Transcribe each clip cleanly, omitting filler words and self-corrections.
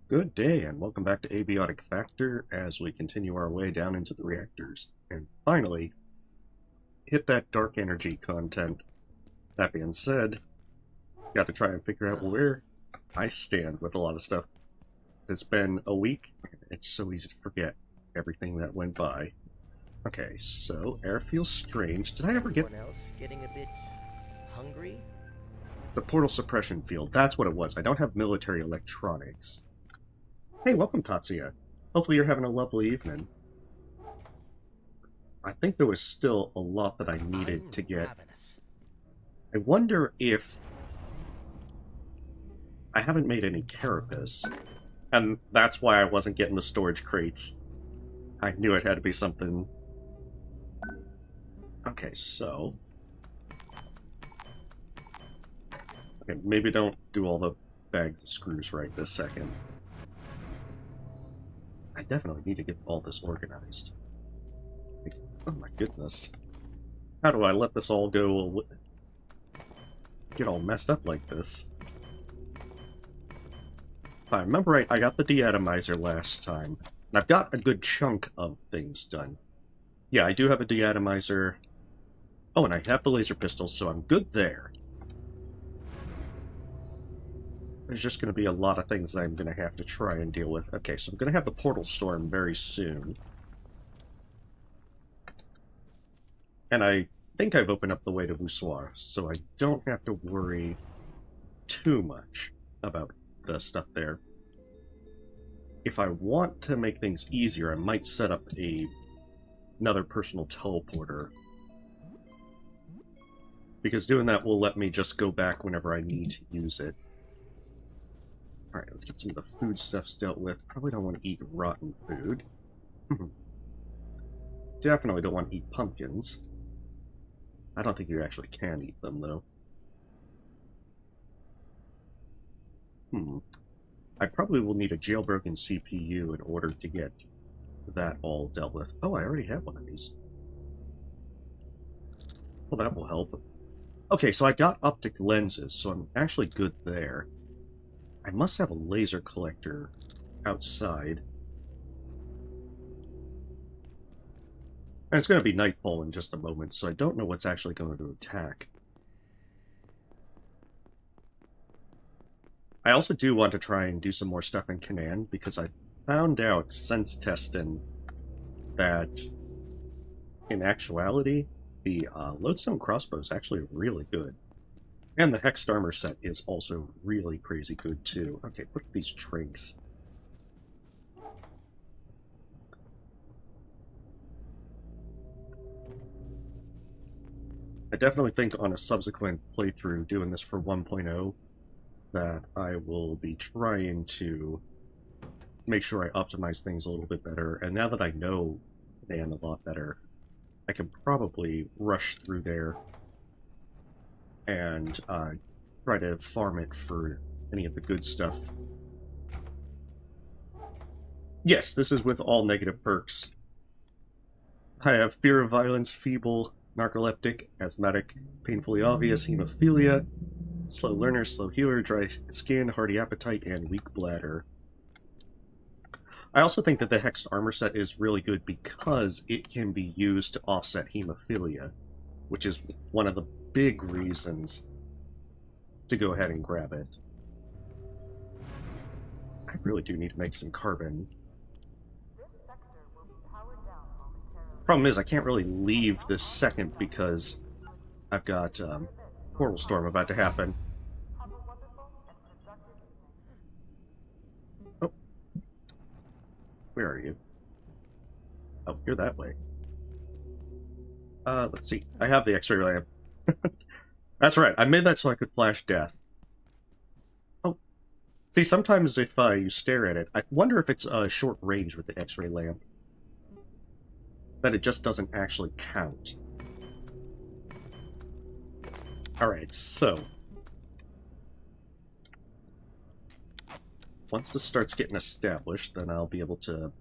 Good day, and welcome back to Abiotic Factor as we continue our way down into the reactors. And finally, hit that dark energy content. That being said, got to try and figure out where I stand with a lot of stuff. It's been a week, and it's so easy to forget everything that went by. Okay, so air feels strange. Did I ever get Anyone else getting a bit hungry? the portal suppression field? That's what it was. I don't have military electronics. Hey, welcome, Tatsuya. Hopefully you're having a lovely evening. I think there was still a lot that I needed to get. Ravenous. I wonder if I haven't made any carapace, and that's why I wasn't getting the storage crates. I knew it had to be something. Okay, so... Okay, maybe don't do all the bags of screws right this second. I definitely need to get all this organized. Oh my goodness. How do I let this all go... get all messed up like this? If I remember right, I got the deatomizer last time. And I've got a good chunk of things done. Yeah, I do have a deatomizer. Oh, and I have the laser pistols, so I'm good there. There's just going to be a lot of things that I'm going to have to try and deal with. Okay, so I'm going to have the portal storm very soon. And I think I've opened up the way to Voussoir, so I don't have to worry too much about the stuff there. If I want to make things easier, I might set up another personal teleporter. Because doing that will let me just go back whenever I need to use it. Alright, let's get some of the foodstuffs dealt with. Probably don't want to eat rotten food. Definitely don't want to eat pumpkins. I don't think you actually can eat them, though. I probably will need a jailbroken CPU in order to get that all dealt with. Oh, I already have one of these. Well, that will help. Okay, so I got optic lenses, so I'm actually good there. I must have a laser collector outside. And it's going to be nightfall in just a moment, so I don't know what's actually going to attack. I also do want to try and do some more stuff in Canaan, because I found out, sense testing, that in actuality, the Lodestone crossbow is actually really good. And the Hexed armor set is also really crazy good, too. Okay, what are these trinks? I definitely think on a subsequent playthrough, doing this for 1.0, that I will be trying to make sure I optimize things a little bit better. And now that I know Canaan a lot better, I can probably rush through there and try to farm it for any of the good stuff. Yes, this is with all negative perks. I have fear of violence, feeble, narcoleptic, asthmatic, painfully obvious, hemophilia, slow learner, slow healer, dry skin, hearty appetite, and weak bladder. I also think that the Hexed armor set is really good because it can be used to offset hemophilia, which is one of the big reasons to go ahead and grab it. I really do need to make some carbon. Problem is, I can't really leave this second because I've got portal storm about to happen. Oh. Where are you? Oh, you're that way. Let's see. I have the X-ray lamp. That's right, I made that so I could flash death. Oh. See, sometimes if you stare at it, I wonder if it's short range with the X-ray lamp. That it just doesn't actually count. Alright, so... once this starts getting established, then I'll be able to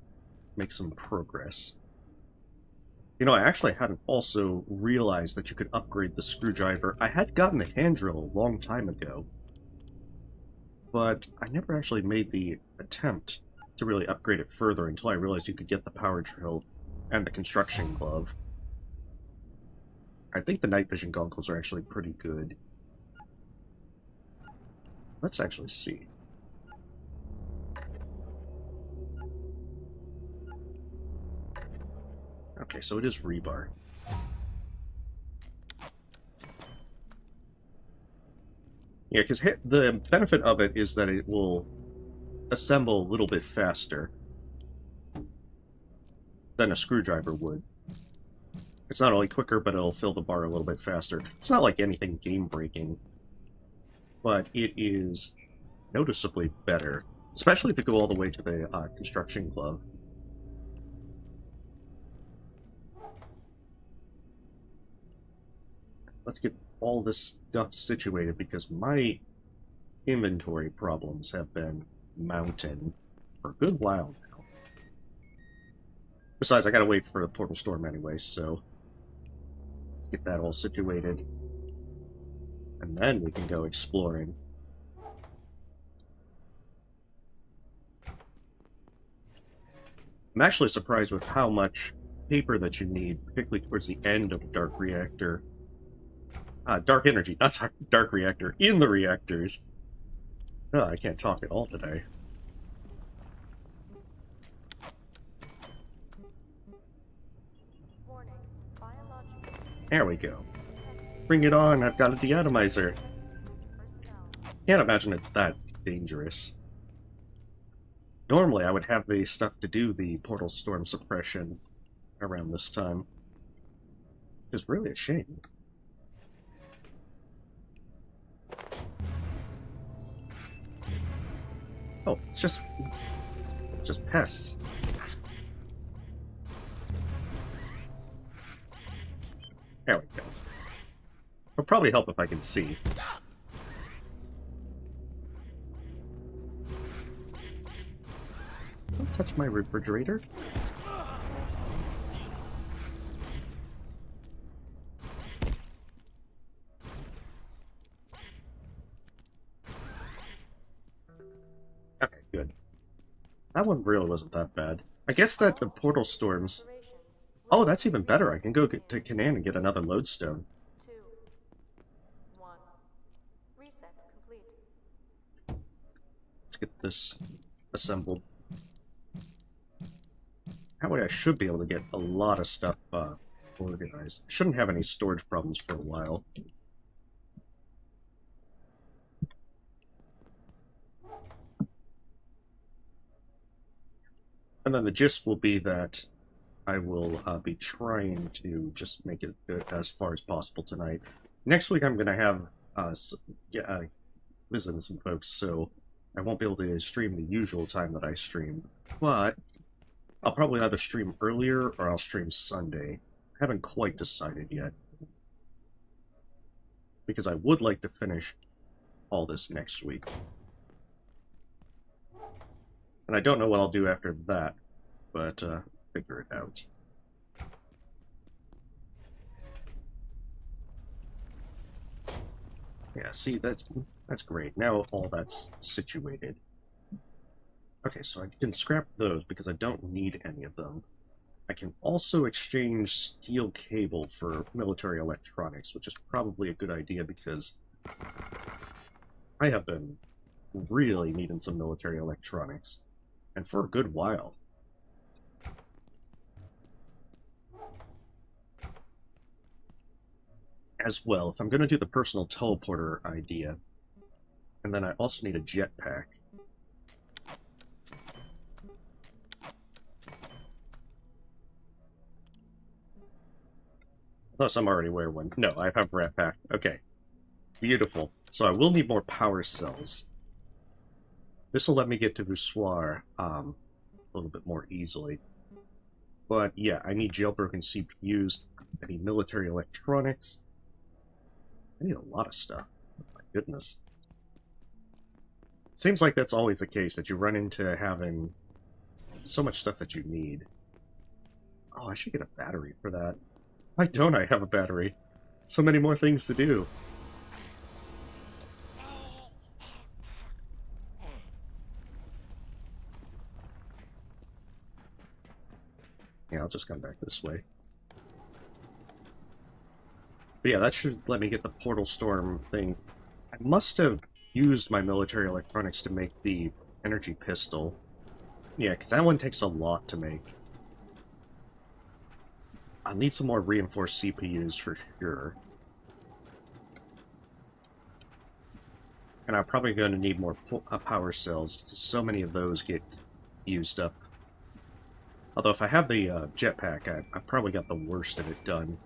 make some progress. You know, I actually hadn't also realized that you could upgrade the screwdriver. I had gotten the hand drill a long time ago, but I never actually made the attempt to really upgrade it further until I realized you could get the power drill and the construction glove. I think the night vision goggles are actually pretty good. Let's actually see. Okay, so it is rebar. Yeah, because the benefit of it is that it will assemble a little bit faster than a screwdriver would. It's not only quicker, but it'll fill the bar a little bit faster. It's not like anything game-breaking, but it is noticeably better, especially if you go all the way to the construction glove. Let's get all this stuff situated, because my inventory problems have been mounting for a good while now. Besides, I gotta wait for the portal storm anyway, so let's get that all situated. And then we can go exploring. I'm actually surprised with how much paper that you need, particularly towards the end of Dark Reactor. Dark Energy, not Dark Reactor, in the reactors. Oh, I can't talk at all today. There we go. Bring it on, I've got a deatomizer. Can't imagine it's that dangerous. Normally I would have the stuff to do the portal storm suppression around this time. It's really a shame. Oh, it's just pests. There we go. It'll probably help if I can see. Don't touch my refrigerator. Okay, good. That one really wasn't that bad. I guess that the portal storms... Oh, that's even better. I can go to Canaan and get another lodestone. 2, 1. Reset complete. Let's get this assembled. That way I should be able to get a lot of stuff organized. I shouldn't have any storage problems for a while. And then the gist will be that I will be trying to just make it as far as possible tonight. Next week I'm going to have visiting some folks, so I won't be able to stream the usual time that I stream. But I'll probably either stream earlier or I'll stream Sunday. I haven't quite decided yet. Because I would like to finish all this next week. And I don't know what I'll do after that, but figure it out. Yeah, see, that's great. Now all that's situated. Okay, so I can scrap those because I don't need any of them. I can also exchange steel cable for military electronics, which is probably a good idea because I have been really needing some military electronics, and for a good while. As well, if I'm going to do the personal teleporter idea, and then I also need a jetpack. Plus, I'm already wearing one. No, I have Rat Pack. Okay. Beautiful. So I will need more power cells. This will let me get to Voussoir a little bit more easily. But yeah, I need jailbroken CPUs. I need military electronics. I need a lot of stuff. Oh my goodness. It seems like that's always the case, that you run into having so much stuff that you need. Oh, I should get a battery for that. Why don't I have a battery? So many more things to do. Yeah, I'll just come back this way. But yeah, that should let me get the portal storm thing. I must have used my military electronics to make the energy pistol. Yeah, because that one takes a lot to make. I'll need some more reinforced CPUs for sure. And I'm probably going to need more power cells, because so many of those get used up. Although if I have the jetpack, I've probably got the worst of it done.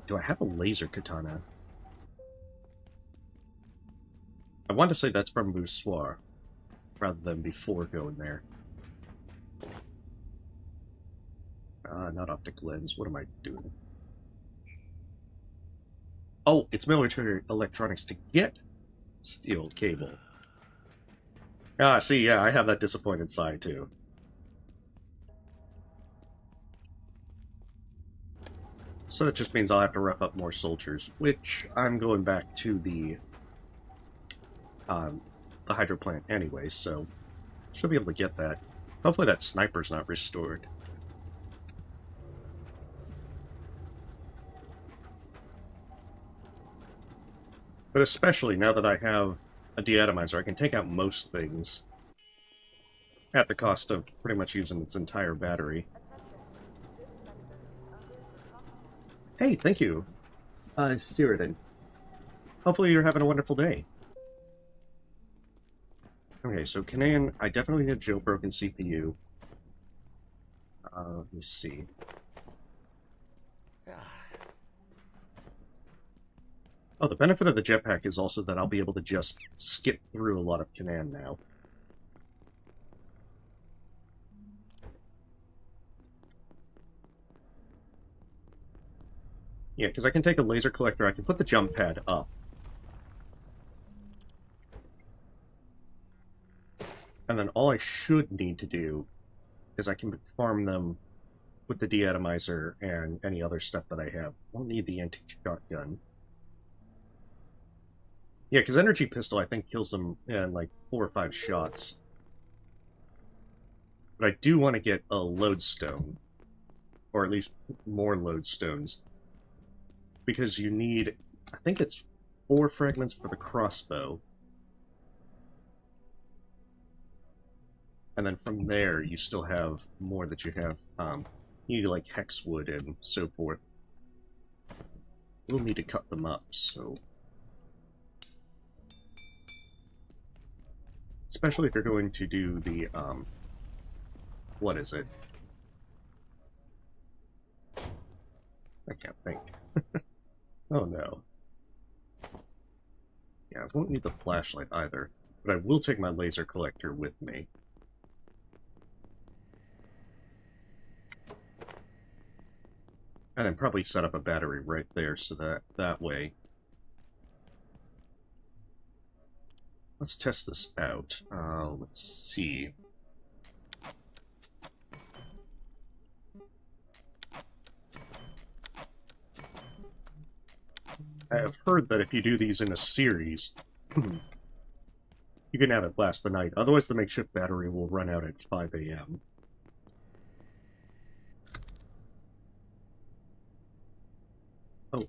Do I have a laser katana? I want to say that's from Voussoir, rather than before going there. Not optic lens. What am I doing? Oh, it's military electronics to get steel cable. Ah, see, yeah, I have that disappointed side, too. So that just means I'll have to rep up more soldiers, which I'm going back to the Hydroplant anyway, so should be able to get that. Hopefully that sniper's not restored. But especially now that I have a deatomizer, I can take out most things at the cost of pretty much using its entire battery. Hey, thank you, Cyrodian. Hopefully you're having a wonderful day. Okay, so Canaan, I definitely need a jailbroken CPU. Let me see. Oh, the benefit of the jetpack is also that I'll be able to just skip through a lot of Canaan now. Yeah, because I can take a laser collector, I can put the jump pad up. And then all I should need to do is I can farm them with the deatomizer and any other stuff that I have. I don't need the anti-shotgun. Yeah, because energy pistol I think kills them in like 4 or 5 shots. But I do want to get a lodestone. Or at least more lodestones. Because you need, I think it's 4 fragments for the crossbow. And then from there, you still have more that you have. You need like hexwood and so forth. We'll need to cut them up, so... Especially if you're going to do the, what is it? I can't think. Oh no. Yeah, I won't need the flashlight either, but I will take my laser collector with me. And then probably set up a battery right there so that way... Let's test this out. Let's see. I have heard that if you do these in a series, you can have it last the night. Otherwise, the makeshift battery will run out at 5 a.m. Oh,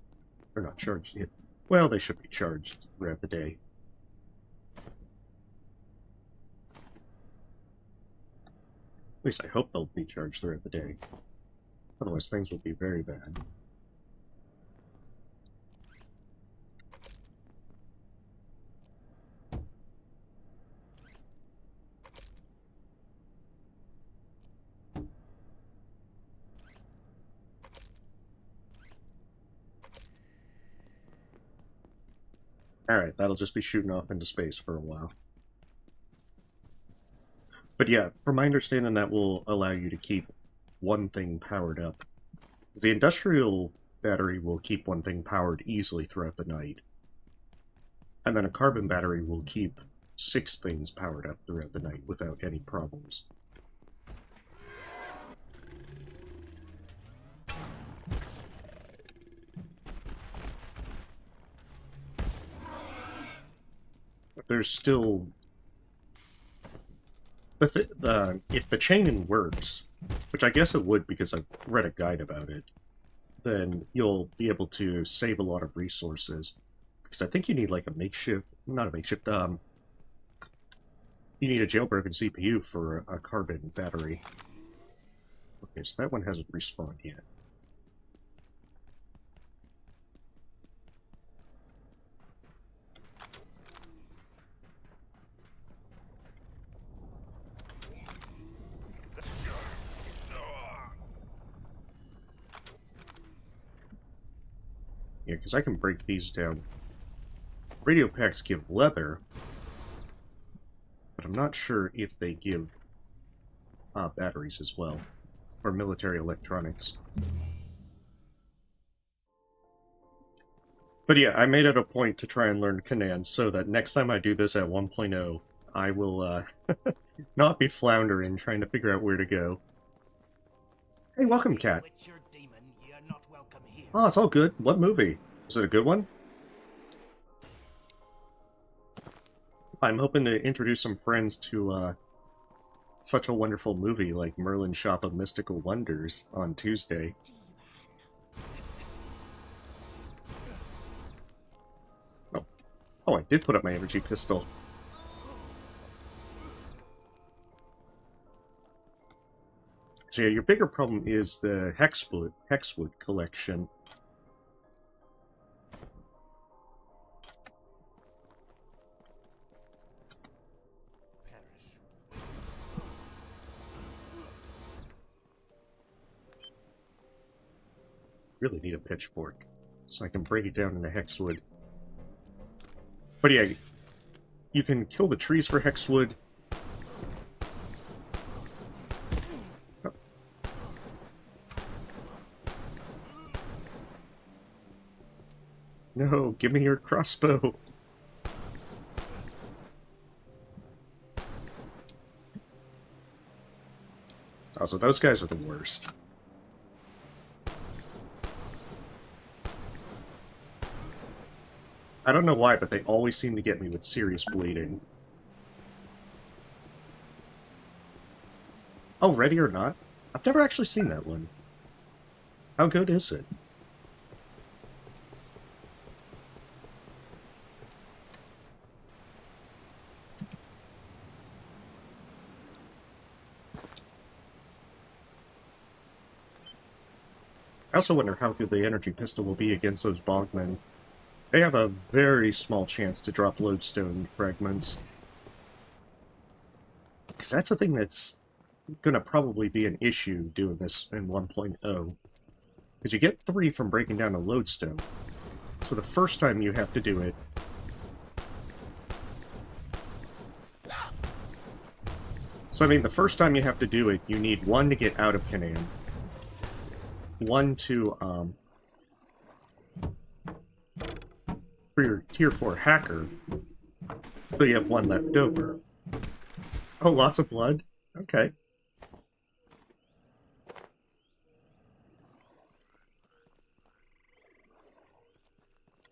they're not charged yet. Well, they should be charged throughout the day. At least I hope they'll be charged throughout the day. Otherwise, things will be very bad. Alright, that'll just be shooting off into space for a while. But yeah, from my understanding, that will allow you to keep one thing powered up. The industrial battery will keep one thing powered easily throughout the night. And then a carbon battery will keep 6 things powered up throughout the night without any problems. But there's still... if the chaining works, which I guess it would because I've read a guide about it, then you'll be able to save a lot of resources. Because I think you need like a makeshift, not a makeshift, you need a jailbroken CPU for a carbon battery. Okay, so that one hasn't respawned yet. Yeah, because I can break these down. Radio packs give leather, but I'm not sure if they give batteries as well, or military electronics. But yeah, I made it a point to try and learn Canaan so that next time I do this at 1.0, I will not be floundering trying to figure out where to go. Hey, welcome, Cat. Oh, it's all good. What movie? Is it a good one? I'm hoping to introduce some friends to such a wonderful movie like Merlin's Shop of Mystical Wonders on Tuesday. Oh, I did put up my energy pistol. So yeah, your bigger problem is the hexwood collection. Really need a pitchfork so I can break it down into hexwood. But yeah, you can kill the trees for hexwood. Oh. No, give me your crossbow. Also, those guys are the worst. I don't know why, but they always seem to get me with serious bleeding. Oh, Ready or Not? I've never actually seen that one. How good is it? I also wonder how good the energy pistol will be against those bogmen. They have a very small chance to drop lodestone fragments. Because that's the thing that's gonna probably be an issue doing this in 1.0. Because you get 3 from breaking down a lodestone. So the first time you have to do it... So I mean, the first time you have to do it, you need 1 to get out of Canaan. 1 to, for your tier 4 hacker, so you have 1 left over. Oh, lots of blood? Okay.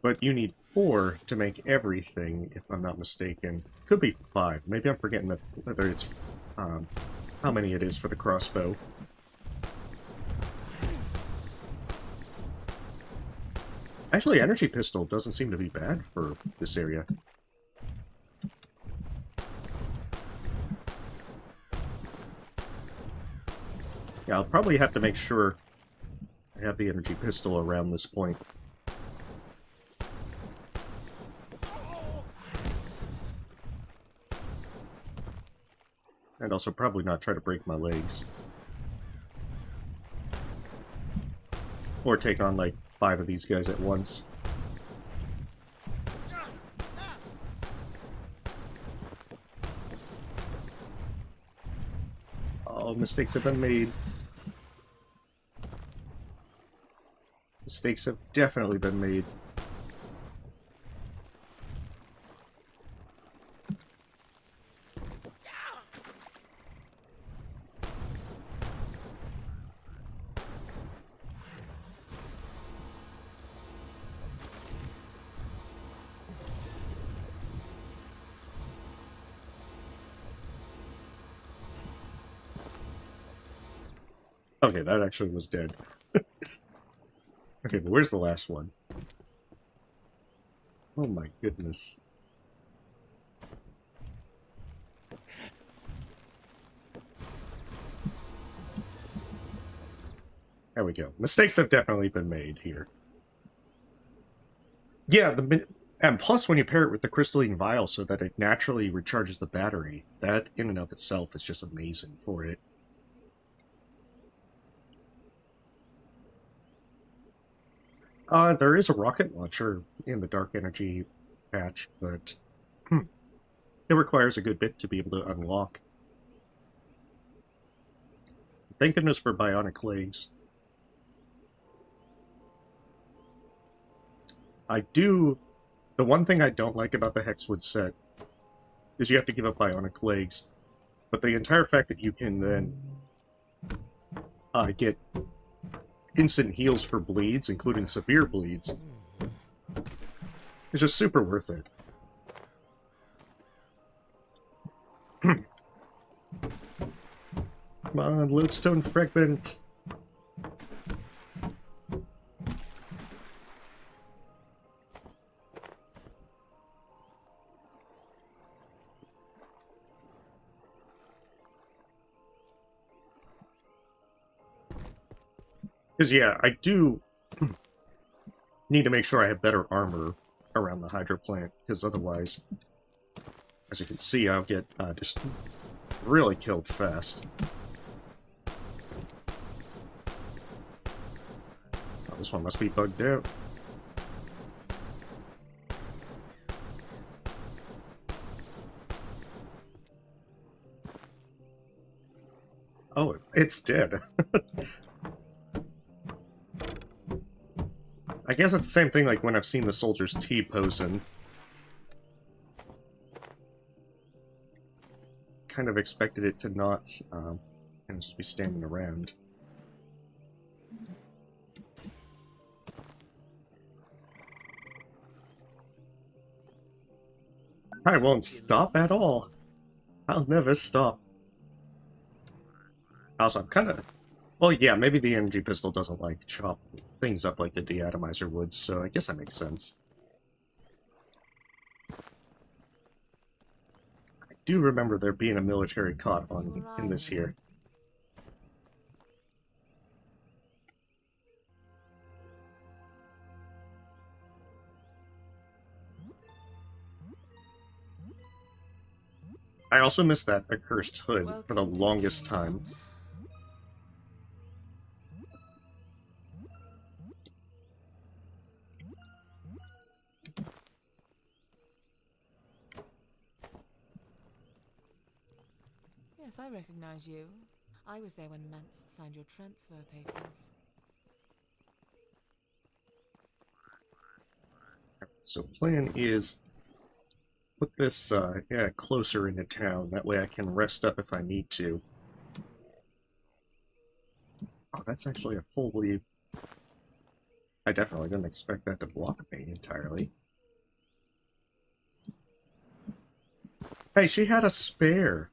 But you need 4 to make everything, if I'm not mistaken. Could be 5. Maybe I'm forgetting whether it's, how many it is for the crossbow. Actually, energy pistol doesn't seem to be bad for this area. Yeah, I'll probably have to make sure I have the energy pistol around this point. And also probably not try to break my legs. Or take on, like, 5 of these guys at once. Oh, mistakes have been made. Mistakes have definitely been made. Okay, that actually was dead. Okay, but where's the last one? Oh my goodness. There we go. Mistakes have definitely been made here. Yeah, and plus when you pair it with the crystalline vial so that it naturally recharges the battery, that in and of itself is just amazing for it. There is a rocket launcher in the dark energy patch, but it requires a good bit to be able to unlock. Thank goodness for bionic legs. The one thing I don't like about the Hexwood set is you have to give up bionic legs, but the entire fact that you can then get instant heals for bleeds, including severe bleeds, is just super worth it. Come on, lodestone fragment. Because, yeah, I do need to make sure I have better armor around the Hydroplant, because otherwise, as you can see, I'll get just really killed fast. Oh, this one must be bugged out. Oh, it's dead. I guess it's the same thing like when I've seen the soldiers T-posing. Kind of expected it to not kind of just be standing around. I won't stop at all. I'll never stop. Also, I'm kind of... Well, yeah, maybe the energy pistol doesn't, like, chop things up like the deatomizer would, so I guess that makes sense. I do remember there being a military cot on in this here. I also missed that accursed hood for the longest time. Yes, I recognize you. I was there when Mance signed your transfer papers. So plan is put this yeah, closer into town. That way I can rest up if I need to. Oh, that's actually a fully... I definitely didn't expect that to block me entirely. Hey, she had a spare.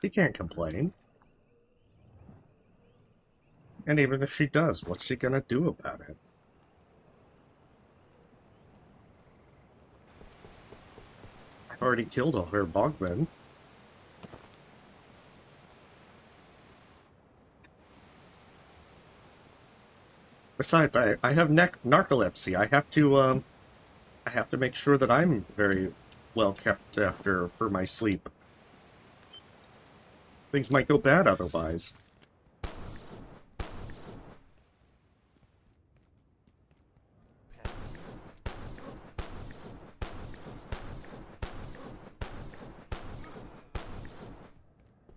She can't complain. And even if she does, what's she gonna do about it? I've already killed all her bogmen. Besides, I have narcolepsy. I have to make sure that I'm very well kept after for my sleep. Things might go bad otherwise.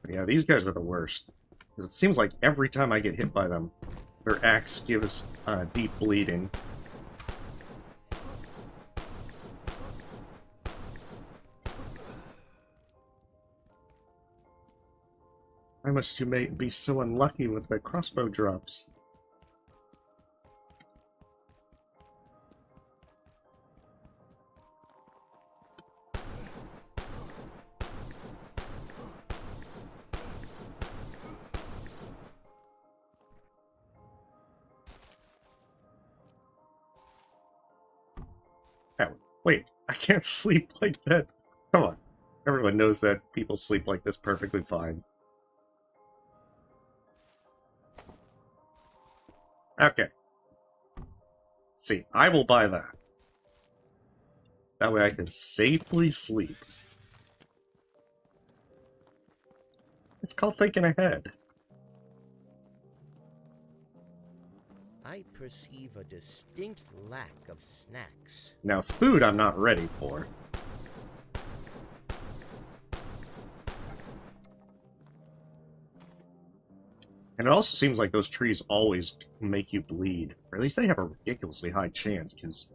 Yeah, these guys are the worst. Because it seems like every time I get hit by them, their axe gives deep bleeding. Why must you be so unlucky with the crossbow drops? Wait, I can't sleep like that. Come on. Everyone knows that people sleep like this perfectly fine. Okay. See, I will buy that. That way I can safely sleep. It's called thinking ahead. I perceive a distinct lack of snacks. Now, food I'm not ready for. And it also seems like those trees always make you bleed. Or at least they have a ridiculously high chance, because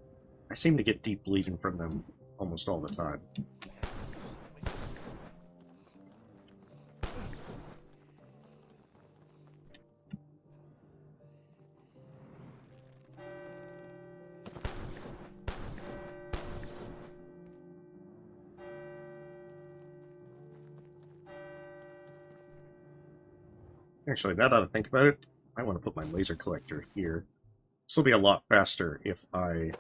I seem to get deep bleeding from them almost all the time. Actually, now that I think about it, I want to put my laser collector here. This will be a lot faster if I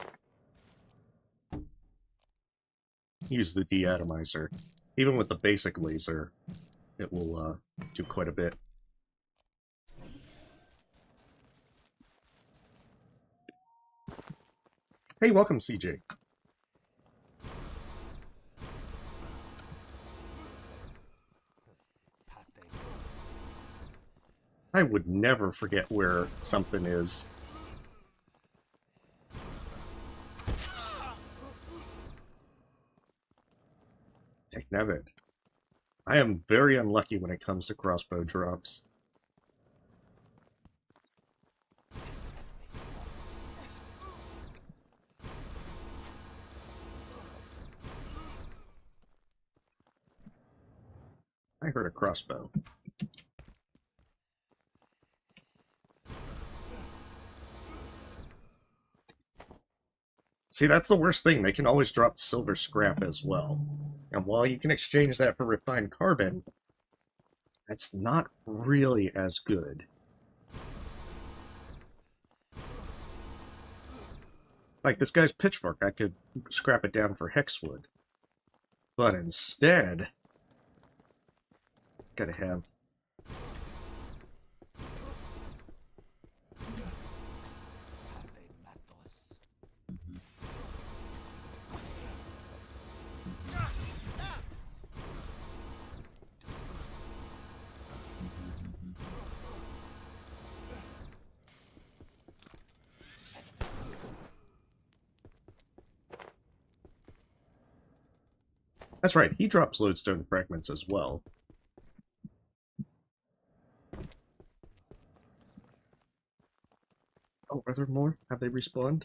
use the deatomizer. Even with the basic laser, it will do quite a bit. Hey, welcome, CJ. I would never forget where something is. Teknevit. I am very unlucky when it comes to crossbow drops. I heard a crossbow. See, that's the worst thing. They can always drop silver scrap as well. And while you can exchange that for refined carbon, that's not really as good. Like this guy's pitchfork, I could scrap it down for hexwood. But instead, gotta have... That's right, he drops lodestone fragments as well. Oh, are there more? Have they respawned?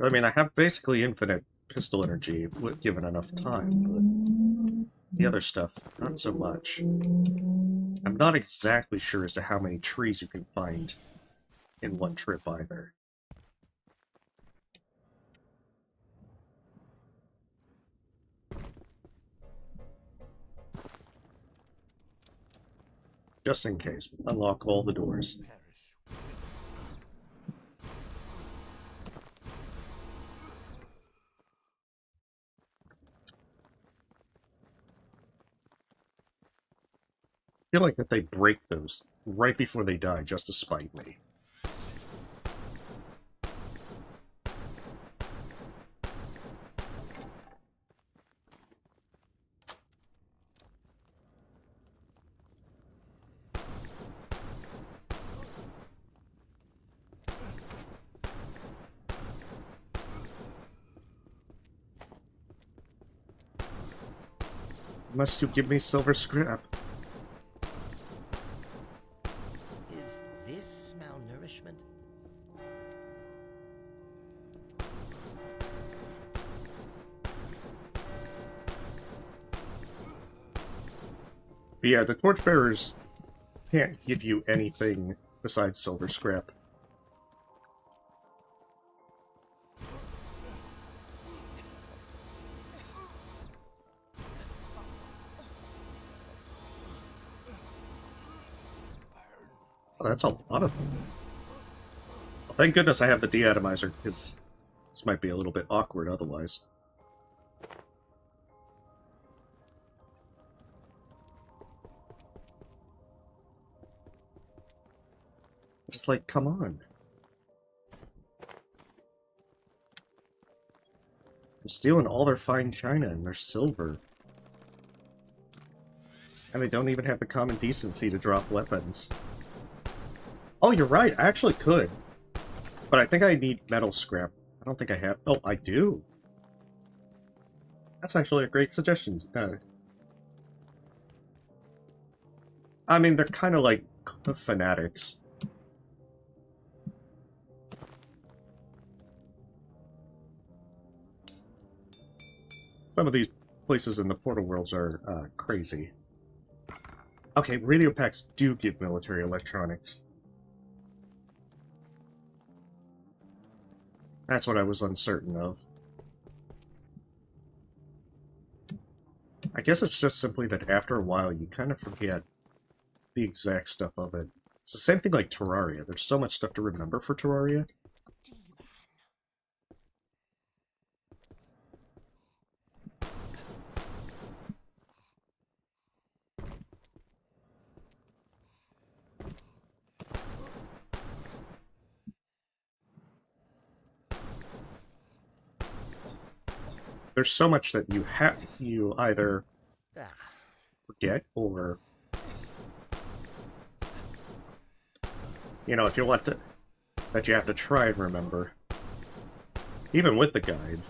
I mean, I have basically infinite pistol energy, given enough time, but the other stuff, not so much. I'm not exactly sure as to how many trees you can find in one trip either. Just in case, unlock all the doors. I feel like that they break those right before they die just to spite me. Must you give me silver scrap? Is this malnourishment? But yeah, the torchbearers can't give you anything besides silver scrap. Oh, that's a lot of them. Thank goodness I have the deatomizer, because this might be a little bit awkward otherwise. Just like, come on. They're stealing all their fine china and their silver. And they don't even have the common decency to drop weapons. Oh, you're right, I actually could. But I think I need metal scrap. I don't think I have... Oh, I do. That's actually a great suggestion. I mean, they're kind of like fanatics. Some of these places in the Portal Worlds are crazy. Okay, radio packs do give military electronics. That's what I was uncertain of. I guess it's just simply that after a while you kind of forget the exact stuff of it. It's the same thing like Terraria. There's so much stuff to remember for Terraria. There's so much that you either forget or, you know, if you want to, that you have to try and remember. Even with the guide.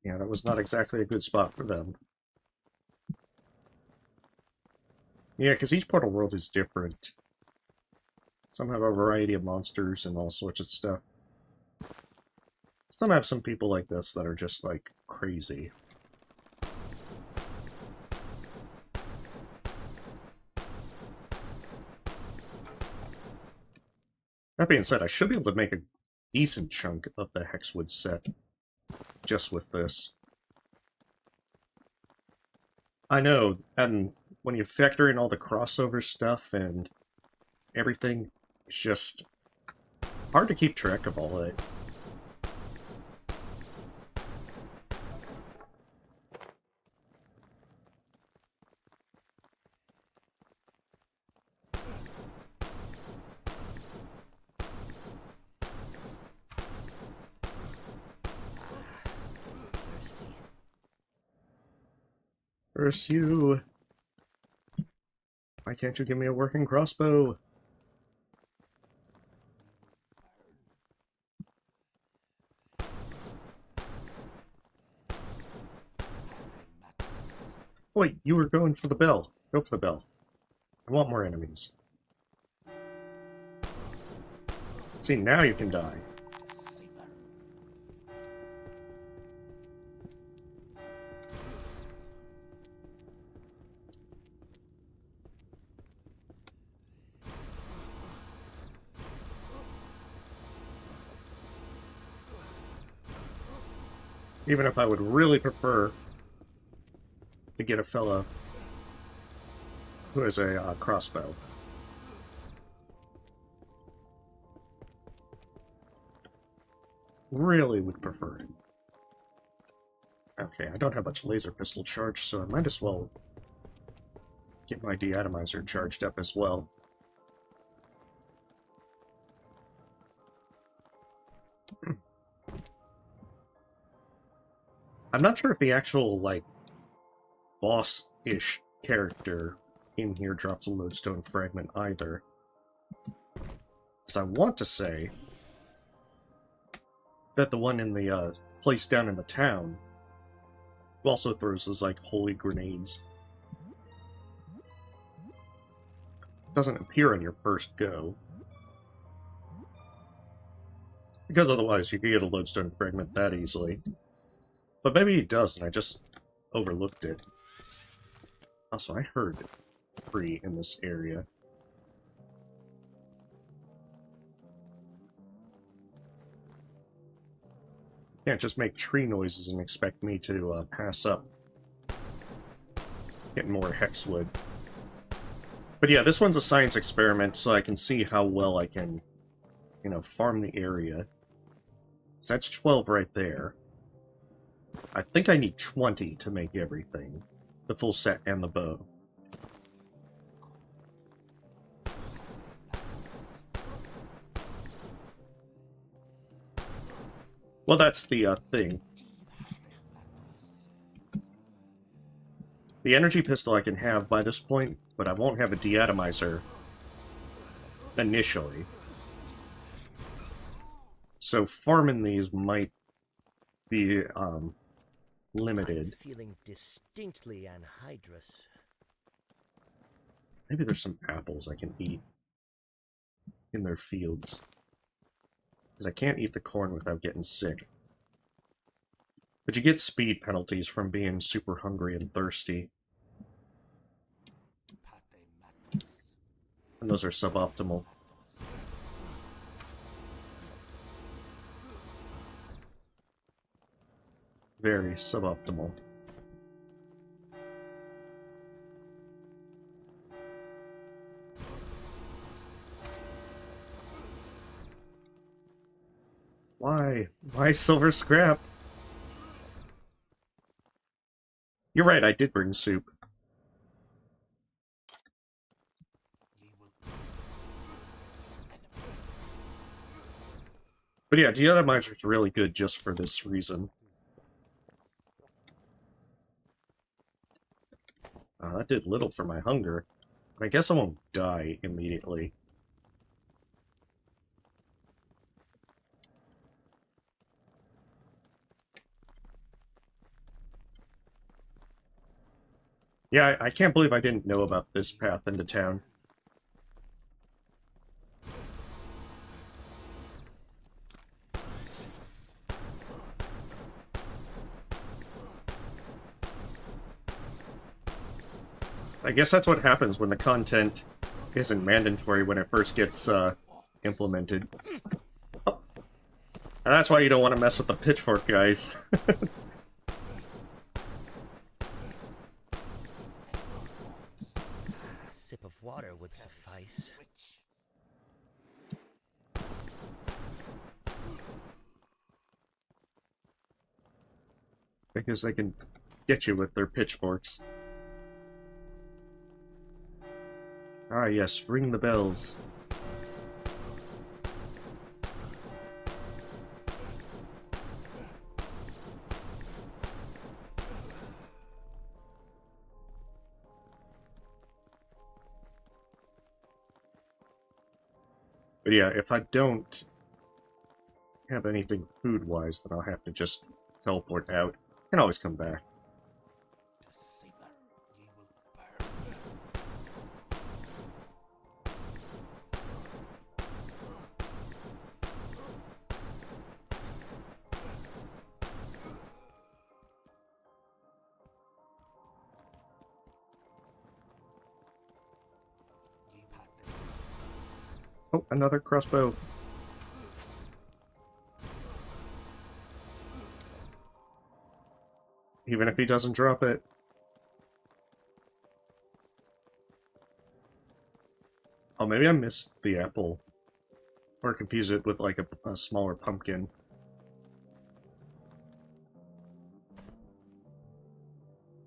Yeah, that was not exactly a good spot for them. Yeah, because each Portal World is different. Some have a variety of monsters and all sorts of stuff. Some have some people like this that are just, like, crazy. That being said, I should be able to make a decent chunk of the Hexwood set just with this. I know, and when you factor in all the crossover stuff and everything, it's just hard to keep track of all of it. Curse you! Why can't you give me a working crossbow? Wait, you were going for the bell. Go for the bell. I want more enemies. See, now you can die. Even if I would really prefer to get a fella who has a crossbow. Really would prefer it. Okay, I don't have much laser pistol charge, so I might as well get my deatomizer charged up as well. I'm not sure if the actual, like, boss-ish character in here drops a lodestone fragment either. Because I want to say that the one in the place down in the town also throws those, like, holy grenades. Doesn't appear on your first go. Because otherwise you could get a lodestone fragment that easily. But maybe he does, and I just overlooked it. Also, I heard free in this area. Can't just make tree noises and expect me to pass up getting more hexwood. But yeah, this one's a science experiment, so I can see how well I can, you know, farm the area. So that's 12 right there. I think I need 20 to make everything. The full set and the bow. Well, that's the thing. The energy pistol I can have by this point, but I won't have a deatomizer initially. So farming these might be limited. I'm feeling distinctly anhydrous. Maybe there's some apples I can eat in their fields. Because I can't eat the corn without getting sick. But you get speed penalties from being super hungry and thirsty. And those are suboptimal. Very suboptimal. Why? Why silver scrap? You're right, I did bring soup. But yeah, deatomizer's really good just for this reason. That did little for my hunger. I guess I won't die immediately. Yeah, I can't believe I didn't know about this path into town. I guess that's what happens when the content isn't mandatory when it first gets implemented. Oh. And that's why you don't want to mess with the pitchfork guys. A sip of water would suffice. Because they can get you with their pitchforks. Ah yes, ring the bells. But yeah, if I don't have anything food-wise, then I'll have to just teleport out. I can always come back. Oh, another crossbow. Even if he doesn't drop it. Oh, maybe I missed the apple. Or confuse it with, like, a smaller pumpkin.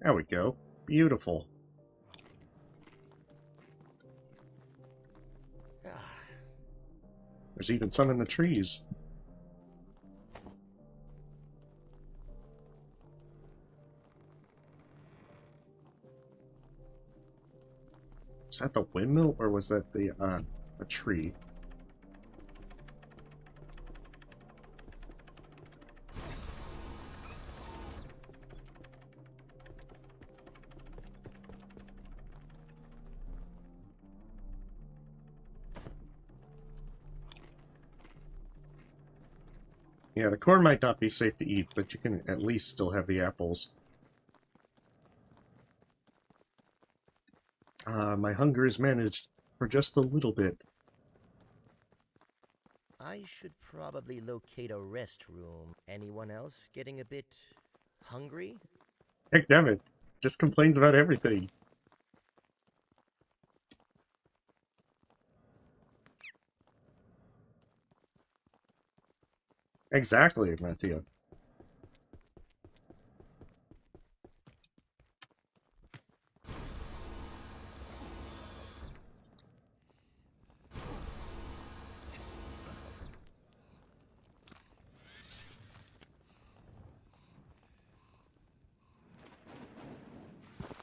There we go. Beautiful. There's even some in the trees. Was that the windmill, or was that the, a tree? Yeah, the corn might not be safe to eat, but you can at least still have the apples. My hunger is managed for just a little bit. I should probably locate a rest room. Anyone else getting a bit hungry? Heck damn it. Just complains about everything. Exactly, Matthew.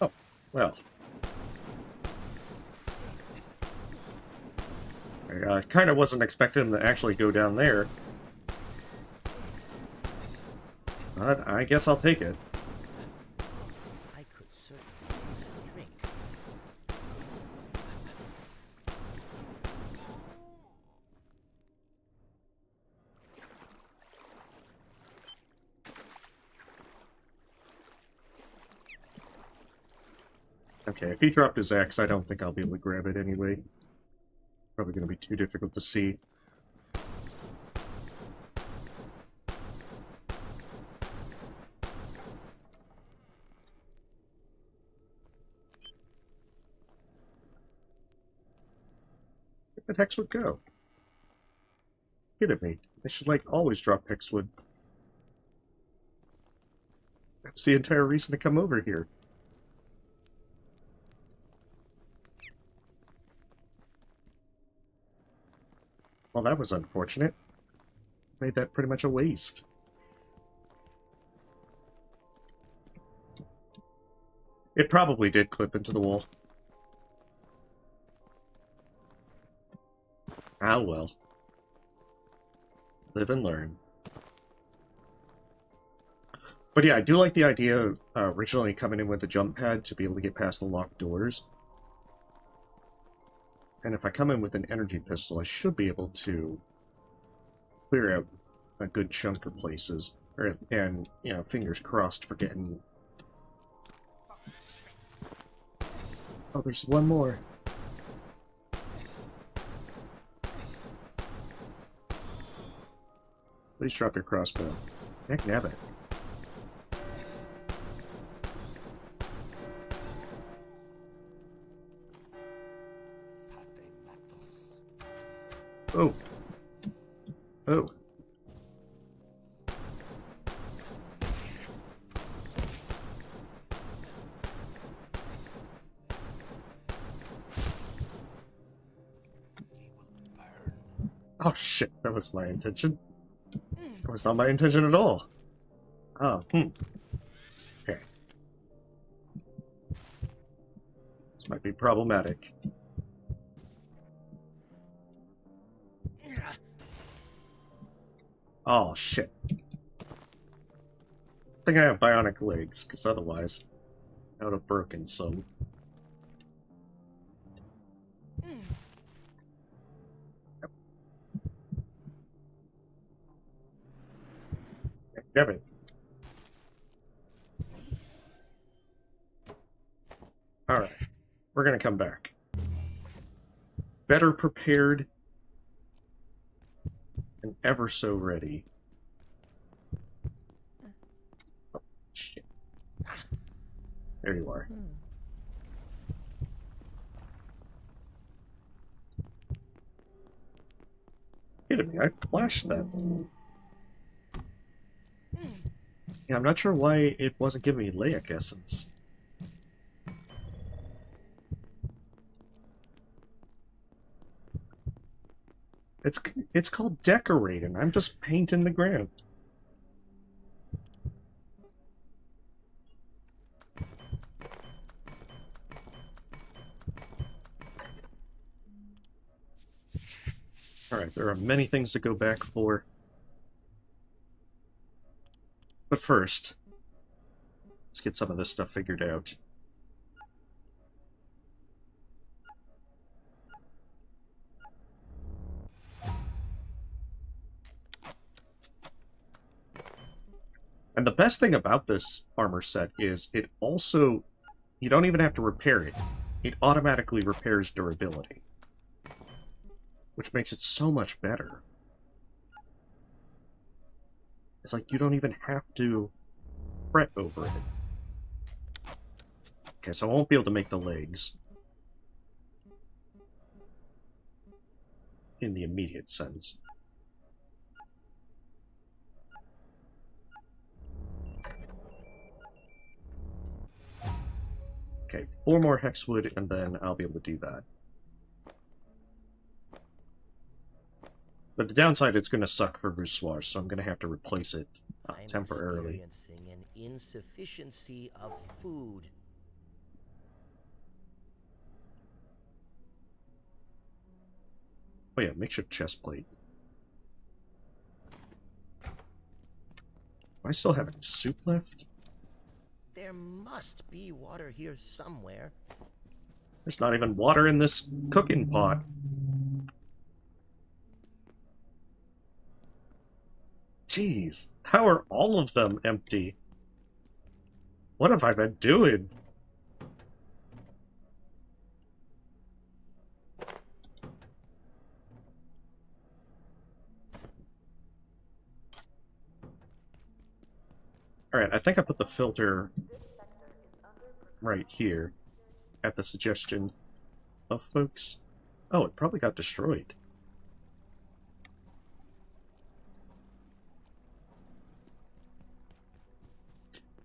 Oh, well. I kind of wasn't expecting him to actually go down there. But I guess I'll take it. I could certainly use a drink. Okay, if he dropped his axe, I don't think I'll be able to grab it anyway. Probably going to be too difficult to see. Where the hex would go? Kidding me. They should, like, always drop hexwood. That's the entire reason to come over here. Well, that was unfortunate. Made that pretty much a waste. It probably did clip into the wall. Ah, well. Live and learn. But yeah, I do like the idea of originally coming in with the jump pad to be able to get past the locked doors. And if I come in with an energy pistol, I should be able to clear out a good chunk of places. And, you know, fingers crossed for getting... Oh, there's one more. Please drop your crossbow. Heck, nabbit. Oh. Oh. Oh shit, that was my intention. That was not my intention at all. Oh, Okay. This might be problematic. Oh shit. I think I have bionic legs, because otherwise I would have broken some. Damn it. Alright. We're gonna come back. Better prepared and ever so ready. Oh, shit. There you are. Kidding me, I flashed that. Yeah, I'm not sure why it wasn't giving me Laic Essence. It's called decorating. I'm just painting the ground. Alright, there are many things to go back for. But first, let's get some of this stuff figured out. And the best thing about this armor set is it also, you don't even have to repair it. It automatically repairs durability. Which makes it so much better. It's like you don't even have to fret over it. Okay, so I won't be able to make the legs. In the immediate sense. Okay, 4 more hexwood, and then I'll be able to do that. But the downside, it's going to suck for Voussoir, so I'm going to have to replace it temporarily. I'm experiencing an insufficiency of food. Oh yeah, makeshift chest plate. Do I still have any soup left? There must be water here somewhere. There's not even water in this cooking pot. Jeez, how are all of them empty? What have I been doing? Alright, I think I put the filter right here at the suggestion of folks. Oh, it probably got destroyed.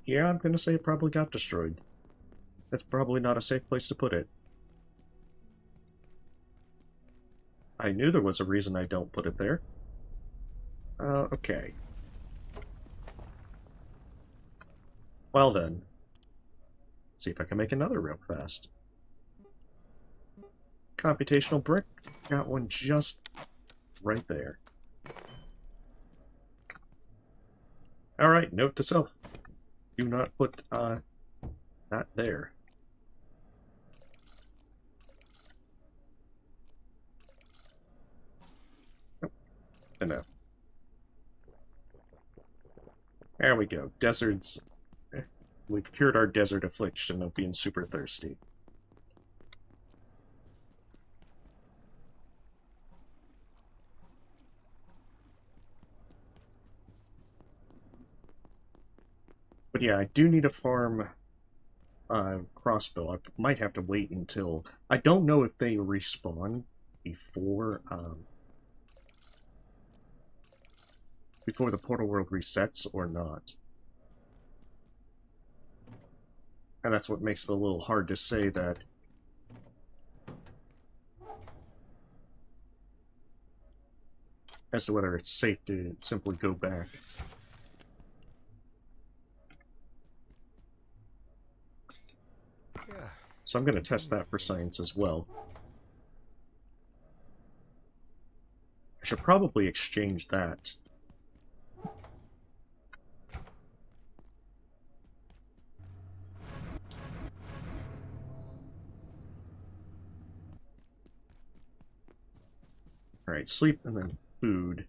Yeah, I'm gonna say it probably got destroyed. That's probably not a safe place to put it. I knew there was a reason I don't put it there. Okay. Well then. Let's see if I can make another real fast. Computational brick. Got one just right there. Alright, note to self. Do not put, that there. Oh, enough. There we go. Deserts. We've cured our desert affliction of being super thirsty. But yeah, I do need a farm crossbow. I might have to wait until... I don't know if they respawn before before the portal world resets or not. And that's what makes it a little hard to say that as to whether it's safe to simply go back. So I'm going to test that for science as well. I should probably exchange that. Alright, sleep and then food.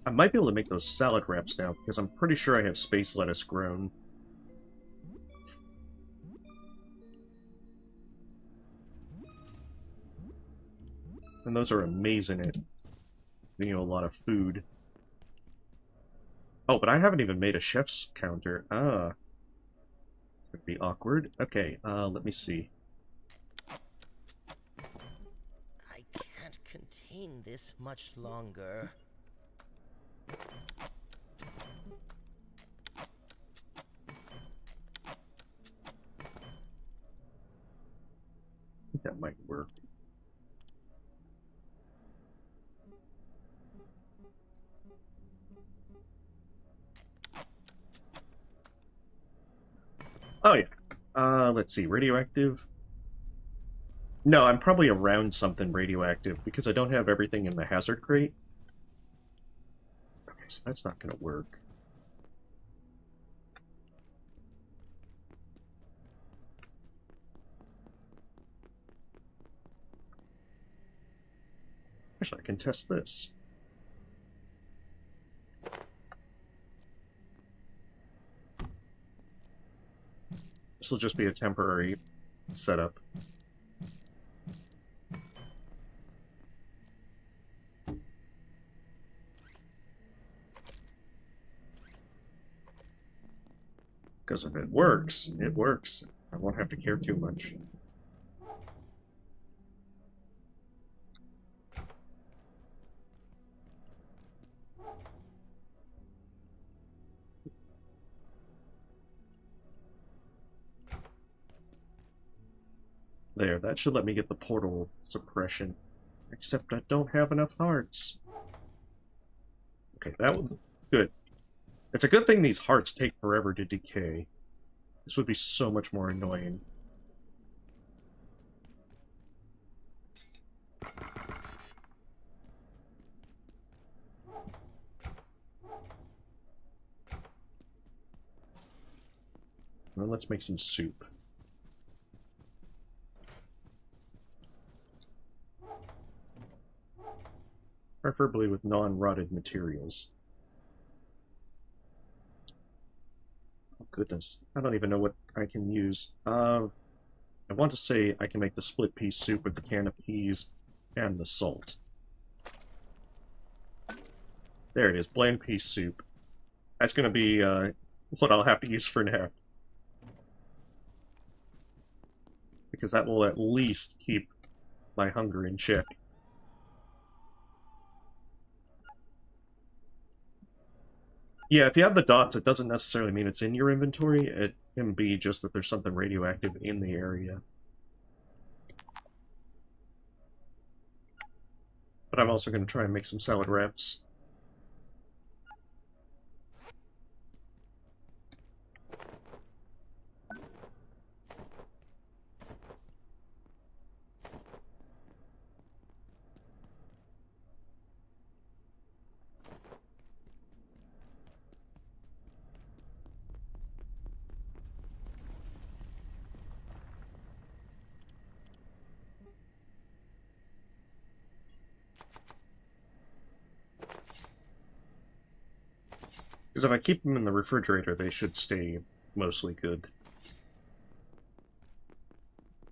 I might be able to make those salad wraps now, because I'm pretty sure I have space lettuce grown. And those are amazing at giving you a lot of food. Oh, but I haven't even made a chef's counter. Ah. It's gonna be awkward. Okay, let me see. I can't contain this much longer. I think that might work. Oh yeah. Let's see, radioactive? No, I'm probably around something radioactive, because I don't have everything in the hazard crate. Okay, so that's not gonna work. Actually, I can test this. This will just be a temporary setup. Because if it works, it works. I won't have to care too much. There, that should let me get the portal suppression. Except I don't have enough hearts. Okay, that was good. It's a good thing these hearts take forever to decay. This would be so much more annoying. Well, let's make some soup. Preferably with non-rotted materials. Oh goodness, I don't even know what I can use. I want to say I can make the split pea soup with the can of peas and the salt. There it is, bland pea soup. That's going to be what I'll have to use for now. Because that will at least keep my hunger in check. Yeah, if you have the dots, it doesn't necessarily mean it's in your inventory. It can be just that there's something radioactive in the area. But I'm also going to try and make some salad wraps. Because if I keep them in the refrigerator, they should stay mostly good.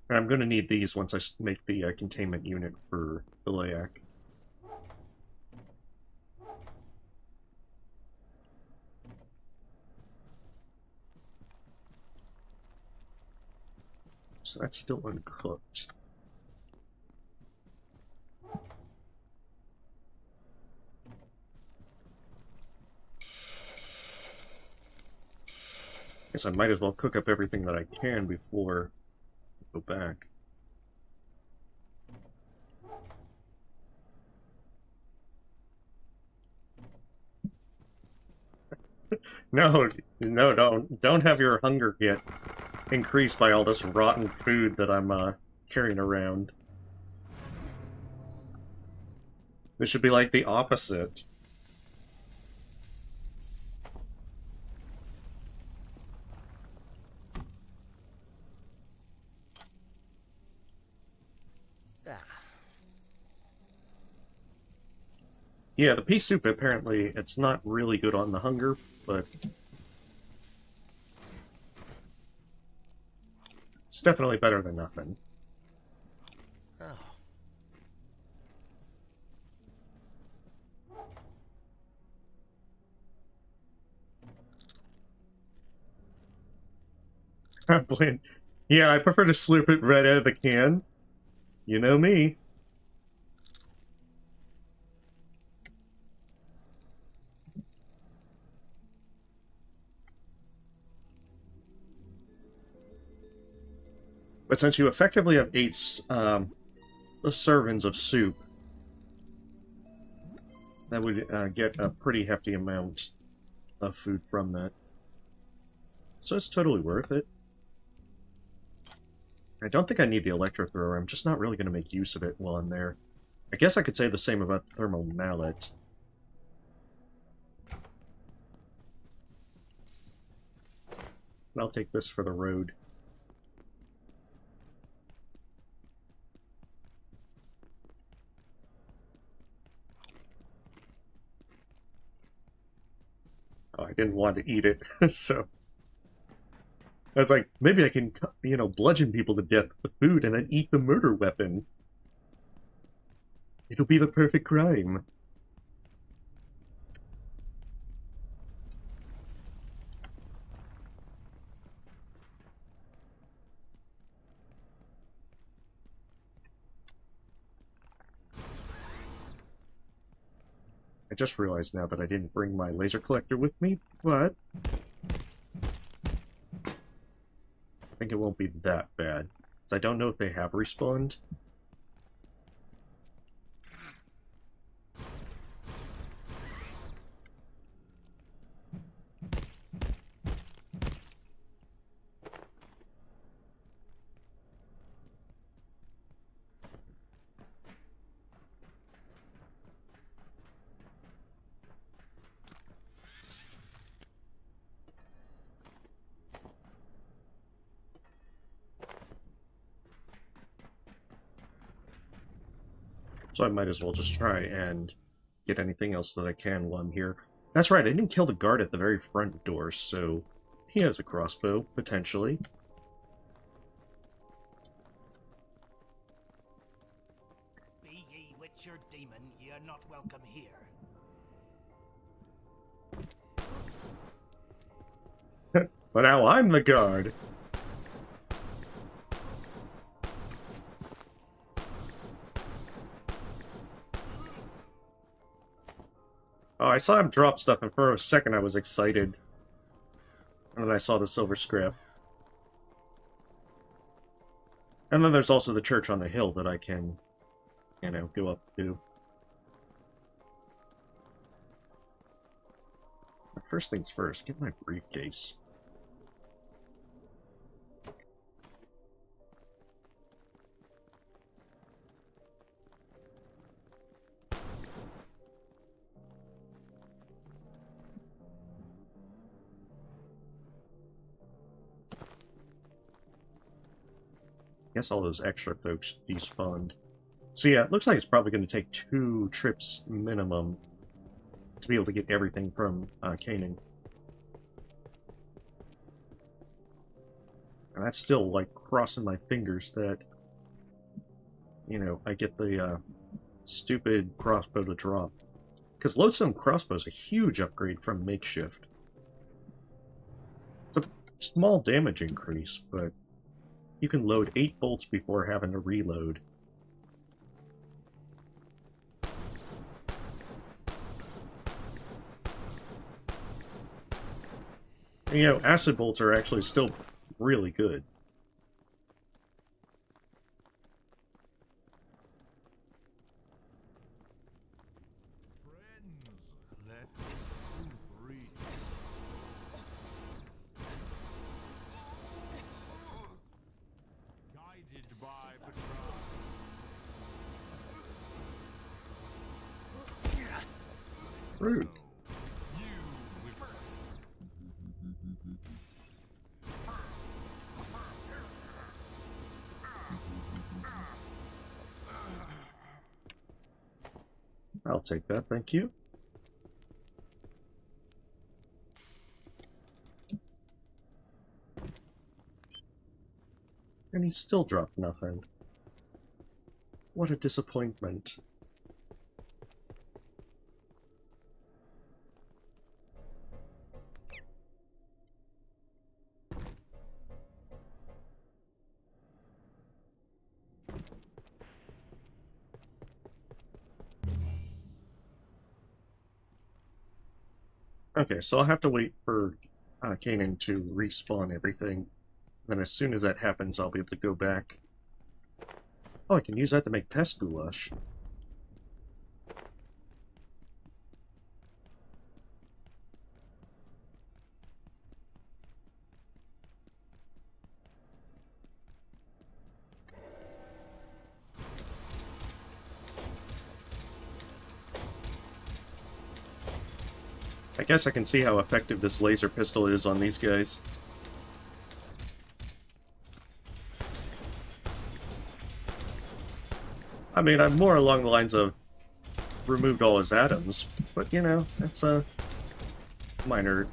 And I'm going to need these once I make the containment unit for the Layak. So that's still uncooked. Guess I might as well cook up everything that I can before I go back. No, don't have your hunger get increased by all this rotten food that I'm carrying around. This should be like the opposite. Yeah, the pea soup, apparently, it's not really good on the hunger, but it's definitely better than nothing. Blend. Yeah, I prefer to slurp it right out of the can. You know me. But since you effectively have 8 servings of soup, that would get a pretty hefty amount of food from that. So it's totally worth it. I don't think I need the electro thrower. I'm just not really going to make use of it while I'm there. I guess I could say the same about the thermal mallet. And I'll take this for the road. Oh, I didn't want to eat it, so... I was like, maybe I can, you know, bludgeon people to death with the food and then eat the murder weapon. It'll be the perfect crime. I just realized now that I didn't bring my laser collector with me, but I think it won't be that bad. 'Cause I don't know if they have respawned. So I might as well just try and get anything else that I can while I'm here. That's right, I didn't kill the guard at the very front door, so he has a crossbow, potentially. Be ye witch or demon, ye are not welcome here. But now I'm the guard! Oh, I saw him drop stuff, and for a second I was excited. And then I saw the silver scrap. And then there's also the church on the hill that I can, you know, go up to. But first things first, get my briefcase. Guess all those extra folks despawned. So yeah, it looks like it's probably going to take 2 trips minimum to be able to get everything from Canaan. And that's still, like, crossing my fingers that, you know, I get the stupid crossbow to drop. Because lodestone crossbow is a huge upgrade from makeshift. It's a small damage increase, but you can load 8 bolts before having to reload. And, you know, acid bolts are actually still really good. Friends, let the breathe. Guided by Petra. Rude. You will I'll take that, thank you. And he still dropped nothing. What a disappointment. Okay, so I'll have to wait for Canaan to respawn everything. Then as soon as that happens, I'll be able to go back. Oh, I can use that to make pest goulash. I guess I can see how effective this laser pistol is on these guys. I mean, I'm more along the lines of removed all his atoms, but you know, that's a minor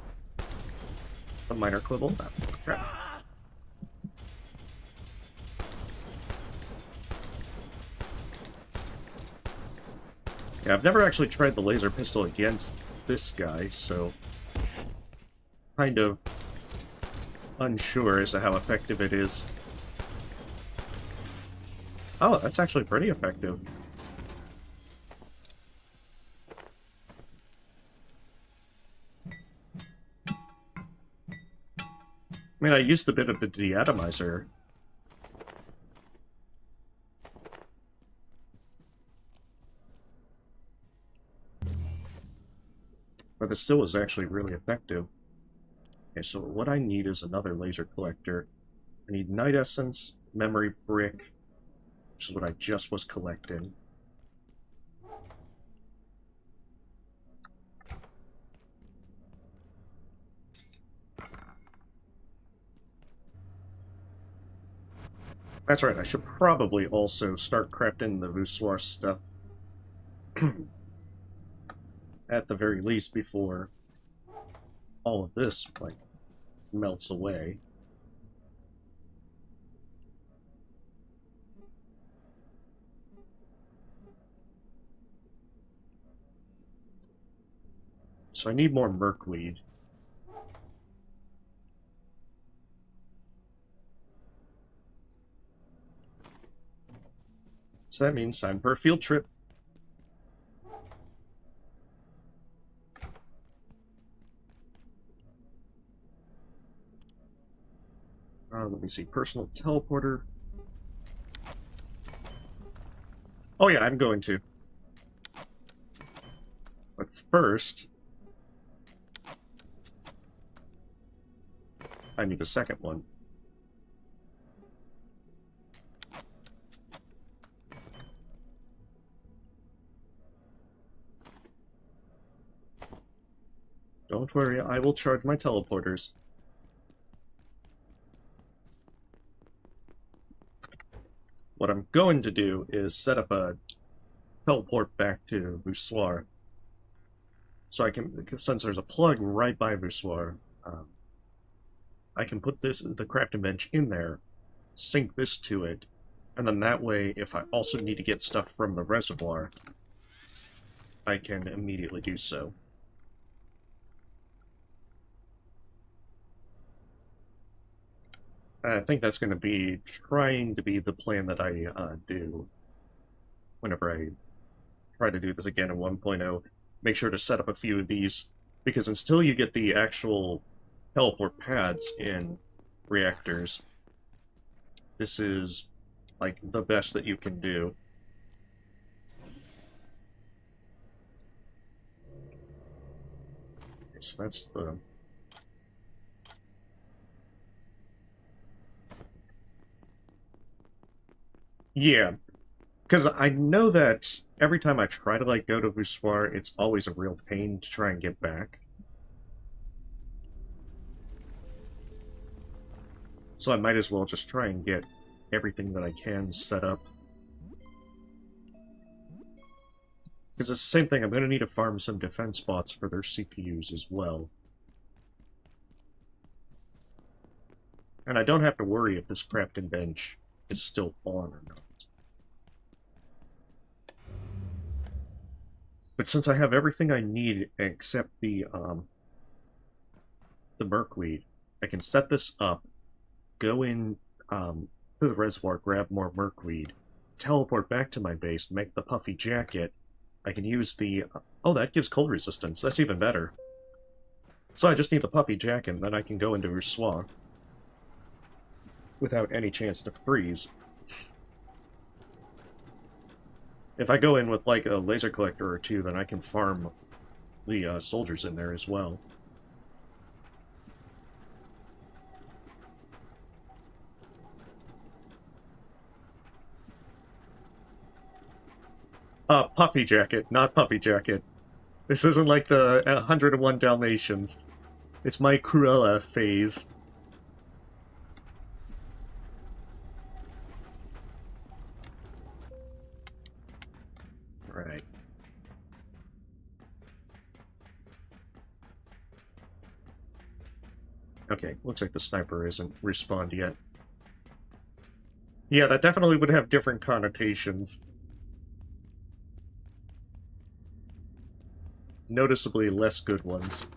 quibble. Oh, crap. Yeah, I've never actually tried the laser pistol against this guy, so kind of unsure as to how effective it is. Oh, that's actually pretty effective. I mean, I used a bit of the deatomizer. But this still was actually really effective. Okay, so what I need is another laser collector. I need Night Essence, Memory Brick, which is what I just was collecting. That's right, I should probably also start crafting the Voussoir stuff. At the very least, before all of this, like, melts away. So I need more merkweed. So that means time for a field trip. Let me see, personal teleporter. Oh yeah, I'm going to. But first, I need a second one. Don't worry, I will charge my teleporters. What I'm going to do is set up a teleport back to Voussoir. So I can, since there's a plug right by Voussoir, I can put the crafting bench in there, sync this to it, and then that way, if I also need to get stuff from the reservoir, I can immediately do so. I think that's going to be trying to be the plan that I do whenever I try to do this again in 1.0. Make sure to set up a few of these, because until you get the actual teleport pads in reactors, this is like the best that you can do. Okay, so that's the... Yeah, because I know that every time I try to like go to Voussoir, it's always a real pain to try and get back. So I might as well just try and get everything that I can set up. Because it's the same thing, I'm going to need to farm some defense bots for their CPUs as well. And I don't have to worry if this crafting bench is still on or not. But since I have everything I need except the merkweed, I can set this up, go in to the reservoir, grab more merkweed, teleport back to my base, make the puffy jacket. I can use the... Oh, that gives cold resistance. That's even better. So I just need the puffy jacket, and then I can go into Voussoir without any chance to freeze. If I go in with, like, a laser collector or two, then I can farm the soldiers in there as well. Puppy jacket, not puppy jacket. This isn't like the 101 Dalmatians. It's my Cruella phase. Right. Okay, looks like the sniper isn't respawned yet. Yeah, that definitely would have different connotations. Noticeably less good ones.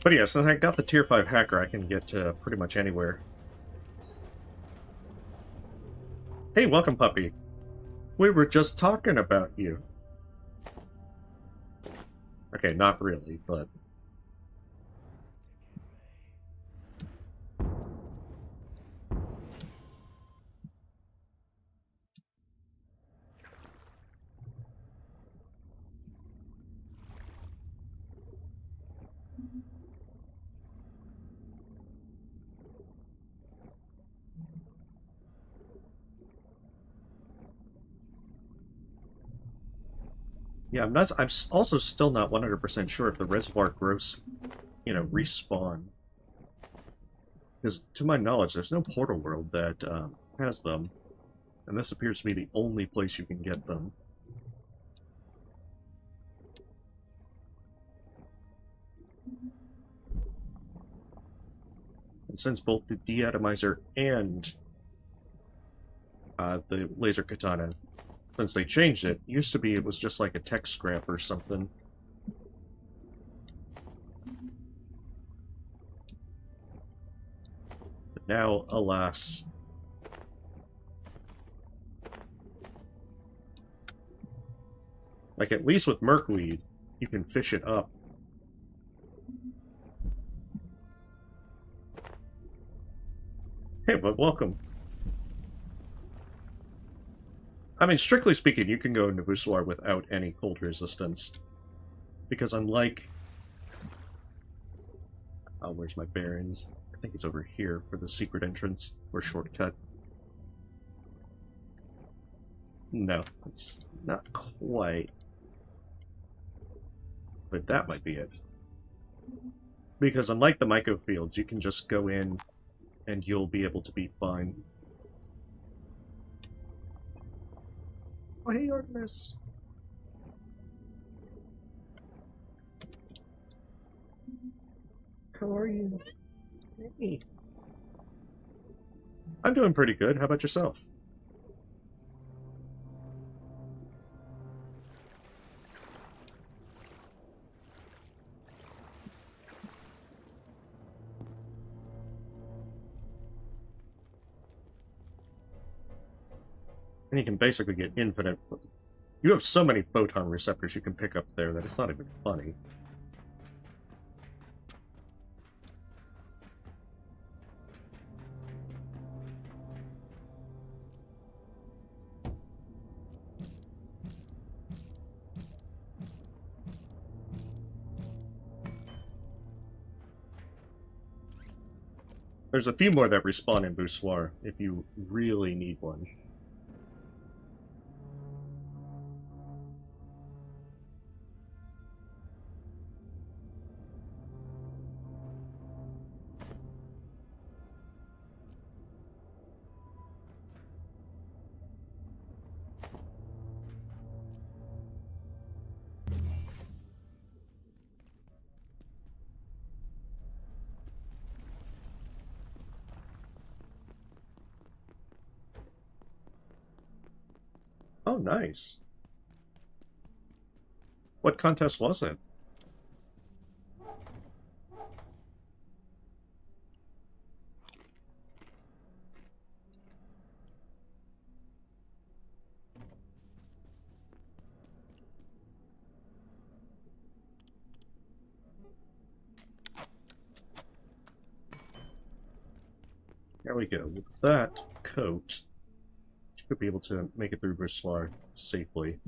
But yeah, since I got the tier 5 hacker, I can get to pretty much anywhere. Hey, welcome, puppy. We were just talking about you. Okay, not really, but... Yeah, I'm also still not 100% sure if the reservoir growths, respawn. Because, to my knowledge, there's no portal world that has them. And this appears to be the only place you can get them. And since both the deatomizer and the laser katana, since they changed it, used to be it was just like a tech scrap or something. But now, alas. Like, at least with merkweed, you can fish it up. Hey, but welcome. I mean, strictly speaking, you can go into Voussoir without any cold resistance. Because unlike... Oh, where's my bearings? I think it's over here for the secret entrance, or shortcut. No, it's not quite. But that might be it. Because unlike the myco fields, you can just go in and you'll be able to be fine. Oh, hey, Artemis! How are you? Hey. I'm doing pretty good. How about yourself? And you can basically get infinite... You have so many photon receptors you can pick up there that it's not even funny. There's a few more that respawn in Voussoir, if you really need one. Oh, nice. What contest was it? There we go. With that coat, should be able to make it through Voussoir safely.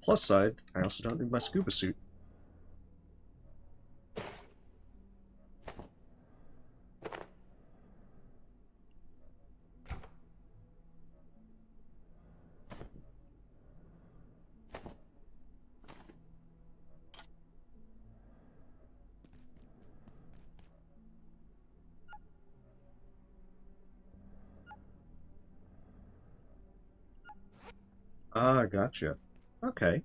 Plus side, I also don't need my scuba suit. Ah, gotcha. Okay.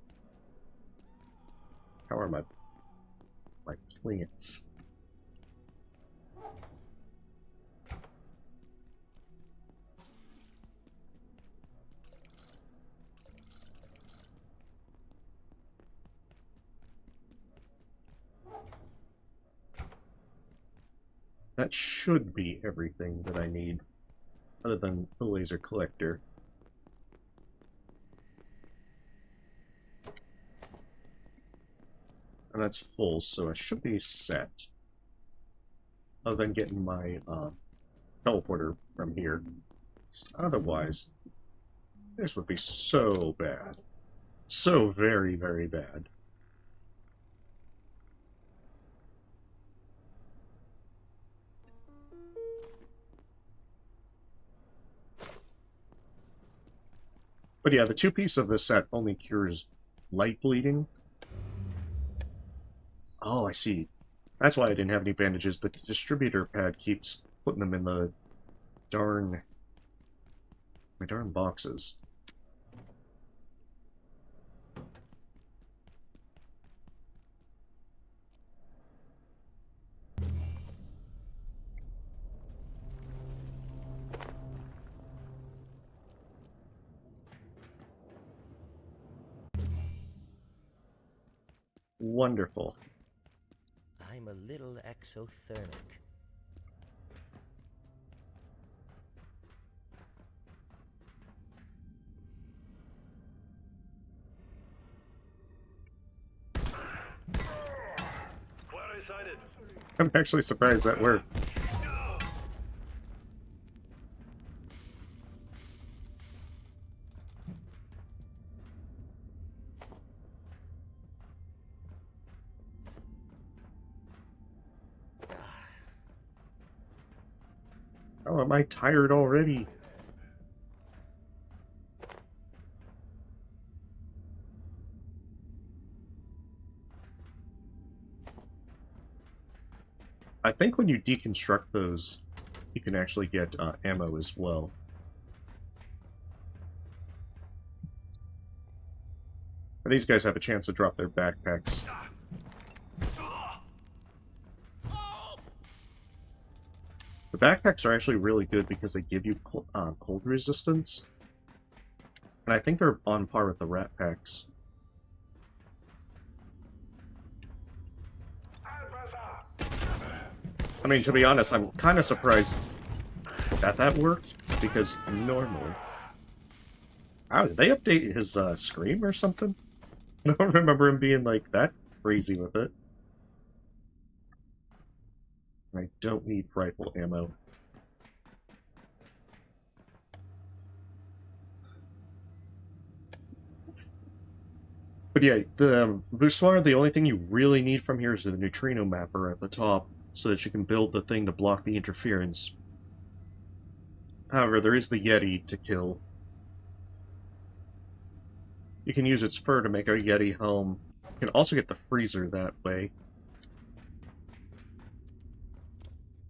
How are my plants? that should be everything that I need, other than the laser collector. And that's full, so I should be set. Other than getting my teleporter from here. Otherwise, this would be so bad. So very, very bad. But yeah, the two-piece of this set only cures light bleeding. Oh, I see. That's why I didn't have any bandages. The distributor pad keeps putting them in the darn... my darn boxes. Wonderful. I'm a little exothermic. I'm actually surprised that worked. Oh, am I tired already? I think when you deconstruct those, you can actually get ammo as well. And these guys have a chance to drop their backpacks. The backpacks are actually really good because they give you cold resistance. And I think they're on par with the rat packs. I mean, to be honest, I'm kind of surprised that that worked, because normally... Oh, did they update his scream or something? I don't remember him being, like, that crazy with it. I don't need rifle ammo. But yeah, the Voussoir, the only thing you really need from here is the neutrino mapper at the top, so that you can build the thing to block the interference. However, there is the Yeti to kill. You can use its fur to make a Yeti helm. You can also get the freezer that way.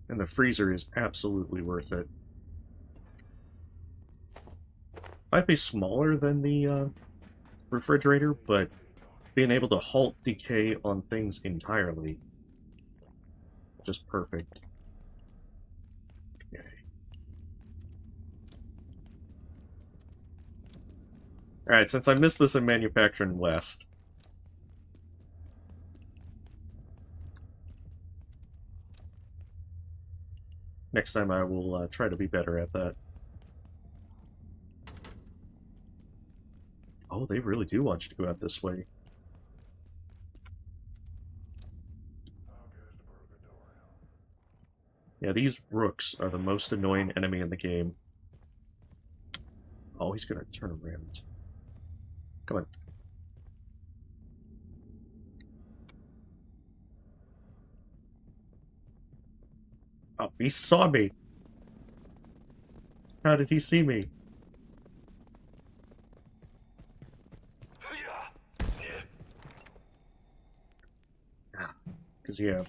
And the freezer is absolutely worth it. Might be smaller than the refrigerator, but being able to halt decay on things entirely. Just perfect. Okay. Alright, since I missed this in Manufacturing West, next time I will try to be better at that. Oh, they really do want you to go out this way. Yeah, these rooks are the most annoying enemy in the game. Oh, he's gonna turn around. Come on. Oh, he saw me! How did he see me? Because, yeah.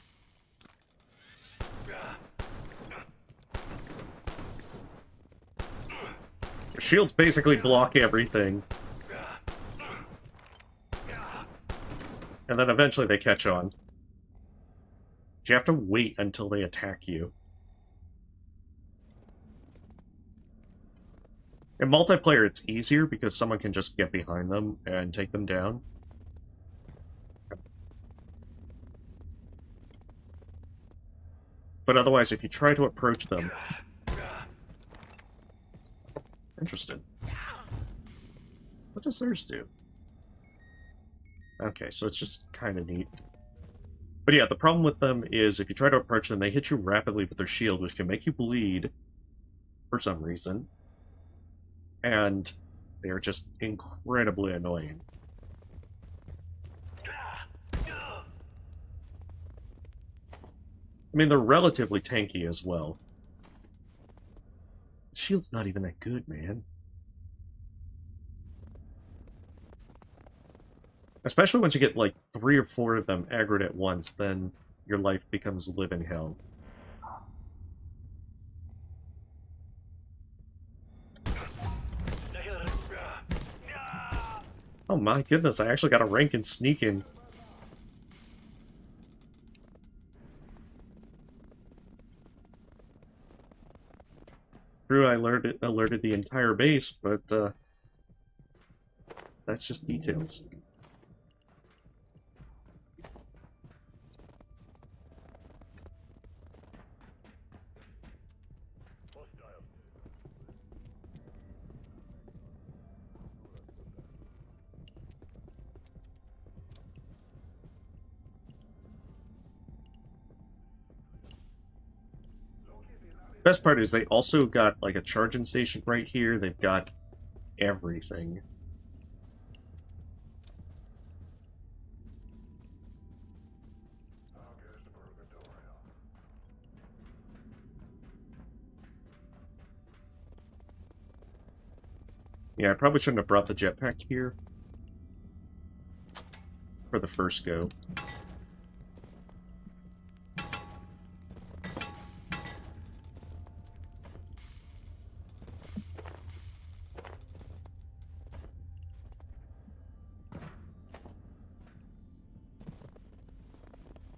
Shields basically block everything. And then eventually they catch on. But you have to wait until they attack you. In multiplayer, it's easier because someone can just get behind them and take them down. But otherwise, if you try to approach them... Interesting. What does theirs do? Okay, so it's just kind of neat. But yeah, the problem with them is if you try to approach them, they hit you rapidly with their shield, which can make you bleed for some reason. And they are just incredibly annoying. I mean, they're relatively tanky as well. The shield's not even that good, man. Especially once you get, like, 3 or 4 of them aggroed at once, then your life becomes living hell. Oh my goodness, I actually got a rank in sneaking. True, I alerted the entire base, but, that's just details. Best part is they also got, like, a charging station right here. They've got everything. Yeah, I probably shouldn't have brought the jetpack here for the first go.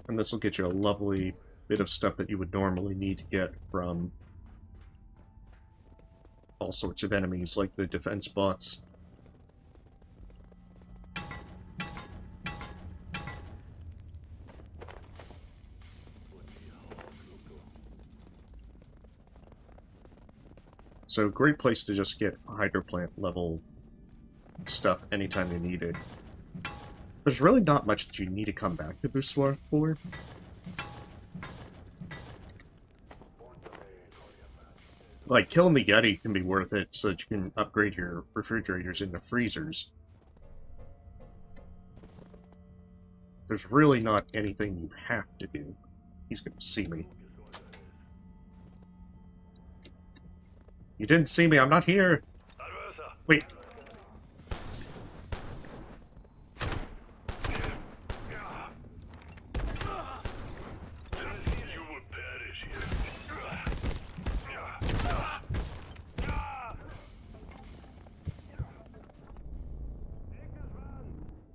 And this will get you a lovely bit of stuff that you would normally need to get from all sorts of enemies, like the defense bots. So, great place to just get Hydroplant level stuff anytime you need it. There's really not much that you need to come back to Voussoir for. Like, killing the Yeti can be worth it so that you can upgrade your refrigerators into freezers. There's really not anything you have to do. He's gonna see me. You didn't see me, I'm not here! Wait.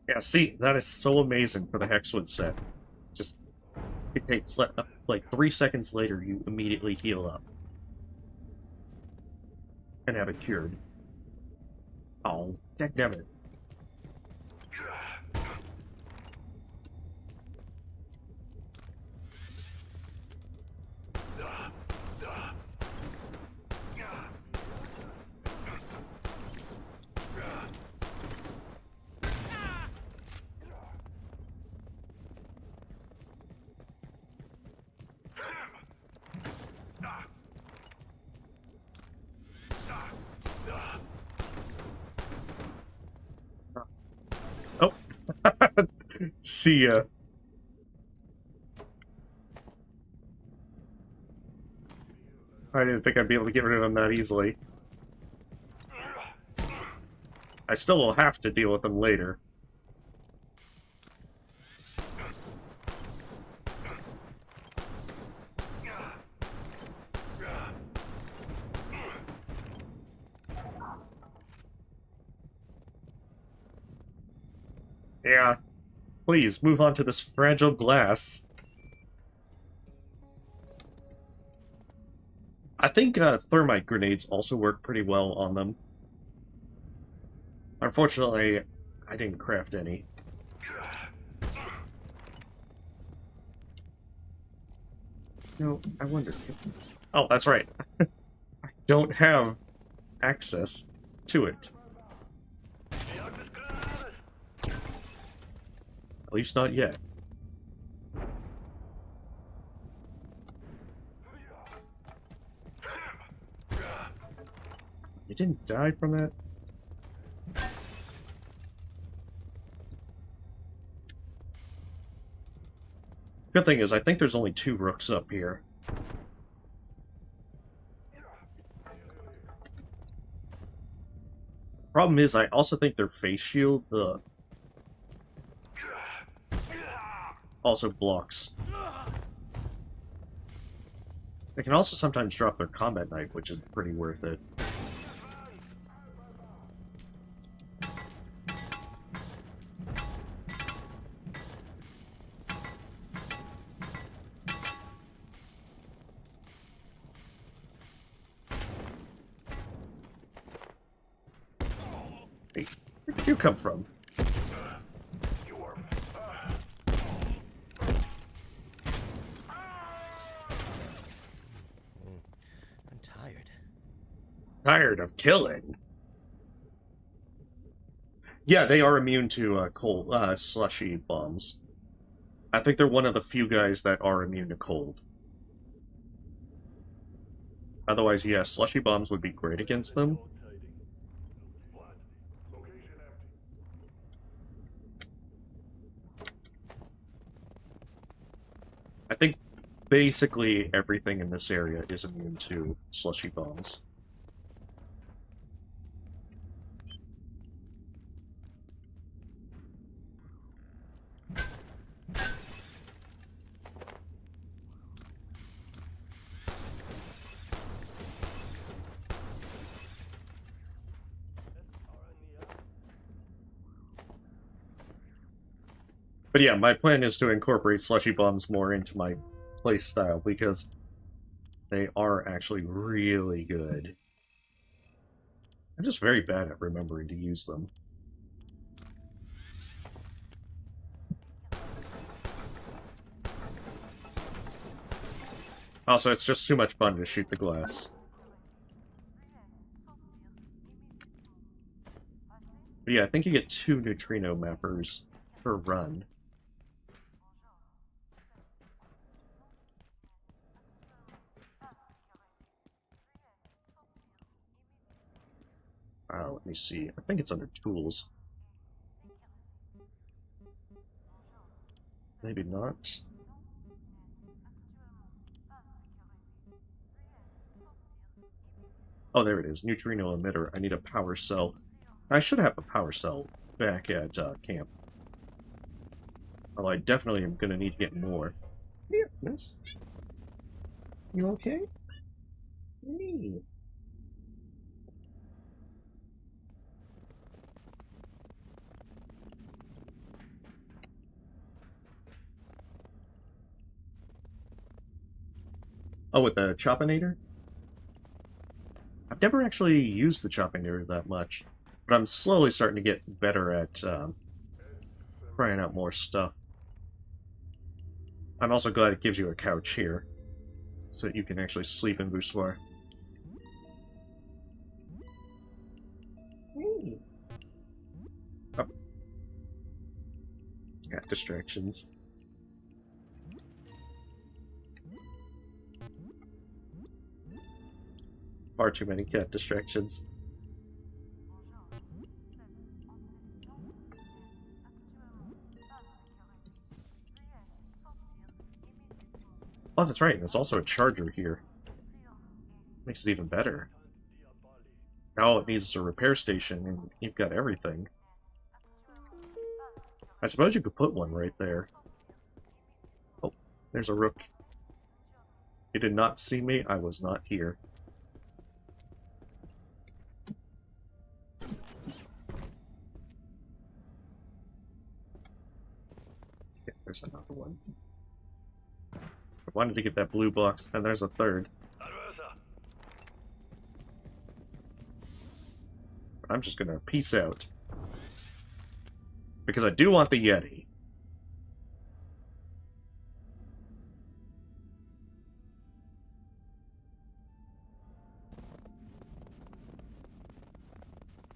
Yeah, see, that is so amazing for the Hexwood set. Just, it takes, like 3 seconds later, you immediately heal up. And have it cured. Oh, dadgummit. Oh. See ya. I didn't think I'd be able to get rid of them that easily. I still will have to deal with them later. Yeah. Please, move on to this fragile glass. I think thermite grenades also work pretty well on them. Unfortunately, I didn't craft any. No, I wonder. Oh, that's right. I don't have access to it. At least not yet. You didn't die from that? Good thing is, I think there's only 2 rooks up here. Problem is, I also think their face shield also blocks. They can also sometimes drop their combat knife, which is pretty worth it. Hey, where did you come from? I'm tired. Tired of killing. Yeah, they are immune to cold, slushy bombs. I think they're one of the few guys that are immune to cold. Otherwise, yeah, slushy bombs would be great against them. I think basically everything in this area is immune to slushy bombs. But yeah, my plan is to incorporate slushy bombs more into my playstyle because they are actually really good. I'm just very bad at remembering to use them. Also, it's just too much fun to shoot the glass. But yeah, I think you get 2 neutrino mappers per run. Let me see. I think it's under tools. Maybe not. Oh, there it is. Neutrino emitter. I need a power cell. I should have a power cell back at camp. Although I definitely am going to need to get more. Here, miss. You okay? Hey. Oh, with the Choppinator? I've never actually used the Choppinator that much, but I'm slowly starting to get better at trying out more stuff. I'm also glad it gives you a couch here, so that you can actually sleep in Voussoir. Oh. Got distractions. Far too many cat distractions. Oh, that's right, there's also a charger here. Makes it even better. Now it needs a repair station, and you've got everything. I suppose you could put one right there. Oh, there's a rook. You did not see me, I was not here. Yeah, there's another one. I wanted to get that blue box, and there's a third. I'm just gonna peace out. Because I do want the Yeti.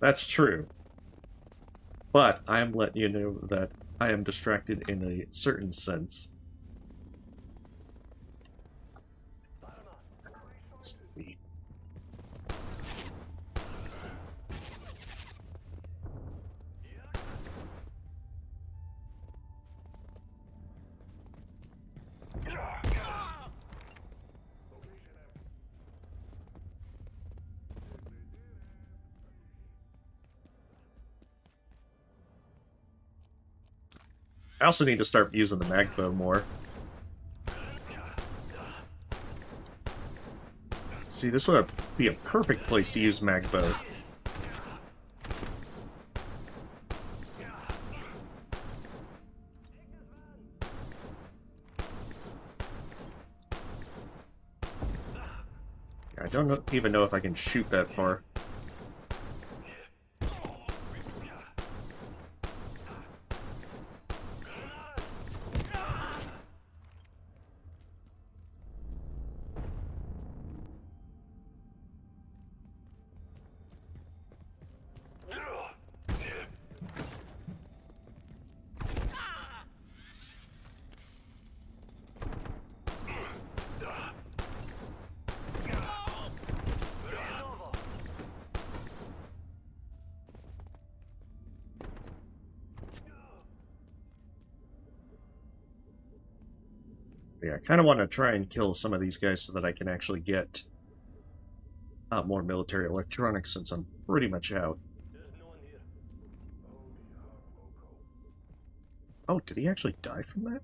That's true. But I am letting you know that I am distracted in a certain sense. Sleepy. I also need to start using the magbow more. See, this would be a perfect place to use magbow. I don't even know if I can shoot that far. Yeah, I kind of want to try and kill some of these guys so that I can actually get more military electronics since I'm pretty much out. Oh, did he actually die from that?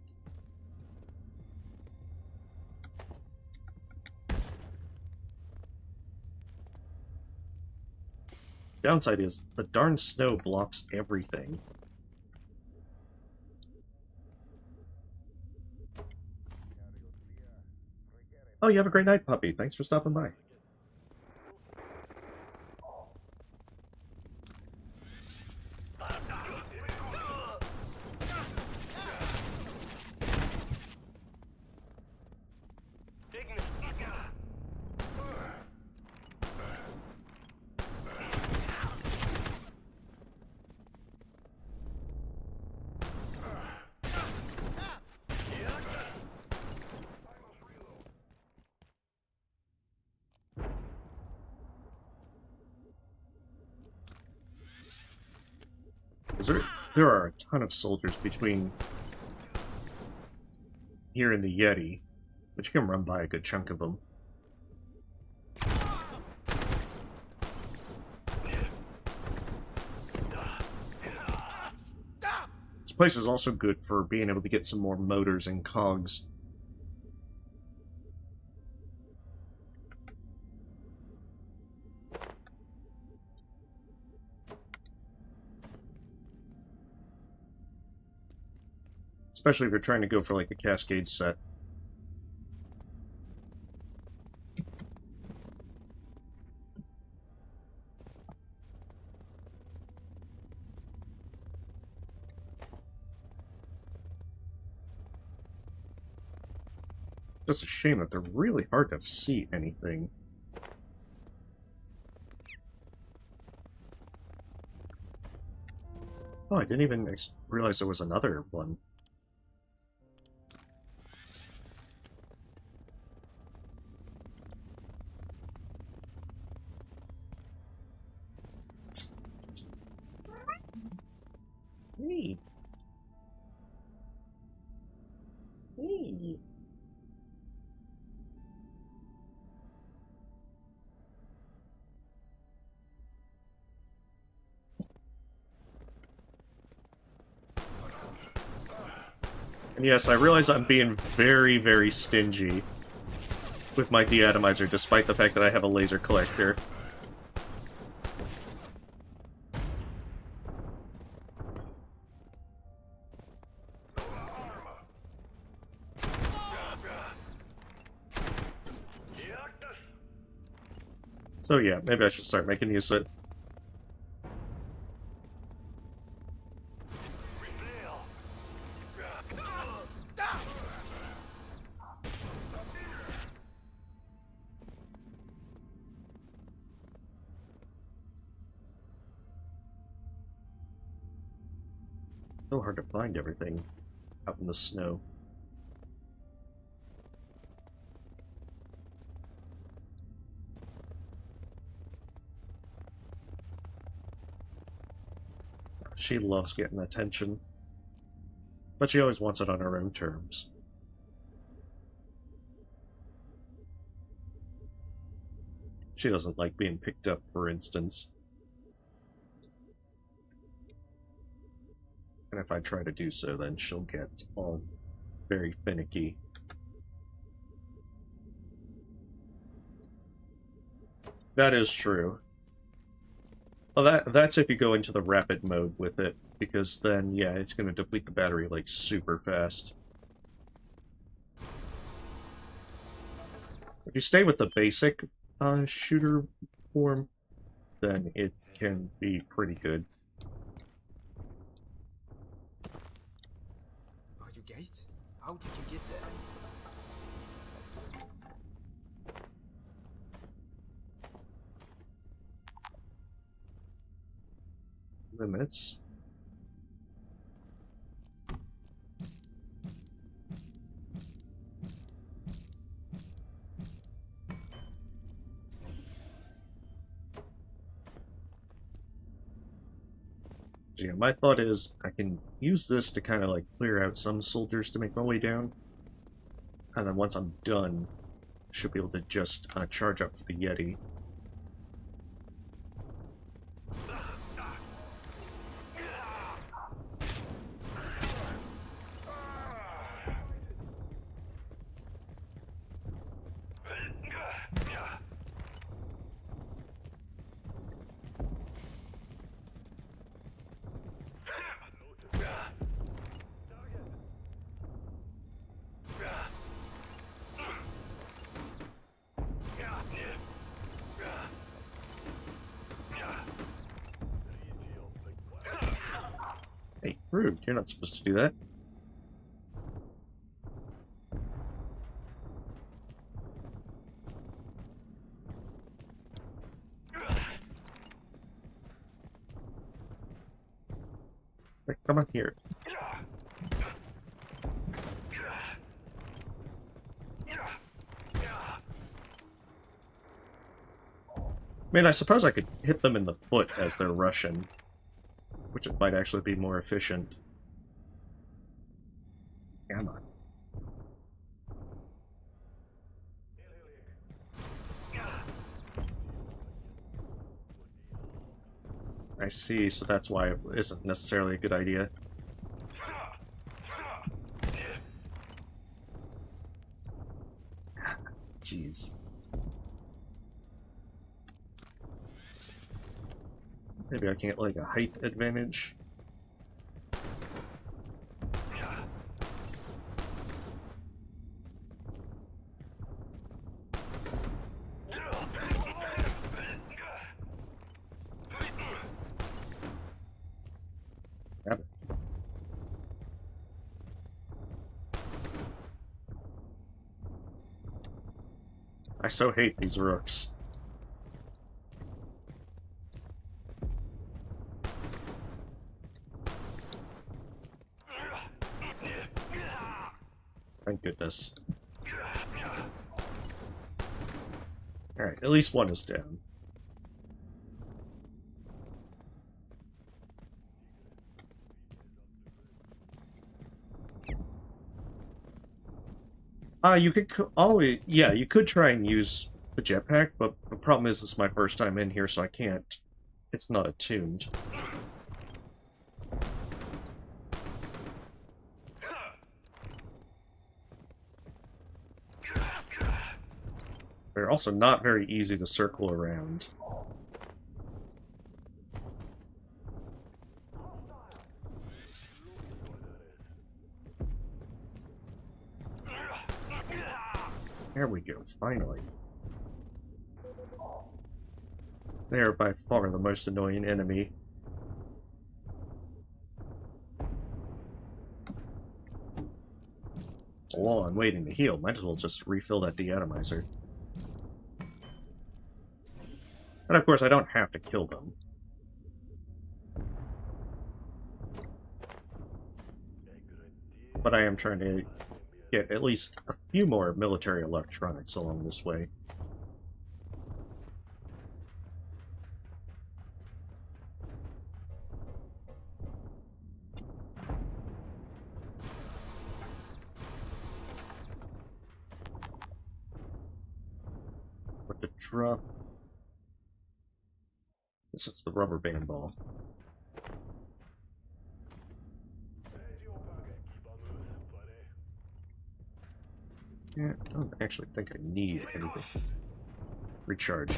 Downside is, the darn snow blocks everything. Oh, you have a great night, puppy. Thanks for stopping by. There are a ton of soldiers between here and the Yeti, but you can run by a good chunk of them. This place is also good for being able to get some more motors and cogs. Especially if you're trying to go for like a Cascade set. Just a shame that they're really hard to see anything. Oh, I didn't even realize there was another one. Hey. Hey. And yes, I realize I'm being very, very stingy with my deatomizer, despite the fact that I have a laser collector. So yeah, maybe I should start making use of it. So hard to find everything out in the snow. She loves getting attention, but she always wants it on her own terms. She doesn't like being picked up, for instance. And if I try to do so, then she'll get all very finicky. That is true. Well, that's if you go into the rapid mode with it, because then, yeah, it's going to deplete the battery, like, super fast. If you stay with the basic shooter form, then it can be pretty good. Are you Gate? How did you get there? Limits. Yeah, my thought is I can use this to kind of like clear out some soldiers to make my way down. And then once I'm done, I should be able to just charge up for the Yeti. Hey, rude, you're not supposed to do that. Hey, come on here. I mean, I suppose I could hit them in the foot as they're rushing, which it might actually be more efficient. Come on. I see, so that's why it isn't necessarily a good idea. Jeez. Maybe I can get like a height advantage. Got it. I so hate these rooks. Thank goodness. Alright, at least one is down. You could always, yeah, you could try and use the jetpack, but the problem is this is my first time in here, so I can't. It's not attuned. They're also not very easy to circle around. There we go, finally. They are by far the most annoying enemy. While I'm waiting to heal, might as well just refill that deatomizer. And of course, I don't have to kill them. But I am trying to get at least a few more military electronics along this way. What to drop? This is the rubber band ball. Yeah, I don't actually think I need anything. Recharge.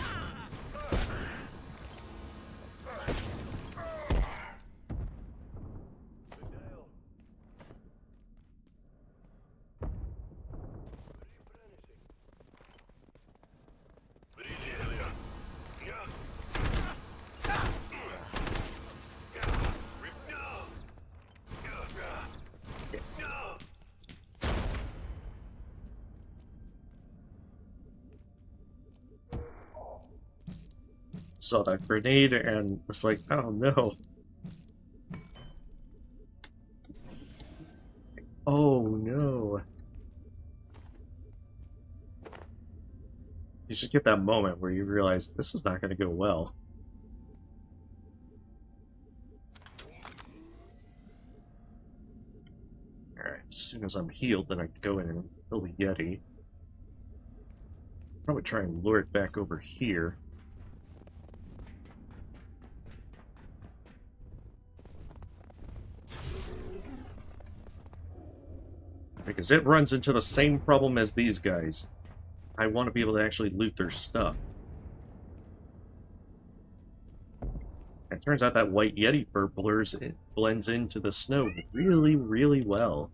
Saw that grenade and was like, oh no. Oh no. You should get that moment where you realize this is not going to go well. Alright, as soon as I'm healed, then I can go in and kill the Yeti. Probably try and lure it back over here. Because it runs into the same problem as these guys. I want to be able to actually loot their stuff. It turns out that white Yeti fur it blends into the snow really, really well.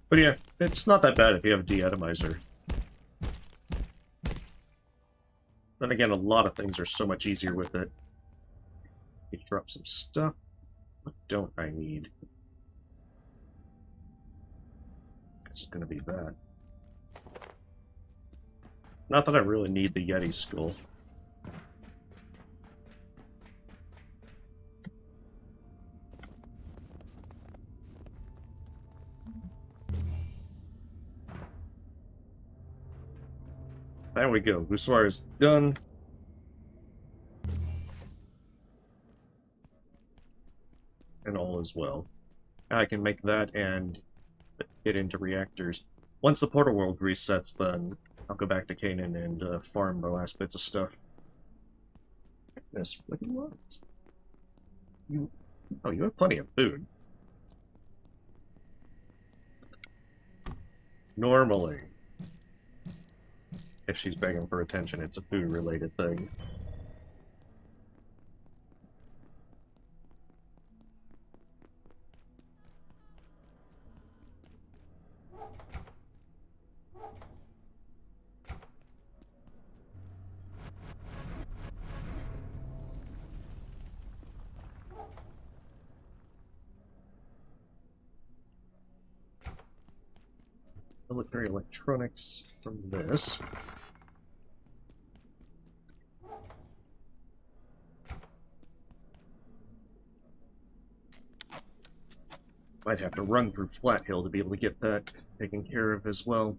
But yeah, it's not that bad if you have a de-atomizer. Then again, a lot of things are so much easier with it. You drop some stuff. What don't I need? This is going to be bad. Not that I really need the Yeti skull. There we go. Voussoir is done. And all is well. I can make that and get into reactors. Once the portal world resets, then I'll go back to Canaan and farm the last bits of stuff. Goodness, what do you want? Oh, you have plenty of food. Normally, if she's begging for attention, it's a food-related thing. Military electronics from this. Might have to run through Flat Hill to be able to get that taken care of as well.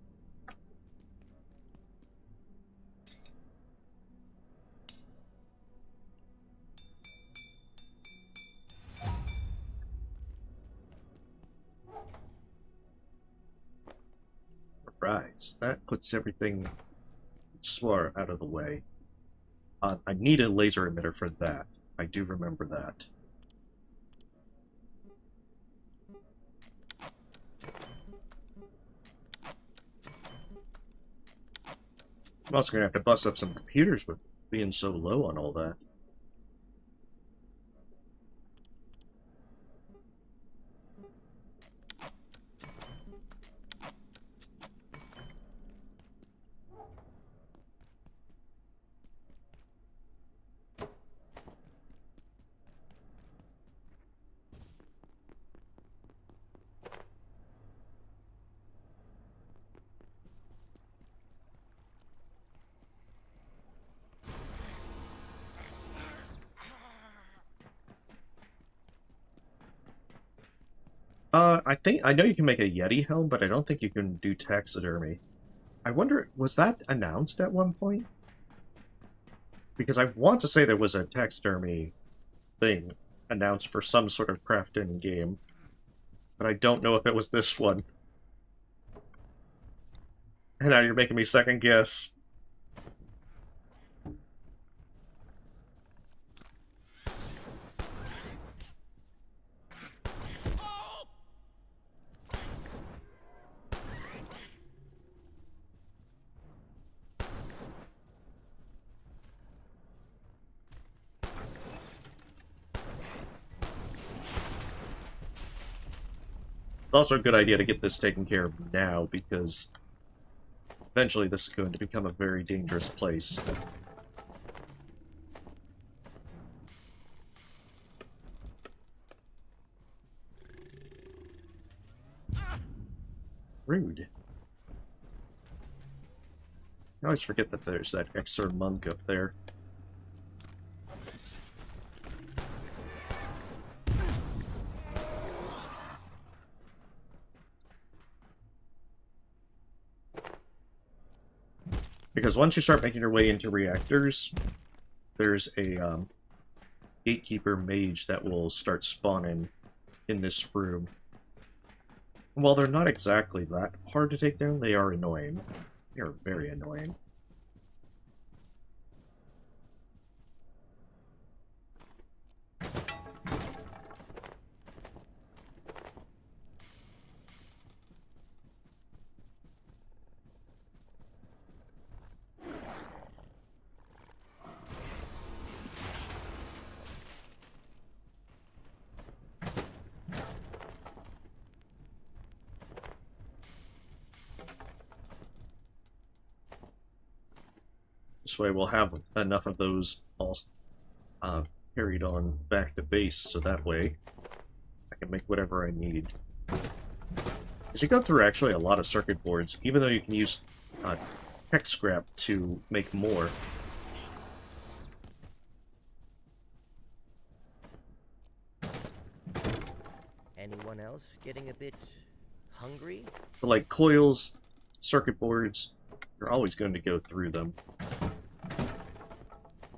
Right, that puts everything Voussoir out of the way. I need a laser emitter for that. I do remember that. I'm also going to have to bust up some computers with being so low on all that. I know you can make a Yeti helm, but I don't think you can do taxidermy. I wonder, was that announced at one point? Because I want to say there was a taxidermy thing announced for some sort of craft-in game, but I don't know if it was this one. And now you're making me second guess. It's also a good idea to get this taken care of now, because eventually this is going to become a very dangerous place. Rude. I always forget that there's that Exor monk up there. Because once you start making your way into reactors, there's a gatekeeper mage that will start spawning in this room. While they're not exactly that hard to take down, they are annoying. They are very annoying. This way we'll have enough of those all carried on back to base, so that way I can make whatever I need. As you go through actually a lot of circuit boards, even though you can use tech scrap to make more. Anyone else getting a bit hungry? But like coils, circuit boards, you're always going to go through them.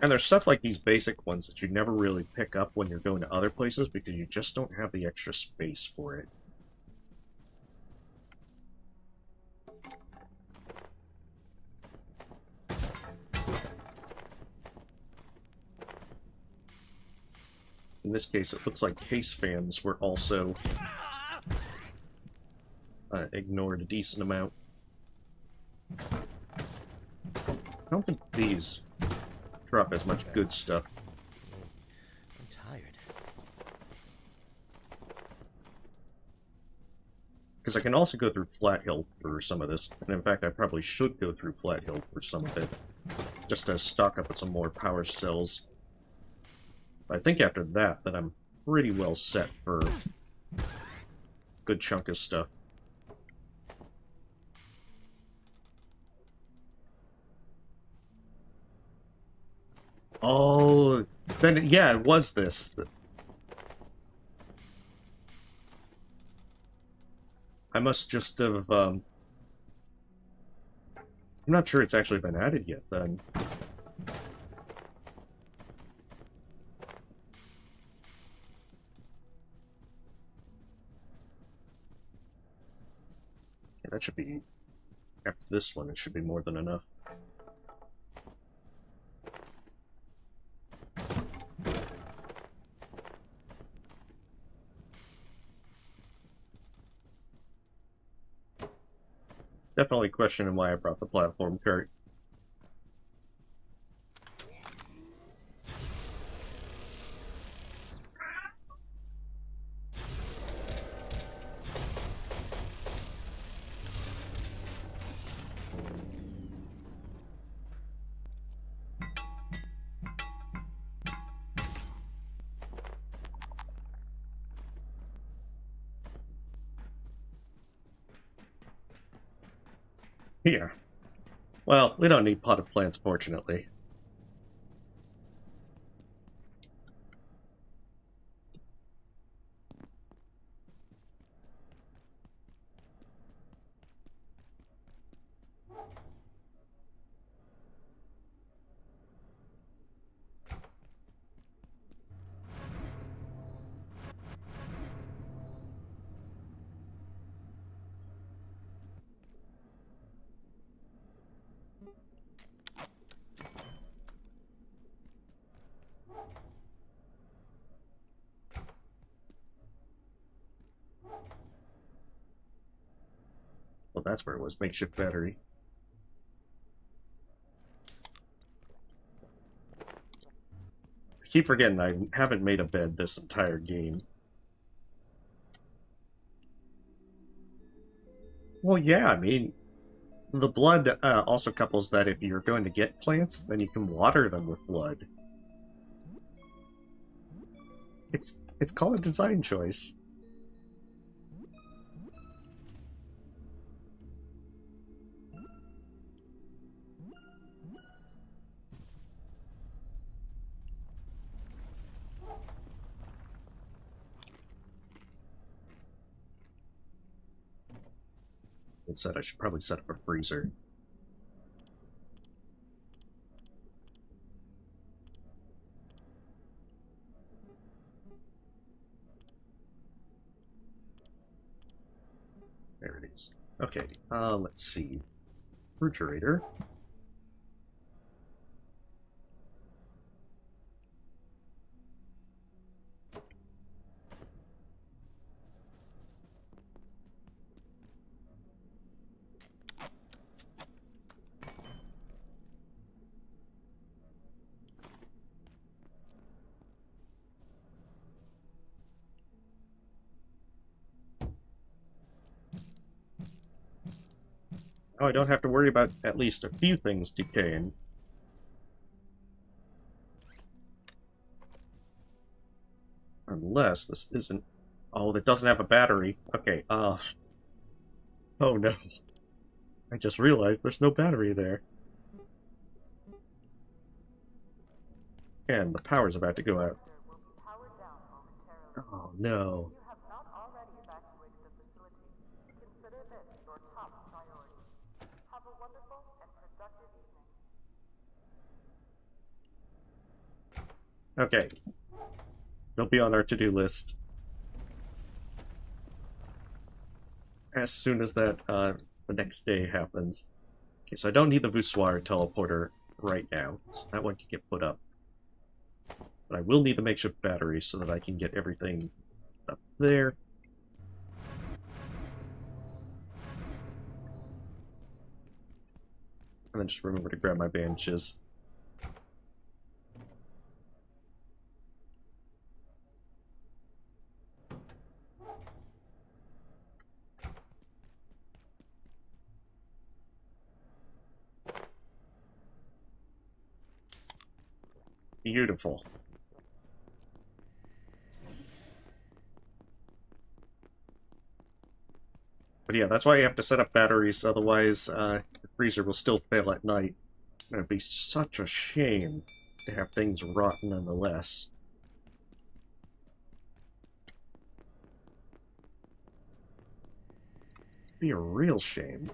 And there's stuff like these basic ones that you never really pick up when you're going to other places because you just don't have the extra space for it. In this case, it looks like case fans were also ignored a decent amount. I don't think these drop as much good stuff. I'm tired. Because I can also go through Flat Hill for some of this, and in fact I probably should go through Flat Hill for some of it, just to stock up with some more power cells. But I think after that, I'm pretty well set for a good chunk of stuff. Oh, then yeah, it was this. I must just have, I'm not sure it's actually been added yet, then. Yeah, that should be, after this one, it should be more than enough. Definitely questioning why I brought the platform cart. Here. Well, we don't need potted plants, fortunately. that's where it was. Makeshift battery. I keep forgetting I haven't made a bed this entire game. Well, yeah, I mean, the blood also couples that if you're going to get plants, then you can water them with blood. It's called a design choice. Instead, I should probably set up a freezer. There it is. Okay, let's see. Refrigerator. Oh, I don't have to worry about at least a few things decaying. Unless this isn't... Oh, that doesn't have a battery. Okay, oh no. I just realized there's no battery there. And the power's about to go out. Will be powered down momentarily. Oh no. If you have not already evacuated the facility, consider this your top priority. Have a wonderful and productive evening. Okay. They'll be on our to-do list. As soon as that, the next day happens. Okay, so I don't need the Voussoir teleporter right now, so that one can get put up. But I will need the makeshift battery so that I can get everything up there. And then just remember to grab my bandages. Beautiful. But yeah, that's why you have to set up batteries, otherwise the freezer will still fail at night. And it'd be such a shame to have things rot nonetheless. It'd be a real shame.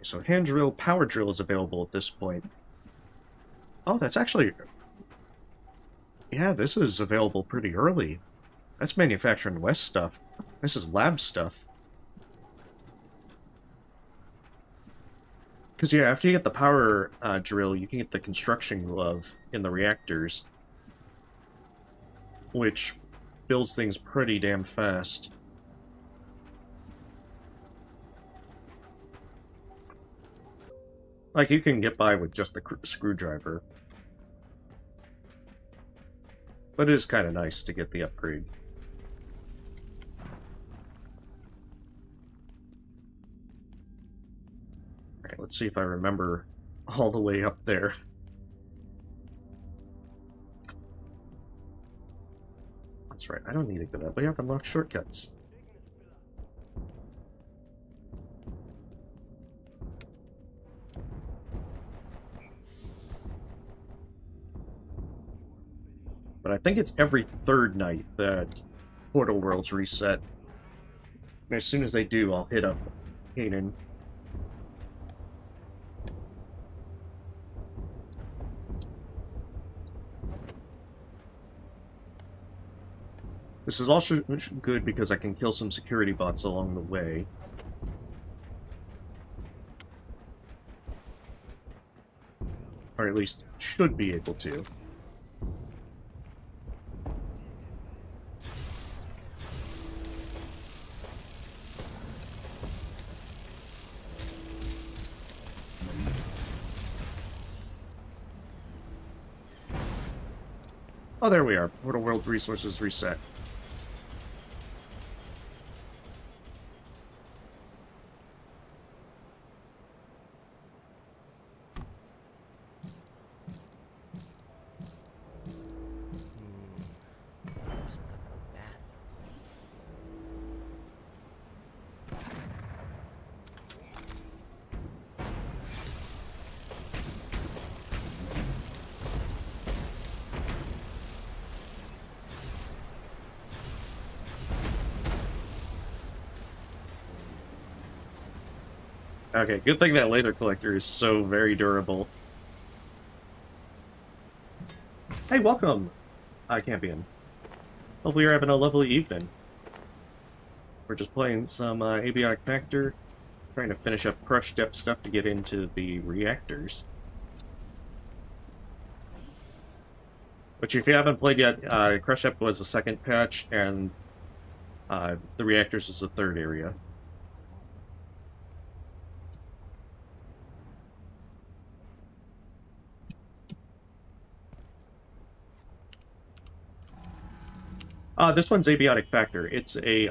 So hand drill, power drill is available at this point. Oh, that's actually... Yeah, this is available pretty early. That's Manufacturing West stuff. This is lab stuff. Because yeah, after you get the power drill, you can get the construction glove in the reactors. Which builds things pretty damn fast. Like, you can get by with just the screwdriver. But it is kind of nice to get the upgrade. Alright, let's see if I remember all the way up there. That's right, I don't need to go that way, I can unlock shortcuts. But I think it's every third night that Portal Worlds reset. And as soon as they do, I'll hit up Canaan. This is also good because I can kill some security bots along the way. Or at least should be able to. Oh, there we are. Portal World Resources reset. Where's the bathroom? Okay, good thing that laser collector is so very durable. Hey, welcome, Campion. Hopefully you're having a lovely evening. We're just playing some Abiotic Factor, trying to finish up Crush Depth stuff to get into the reactors. Which, if you haven't played yet, Crush Depth was the second patch, and the reactors is the third area. This one's Abiotic Factor. It's a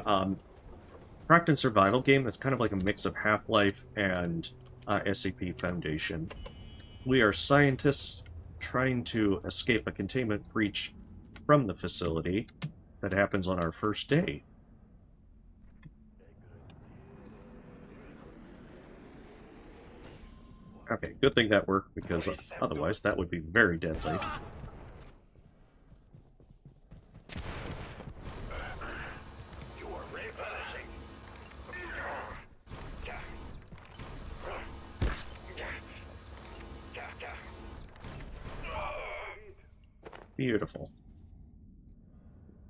practice survival game that's kind of like a mix of Half-Life and SCP Foundation. We are scientists trying to escape a containment breach from the facility that happens on our first day. Okay, good thing that worked, because otherwise that would be very deadly. Beautiful.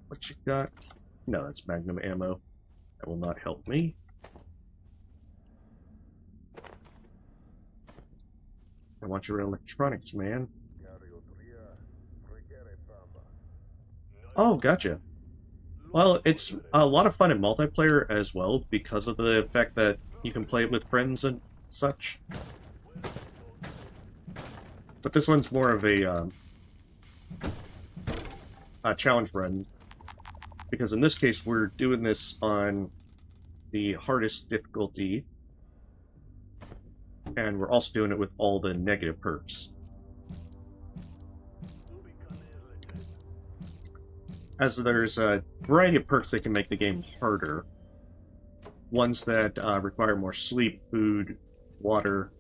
What you got? No, that's Magnum ammo. That will not help me. I want your electronics, man. Oh, gotcha. Well, it's a lot of fun in multiplayer as well, because of the fact that you can play it with friends and such. But this one's more of a challenge run, because in this case we're doing this on the hardest difficulty, and we're also doing it with all the negative perks. As there's a variety of perks that can make the game harder. Ones that require more sleep, food, water,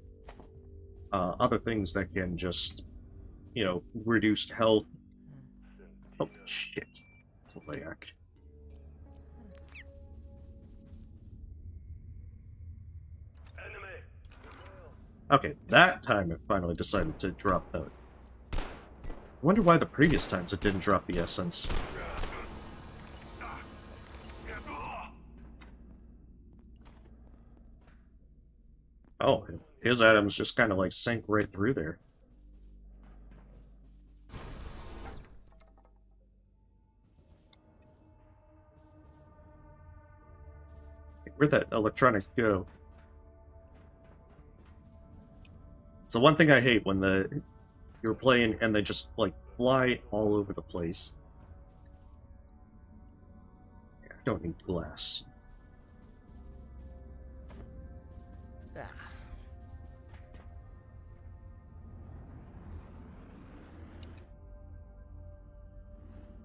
other things that can just, you know, reduce health. Oh, shit. It's Layak. Okay, that time it finally decided to drop the... I wonder why the previous times it didn't drop the essence. Oh, his atoms just kind of like sank right through there. Where'd that electronics go? It's the one thing I hate when you're playing and they just like fly all over the place. I don't need glass. Ah.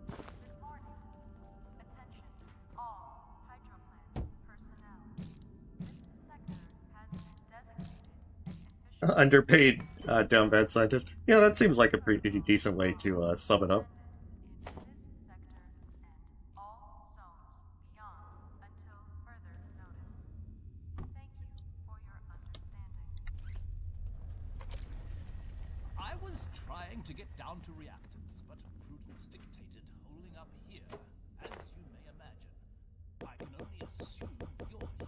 Good morning. Attention, all Hydroplant personnel. This sector has been designated an official Underpaid, down bad scientist. Yeah, that seems like a pretty decent way to sum it up. in this sector and all zones beyond until further notice. Thank you for your understanding. I was trying to get down to reactors, but prudence dictated holding up here, as you may imagine. I can only assume you're here to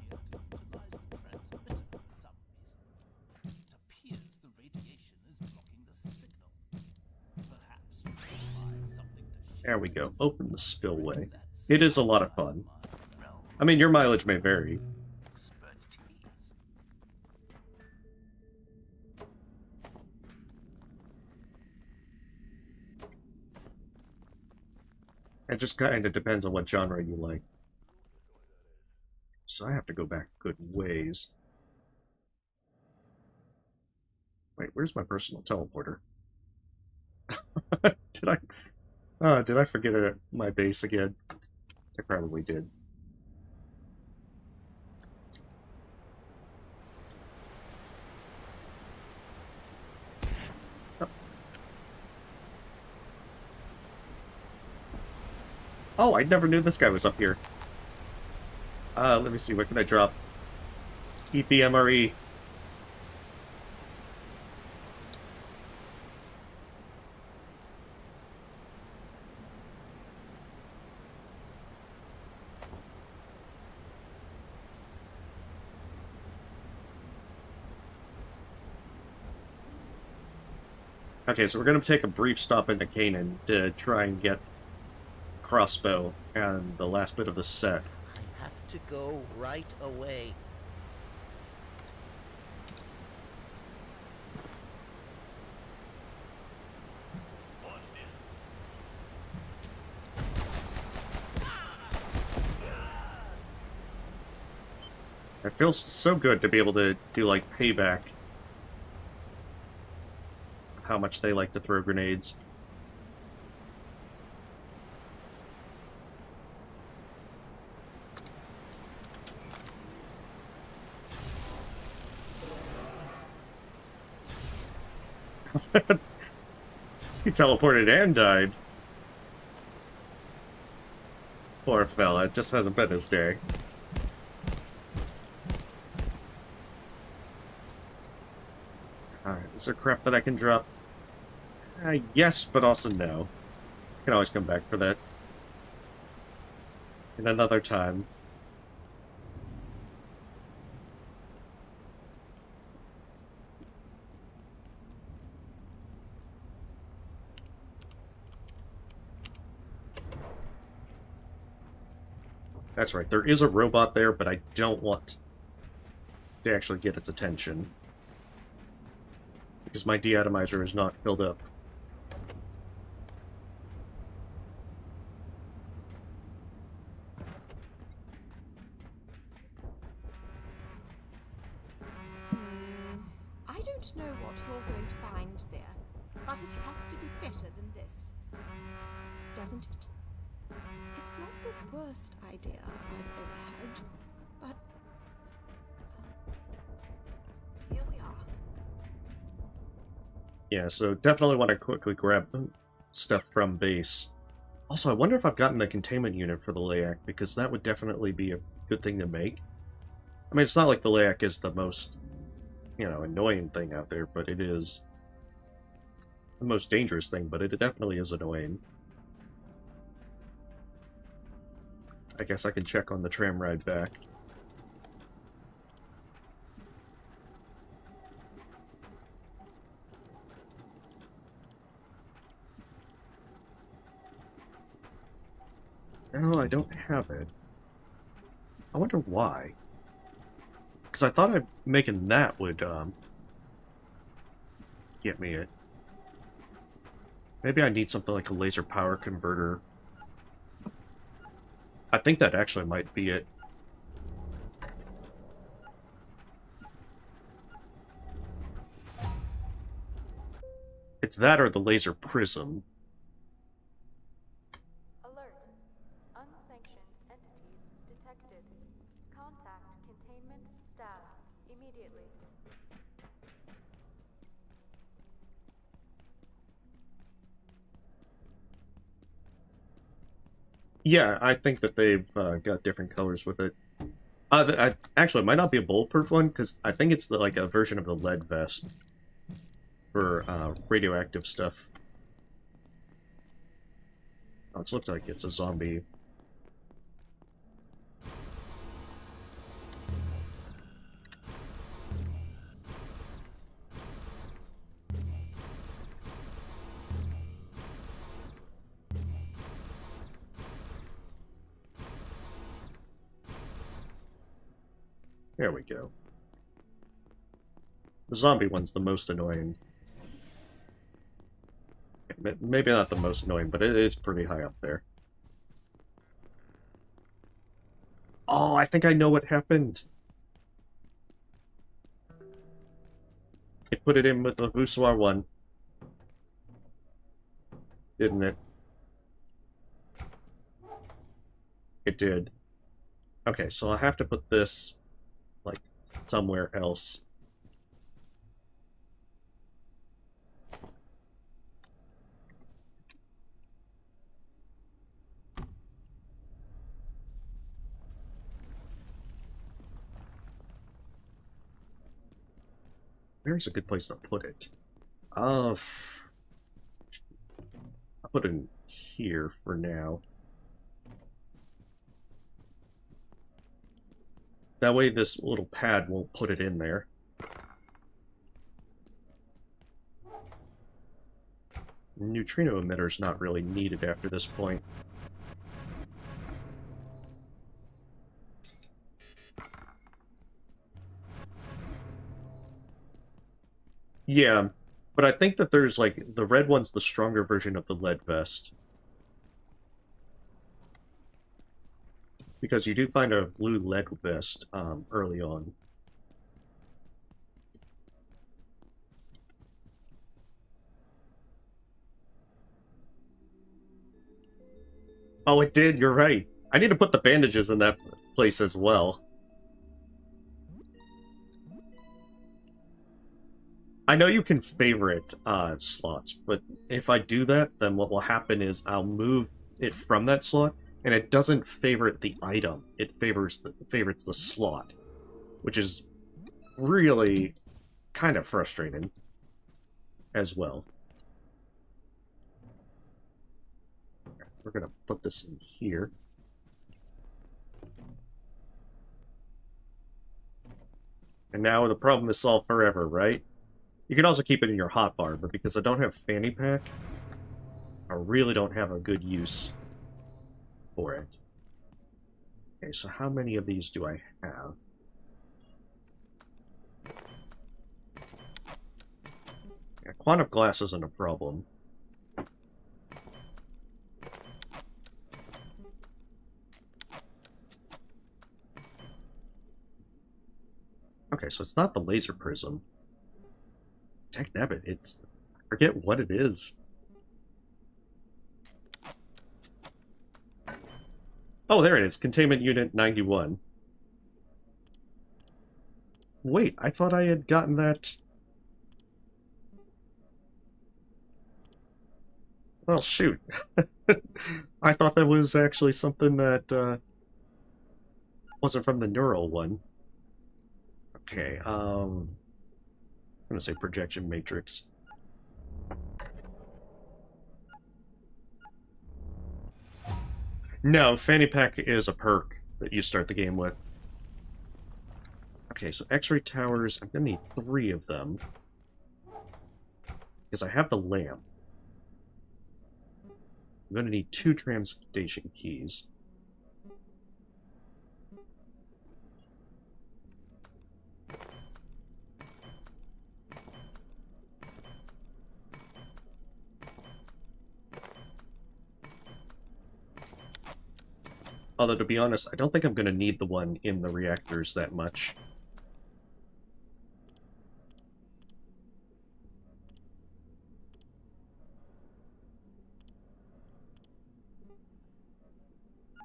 utilize the transmitter for some reason. It appears the radiation is blocking the signal. There we go. Open the spillway. It is a lot of fun. I mean, your mileage may vary. It just kind of depends on what genre you like. So I have to go back good ways. Wait, where's my personal teleporter? Did I forget it at my base again? I probably did. Oh, I never knew this guy was up here. Let me see, what can I drop? Eat the MRE. Okay, so we're going to take a brief stop into Canaan to try and get crossbow and the last bit of the set. I have to go right away. It feels so good to be able to do, like, payback. How much they like to throw grenades. He teleported and died. Poor fella, it just hasn't been his day. Alright, is there crap that I can drop? Yes, but also no. I can always come back for that. In another time. That's right, there is a robot there, but I don't want to actually get its attention. Because my deatomizer is not filled up. I don't know what you're going to find there, but it has to be better than this. Doesn't it? It's not the worst idea I've ever had, but... here we are. Yeah, so definitely want to quickly grab stuff from base. Also, I wonder if I've gotten the containment unit for the Layak, because that would definitely be a good thing to make. I mean, it's not like the Layak is the most, annoying thing out there, but it is the most dangerous thing, but it definitely is annoying. I guess I can check on the tram ride back. No, I don't have it. I wonder why. Because I thought making that would, get me it. Maybe I need something like a laser power converter. I think that actually might be it. It's that or the laser prism. Alert. Unsanctioned entities detected. Contact containment staff immediately. Yeah, I think that they've got different colors with it. Actually, it might not be a bulletproof one, because I think it's like a version of the lead vest for radioactive stuff. Oh, it looks like it's a zombie. There we go. The zombie one's the most annoying. Maybe not the most annoying, but it is pretty high up there. Oh, I think I know what happened. It put it in with the Voussoir one. Didn't it? It did. Okay, so I have to put this, like, somewhere else. Where's a good place to put it? I'll put it in here for now. That way this little pad won't put it in there. Neutrino emitter's not really needed after this point. Yeah, but I think that there's, like, the red one's the stronger version of the lead vest. Because you do find a blue lead vest early on. Oh, it did, you're right. I need to put the bandages in that place as well. I know you can favorite slots, but if I do that, then what will happen is I'll move it from that slot, and it doesn't favorite the item. It favorites the slot, which is really kind of frustrating as well. We're gonna put this in here. And now the problem is solved forever, right? You can also keep it in your hotbar, but because I don't have fanny pack, I really don't have a good use for it. Okay, so how many of these do I have? Yeah, quantum glass isn't a problem. Okay, so it's not the laser prism. Technabbit, it's... I forget what it is. Oh, there it is. Containment Unit 91. Wait, I thought I had gotten that... Well, shoot. I thought that was actually something that, wasn't from the neural one. Okay, I'm gonna say projection matrix. No, Fanny Pack is a perk that you start the game with. Okay, so X-ray towers, I'm gonna need 3 of them. Because I have the lamp. I'm gonna need 2 transportation keys. Although, to be honest, I don't think I'm going to need the one in the reactors that much.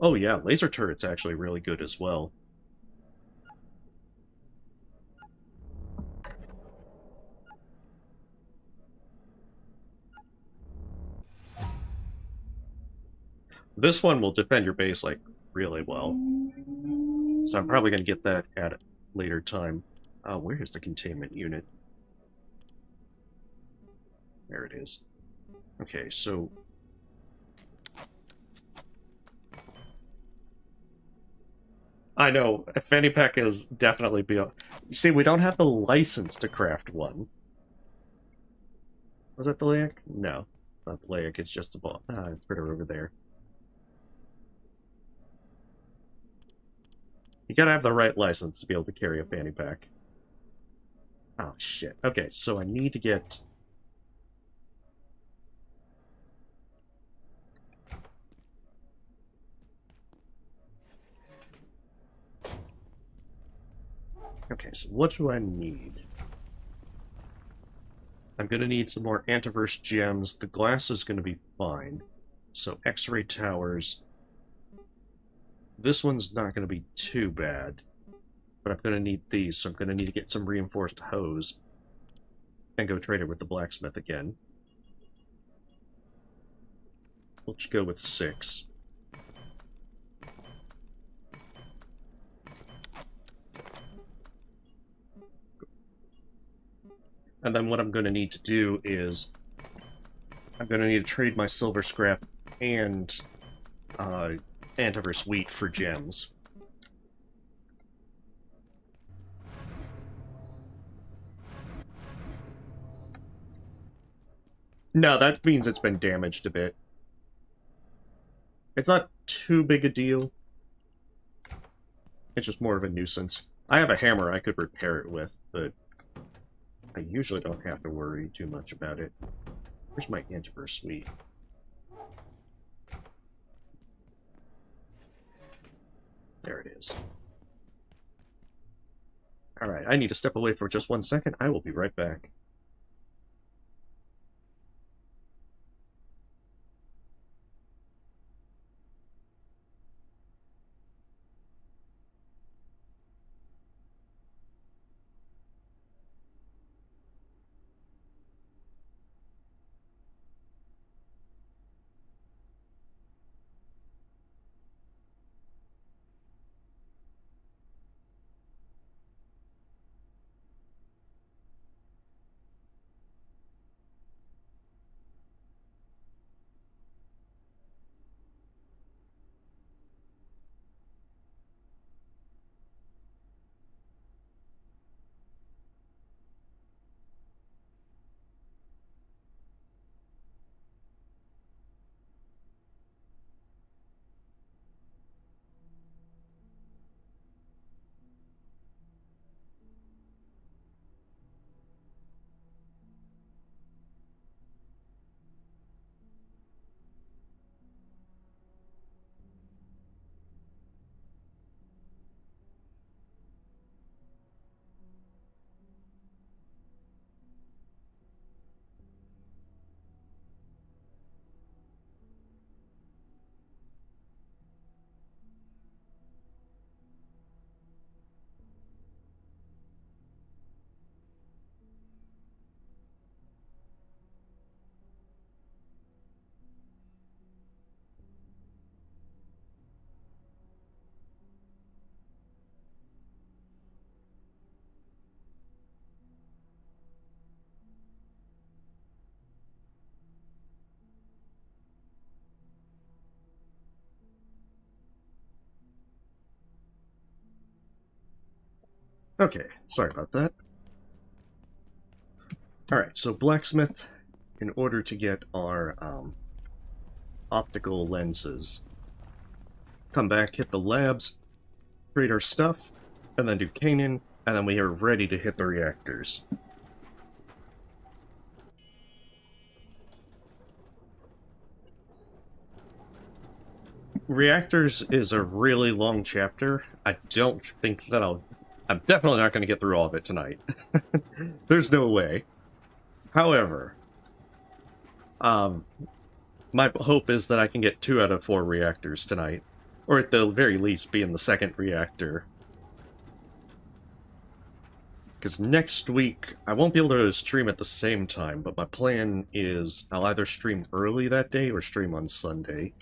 Oh yeah, laser turret's actually really good as well. This one will defend your base, like, really well. So I'm probably going to get that at a later time. Where is the containment unit? There it is. Okay, so... I know, a fanny pack is definitely beyond... You see, we don't have the license to craft one. Was that the Leic? No, not the Leic, it's just a ball. Put her over there. You gotta have the right license to be able to carry a fanny pack. Oh, shit. Okay, so I need to get... Okay, so what do I need? I'm gonna need some more antiverse gems. The glass is gonna be fine. So X-ray towers. This one's not gonna be too bad. But I'm gonna need these, so I'm gonna need to get some reinforced hose. And go trade it with the blacksmith again. We'll just go with 6. And then what I'm going to need to do is I'm going to need to trade my silver scrap and antiverse wheat for gems. No, that means it's been damaged a bit. It's not too big a deal. It's just more of a nuisance. I have a hammer I could repair it with, but I usually don't have to worry too much about it. Where's my antiverse suite? There it is. Alright, I need to step away for just 1 second. I will be right back. Okay, sorry about that. Alright, so blacksmith, in order to get our optical lenses, come back, hit the labs, create our stuff, and then do Canaan, and then we are ready to hit the reactors. Reactors is a really long chapter. I don't think that I'm definitely not going to get through all of it tonight. There's no way. However, my hope is that I can get 2 out of 4 reactors tonight. Or at the very least, be in the second reactor. Because next week, I won't be able to stream at the same time, but my plan is I'll either stream early that day or stream on Sunday.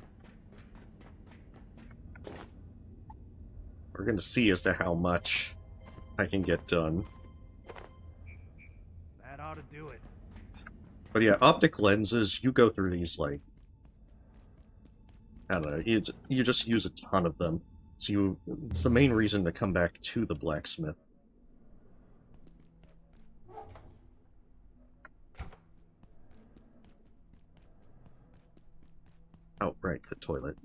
We're going to see as to how much I can get done. That ought to do it. But yeah, optic lenses, you go through these, like, I don't know, you just use a ton of them. So it's the main reason to come back to the blacksmith. Oh, right, the toilet.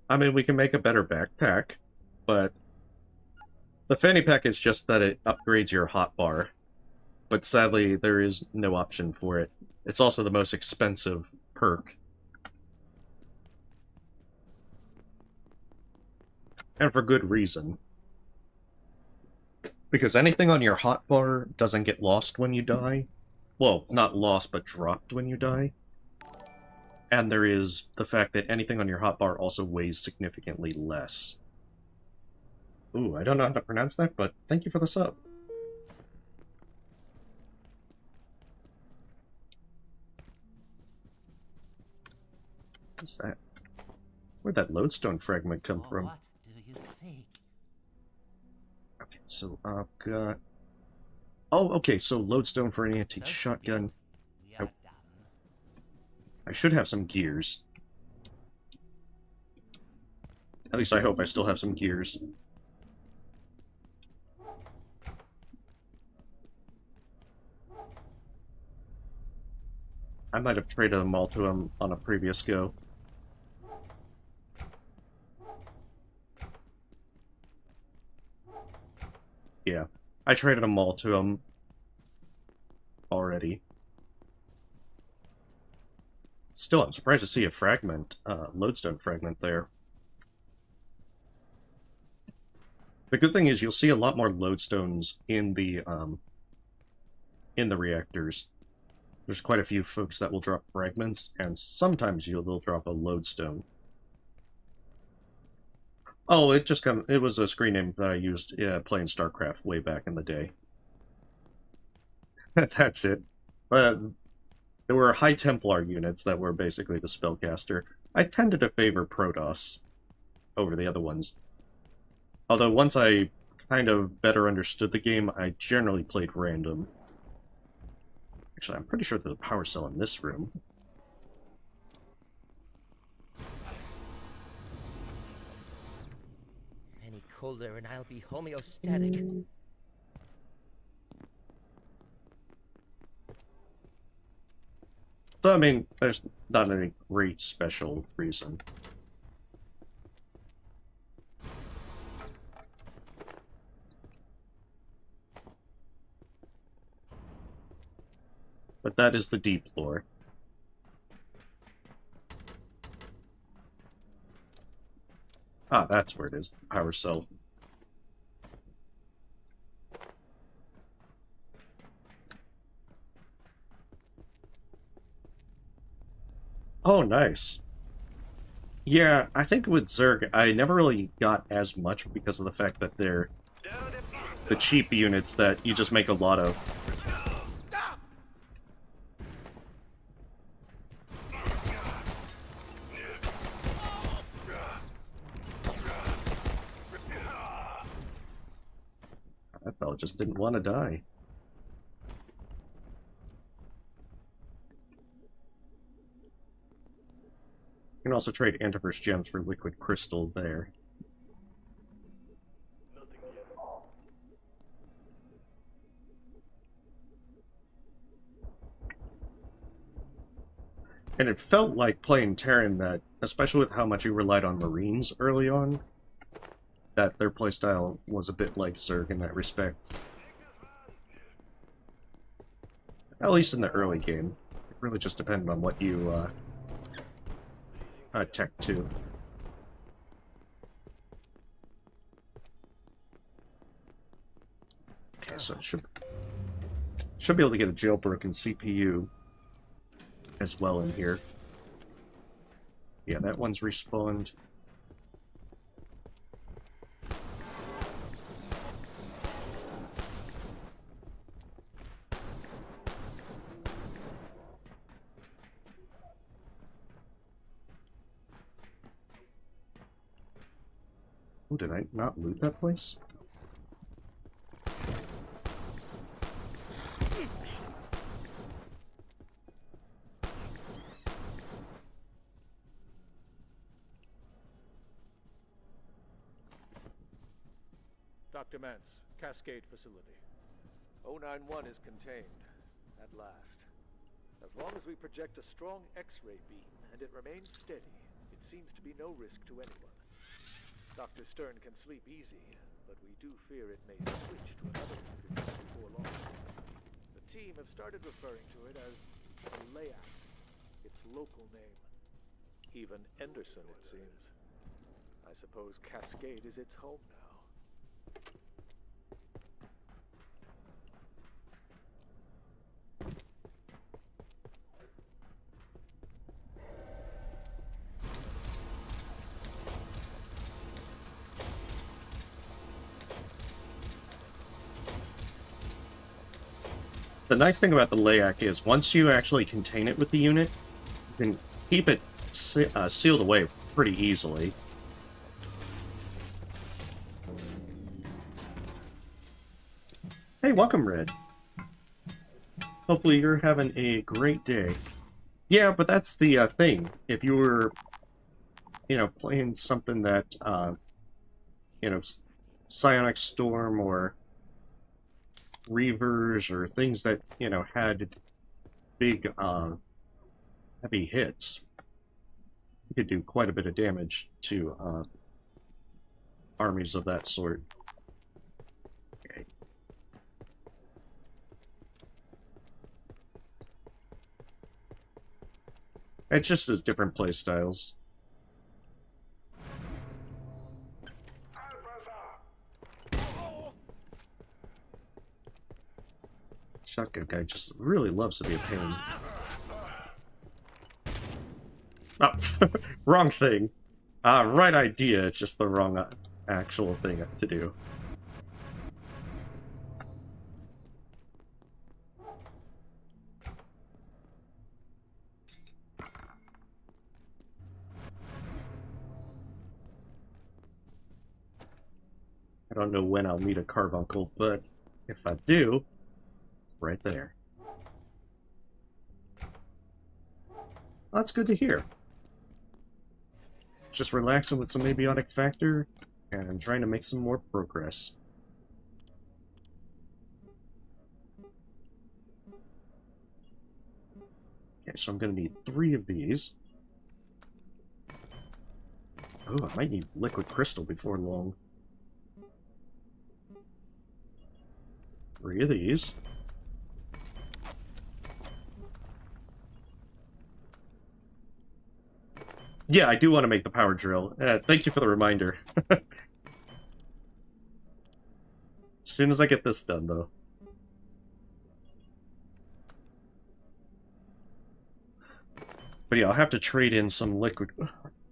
I mean, we can make a better backpack, but the fanny pack is just that it upgrades your hotbar. But sadly, there is no option for it. It's also the most expensive perk. And for good reason. Because anything on your hotbar doesn't get lost when you die. Well, not lost, but dropped when you die. And there is the fact that anything on your hotbar also weighs significantly less. Ooh, I don't know how to pronounce that, but thank you for the sub. What's that? Where'd that lodestone fragment come from? What do you seek? Okay, so I've got... Oh, okay, so lodestone for an antique shotgun. We are done. I should have some gears. At least I hope I still have some gears. I might have traded them all to him on a previous go. Yeah, I traded them all to him already. Still, I'm surprised to see a fragment, lodestone fragment there. The good thing is you'll see a lot more lodestones in the reactors. There's quite a few folks that will drop fragments, and sometimes they'll drop a lodestone. Oh, it was a screen name that I used playing StarCraft way back in the day. That's it. But there were High Templar units that were basically the spellcaster. I tended to favor Protoss over the other ones. Although once I kind of better understood the game, I generally played random. Actually, I'm pretty sure there's a power cell in this room. Any colder and I'll be homeostatic. So, I mean, there's not any great special reason. But that is the deep lore. Ah, that's where it is, the power cell. Oh, nice. Yeah, I think with Zerg, I never really got as much because of the fact that they're the cheap units that you just make a lot of. That fella just didn't want to die. You can also trade Antiverse gems for liquid crystal there. And it felt like playing Terran that, especially with how much you relied on Marines early on, that their playstyle was a bit like Zerg in that respect. At least in the early game. It really just depended on what you tech to. Okay, so I should be able to get a jailbroken CPU as well in here. Yeah, that one's respawned. Oh, did I not loot that place? Dr. Mance, Cascade Facility. 091 is contained, at last. As long as we project a strong X-ray beam and it remains steady, it seems to be no risk to anyone. Dr. Stern can sleep easy, but we do fear it may switch to another configuration before long. The team have started referring to it as the Layak, its local name. Even Anderson, it seems. I suppose Cascade is its home now. The nice thing about the Layak is, once you actually contain it with the unit, you can keep it sealed away pretty easily. Hey, welcome, Red. Hopefully you're having a great day. Yeah, but that's the thing. If you were, playing something that, Psionic Storm or Reavers or things that, had big, heavy hits, you could do quite a bit of damage to armies of that sort. Okay. It's just as different playstyles. Shotgun guy just really loves to be a pain. Oh, wrong thing. Right idea, it's just the wrong actual thing to do. I don't know when I'll meet a carbuncle, but if I do, right there. That's good to hear. Just relaxing with some Abiotic Factor and trying to make some more progress. Okay, so I'm going to need 3 of these. Oh, I might need liquid crystal before long. 3 of these. Yeah, I do want to make the power drill. Thank you for the reminder. As soon as I get this done, though. But yeah, I'll have to trade in some liquid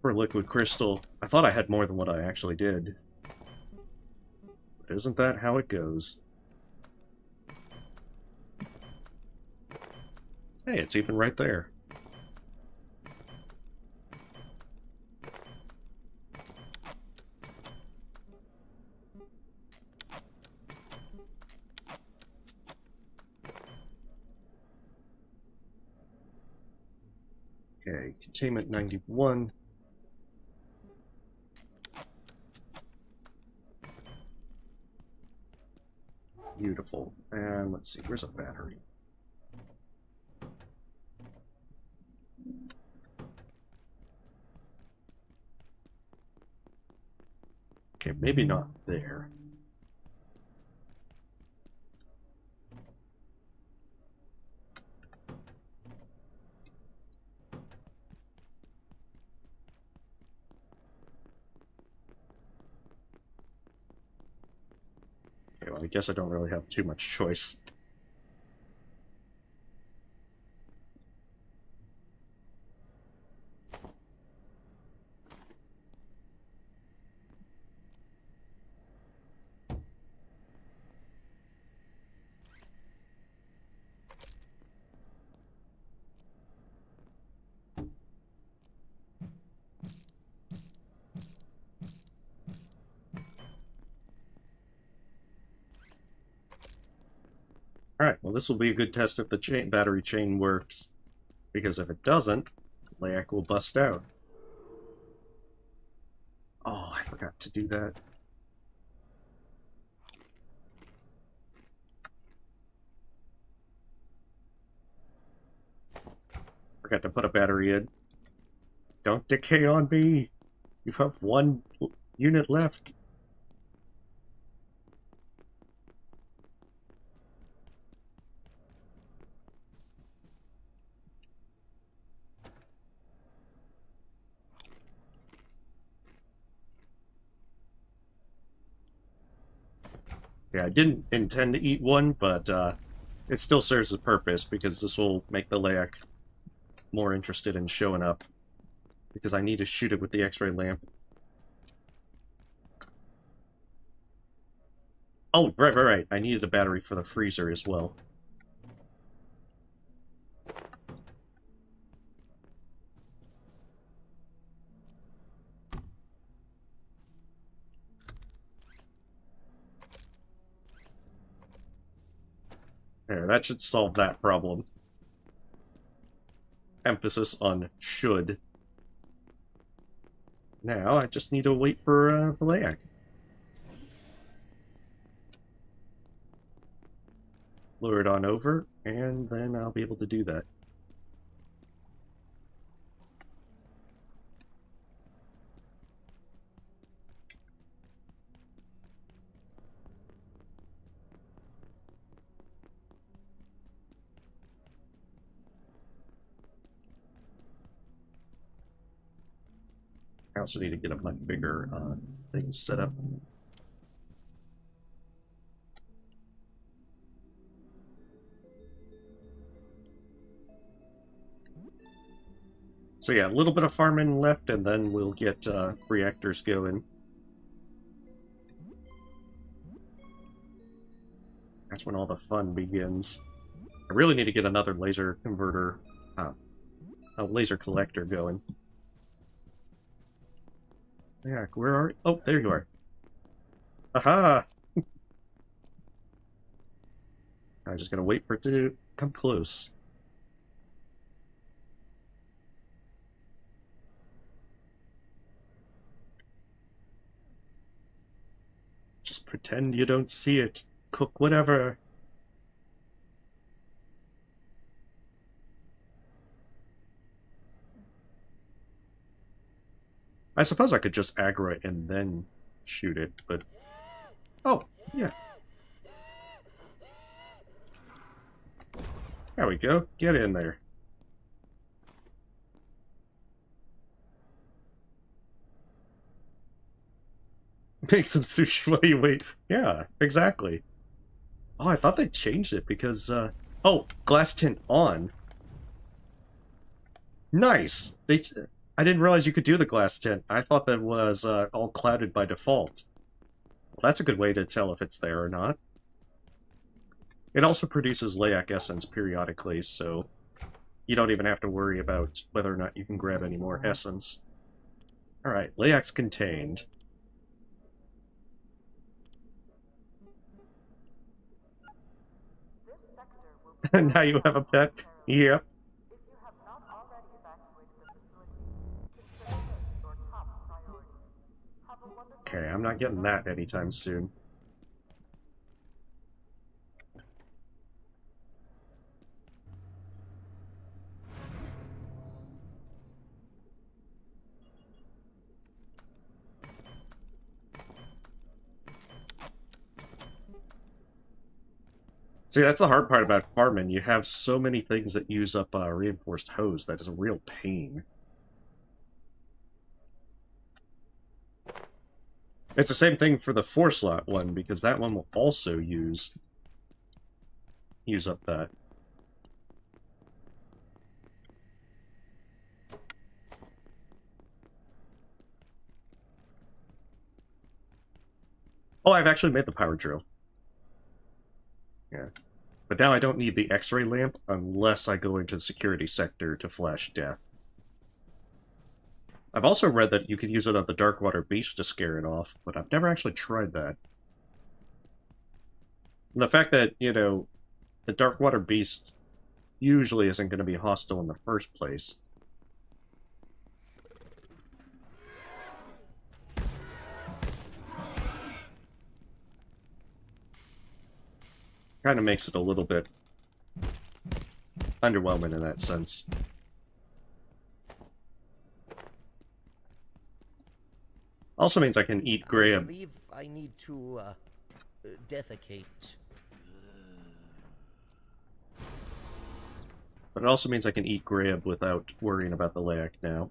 for liquid crystal. I thought I had more than what I actually did. But isn't that how it goes? Hey, it's even right there. Okay, containment 91. Beautiful. And let's see, where's a battery? Okay, maybe not there. Okay, well, I guess I don't really have too much choice. Alright, well this will be a good test if the battery chain works, because if it doesn't, Layak will bust out. Oh, I forgot to do that. Forgot to put a battery in. Don't decay on me! You have one unit left. Yeah, I didn't intend to eat one, but it still serves a purpose, because this will make the Layak more interested in showing up. Because I need to shoot it with the X-ray lamp. Oh, right. I needed a battery for the freezer as well. There, that should solve that problem. Emphasis on should. Now, I just need to wait for Layak. Lure it on over, and then I'll be able to do that. I also need to get a much bigger thing set up. So yeah, a little bit of farming left, and then we'll get reactors going. That's when all the fun begins. I really need to get another laser converter, a laser collector going. Yeah, where are you? Oh, there you are. Aha! I'm just gonna wait for it to come close. Just pretend you don't see it. Cook whatever. I suppose I could just aggro it and then shoot it, but... Oh, yeah. There we go. Get in there. Make some sushi while you wait. Yeah, exactly. Oh, I thought they changed it because, Oh, glass tint on. Nice! I didn't realize you could do the glass tint. I thought that was all clouded by default. Well, that's a good way to tell if it's there or not. It also produces Layak essence periodically, so you don't even have to worry about whether or not you can grab any more essence. Alright, Layak's contained. Now you have a pet? Yep. If you have not already evacuated the facility, consider this your top priority. Have a wonderful Okay, I'm not getting that anytime soon. See, that's the hard part about farming. You have so many things that use up reinforced hose. That is a real pain. It's the same thing for the 4-slot one, because that one will also use up that. Oh, I've actually made the power drill. Yeah. But now I don't need the X-ray lamp unless I go into the security sector to flash death. I've also read that you could use it on the Darkwater Beast to scare it off, but I've never actually tried that. And the fact that, you know, the Darkwater Beast usually isn't going to be hostile in the first place. Kind of makes it a little bit underwhelming in that sense. Also means I can eat I Graham. believe I need to, defecate. But it also means I can eat Graham without worrying about the lag now.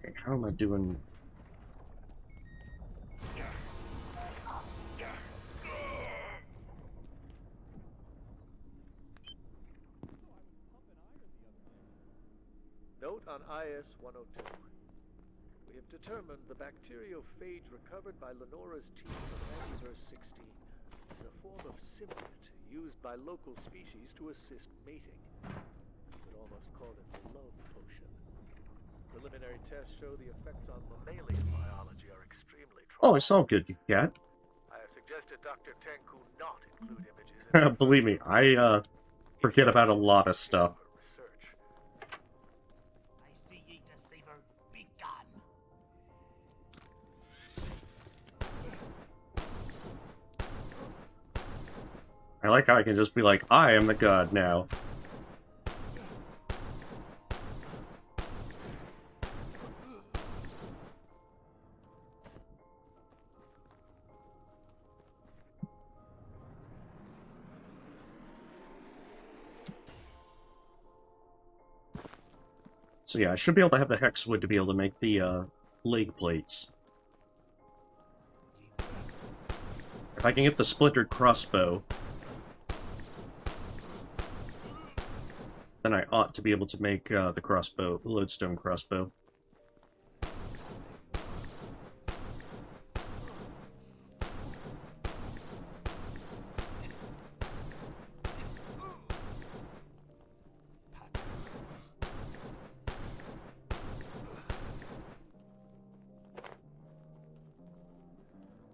Okay, how am I doing? Note on IS-102. We have determined the bacteriophage recovered by Lenora's team from Multiverse 16 is a form of symbiote used by local species to assist mating. You could almost call it the love potion. Preliminary tests show the effects on mammalian biology are extremely Oh, it's all good, you cat. I have suggested Dr. Tenku not include images in Believe me, I forget about a lot of stuff. research. I see ye, deceiver. Be gone. I like how I can just be like, I am the god now. So yeah, I should be able to have the hexwood to be able to make the leg plates. If I can get the splintered crossbow, then I ought to be able to make the crossbow, lodestone crossbow.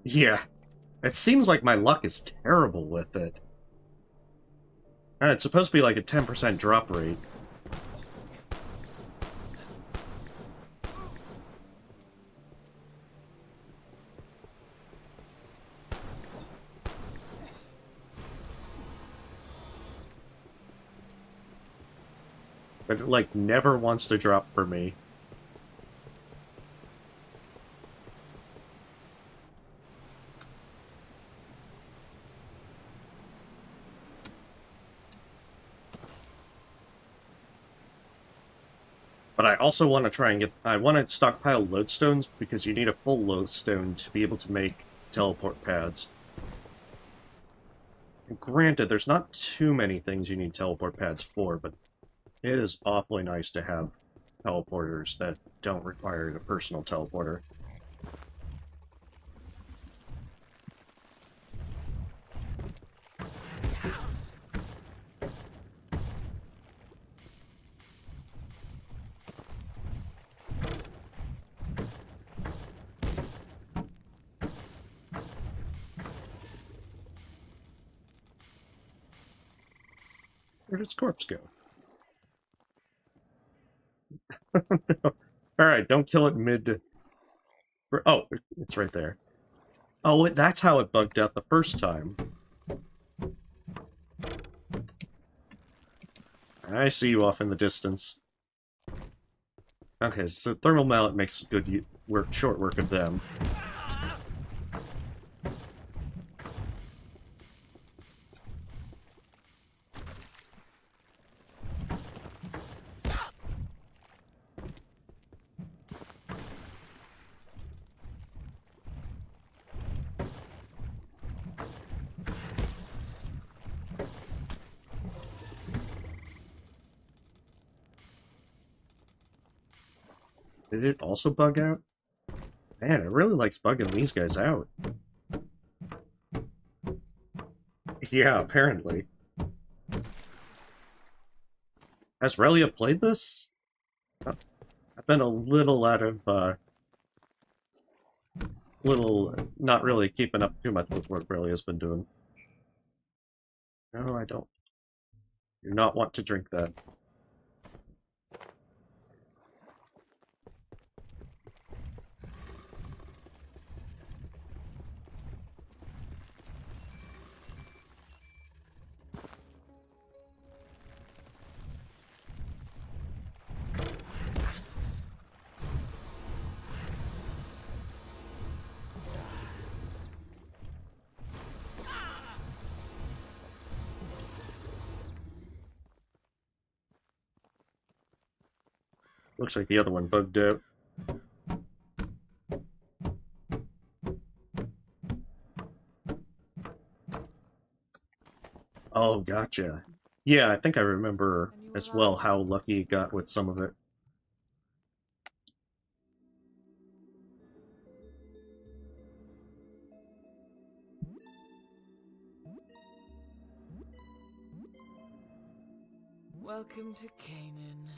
Yeah, it seems like my luck is terrible with it. It's supposed to be like a 10% drop rate. But it, like, never wants to drop for me. But I also want to try and get... I want to stockpile lodestones, because you need a full lodestone to be able to make teleport pads. And granted, there's not too many things you need teleport pads for, but it is awfully nice to have teleporters that don't require a personal teleporter. Where does corpse go? No. Alright, don't kill it mid... Oh, it's right there. Oh, that's how it bugged out the first time. I see you off in the distance. Okay, so Thermal Mallet makes good work, short work of them. Did it also bug out? Man, it really likes bugging these guys out. Yeah, apparently. Has Relia played this? I've been a little out of, not really keeping up too much with what Relia's been doing. No, I don't. Do not want to drink that. Looks like the other one bugged out. Oh, gotcha. Yeah, I think I remember And you as well alive? how lucky you got with some of it. Welcome to Canaan.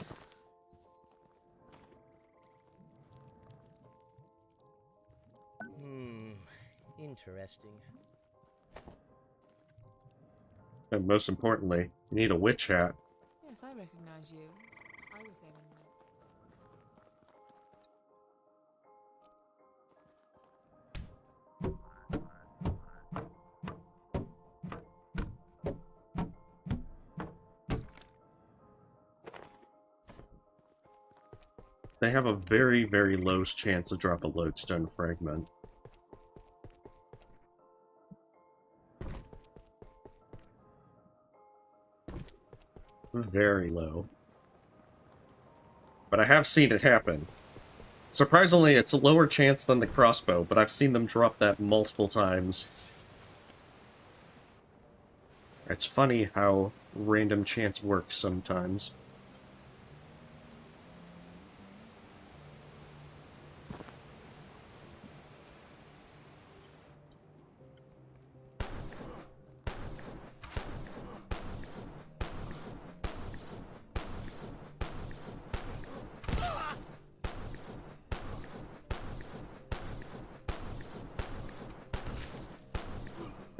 Interesting. And most importantly, you need a witch hat. Yes, I recognize you. I was there when Mance. They have a very, very low chance to drop a lodestone fragment. Very low. But I have seen it happen. Surprisingly, it's a lower chance than the crossbow, but I've seen them drop that multiple times. It's funny how random chance works sometimes.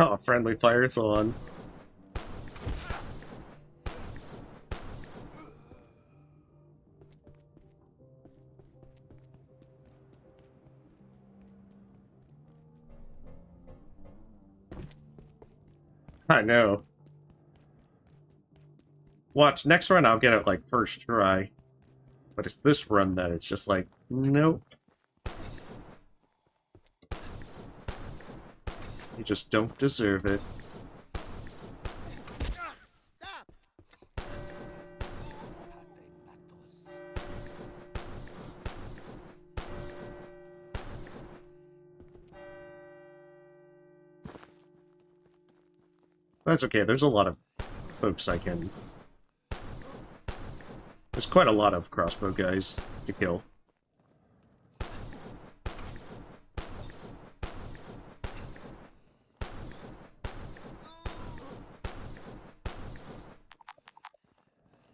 Oh, friendly fire's on. I know. Watch, next run I'll get it like first try. But it's this run that it's just like, nope. You just don't deserve it. Stop! That's okay, there's a lot of folks I can... There's quite a lot of crossbow guys to kill.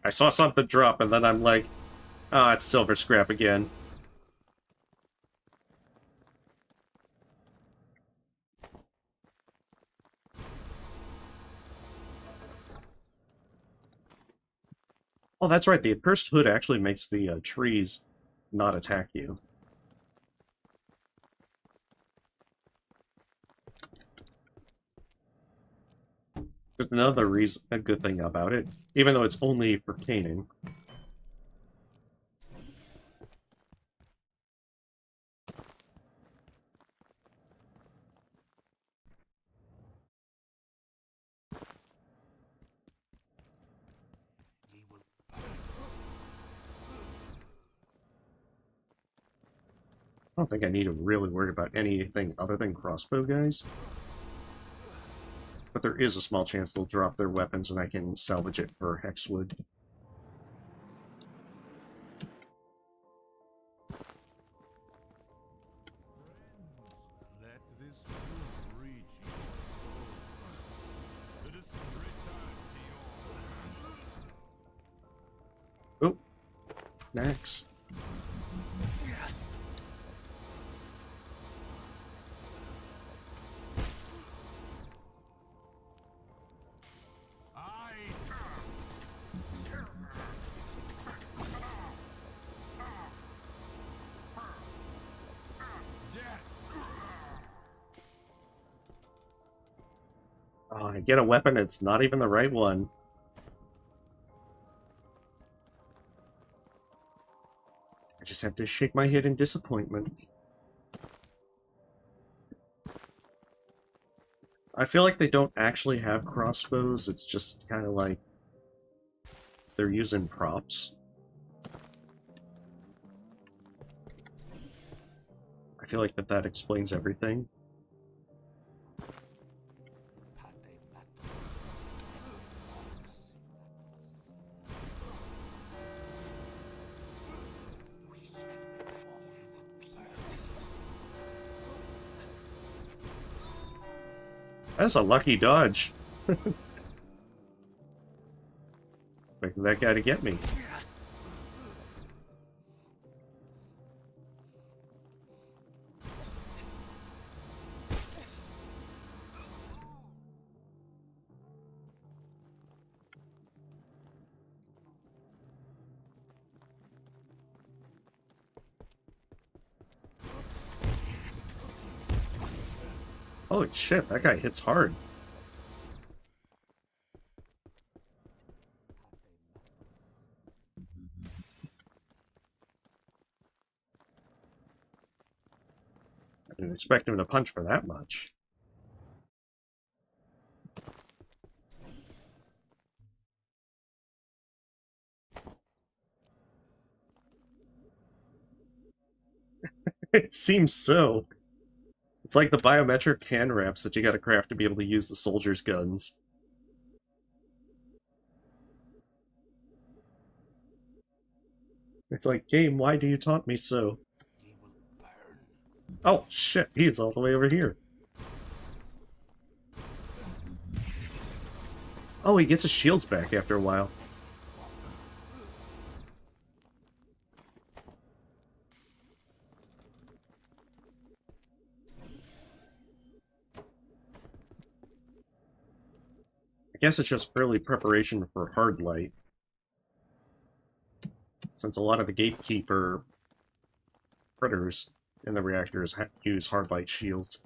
I saw something drop and then I'm like, ah, it's silver scrap again. Oh, that's right, the accursed hood actually makes the trees not attack you. There's another reason, a good thing about it, even though it's only for Canaan. I don't think I need to really worry about anything other than crossbow guys. But there is a small chance they'll drop their weapons and I can salvage it for hexwood. Let this truth reach your soul. Let us return to your Oh, Nax. Oh, I get a weapon, it's not even the right one. I just have to shake my head in disappointment. I feel like they don't actually have crossbows, it's just kind of like they're using props. I feel like that explains everything. That's a lucky dodge. Expecting that guy to get me. Holy shit, that guy hits hard. I didn't expect him to punch for that much. It seems so. It's like the biometric hand wraps that you gotta craft to be able to use the soldiers' guns. It's like, game, why do you taunt me so? Oh, shit, he's all the way over here. Oh, he gets his shields back after a while. I guess it's just early preparation for hard light. Since a lot of the gatekeeper critters in the reactors use hard light shields.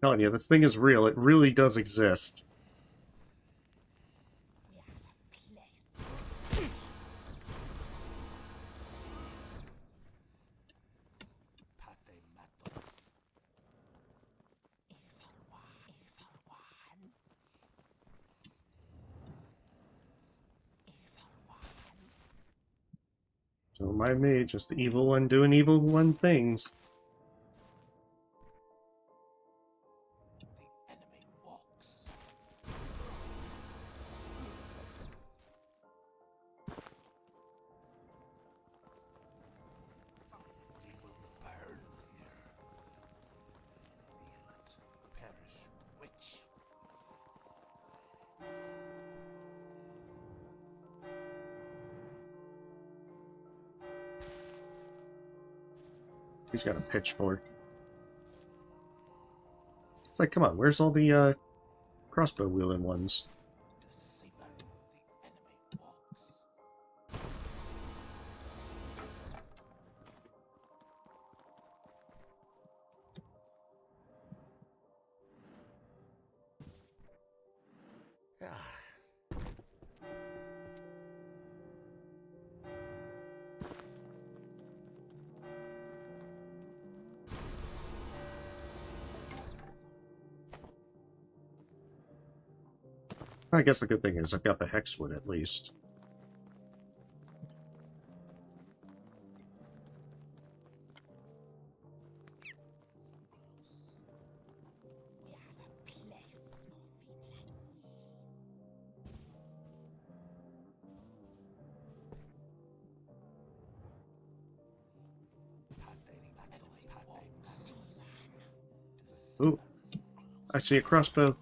Telling you, this thing is real. It really does exist. Don't mind me, just the evil one doing evil one things. He's got a pitchfork. It's like, come on, where's all the crossbow wielding ones? I guess the good thing is I've got the hexwood at least. Ooh, I see a crossbow.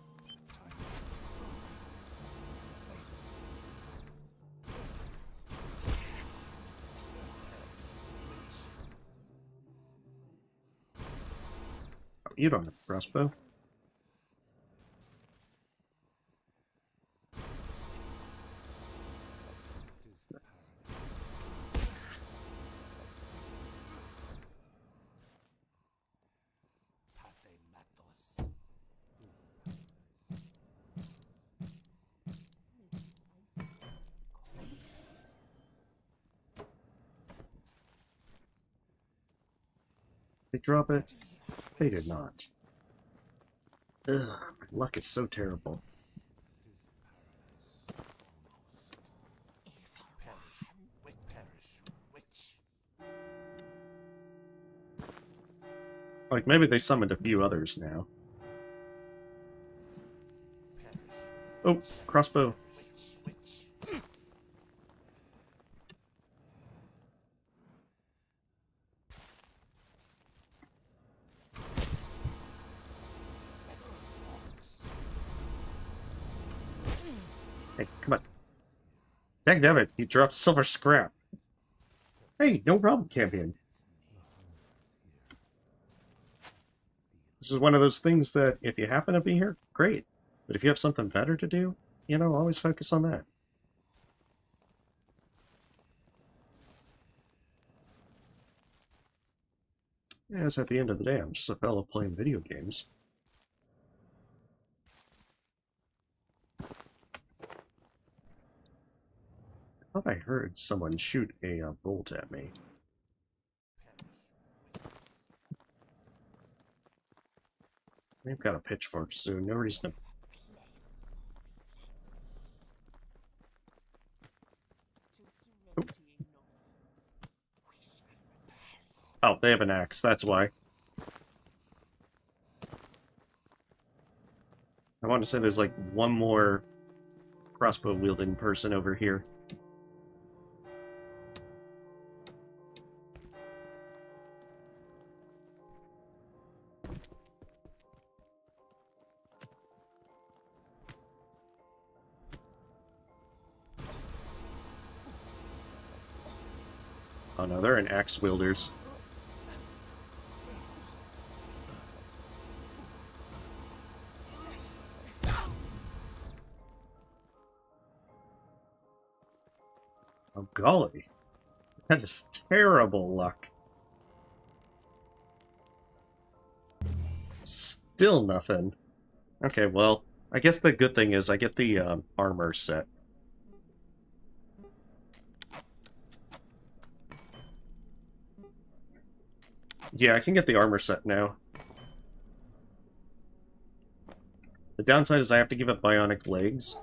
Oh, you don't have a crossbow. They drop it? They did not. Ugh, my luck is so terrible. Like, maybe they summoned a few others now. Oh, crossbow. Hey, come on. Dagnabbit, you dropped silver scrap. Hey, no problem, champion. This is one of those things that, if you happen to be here, great. But if you have something better to do, you know, always focus on that. Yes, at the end of the day, I'm just a fellow playing video games. I thought I heard someone shoot a bolt at me. We've got a pitchfork soon, no reason to... Oh, they have an axe, that's why. I want to say there's like one more crossbow-wielding person over here. Oh no, they're in axe wielders. Oh golly. That is terrible luck. Still nothing. Okay, well, I guess the good thing is I get the armor set. Yeah, I can get the armor set now. The downside is I have to give it bionic legs.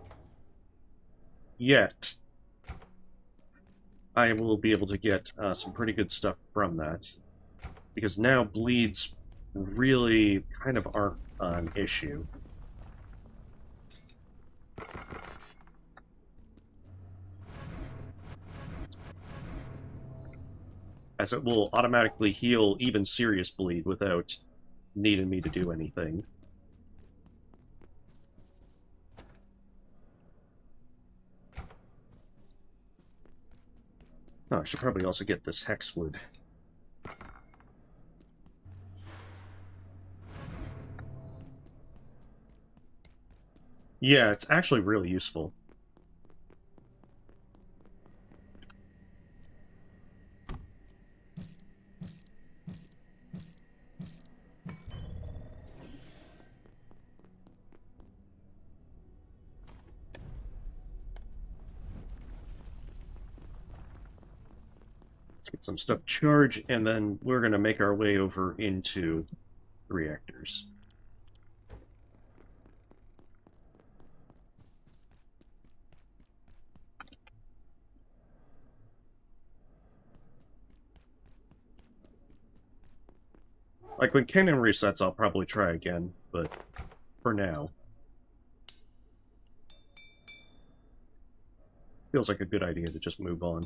Yet, I will be able to get some pretty good stuff from that. Because now bleeds really kind of aren't an issue. As it will automatically heal even serious bleed without needing me to do anything. Oh, I should probably also get this hexwood. Yeah, it's actually really useful. Let's get some stuff charged, and then we're going to make our way over into the reactors. Like, when Canan resets, I'll probably try again, but for now... feels like a good idea to just move on.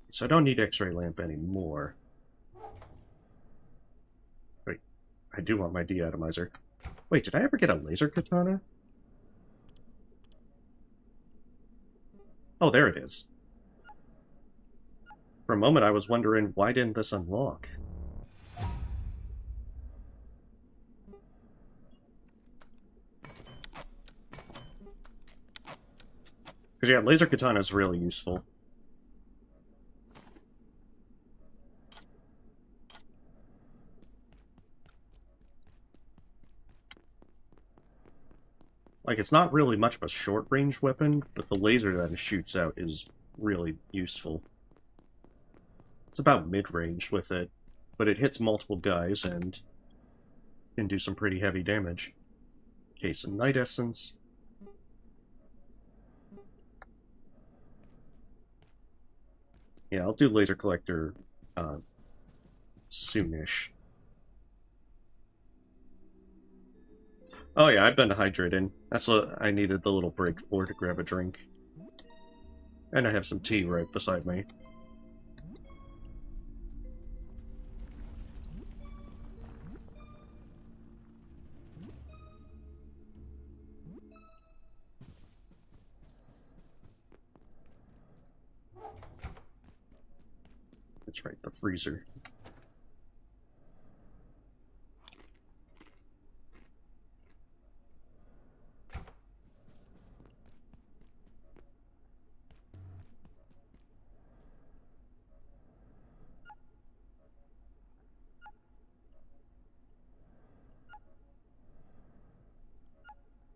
So I don't need X-ray lamp anymore. Wait, I do want my deatomizer. Wait, did I ever get a laser katana? Oh, there it is. For a moment I was wondering, why didn't this unlock? Because yeah, laser katana is really useful. Like, it's not really much of a short-range weapon, but the laser that it shoots out is really useful. It's about mid-range with it. but it hits multiple guys and can do some pretty heavy damage. Okay, some Night Essence. Yeah, I'll do Laser Collector soonish. Oh yeah, I've been hydrating. That's what I needed the little break for, to grab a drink. And I have some tea right beside me. That's right, the freezer.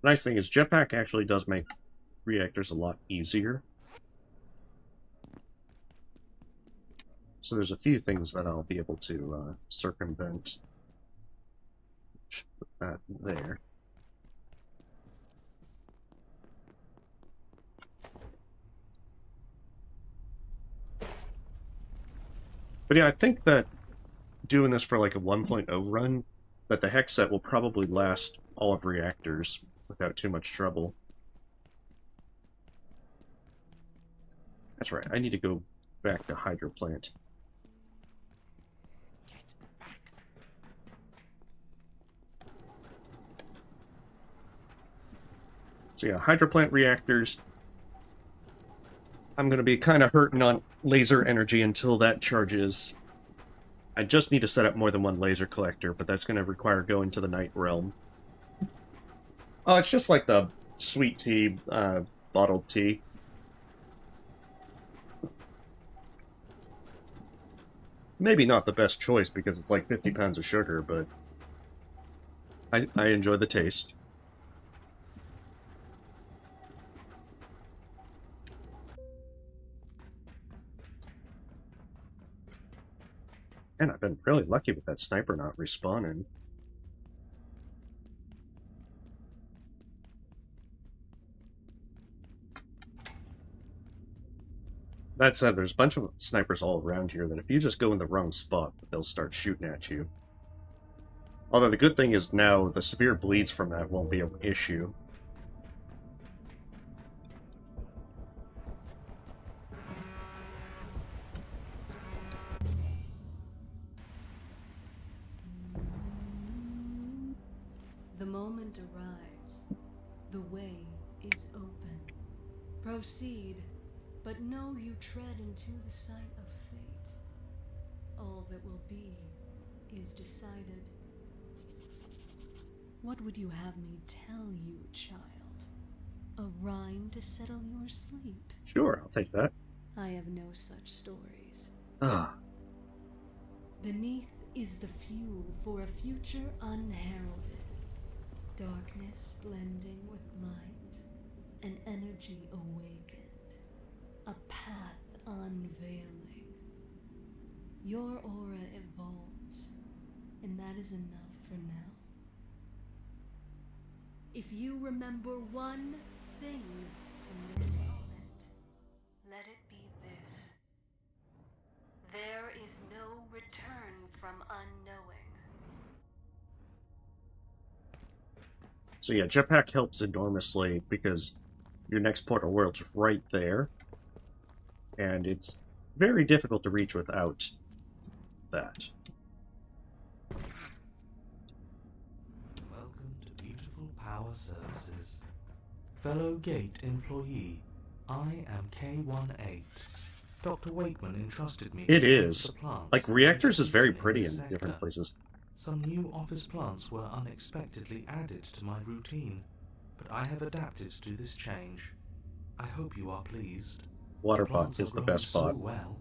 The nice thing is Jetpack actually does make reactors a lot easier. So there's a few things that I'll be able to circumvent. Should put that there. But yeah, I think that doing this for like a 1.0 run, that the hex set will probably last all of reactors without too much trouble. That's right, I need to go back to Hydroplant. So yeah, Hydroplant reactors. I'm going to be kind of hurting on laser energy until that charges. I just need to set up more than one laser collector, but that's going to require going to the Night Realm. Oh, it's just like the sweet tea, bottled tea. Maybe not the best choice because it's like 50 pounds of sugar, but I enjoy the taste. And I've been really lucky with that sniper not respawning. That said, there's a bunch of snipers all around here that if you just go in the wrong spot, they'll start shooting at you. Although the good thing is now the severe bleeds from that won't be an issue. The moment arrives. The way is open. Proceed, but know you tread into the sight of fate. All that will be is decided. What would you have me tell you, child? A rhyme to settle your sleep? Sure, I'll take that. I have no such stories. Ah. Beneath is the fuel for a future unheralded. Darkness blending with light, an energy awakened, a path unveiling. Your aura evolves, and that is enough for now. If you remember one thing from this moment, let it be this. There is no return from unknowing. So yeah, Jetpack helps enormously because your next portal world's right there, and it's very difficult to reach without that. Welcome to Beautiful Power Services. Fellow Gate employee, I am K18. Dr. Wakeman entrusted me It to is. the plants Like, Reactors is very in pretty this in sector. different places. Some new office plants were unexpectedly added to my routine, but I have adapted to this change. I hope you are pleased. Water Plants bot is are the growing best so bot. well.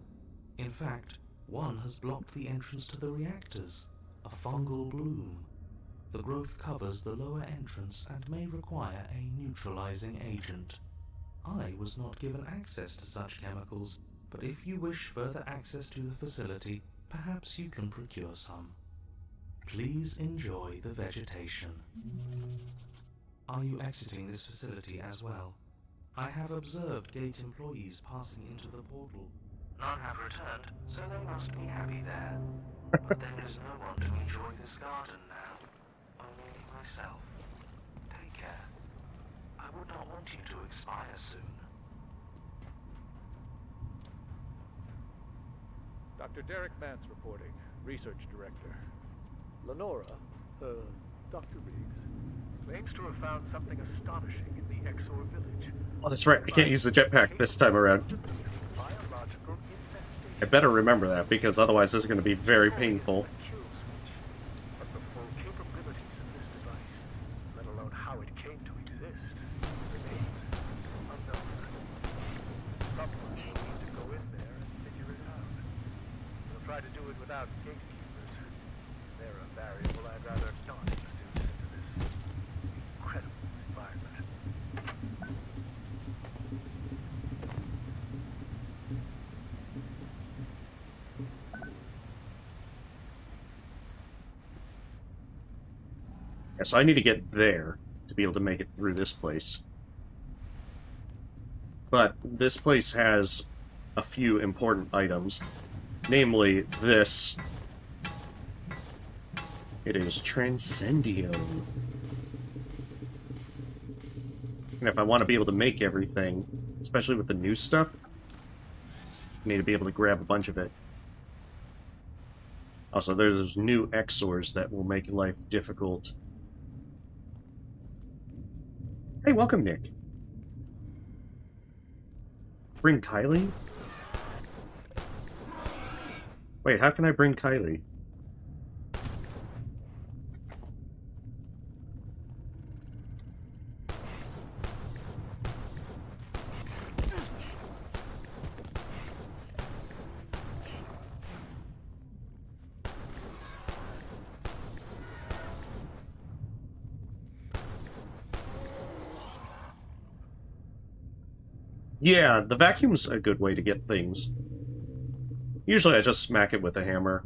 In fact, one has blocked the entrance to the reactors, a fungal bloom. The growth covers the lower entrance and may require a neutralizing agent. I was not given access to such chemicals, but if you wish further access to the facility, Perhaps you can procure some. Please enjoy the vegetation. Are you exiting this facility as well? I have observed gate employees passing into the portal. None have returned, so they must be happy there. But there is no one to enjoy this garden now. Only myself. Take care. I would not want you to expire soon. Dr. Derek Mance reporting, Research Director. Lenora, Dr. Riggs, claims to have found something astonishing in the Exor village. Oh, that's right. I can't use the jetpack this time around. Biological infestation. I better remember that, because otherwise this is going to be very painful. But the full capabilities of this device, let alone how it came to exist, remains unknown. Someone will need to go in there and figure it out. We'll try to do it without gatekeepers. They're a variable I'd rather not introduce into this incredible environment. So I need to get there to be able to make it through this place. But this place has a few important items, namely this. It is Transcendio. And if I want to be able to make everything, especially with the new stuff, I need to be able to grab a bunch of it. Also, there's those new Exors that will make life difficult. Hey, welcome, Nick. Bring Kylie? Wait, how can I bring Kylie? Yeah, the vacuum's a good way to get things. Usually I just smack it with a hammer.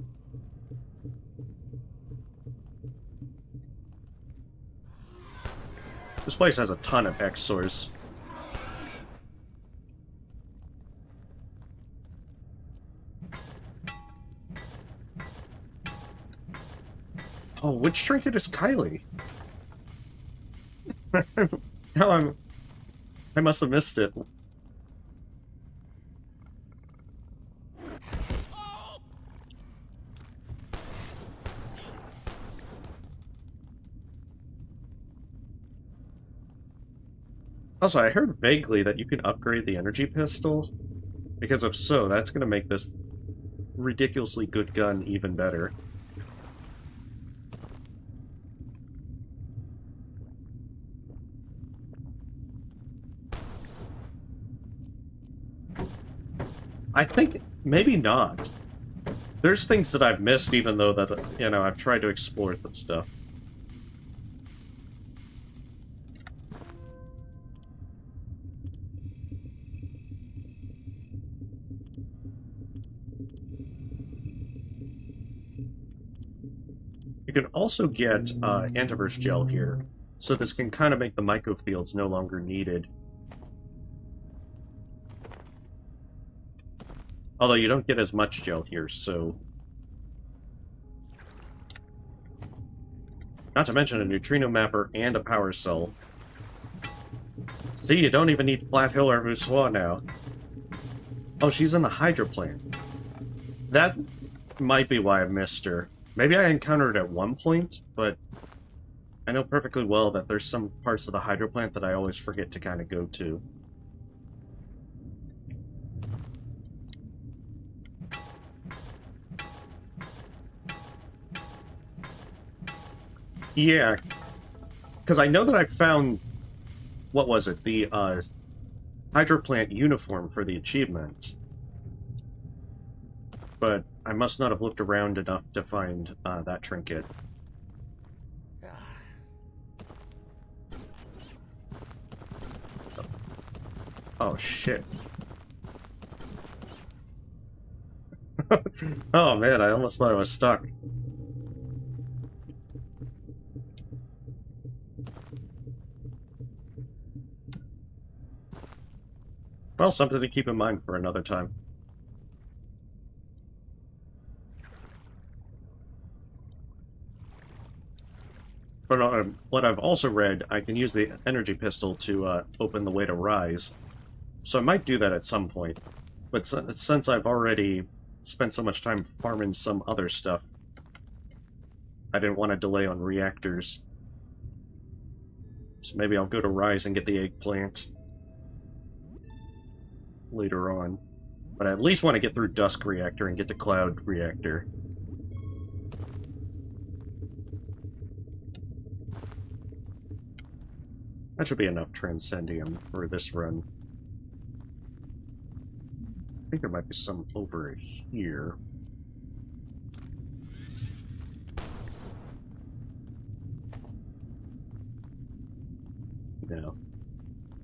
This place has a ton of Exors. Oh, which trinket is Kylie? Now I must have missed it. Also, I heard vaguely that you can upgrade the energy pistol, because if so, that's going to make this ridiculously good gun even better. I think maybe not. There's things that I've missed, even though that, you know, I've tried to explore the stuff. You can also get antivirus gel here, so this can kind of make the microfields no longer needed. Although you don't get as much gel here, so... Not to mention a neutrino mapper and a power cell. See, you don't even need Flat Hill or Voussoir now. Oh, she's in the Hydroplant. That might be why I missed her. Maybe I encountered her at one point, but I know perfectly well that there's some parts of the Hydroplant that I always forget to kind of go to. Yeah, because I know that I found, what was it, the Hydroplant uniform for the achievement. But I must not have looked around enough to find that trinket. Oh, shit. Oh man, I almost thought I was stuck. Well, something to keep in mind for another time. But what I've also read, I can use the energy pistol to open the way to Rise. So I might do that at some point. But since I've already spent so much time farming some other stuff, I didn't want to delay on reactors. So maybe I'll go to Rise and get the eggplant later on. But I at least want to get through Dusk Reactor and get to Cloud Reactor. That should be enough Transcendium for this run. I think there might be some over here. No.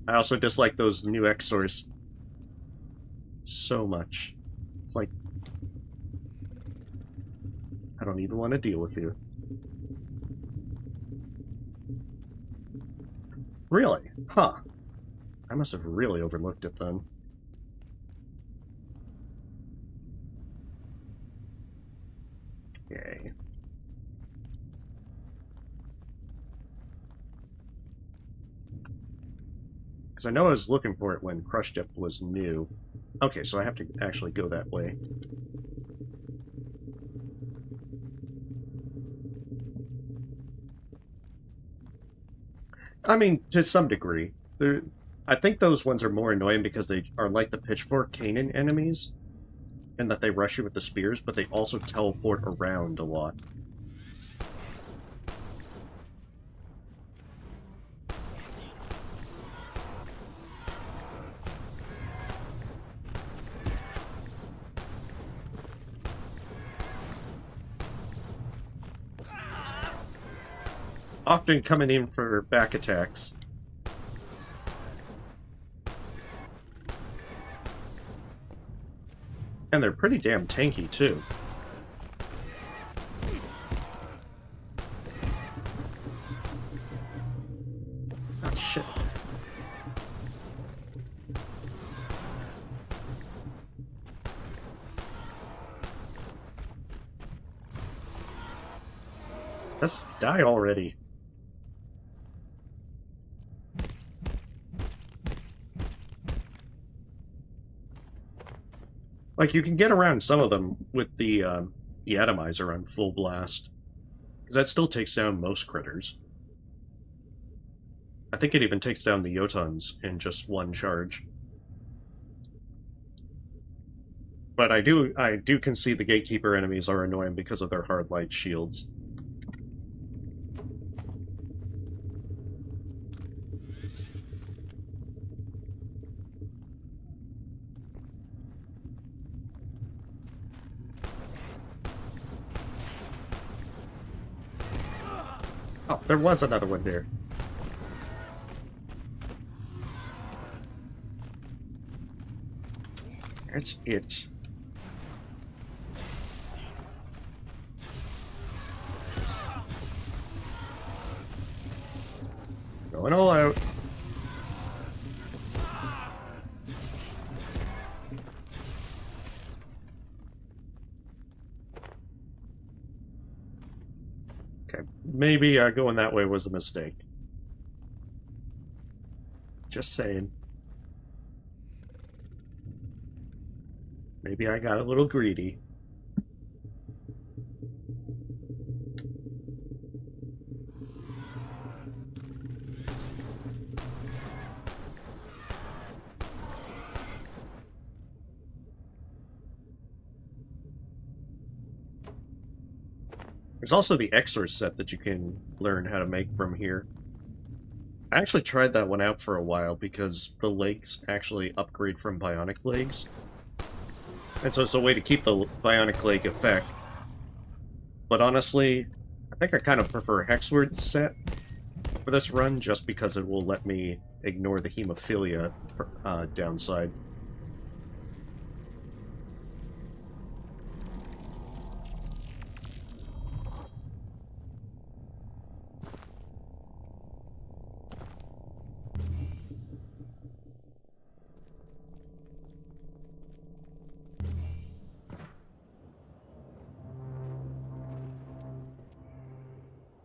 I also dislike those new Exors so much. It's like, I don't even want to deal with you. Really? Huh. I must have really overlooked it then. Okay. Because I know I was looking for it when Crush Depth was new. Okay, so I have to actually go that way. I mean, to some degree. I think those ones are more annoying because they are like the Pitchfork Canaan enemies, and that they rush you with the spears, but they also teleport around a lot. Often coming in for back attacks. And they're pretty damn tanky, too. Oh, shit. Just die already. Like, you can get around some of them with the atomizer on full blast. Because that still takes down most critters. I think it even takes down the Jotans in just one charge. But I do concede the Gatekeeper enemies are annoying because of their hard light shields. Oh, there was another one there. That's it. Going all out. Maybe going that way was a mistake. Just saying. Maybe I got a little greedy. There's also the Exor set that you can learn how to make from here. I actually tried that one out for a while because the legs actually upgrade from bionic legs. And so it's a way to keep the bionic leg effect. But honestly, I think I kind of prefer Hexward set for this run just because it will let me ignore the hemophilia downside.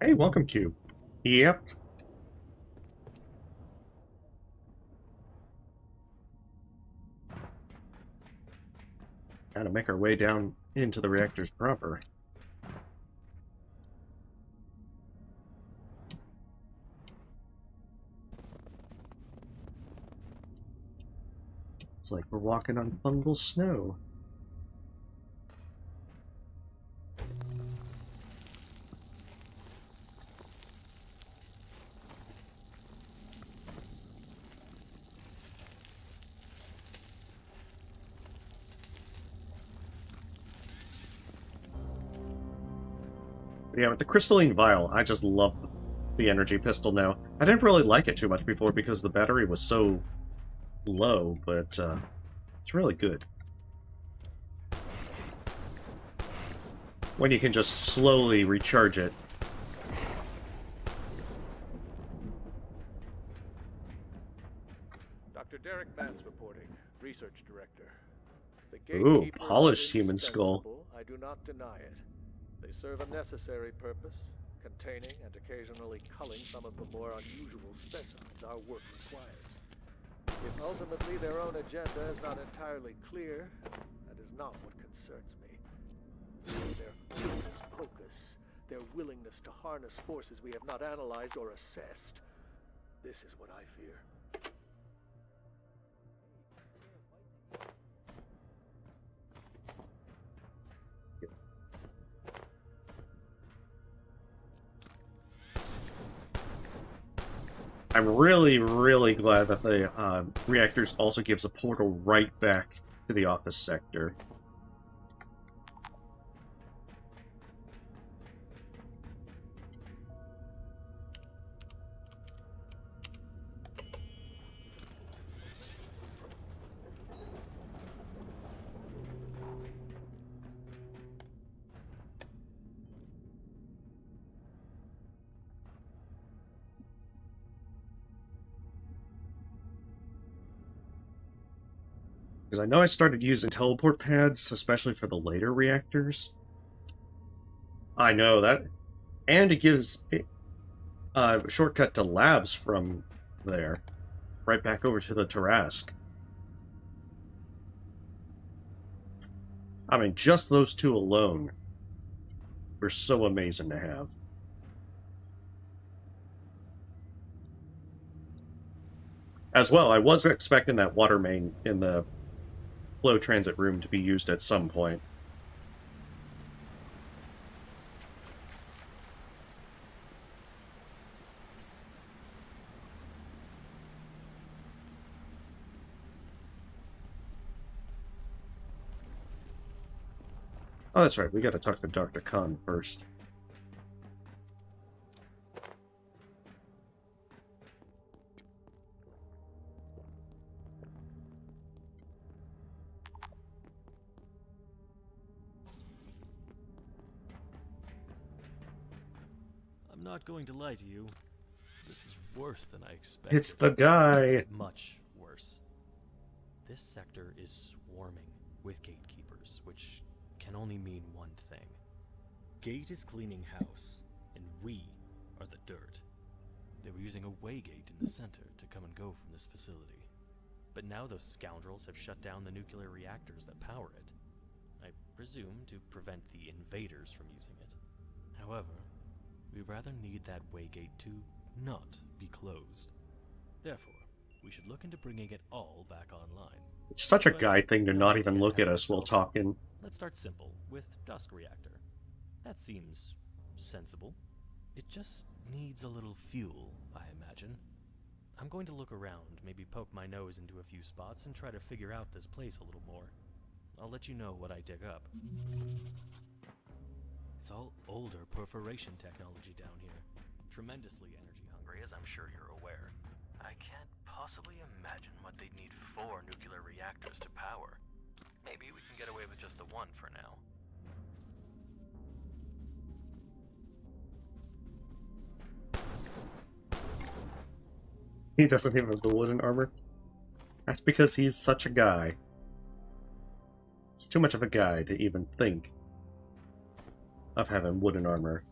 Hey, welcome, Cube. Yep. Gotta make our way down into the reactors proper. It's like we're walking on fungal snow. Yeah, with the crystalline vial, I just love the energy pistol now. I didn't really like it too much before because the battery was so low, but it's really good. When you can just slowly recharge it. Dr. Derek Vance reporting, Research Director. The Ooh, Gatekeepers polished are human skull. indispensable, I do not deny it. They serve a necessary purpose, containing and occasionally culling some of the more unusual specimens our work requires. If ultimately their own agenda is not entirely clear, that is not what concerns me. Their hocus pocus, their willingness to harness forces we have not analyzed or assessed. This is what I fear. I'm really, really glad that the reactors also gives a portal right back to the office sector. Because I know I started using teleport pads, especially for the later reactors. I know that. And it gives a shortcut to labs from there. Right back over to the Tarask. I mean, just those two alone were so amazing to have. As well, I was expecting that water main in the flow transit room to be used at some point. Oh, that's right, we gotta talk to Dr. Khan first. I'm not going to lie to you. This is worse than I expected. It's the guy! Much worse. This sector is swarming with gatekeepers, which can only mean one thing. Gate is cleaning house, and we are the dirt. They were using a waygate in the center to come and go from this facility. But now those scoundrels have shut down the nuclear reactors that power it. I presume to prevent the invaders from using it. However, we rather need that waygate to not be closed. Therefore, we should look into bringing it all back online. It's such a guy thing to not even look at us while talking. Let's start simple, with Dusk Reactor. That seems sensible. It just needs a little fuel, I imagine. I'm going to look around, maybe poke my nose into a few spots, and try to figure out this place a little more. I'll let you know what I dig up. It's all older perforation technology down here. Tremendously energy hungry, as I'm sure you're aware. I can't possibly imagine what they'd need 4 nuclear reactors to power. Maybe we can get away with just the one for now. He doesn't even have the wooden armor. That's because he's such a guy. He's too much of a guy to even think of having wooden armor.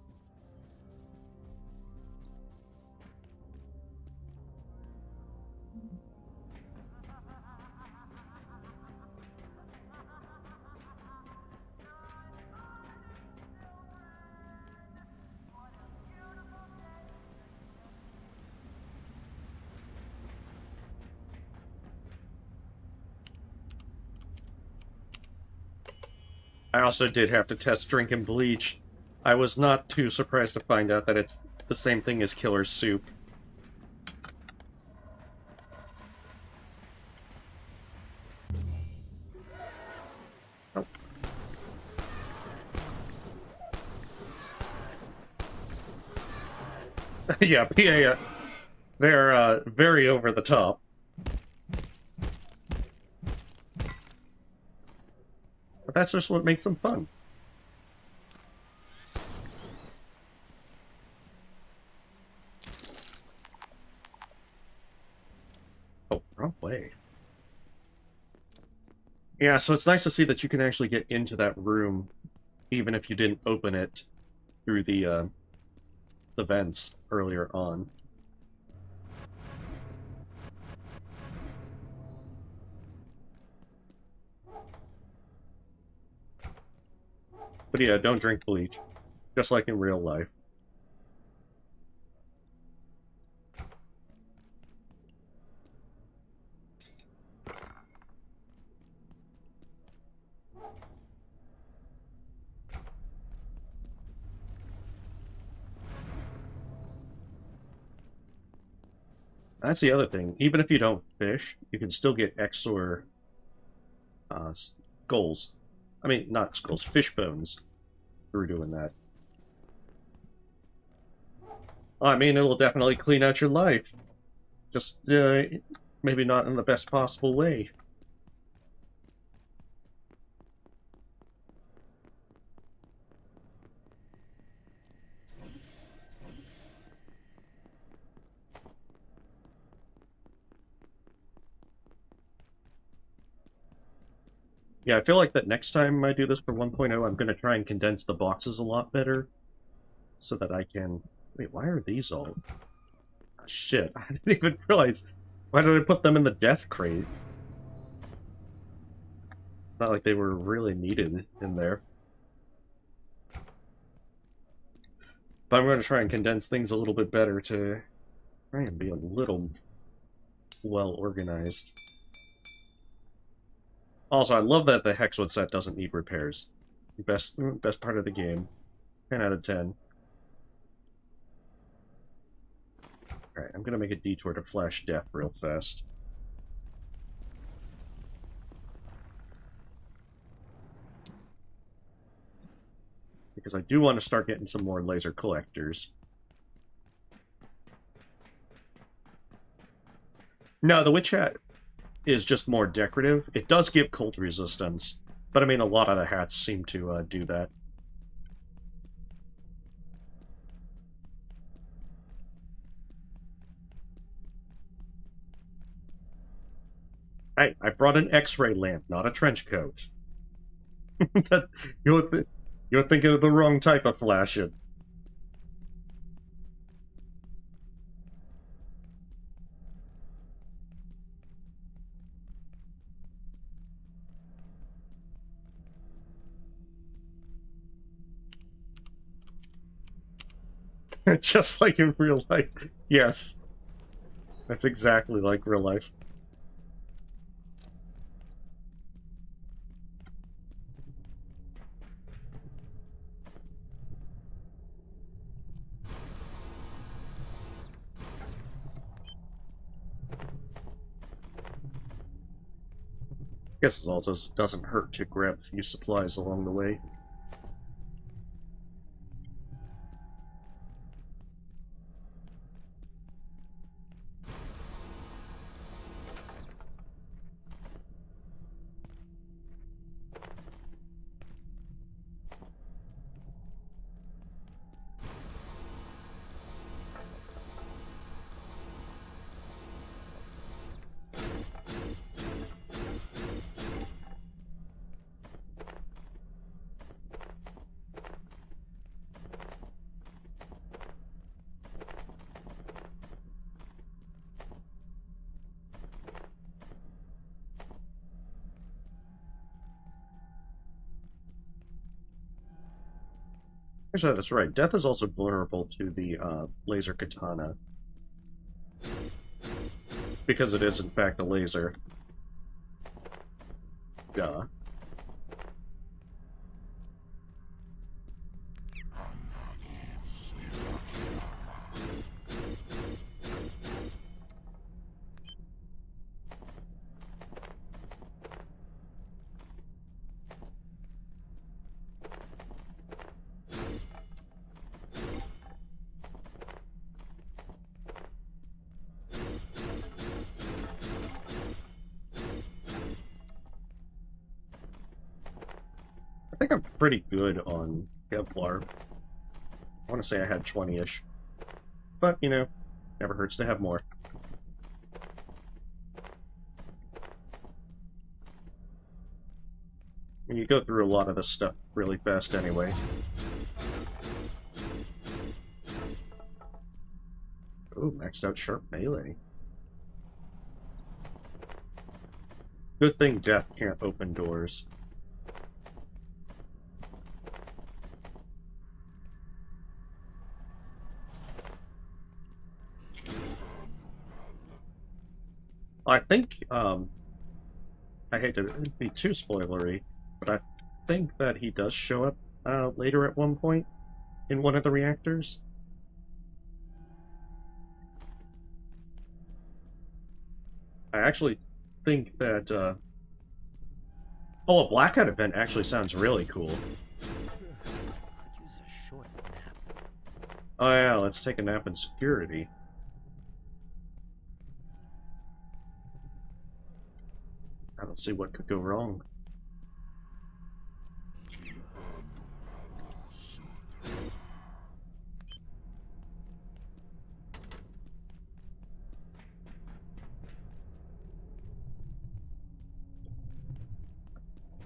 I also did have to test drinking bleach. I was not too surprised to find out that it's the same thing as killer soup. Oh. Yeah, PA, they're very over the top. But that's just what makes them fun. Oh, wrong way. Yeah, so it's nice to see that you can actually get into that room, even if you didn't open it through the vents earlier on. But yeah, don't drink bleach, just like in real life. That's the other thing. Even if you don't fish, you can still get Exor skulls. I mean, not skulls, fish bones through doing that. I mean, it'll definitely clean out your life. Just, maybe not in the best possible way. Yeah, I feel like that next time I do this for 1.0, I'm going to try and condense the boxes a lot better, so that I can... Wait, why are these all... Oh, shit, I didn't even realize... Why did I put them in the death crate? It's not like they were really needed in there. But I'm going to try and condense things a little bit better to try and be a little well organized. Also, I love that the Hexwood set doesn't need repairs. Best part of the game. 10 out of 10. Alright, I'm gonna make a detour to Flash Death real fast. Because I do want to start getting some more laser collectors. No, the Witch Hat is just more decorative. It does give cold resistance, but I mean, a lot of the hats seem to do that. Hey, I brought an X-ray lamp, not a trench coat. You're thinking of the wrong type of flashing. Just like in real life. Yes. That's exactly like real life. Guess it also doesn't hurt to grab a few supplies along the way. Actually, that's right. Death is also vulnerable to the laser katana. Because it is, in fact, a laser. Duh. I think I'm pretty good on Kevlar. I want to say I had 20-ish. But, you know, never hurts to have more. And you go through a lot of this stuff really fast anyway. Ooh, maxed out sharp melee. Good thing death can't open doors. I think, I hate to be too spoilery, but I think that he does show up later at one point in one of the reactors. I actually think that, oh, a blackout event actually sounds really cool. Could use a short nap. Oh yeah, let's take a nap in security. I don't see what could go wrong.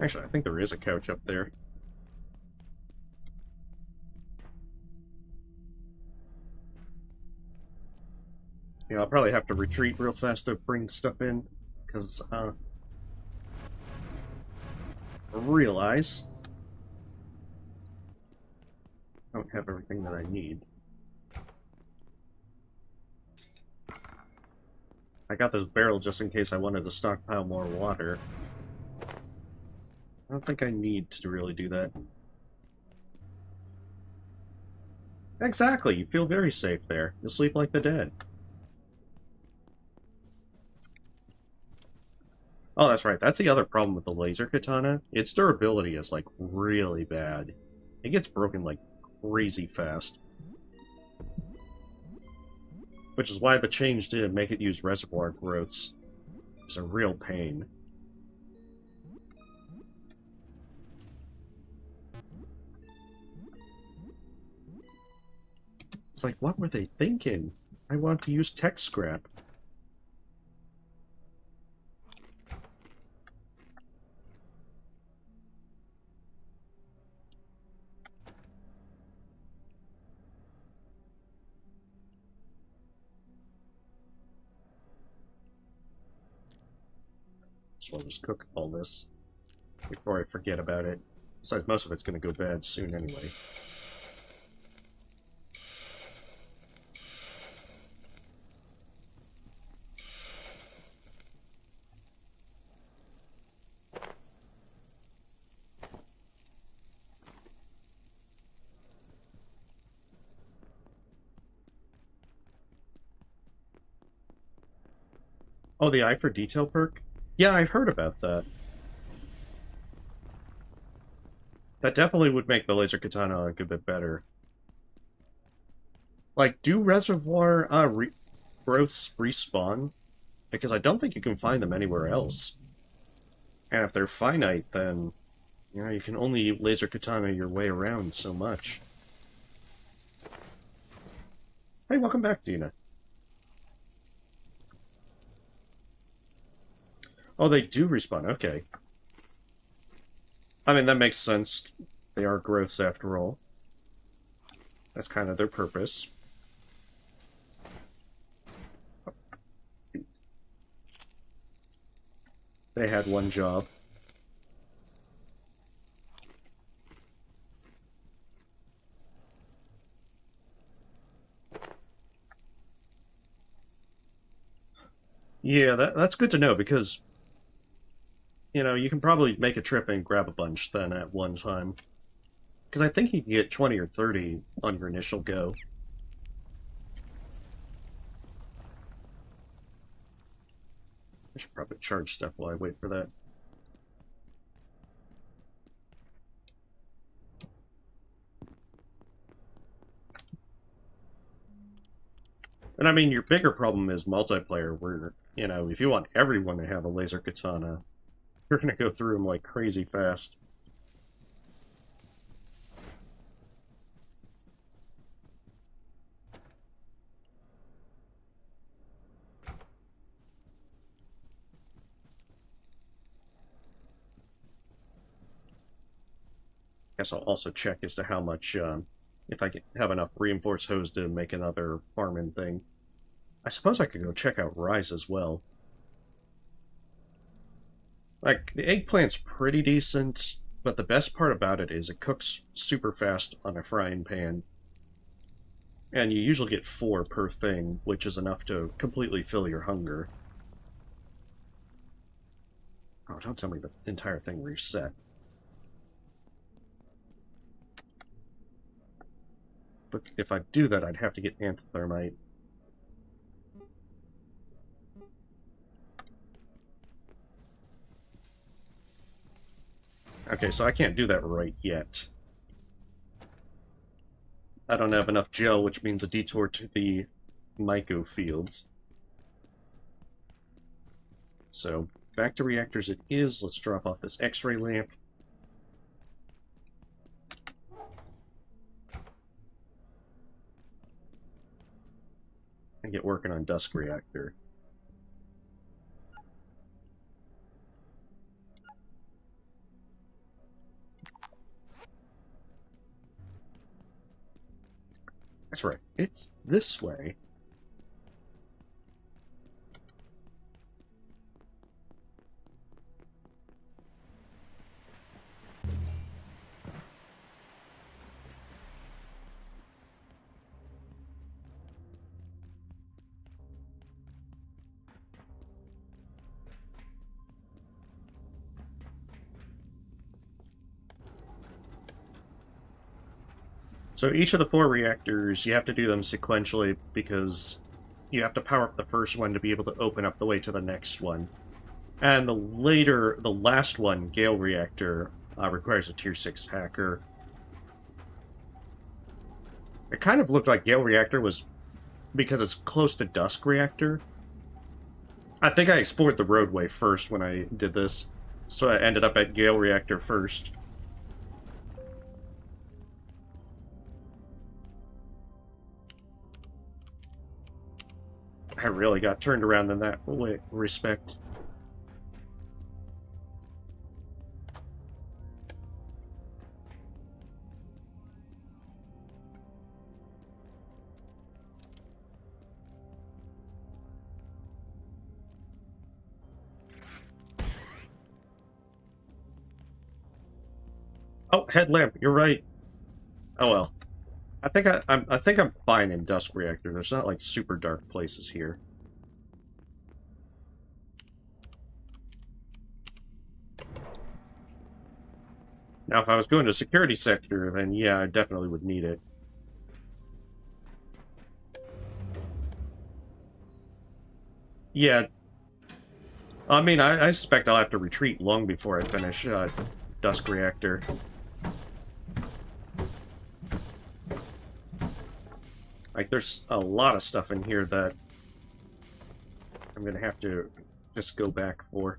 Actually, I think there is a couch up there. Yeah, I'll probably have to retreat real fast to bring stuff in, because, I realize I don't have everything that I need. I got this barrel just in case I wanted to stockpile more water. I don't think I need to really do that. Exactly, you feel very safe there. You'll sleep like the dead. Oh, that's right. That's the other problem with the laser katana. Its durability is, like, really bad. It gets broken, like, crazy fast. Which is why the change to make it use reservoir growths is a real pain. It's like, what were they thinking? I want to use tech scrap. So I'll just cook all this before I forget about it. Besides, most of it's going to go bad soon anyway. Oh, the Eye for Detail perk? Yeah, I've heard about that. That definitely would make the laser katana a good bit better. Like, do reservoir growths respawn? Because I don't think you can find them anywhere else. And if they're finite, then, you know, you can only laser katana your way around so much. Hey, welcome back, Dina. Oh, they do respawn, okay. I mean, that makes sense. They are growths after all. That's kind of their purpose. They had one job. Yeah, that's good to know, because you know, you can probably make a trip and grab a bunch then at one time. Because I think you can get 20 or 30 on your initial go. I should probably charge stuff while I wait for that. And I mean, your bigger problem is multiplayer, where, you know, if you want everyone to have a laser katana, you're gonna go through them like crazy fast. guess I'll also check as to how much, if I have enough reinforced hose to make another farming thing. I suppose I could go check out Rise as well. Like, the eggplant's pretty decent, but the best part about it is it cooks super fast on a frying pan. And you usually get 4 per thing, which is enough to completely fill your hunger. Oh, don't tell me the entire thing reset. But if I do that, I'd have to get antithermite. Okay, so I can't do that right yet. I don't have enough gel, which means a detour to the myco fields. So, back to reactors it is. Let's drop off this X-ray lamp. And get working on Dusk Reactor. That's right, it's this way. So each of the 4 reactors, you have to do them sequentially because you have to power up the first one to be able to open up the way to the next one. And the last one, Gale Reactor, requires a Tier 6 hacker. It kind of looked like Gale Reactor was because it's close to Dusk Reactor. I think I explored the roadway first when I did this, so I ended up at Gale Reactor first. I really got turned around in that respect. Oh, headlamp, you're right. Oh well. I think I'm fine in Dusk Reactor. There's not like super dark places here. Now, if I was going to security sector, then yeah, I definitely would need it. Yeah. I mean, I suspect I'll have to retreat long before I finish Dusk Reactor. Like, there's a lot of stuff in here that I'm gonna have to just go back for.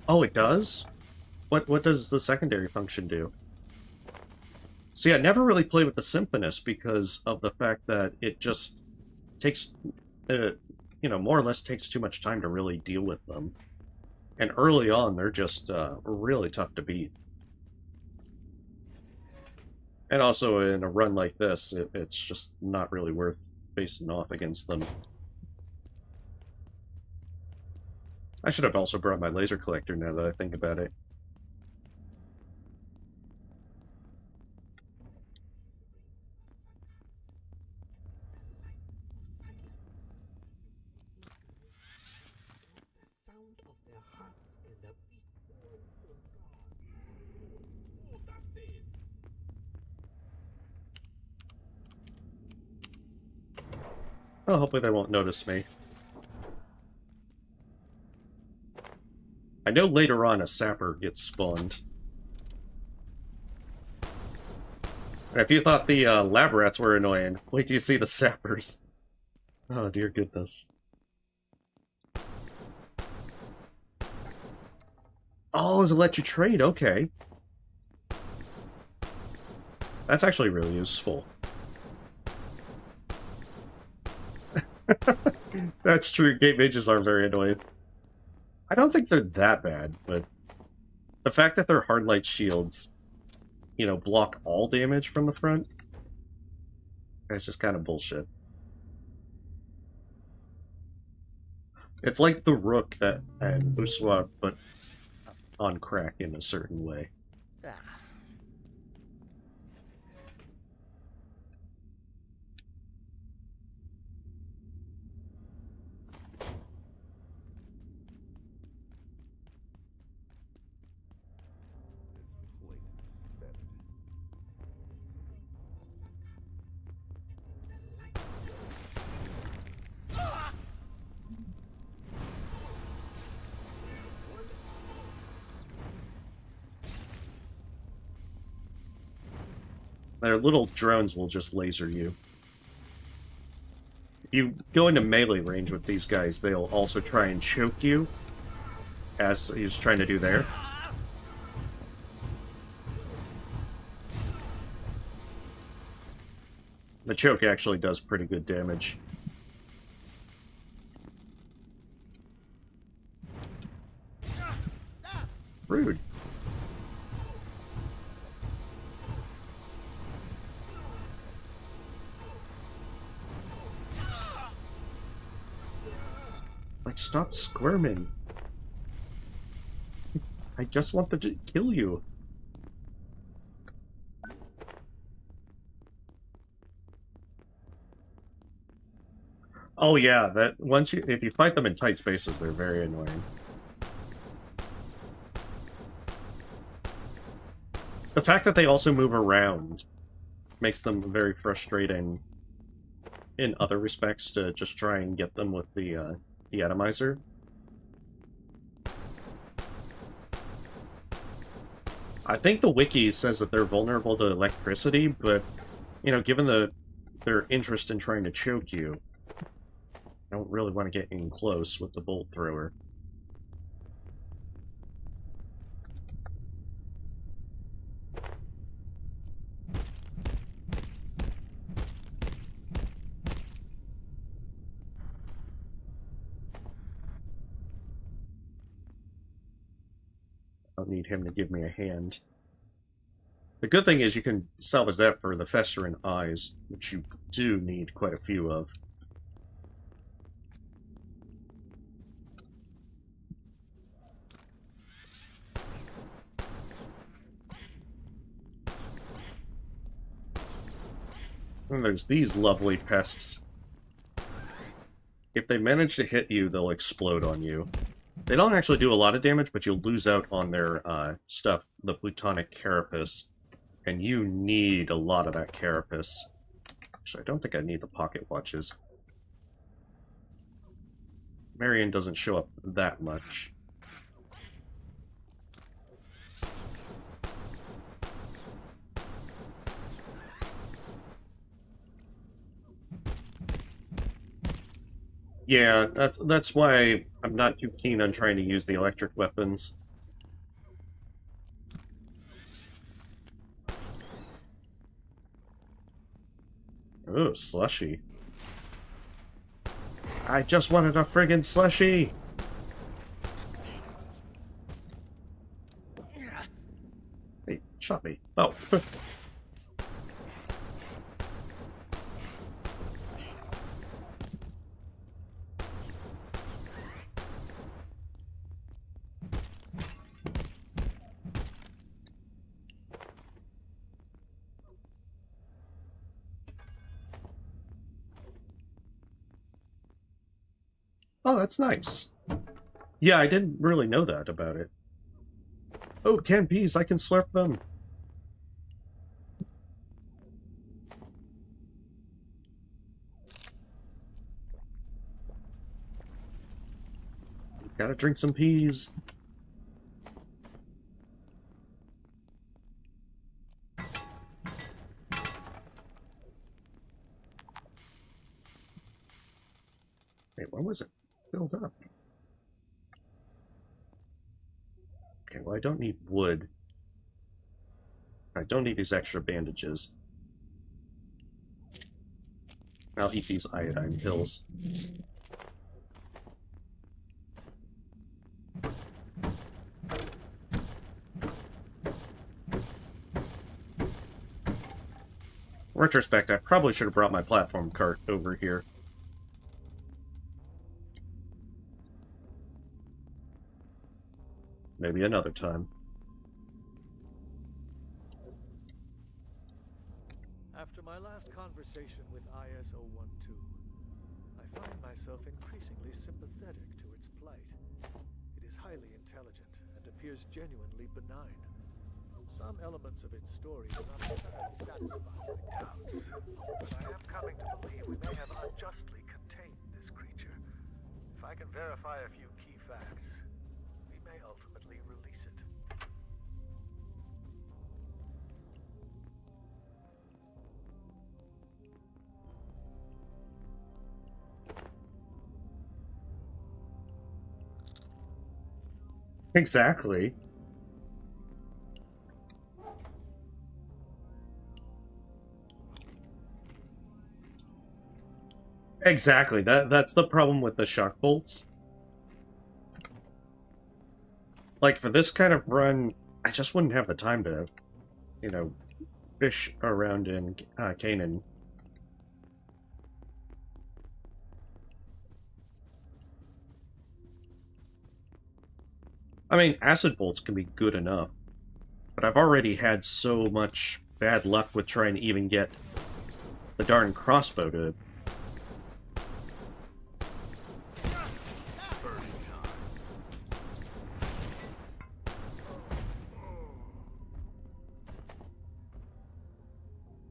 Oh, it does? What does the secondary function do? See, I never really played with the Symphonist because of the fact that it just takes... you know, more or less takes too much time to really deal with them. And early on, they're just really tough to beat. And also, in a run like this, it's just not really worth facing off against them. I should have also brought my laser collector now that I think about it. Oh, hopefully they won't notice me. I know later on a sapper gets spawned. And if you thought the lab rats were annoying, wait till you see the sappers. Oh, dear goodness. Oh, to let you trade, okay. That's actually really useful. That's true. Gate mages are very annoying. I don't think they're that bad, but the fact that their hard light shields, you know, block all damage from the front, it's just kind of bullshit. It's like the Rook that and Voussoir, but on crack in a certain way. Ah. Their little drones will just laser you. If you go into melee range with these guys, they'll also try and choke you, as he's trying to do there. The choke actually does pretty good damage. Rude. Like, stop squirming. I just want them to kill you. Oh yeah, that if you fight them in tight spaces, they're very annoying. The fact that they also move around makes them very frustrating in other respects to just try and get them with the atomizer. I think the wiki says that they're vulnerable to electricity, but, you know, given their interest in trying to choke you, I don't really want to get in close with the bolt thrower. I'll need him to give me a hand. The good thing is you can salvage that for the festering eyes, which you do need quite a few of. And there's these lovely pests. If they manage to hit you, they'll explode on you. They don't actually do a lot of damage, but you'll lose out on their stuff, the plutonic carapace. And you need a lot of that carapace. Actually, I don't think I need the pocket watches. Marion doesn't show up that much. Yeah, that's why I'm not too keen on trying to use the electric weapons. Oh, slushy. I just wanted a friggin' slushy! Hey, shot me. Oh. Oh, that's nice. Yeah, I didn't really know that about it. Oh, 10 peas, I can slurp them. Gotta drink some peas. Wait, when was it filled up? Okay, well, I don't need wood. I don't need these extra bandages. I'll eat these iodine pills. Retrospect, I probably should have brought my platform cart over here. Maybe another time. After my last conversation with IS-012, I find myself increasingly sympathetic to its plight. It is highly intelligent and appears genuinely benign. Some elements of its story do not entirely satisfy my doubts, but I am coming to believe we may have unjustly contained this creature. If I can verify a few key facts, we may ultimately release it. Exactly. Exactly. That's the problem with the shock bolts. Like, for this kind of run, I just wouldn't have the time to, you know, fish around in Canaan. I mean, acid bolts can be good enough, but I've already had so much bad luck with trying to even get the darn crossbow to...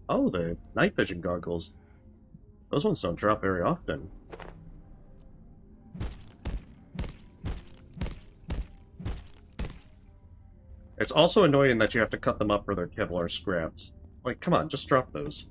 Oh, the night vision goggles. Those ones don't drop very often. It's also annoying that you have to cut them up for their Kevlar scraps. Like, come on, just drop those.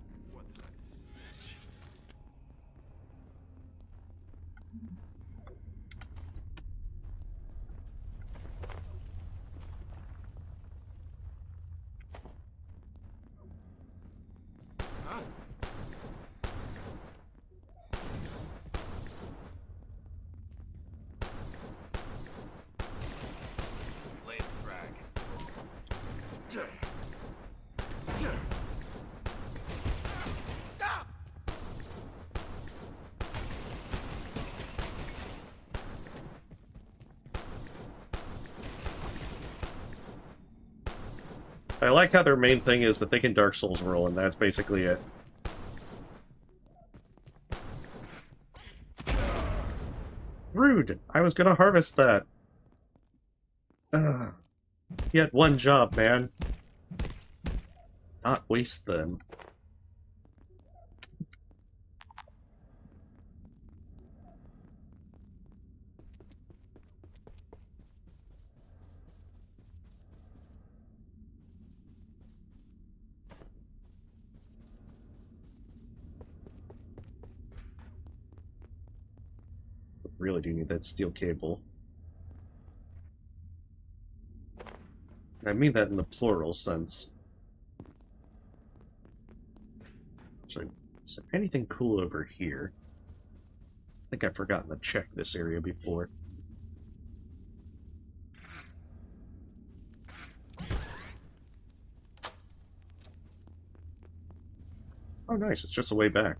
I like how their main thing is that they can Dark Souls roll, and that's basically it. Rude! I was gonna harvest that. Ugh. He had one job, man. Not waste them. Really do need that steel cable. I mean that in the plural sense. So, is there anything cool over here? I think I've forgotten to check this area before. Oh nice, it's just a way back.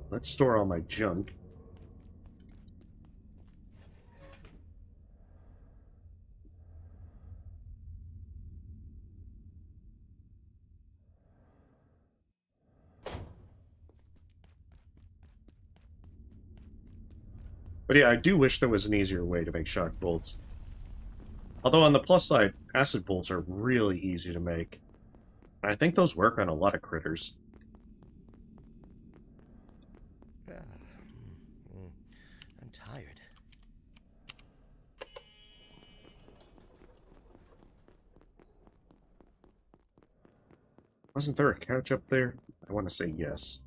Let's store all my junk. But yeah, I do wish there was an easier way to make shock bolts. Although on the plus side, acid bolts are really easy to make. I think those work on a lot of critters. I'm tired. Wasn't there a couch up there? I want to say yes.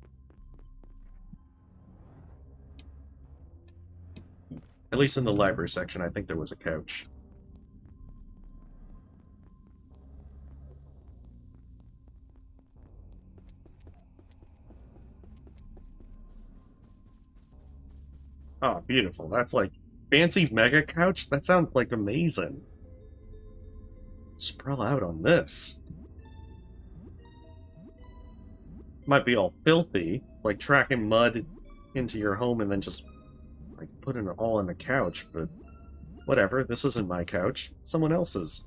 At least in the library section, I think there was a couch. Oh, beautiful. That's like fancy mega couch? That sounds like amazing. Sprawl out on this. Might be all filthy, like tracking mud into your home and then just like putting it all on the couch, but whatever, this isn't my couch. It's someone else's.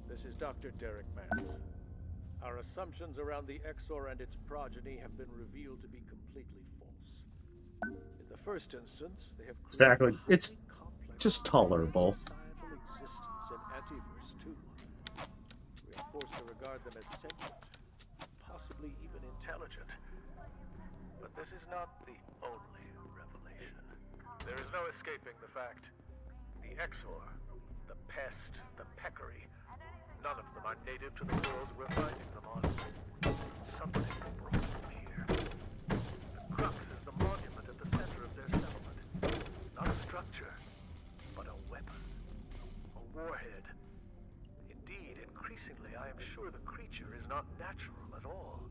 This is Dr. Derek Mance. Our assumptions around the Exor and its progeny have been revealed to be completely false. In the first instance, they have Exactly. created It's highly complex just tolerable. societal existence in Antiverse 2. We are forced to regard them as sentient, possibly even intelligent. But this is not the only revelation. There is no escaping the fact. The Exor, the pest, the peccary, none of them are native to the world we're finding them on. Something brought them here. The crux is the monument at the center of their settlement. Not a structure, but a weapon. A warhead. Indeed, increasingly, I am sure the creature is not natural at all,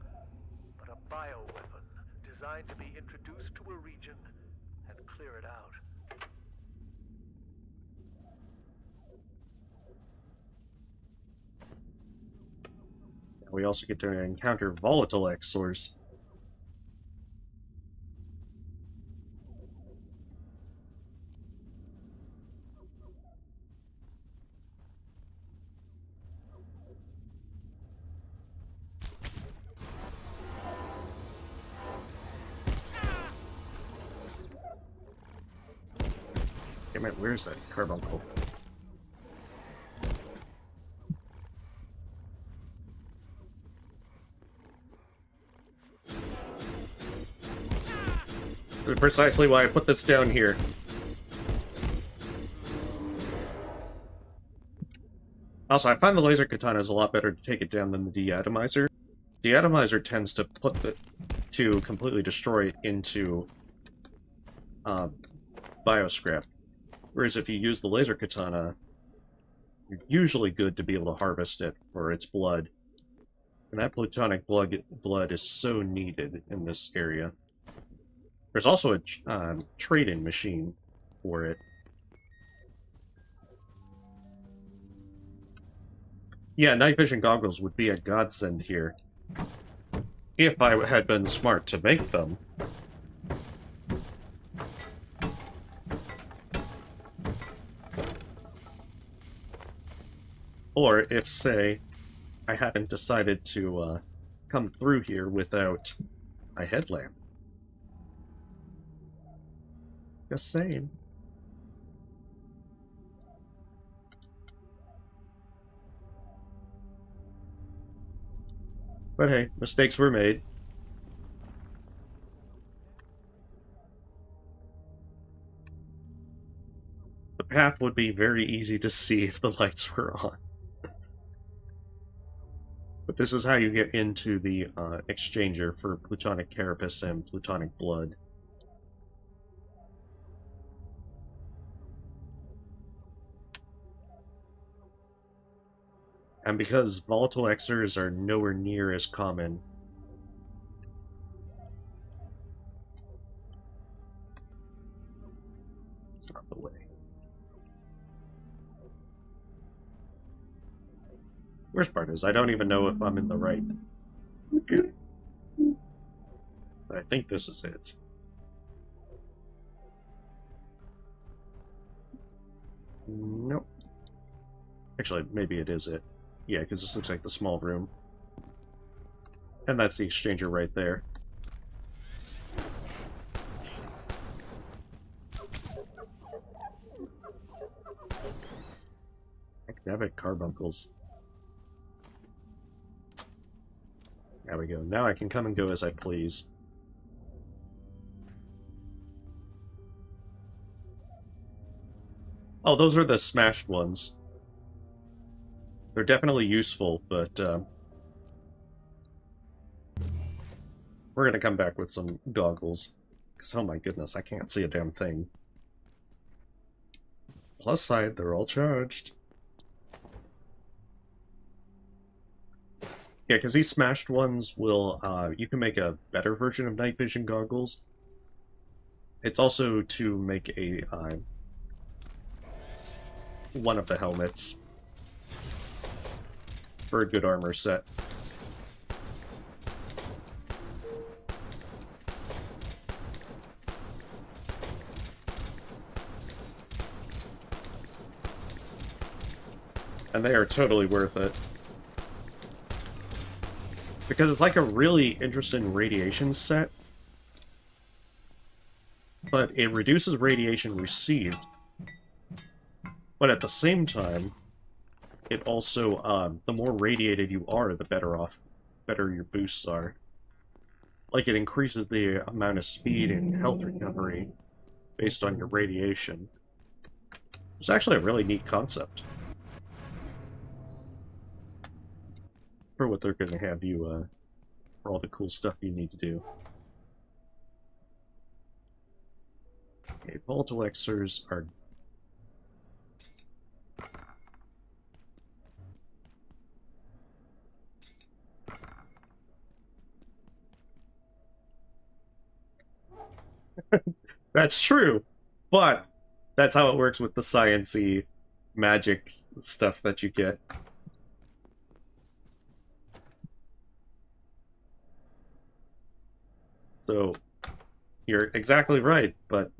but a bioweapon designed to be introduced to a region and clear it out. We also get to encounter volatile Exors. Damn it, where's that carbuncle? This is precisely why I put this down here. Also, I find the laser katana is a lot better to take it down than the deatomizer. Deatomizer tends to to completely destroy it into bioscrap. Whereas if you use the laser katana, you're usually good to be able to harvest it for its blood. And that plutonic blood is so needed in this area. There's also a trade-in machine for it. Yeah, night vision goggles would be a godsend here. If I had been smart to make them. Or if, say, I hadn't decided to come through here without a headlamp. Just saying. But hey, mistakes were made. The path would be very easy to see if the lights were on. But this is how you get into the exchanger for plutonic carapace and plutonic blood. And because volatile Exors are nowhere near as common, it's not the way. Worst part is, I don't even know if I'm in the right. But I think this is it. Nope. Actually, maybe it is it. Yeah, because this looks like the small room. And that's the exchanger right there. Academic carbuncles. There we go. Now I can come and go as I please. Oh, those are the smashed ones. They're definitely useful, but we're gonna come back with some goggles. Because, oh my goodness, I can't see a damn thing. Plus side, they're all charged. Yeah, because these smashed ones will, you can make a better version of night vision goggles. It's also to make a, one of the helmets for a good armor set. And they are totally worth it. Because it's like a really interesting radiation set, but it reduces radiation received. But at the same time, it also, the more radiated you are, the better your boosts are. Like, it increases the amount of speed and health recovery based on your radiation. It's actually a really neat concept. For what they're going to have you, for all the cool stuff you need to do. Okay, volatile Exors are... That's true, but that's how it works with the science-y magic stuff that you get. So, you're exactly right, but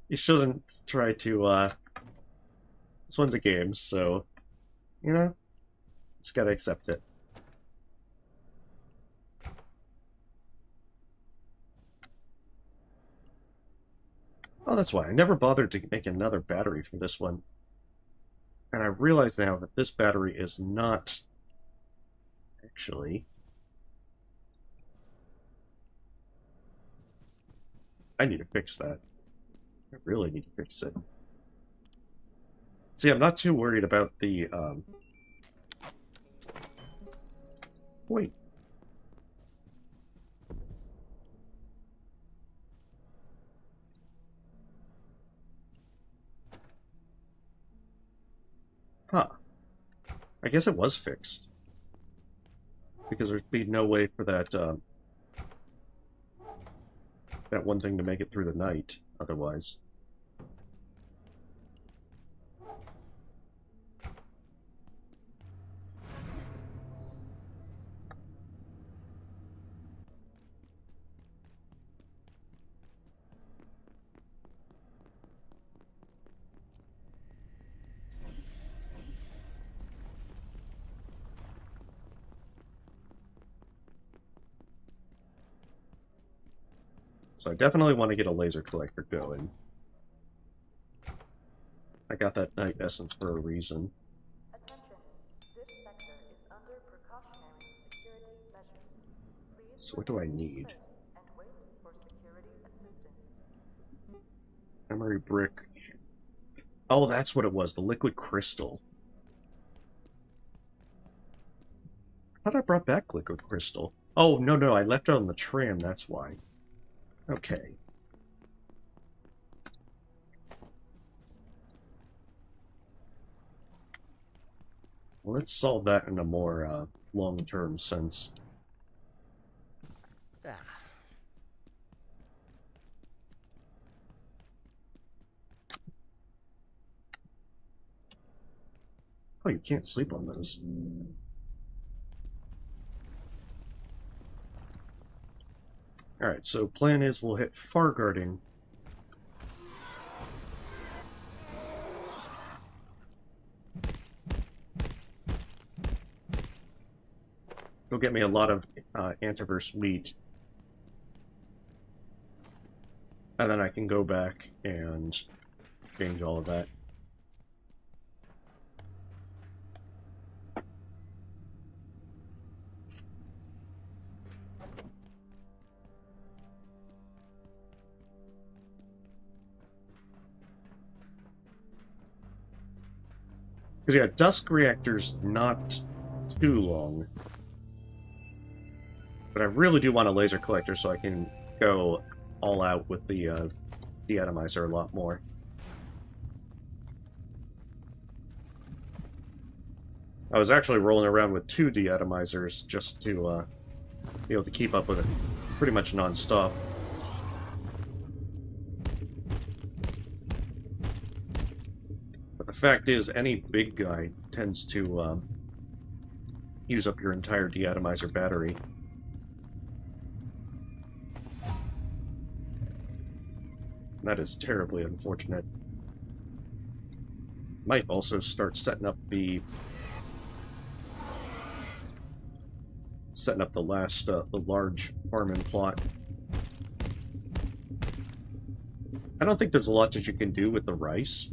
you shouldn't try to, this one's a game, so, you know, just gotta accept it. Oh, that's why. I never bothered to make another battery for this one. And I realize now that this battery is not... Actually... I need to fix that. I really need to fix it. See, I'm not too worried about the, Wait. Huh. I guess it was fixed. Because there'd be no way for that, that one thing to make it through the night, otherwise. So I definitely want to get a laser collector going. I got that night essence for a reason. Attention. This sector is under precautionary security measures. Please So what do I need? and wait for security assistance. Memory brick. Oh, that's what it was, the liquid crystal. I thought I brought back liquid crystal. Oh, no, I left it on the tram, that's why. Okay. Well, let's solve that in a more, long-term sense. Ah. Oh, you can't sleep on those. Alright, so plan is we'll hit far guarding. Go get me a lot of antiverse wheat. And then I can go back and change all of that. Because, yeah, Dusk Reactor's not too long. But I really do want a laser collector so I can go all out with the deatomizer a lot more. I was actually rolling around with 2 deatomizers just to be able to keep up with it pretty much non-stop. But the fact is, any big guy tends to use up your entire deatomizer battery. That is terribly unfortunate. Might also start setting up the last the large farming plot. I don't think there's a lot that you can do with the rice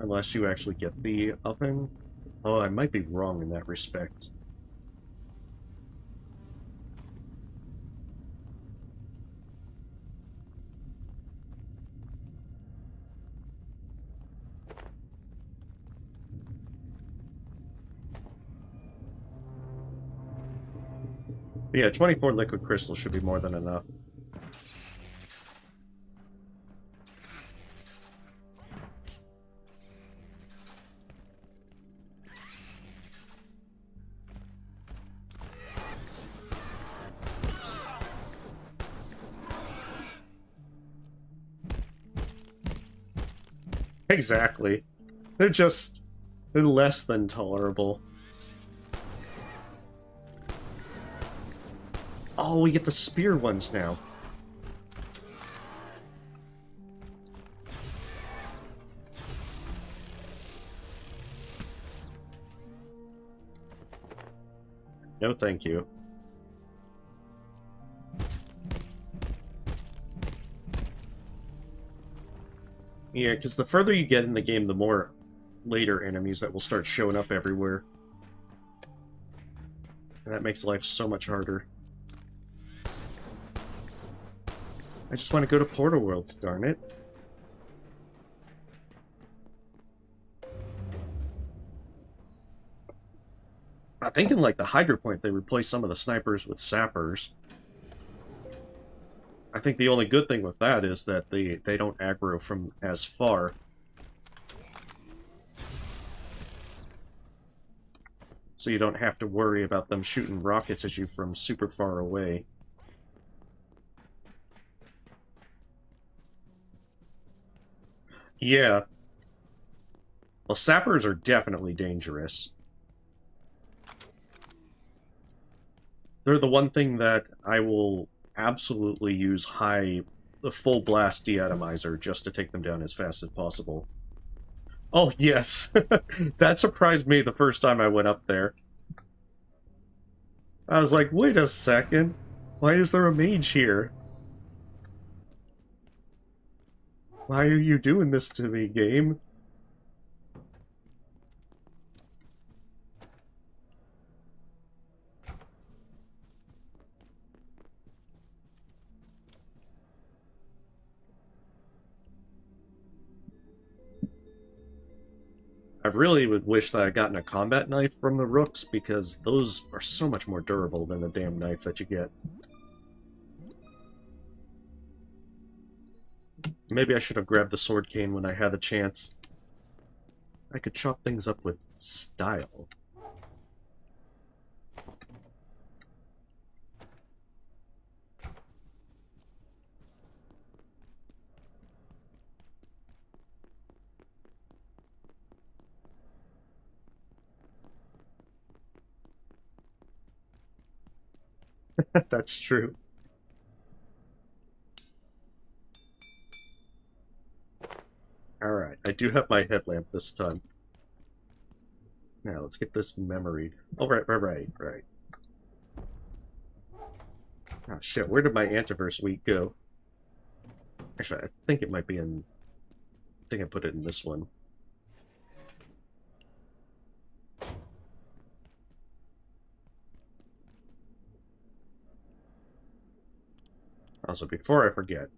unless you actually get the oven. Oh, I might be wrong in that respect. But yeah, 24 liquid crystals should be more than enough. Exactly. They're less than tolerable. Oh, we get the spear ones now. No, thank you. Yeah, because the further you get in the game, the more later enemies that will start showing up everywhere. And that makes life so much harder. I just want to go to Portal Worlds, darn it. I think in, like, the Hydroplant, they replaced some of the snipers with sappers. I think the only good thing with that is that they don't aggro from as far. So you don't have to worry about them shooting rockets at you from super far away. Yeah. Well, sappers are definitely dangerous. They're the one thing that I will absolutely use the full blast deatomizer just to take them down as fast as possible. Oh, yes. That surprised me the first time I went up there. I was like, wait a second. Why is there a mage here? Why are you doing this to me, game? I really would wish that I'd gotten a combat knife from the rooks, because those are so much more durable than the damn knife that you get. Maybe I should have grabbed the sword cane when I had the chance. I could chop things up with style. That's true. Alright, I do have my headlamp this time. Now, let's get this memory. Oh, right. Oh, shit, where did my Antiverse week go? Actually, I think it might be in... I think I put it in this one. Also, before I forget,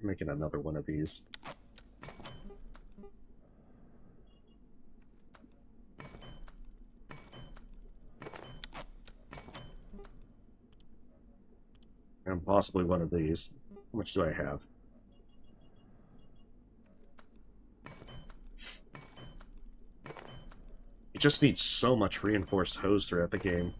I'm making another one of these. And possibly one of these. How much do I have? You just need so much reinforced hose throughout the game.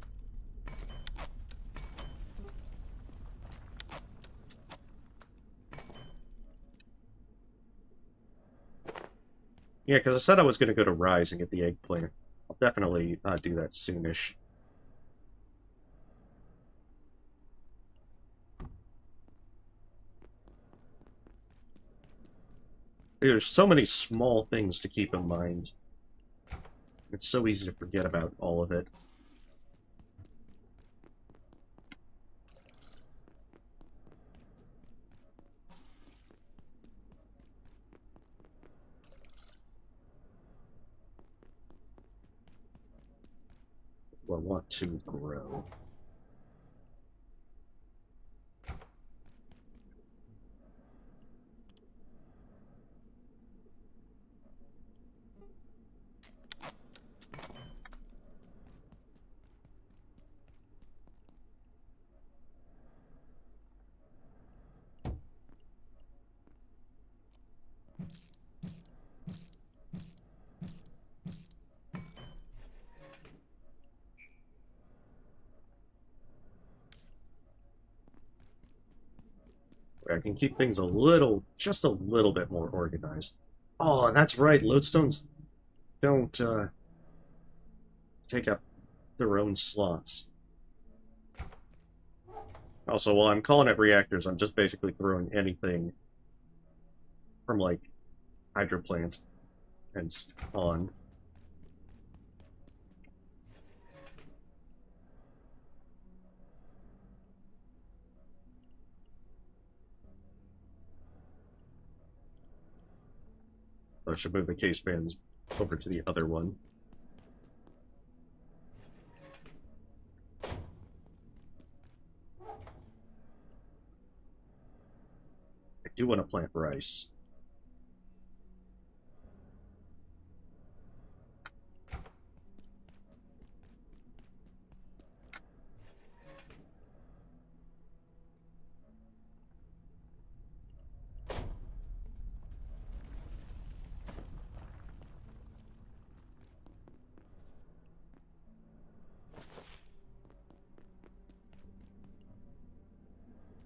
Yeah, because I said I was going to go to Rise and get the eggplant. I'll definitely do that soonish. There's so many small things to keep in mind. It's so easy to forget about all of it. I want to grow. I can keep things a little, just a little bit more organized. Oh, and that's right, lodestones don't take up their own slots. Also, while I'm calling it reactors, I'm just basically throwing anything from, like, Hydroplant and on. I should move the case bands over to the other one. I do want to plant rice.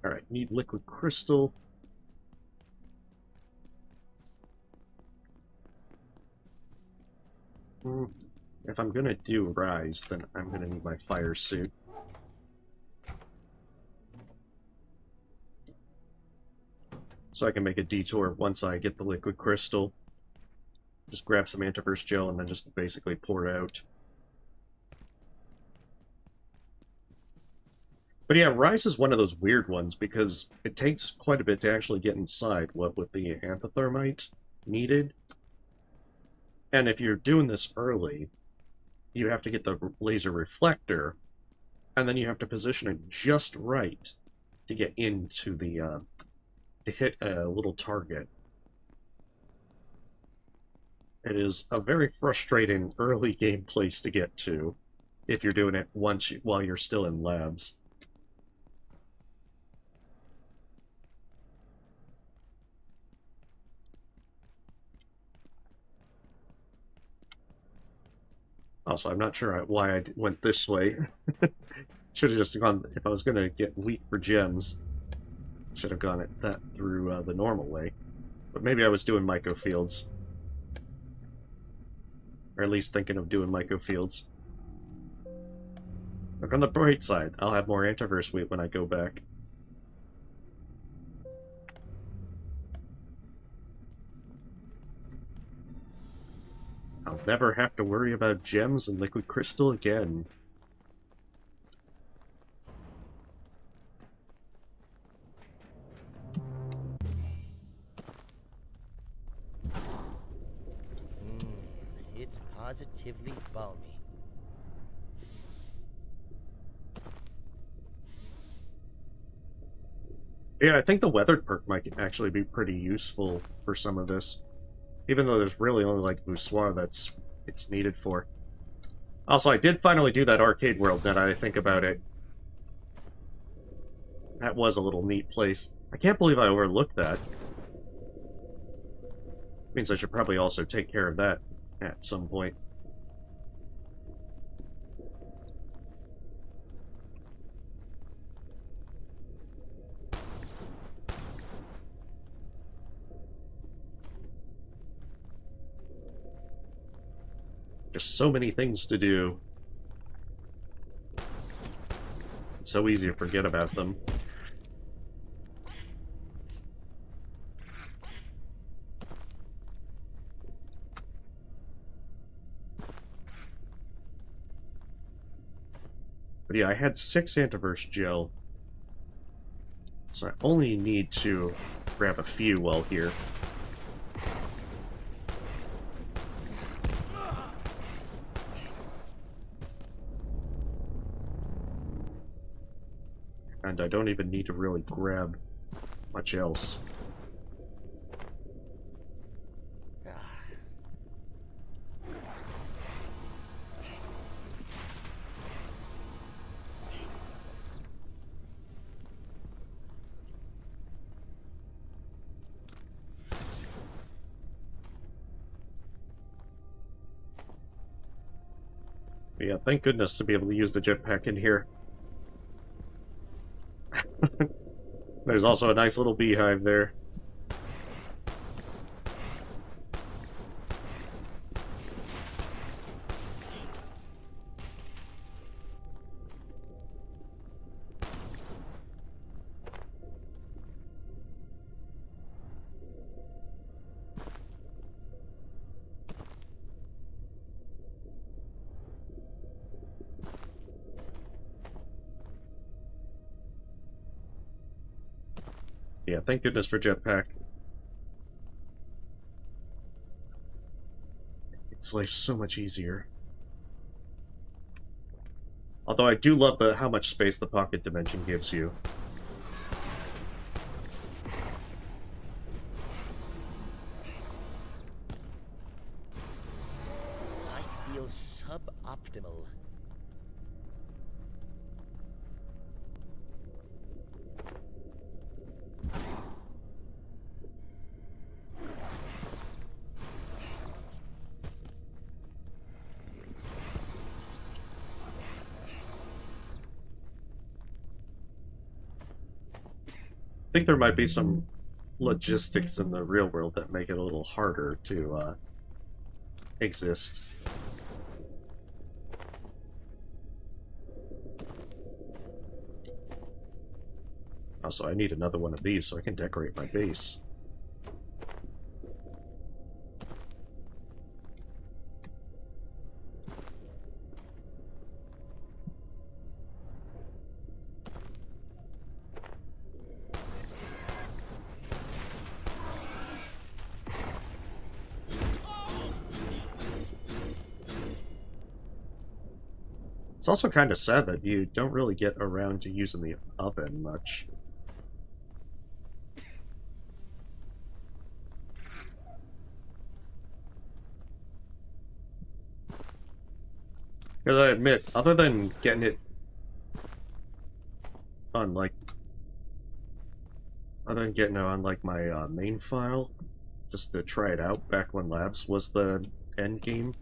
Alright, need liquid crystal. If I'm gonna do Rise, then I'm gonna need my fire suit. So I can make a detour once I get the liquid crystal. Just grab some antiverse gel and then just basically pour it out. But yeah, Rise is one of those weird ones because it takes quite a bit to actually get inside, what with the antithermite needed. And if you're doing this early, you have to get the laser reflector, and then you have to position it just right to get into the, to hit a little target. It is a very frustrating early game place to get to if you're doing it while you're still in labs. Also, I'm not sure why I went this way. Should have just gone, if I was going to get wheat for gems, should have gone at that through the normal way. But maybe I was doing myco fields. Or at least thinking of doing myco fields. Look on the bright side, I'll have more antiverse wheat when I go back. I'll never have to worry about gems and liquid crystal again. It's positively balmy. Yeah, I think the weathered perk might actually be pretty useful for some of this. Even though there's really only, like, Voussoir it's needed for. Also, I did finally do that arcade world, now that I think about it. That was a little neat place. I can't believe I overlooked that. Means I should probably also take care of that at some point. Just so many things to do. It's so easy to forget about them. But yeah, I had 6 antivirus gel. So I only need to grab a few while here. And I don't even need to really grab much else. But yeah, thank goodness to be able to use the jetpack in here. There's also a nice little beehive there. Yeah, thank goodness for jetpack. It's life so much easier. Although I do love how much space the pocket dimension gives you. I feel suboptimal. I think there might be some logistics in the real world that make it a little harder to exist. Also, I need another one of these so I can decorate my base. It's also kind of sad that you don't really get around to using the oven much. Because I admit, other than getting it on, like... Other than getting it on, like, my main file, just to try it out back when Labs was the end game,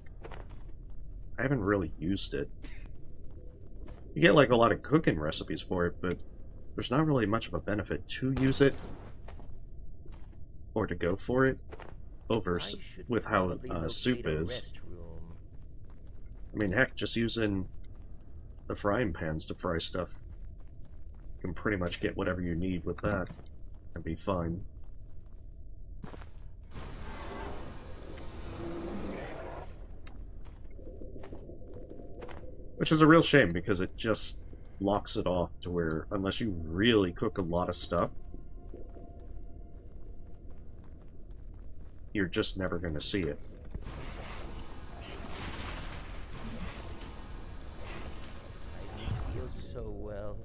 I haven't really used it. You get, like, a lot of cooking recipes for it, but there's not really much of a benefit to use it, or to go for it, over with how soup is. I mean, heck, just using the frying pans to fry stuff. You can pretty much get whatever you need with that, and be fine. Which is a real shame, because it just locks it off to where, unless you really cook a lot of stuff, you're just never going to see it. I feel so well.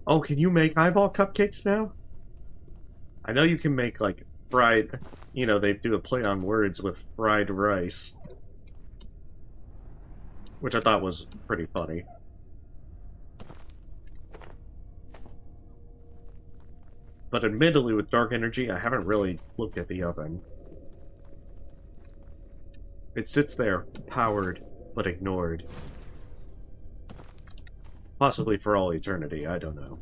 Oh, can you make eyeball cupcakes now? I know you can make, like, fried... You know, they do a play on words with fried rice. Which I thought was pretty funny. But admittedly, with dark energy, I haven't really looked at the oven. It sits there, powered, but ignored. Possibly for all eternity, I don't know.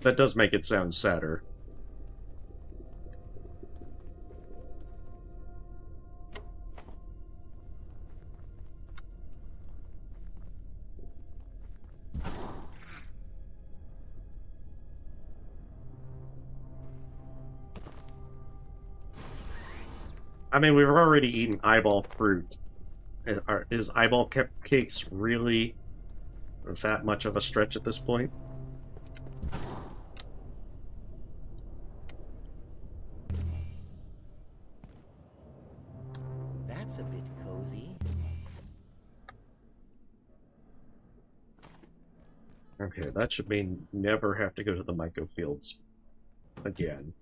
That does make it sound sadder. I mean, we've already eaten eyeball fruit. Is eyeball cupcakes really that much of a stretch at this point? That's a bit cozy. Okay, that should mean never have to go to the microfields again.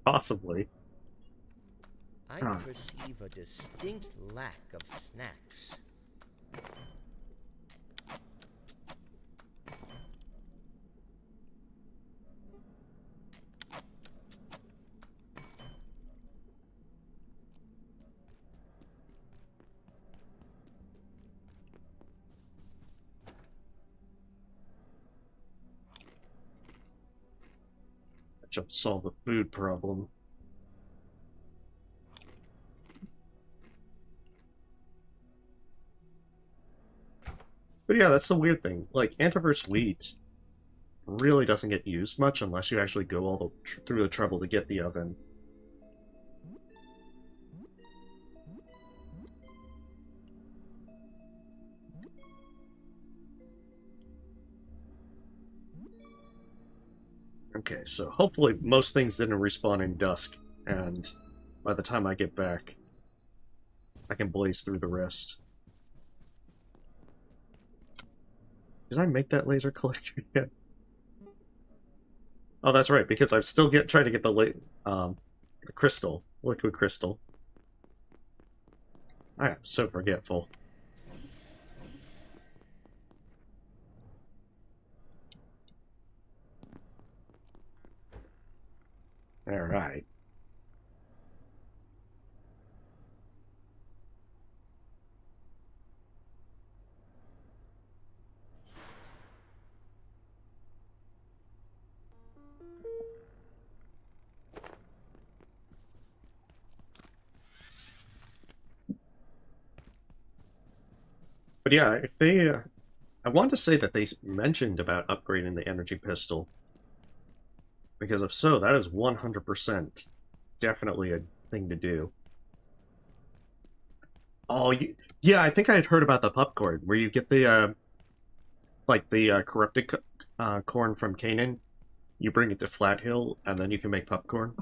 Possibly. I perceive a distinct lack of snacks. That should solve the food problem. But yeah, that's the weird thing. Like, antiverse wheat really doesn't get used much unless you actually go all through the trouble to get the oven. Okay, so hopefully most things didn't respawn in Dusk, and by the time I get back, I can blaze through the rest. Did I make that laser collector yet? Oh, that's right, because I'm still trying to get the crystal, liquid crystal. I am so forgetful. Alright. But yeah, if they... I want to say that they mentioned about upgrading the energy pistol. Because if so, that is 100% definitely a thing to do. Oh, yeah, I think I had heard about the popcorn, where you get the, corrupted corn from Canaan. You bring it to Flat Hill, and then you can make popcorn.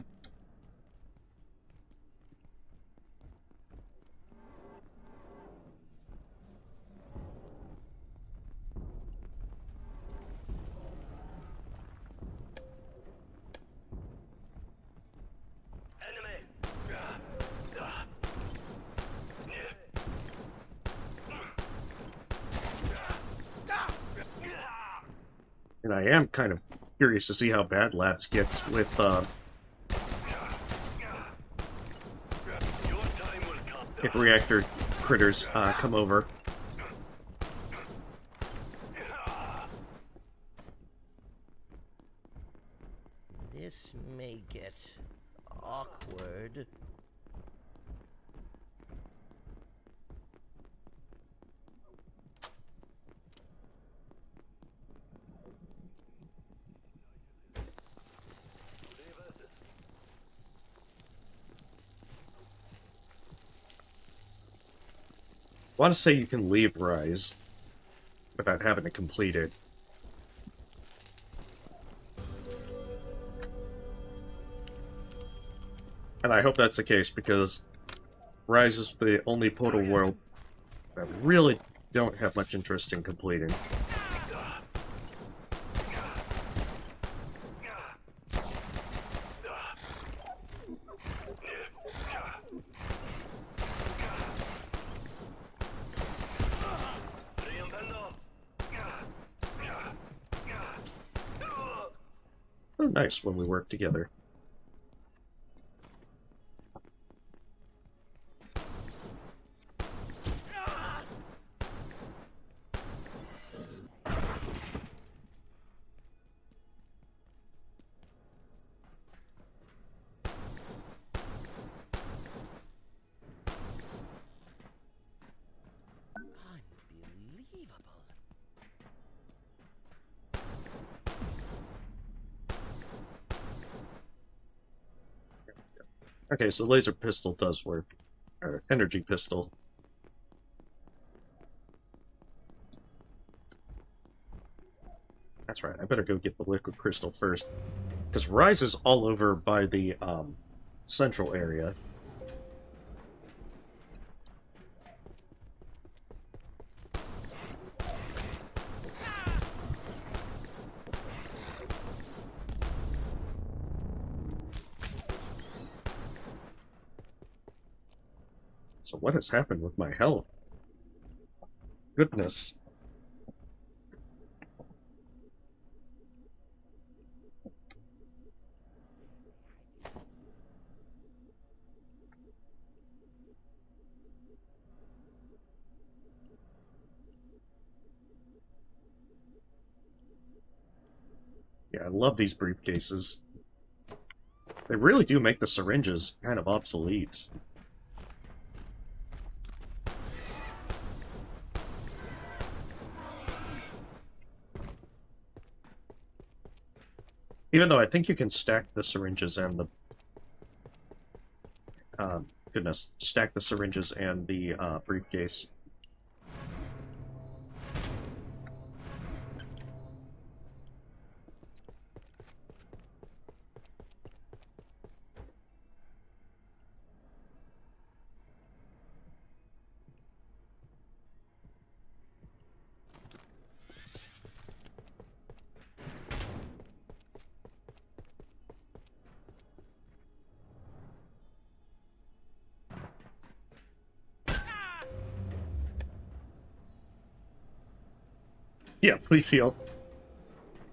And I am kind of curious to see how bad Labs gets with, if reactor critters come over. This may get awkward. I want to say you can leave Rise without having to complete it. And I hope that's the case, because Rise is the only portal world that I really don't have much interest in completing. Oh, nice when we work together. Unbelievable. Okay, so laser pistol does work. Or energy pistol. That's right, I better go get the liquid crystal first. Because Rise is all over by the central area. So what has happened with my health? Goodness. Yeah, I love these briefcases. They really do make the syringes kind of obsolete. Even though I think you can stack the syringes and the... stack the syringes and the briefcase. Yeah, please heal.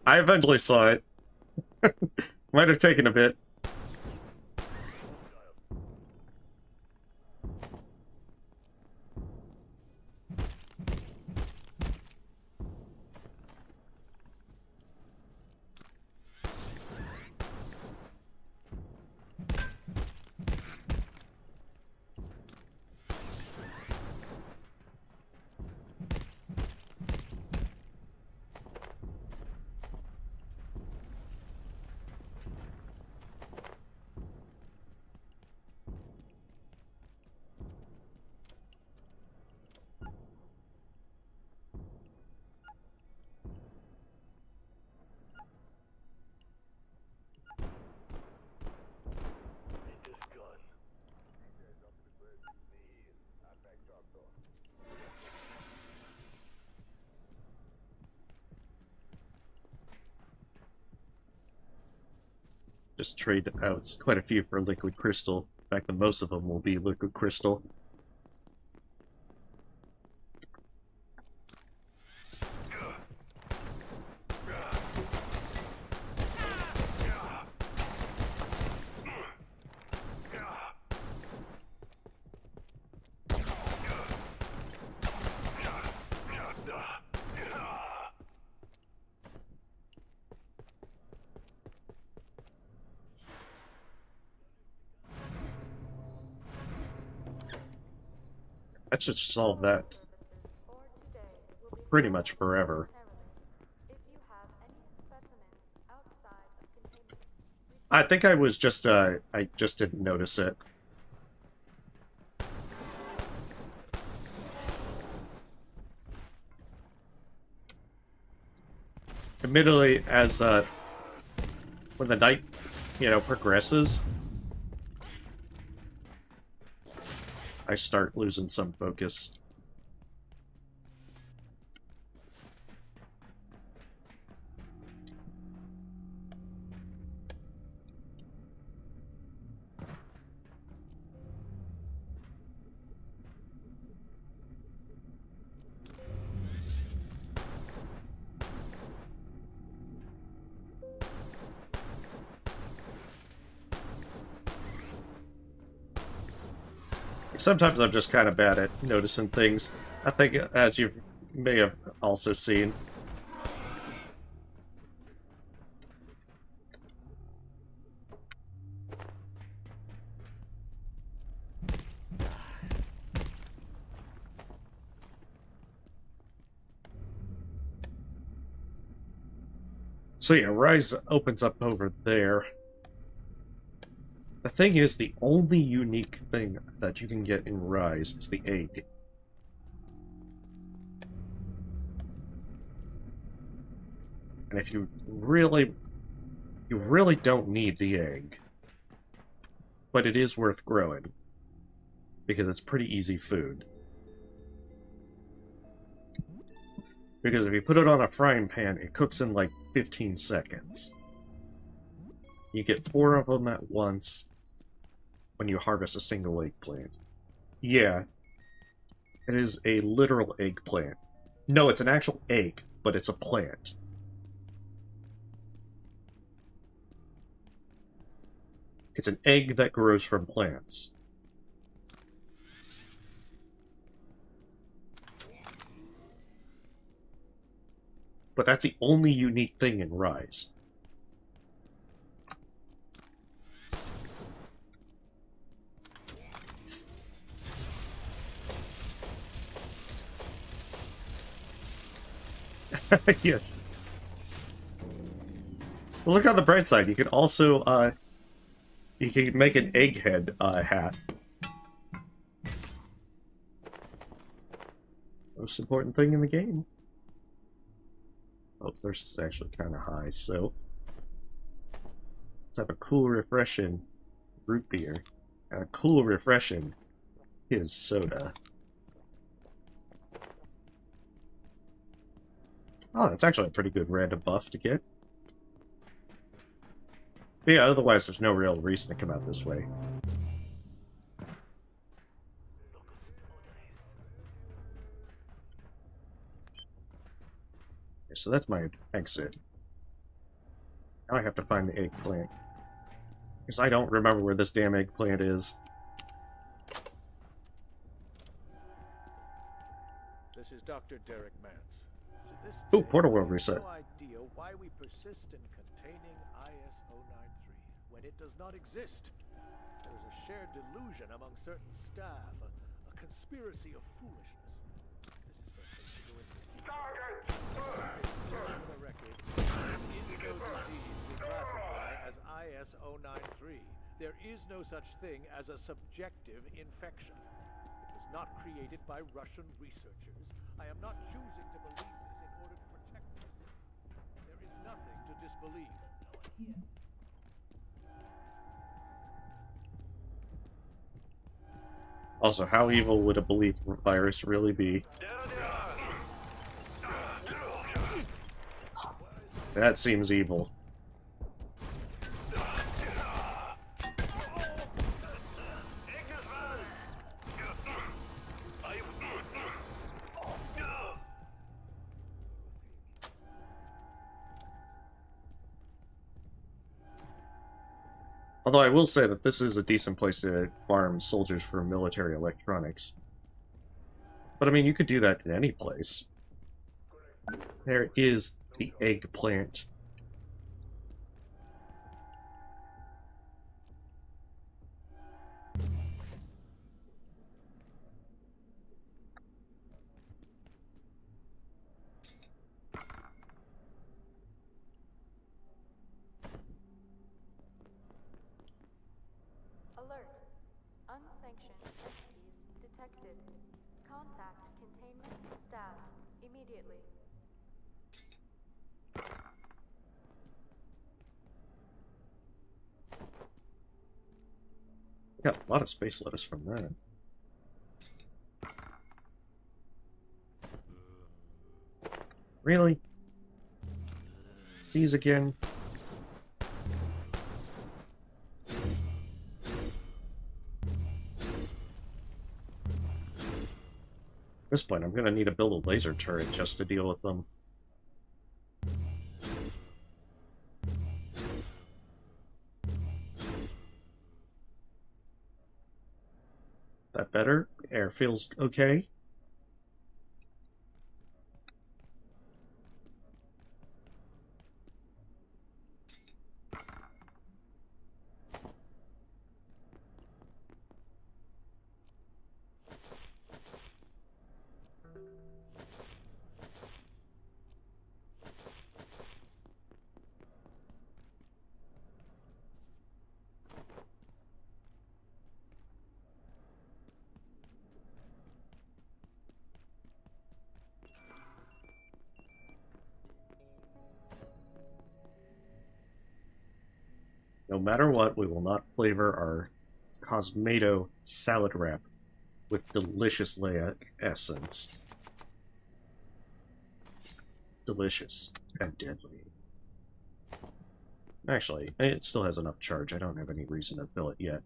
I eventually saw it. Might have taken a bit. Just trade out quite a few for liquid crystal. In fact, the most of them will be liquid crystal. That should solve that or today will be pretty much forever. momentarily. If you have any specimens outside of containment, I think I was just, I just didn't notice it. Admittedly, as, when the night, progresses, I start losing some focus. Sometimes I'm just kind of bad at noticing things. I think, as you may have also seen. So yeah, Rise opens up over there. The thing is, the only unique thing that you can get in Rise is the egg. And if you really don't need the egg. But it is worth growing. Because it's pretty easy food. Because if you put it on a frying pan, it cooks in like 15 seconds. You get 4 of them at once when you harvest a single eggplant. Yeah, it is a literal eggplant. No, it's an actual egg, but it's a plant. It's an egg that grows from plants. But that's the only unique thing in Rise. Yes. Well, look on the bright side. You can also, you can make an egghead hat. Most important thing in the game. Oh, thirst is actually kind of high, so let's have a cool, refreshing root beer. And a cool, refreshing is soda. Oh, that's actually a pretty good random buff to get. But yeah, otherwise there's no real reason to come out this way. Okay, so that's my exit. Now I have to find the eggplant. Because I don't remember where this damn eggplant is. This is Dr. Derek Mance. To this Ooh, day, portal I world have reset. no idea why we persist in containing IS-093 when it does not exist. There is a shared delusion among certain staff, a conspiracy of foolishness. This is for things to go into. For the record, there is no disease we classify as IS-093. There is no such thing as a subjective infection. It was not created by Russian researchers. I am not choosing to believe this in order to protect myself. There is nothing to disbelieve. Also, how evil would a belief virus really be? That seems evil. Although I will say that this is a decent place to farm soldiers for military electronics. But I mean, you could do that in any place. There is the eggplant. Alert. Unsanctioned entities detected. Contact containment staff immediately. Got a lot of space lettuce from that. Really? These again? At this point, I'm gonna need to build a laser turret just to deal with them. That better? Air feels okay? No matter what, we will not flavor our Cosmato salad wrap with delicious Leia essence. Delicious and deadly. Actually, it still has enough charge. I don't have any reason to fill it yet.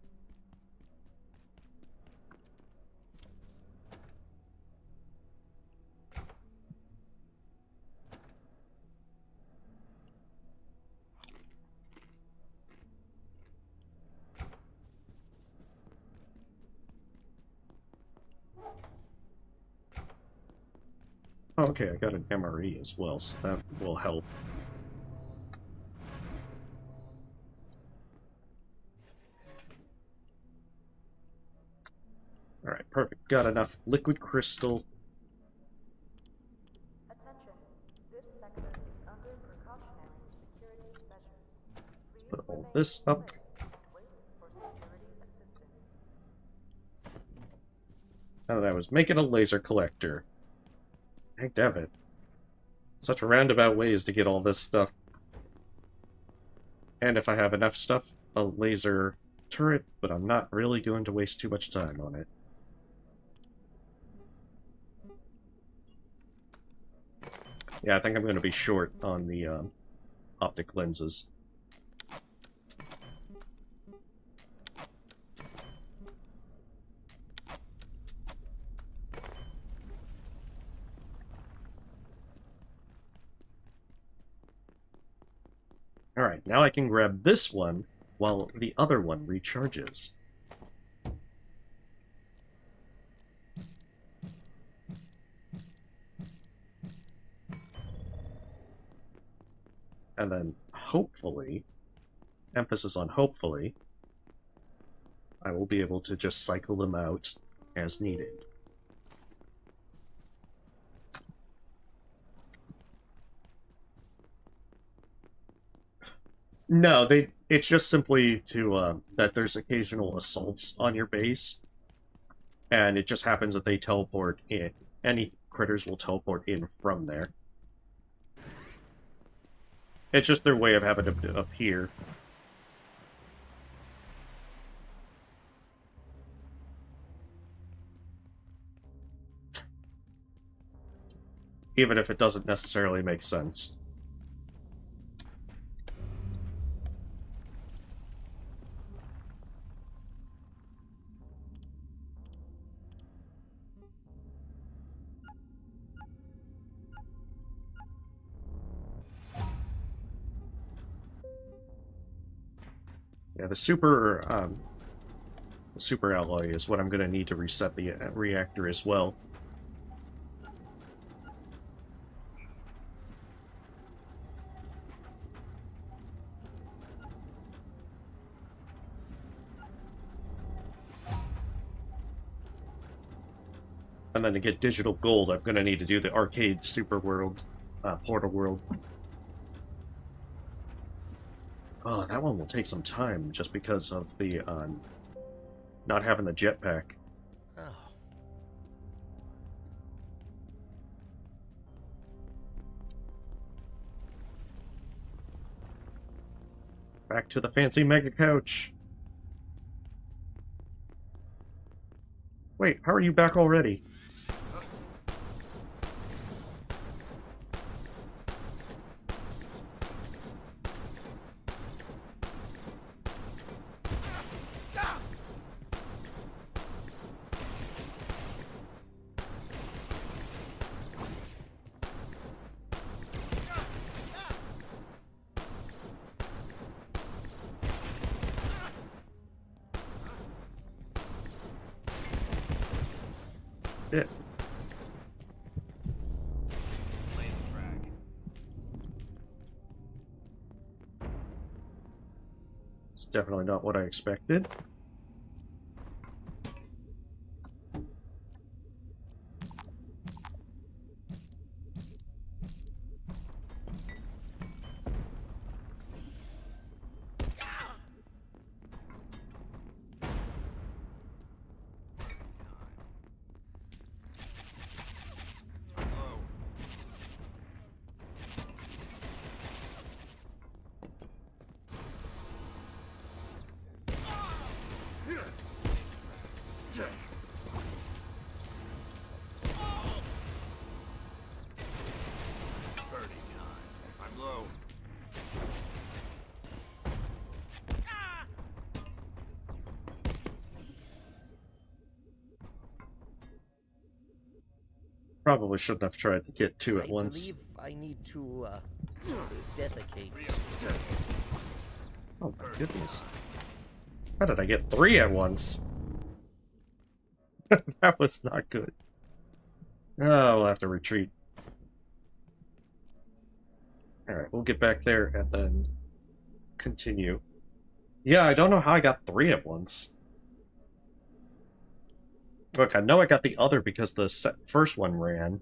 Oh, okay, I got an MRE as well, so that will help. Alright, perfect. Got enough liquid crystal. Attention. This sector is under precautionary security measures. Please Put all remain this in up. place and wait for security assistance. And I was making a laser collector. Heck damn it. Such roundabout ways to get all this stuff. And if I have enough stuff, a laser turret, but I'm not really going to waste too much time on it. Yeah, I think I'm going to be short on the optic lenses. Alright, now I can grab this one while the other one recharges. And then, hopefully, emphasis on hopefully, I will be able to just cycle them out as needed. No, it's just simply to, that there's occasional assaults on your base, and it just happens that they teleport in. Any critters will teleport in from there. It's just their way of having to appear. Even if it doesn't necessarily make sense. Yeah, the super alloy is what I'm going to need to reset the reactor as well. And then to get digital gold, I'm going to need to do the arcade super world, portal world. Oh, that one will take some time just because of the not having the jetpack. Oh. Back to the fancy mega couch. Wait, how are you back already? It. It's definitely not what I expected. Probably shouldn't have tried to get two at once. I believe I need to, defecate. Oh my goodness. How did I get three at once? That was not good. Oh, we'll have to retreat. Alright, we'll get back there and then continue. Yeah, I don't know how I got three at once. Look, I know I got the other because the first one ran.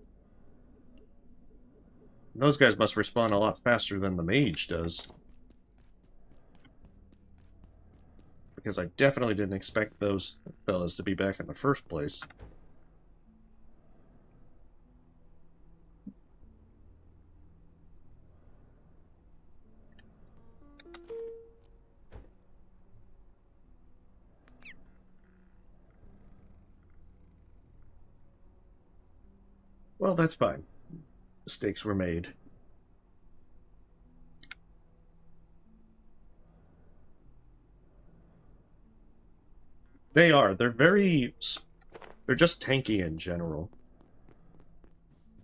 Those guys must respawn a lot faster than the mage does. Because I definitely didn't expect those fellas to be back in the first place. Well, that's fine. Mistakes were made. They are. They're just tanky in general.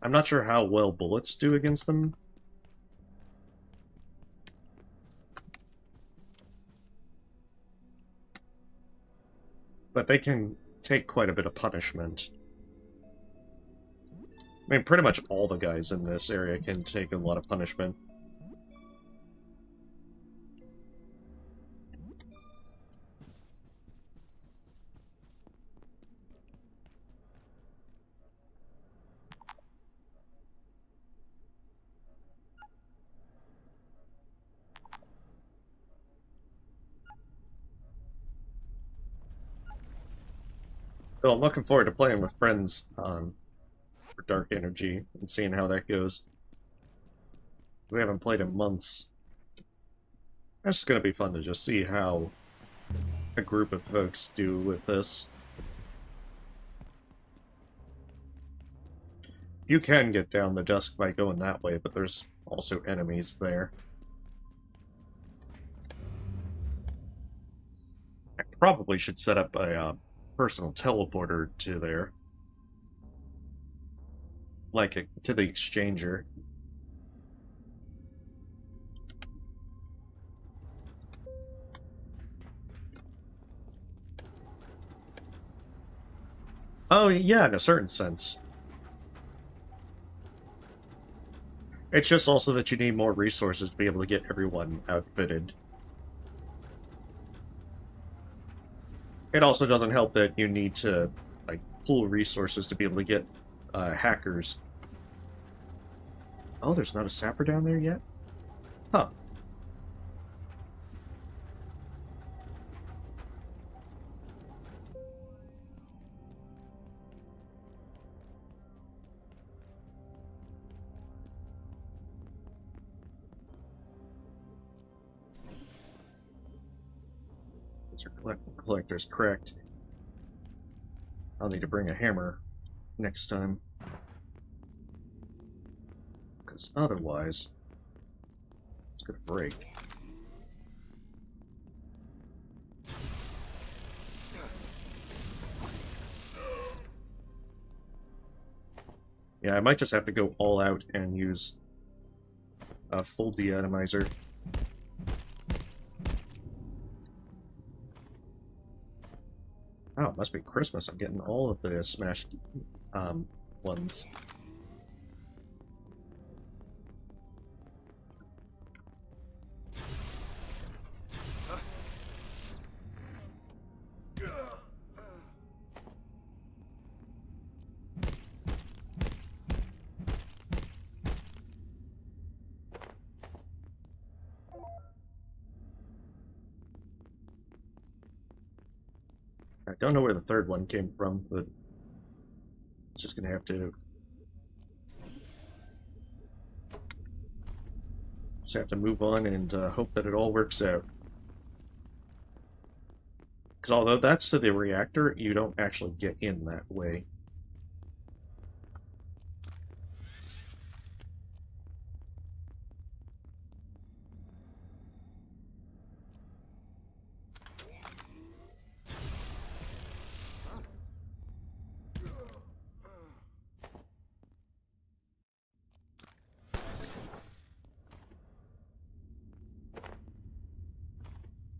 I'm not sure how well bullets do against them. But they can take quite a bit of punishment. I mean, pretty much all the guys in this area can take a lot of punishment. So I'm looking forward to playing with friends for Dark Energy and seeing how that goes. We haven't played in months. That's just going to be fun to just see how a group of folks do with this. You can get down the dusk by going that way, but there's also enemies there. I probably should set up a personal teleporter to there. Like to the exchanger. Oh, yeah, in a certain sense. It's just also that you need more resources to be able to get everyone outfitted. It also doesn't help that you need to, like, pool resources to be able to get hackers. Oh, there's not a sapper down there yet? Huh. Collector's correct. I'll need to bring a hammer next time. Because otherwise, it's going to break. Yeah, I might just have to go all out and use a full deatomizer. Oh, it must be Christmas. I'm getting all of the smashed ones. I don't know where the third one came from, but it's just gonna have to move on and hope that it all works out. Because although that's to the reactor, you don't actually get in that way.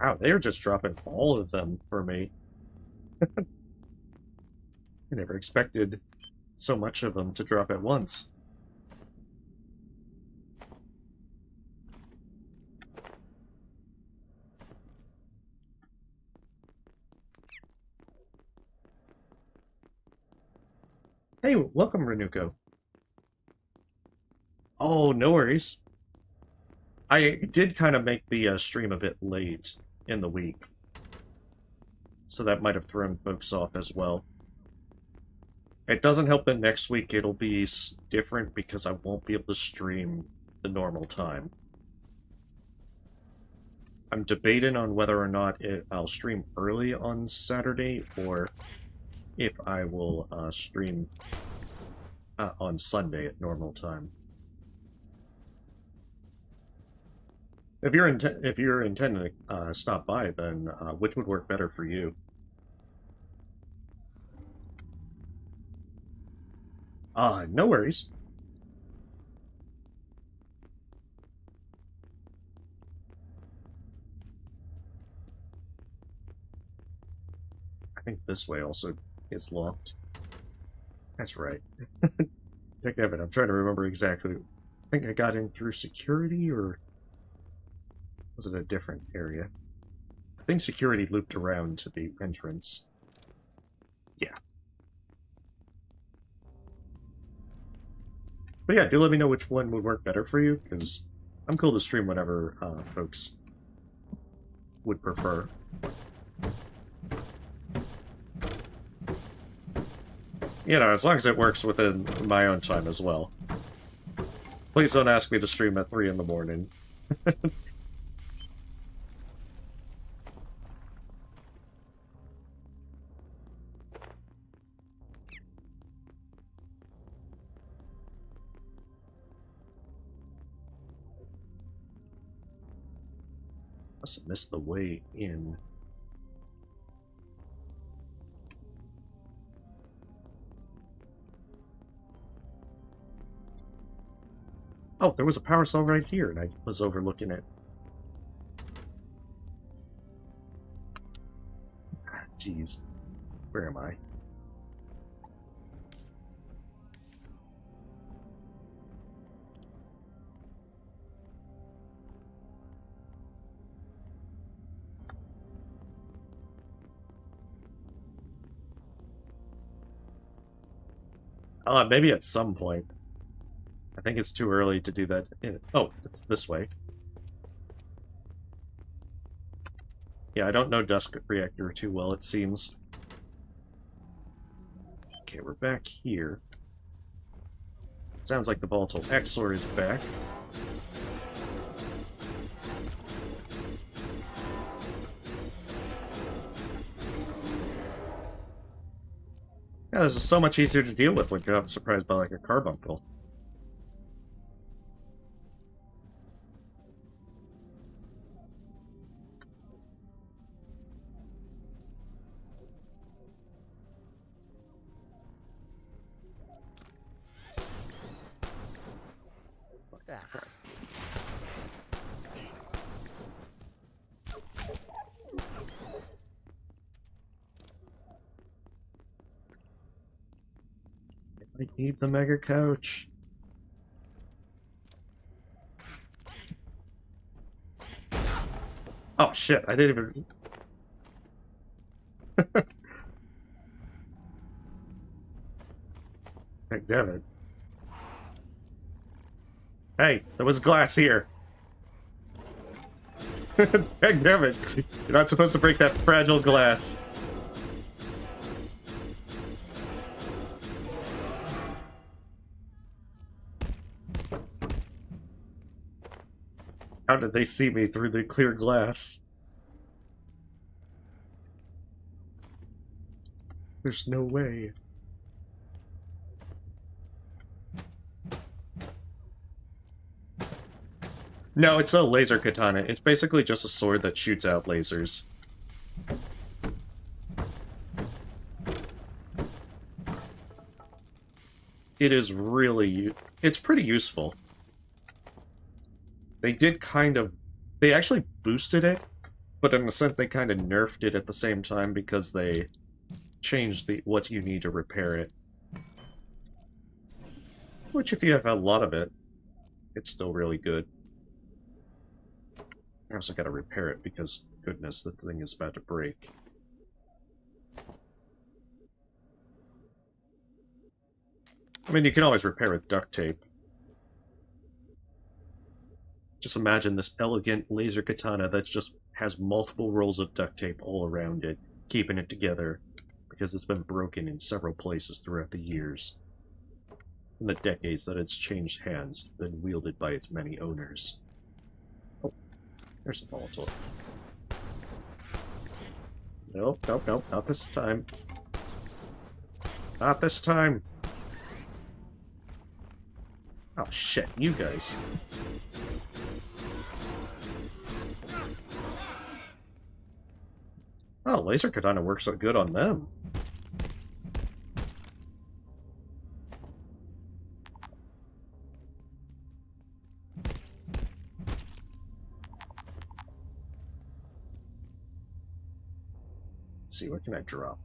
Wow, they're just dropping all of them for me. I never expected so much of them to drop at once. Hey, welcome, Renuko. Oh, no worries. I did kind of make the stream a bit late in the week, so that might have thrown folks off as well. It doesn't help that next week it'll be different because I won't be able to stream the normal time. I'm debating on whether or not I'll stream early on Saturday or if I will stream on Sunday at normal time. If you're intending to stop by, then which would work better for you? No worries. I think this way also is locked. That's right. Dang, I'm trying to remember exactly. I think I got in through security, or was it a different area? I think security looped around to the entrance. Yeah. But yeah, do let me know which one would work better for you, because I'm cool to stream whatever folks would prefer. You know, as long as it works within my own time as well. Please don't ask me to stream at 3 in the morning. Must have missed the way in. Oh, there was a power cell right here, and I was overlooking it. Jeez. Where am I? Maybe at some point. I think it's too early to do that. Oh, it's this way. Yeah, I don't know Dusk Reactor too well, it seems. Okay, we're back here. Sounds like the volatile Exor is back. Yeah, this is so much easier to deal with when you're not surprised by like a carbuncle. Ah. I need the mega couch. Oh shit, I didn't even... Heck, damn it. Hey, there was glass here. Heck, damn it. You're not supposed to break that fragile glass. How did they see me through the clear glass? There's no way. No, it's a laser katana. It's basically just a sword that shoots out lasers. It is really... It's pretty useful. They did kind of... They actually boosted it, but in a sense they kind of nerfed it at the same time because they changed what you need to repair it. Which, if you have a lot of it, it's still really good. I also gotta repair it because, goodness, the thing is about to break. I mean, you can always repair with duct tape. Just imagine this elegant laser katana that just has multiple rolls of duct tape all around it, keeping it together, because it's been broken in several places throughout the years. In the decades that it's changed hands, been wielded by its many owners. Oh, there's a volatile. Nope, nope, nope, not this time. Not this time! Oh shit, you guys. Oh, laser katana works so good on them. Let's see, what can I drop?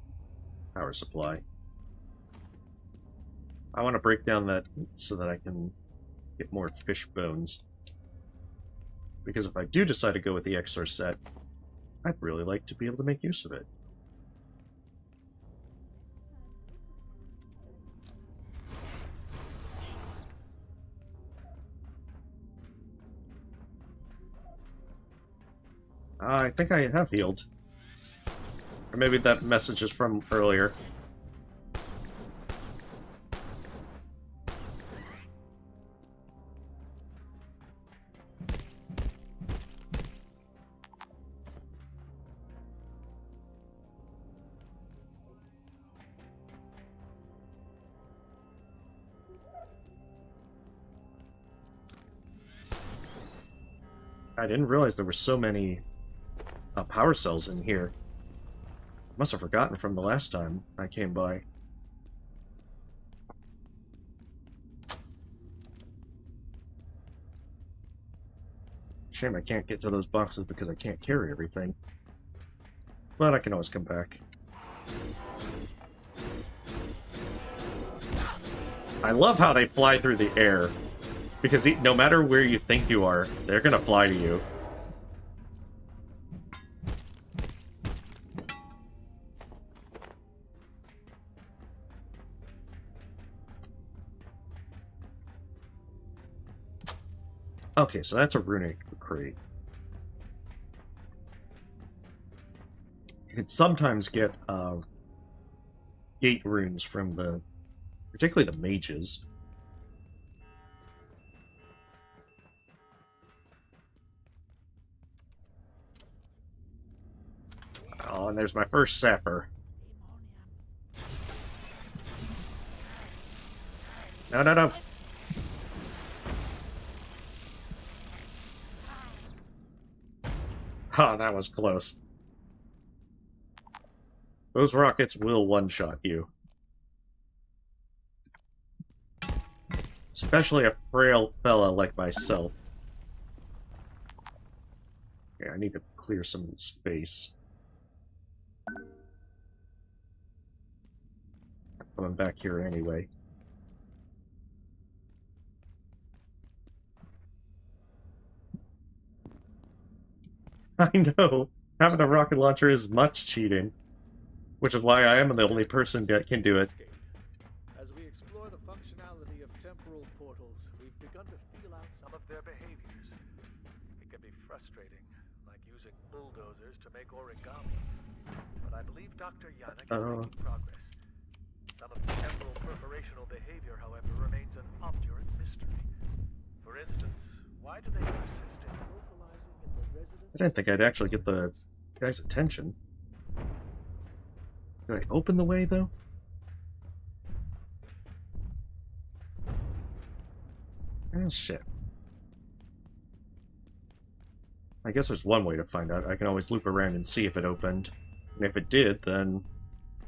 Power supply. I want to break down that so that I can get more fish bones. Because if I do decide to go with the Exor set, I'd really like to be able to make use of it. I think I have healed. Or maybe that message is from earlier. I didn't realize there were so many power cells in here. Must have forgotten from the last time I came by. Shame I can't get to those boxes because I can't carry everything. But I can always come back. I love how they fly through the air. Because no matter where you think you are, they're gonna fly to you. Okay, so that's a runic crate. You can sometimes get gate runes from particularly the mages. Oh, and there's my first sapper. No, no, no. Ha, that was close. Those rockets will one-shot you. Especially a frail fella like myself. Okay, I need to clear some space. I'm coming back here anyway. I know! Having a rocket launcher is much cheating. Which is why I am the only person that can do it. As we explore the functionality of temporal portals, we've begun to feel out some of their behaviors. It can be frustrating, like using bulldozers to make origami. But I believe Dr. Yannick is making progress. Some of the temporal perforational behavior, however, remains an obdurate mystery. For instance, why do they persist in localizing in the residence? I didn't think I'd actually get the guy's attention. Did I open the way, though? Oh, shit. I guess there's one way to find out. I can always loop around and see if it opened. And if it did, then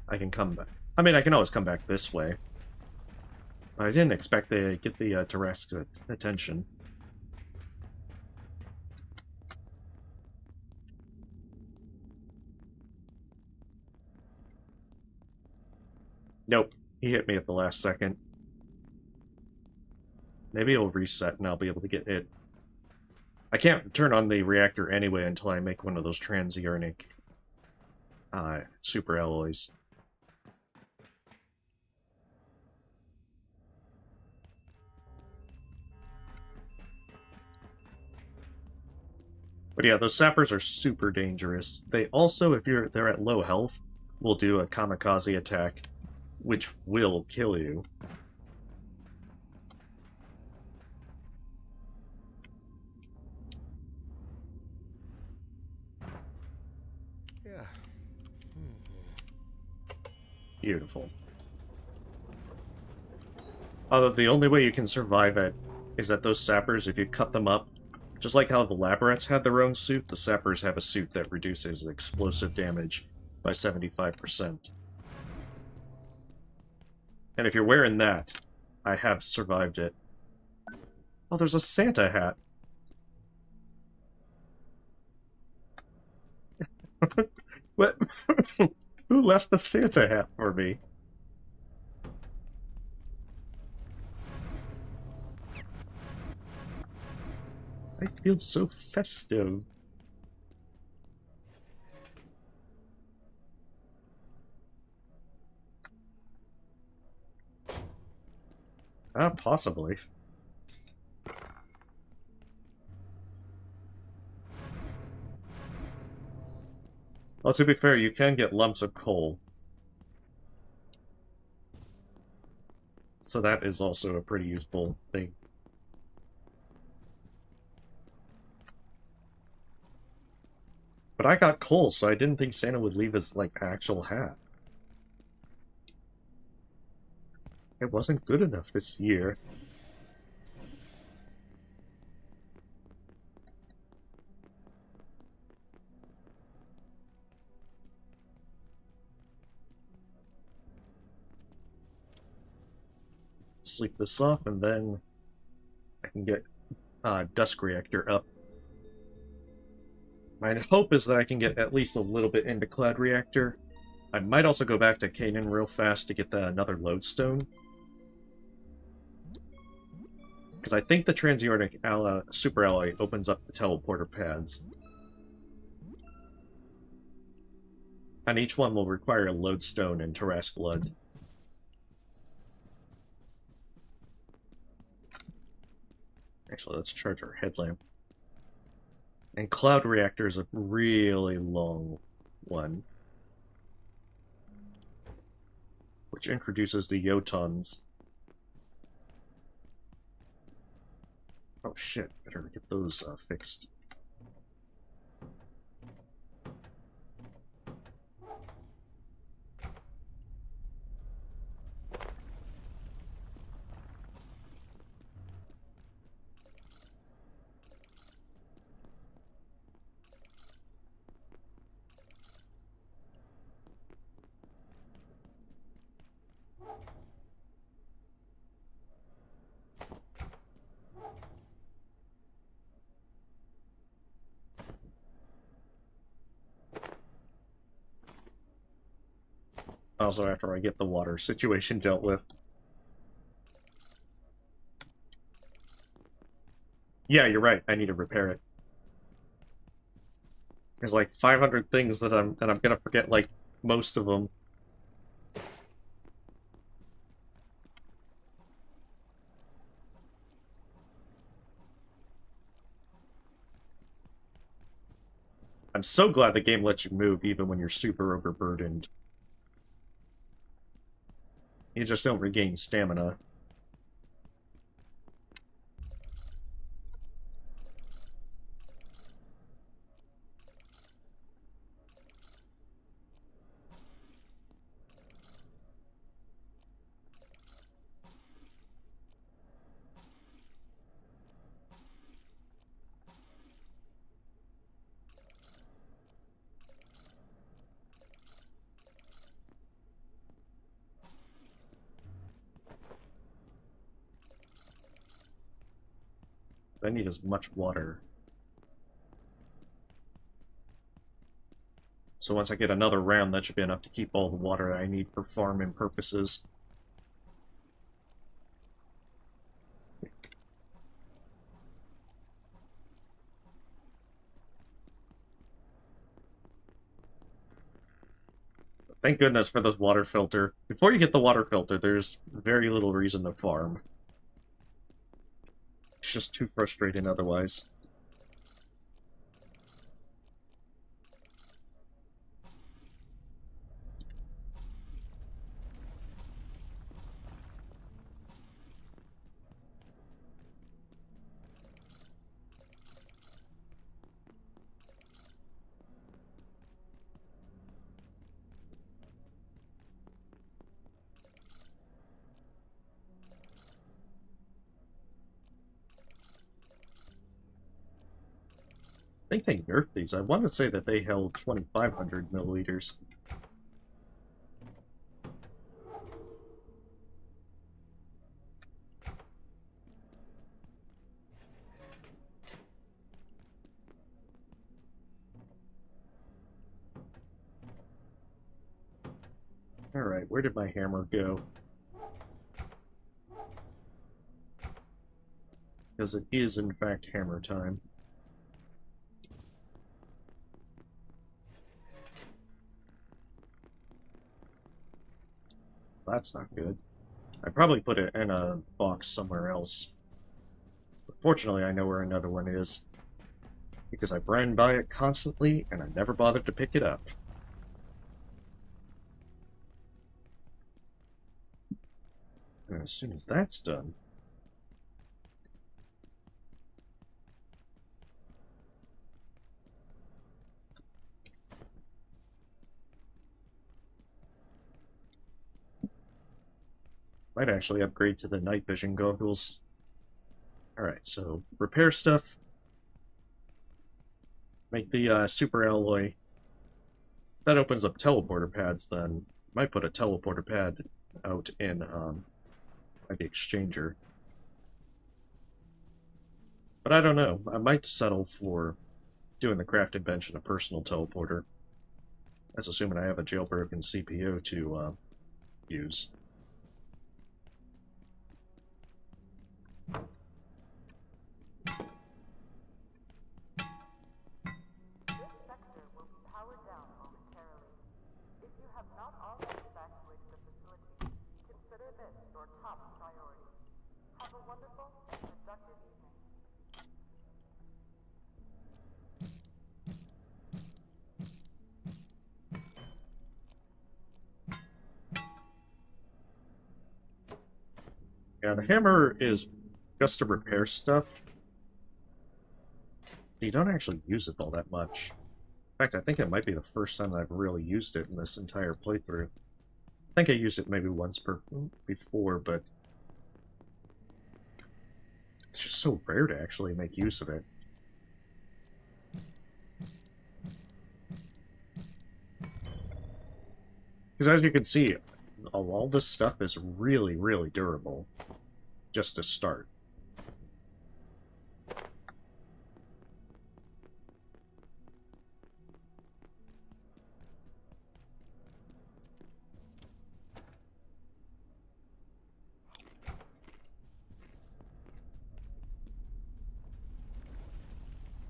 I can come back. I mean, I can always come back this way. But I didn't expect to get the Tarrasque's attention. Nope. He hit me at the last second. Maybe it'll reset and I'll be able to get it. I can't turn on the reactor anyway until I make one of those transionic super alloys. But yeah, those sappers are super dangerous. They also, if they're at low health, will do a kamikaze attack, which will kill you. Yeah. Beautiful. Although the only way you can survive it is that those sappers, if you cut them up, just like how the labyrinths had their own suit, the sappers have a suit that reduces explosive damage by 75%. And if you're wearing that, I have survived it. Oh, there's a Santa hat. What? Who left the Santa hat for me? I feel so festive. Possibly. Well, to be fair, you can get lumps of coal. So that is also a pretty useful thing. But I got coal, so I didn't think Santa would leave his, like, actual hat. It wasn't good enough this year. Sleep this off, and then I can get Dusk Reactor up. My hope is that I can get at least a little bit into Cloud Reactor. I might also go back to Canaan real fast to get another lodestone. Because I think the transionic super alloy opens up the teleporter pads. And each one will require a lodestone and Tarrasque blood. Actually, let's charge our headlamp. And Cloud Reactor is a really long one. Which introduces the Yotons. Oh shit, better get those fixed. Also, after I get the water situation dealt with. Yeah, you're right. I need to repair it. There's like 500 things that I'm gonna forget like most of them. I'm so glad the game lets you move even when you're super overburdened. You just don't regain stamina. I need as much water. So once I get another round, that should be enough to keep all the water I need for farming purposes. Thank goodness for this water filter. Before you get the water filter, there's very little reason to farm. It's just too frustrating otherwise. I think they nerfed these. I want to say that they held 2,500 milliliters. Alright, where did my hammer go? Because it is, in fact, hammer time. That's not good. I probably put it in a box somewhere else. But fortunately, I know where another one is. Because I ran by it constantly, and I never bothered to pick it up. And as soon as that's done... might actually upgrade to the night vision goggles. Alright, so repair stuff. Make the super alloy. That opens up teleporter pads then. Might put a teleporter pad out in like the exchanger. But I don't know. I might settle for doing the crafted bench in a personal teleporter. That's assuming I have a jailbroken CPU to use. Yeah, the hammer is just to repair stuff. So you don't actually use it all that much. In fact, I think it might be the first time I've really used it in this entire playthrough. I think I used it maybe once before, but it's just so rare to actually make use of it. Because as you can see, all this stuff is really, really durable. Just to start.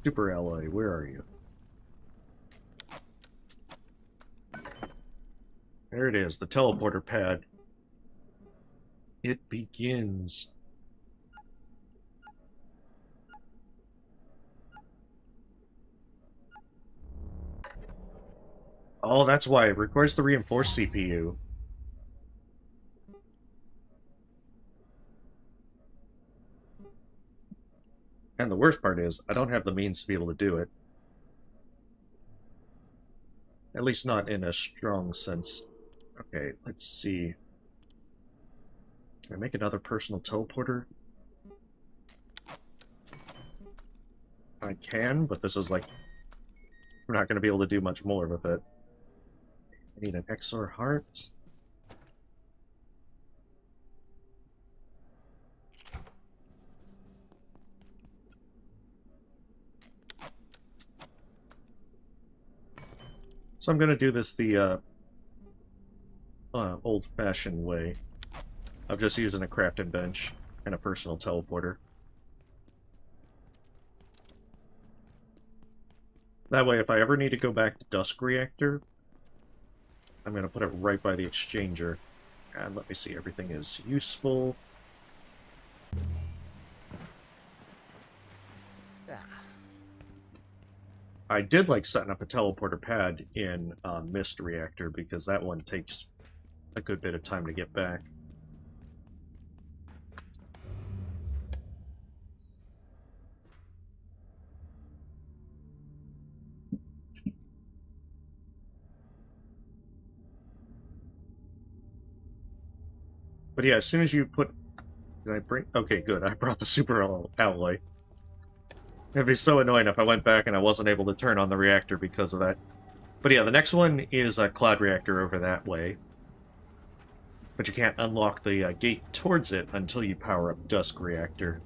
Super alloy, where are you? There it is, the teleporter pad. It begins. Oh, that's why. It requires the reinforced CPU. And the worst part is, I don't have the means to be able to do it. At least not in a strong sense. Okay, let's see. Can I make another personal teleporter? I can, but this is like... we're not going to be able to do much more with it. I need an Exor heart. So I'm going to do this the old-fashioned way of just using a crafting bench and a personal teleporter. That way, if I ever need to go back to Dusk Reactor, I'm going to put it right by the exchanger. And let me see, everything is useful. I did like setting up a teleporter pad in Mist Reactor because that one takes a good bit of time to get back. But yeah, as soon as you put... Did I bring... Okay, good. I brought the super alloy. It'd be so annoying if I went back and I wasn't able to turn on the reactor because of that. But yeah, the next one is a Cloud Reactor over that way. But you can't unlock the gate towards it until you power up Dusk Reactor.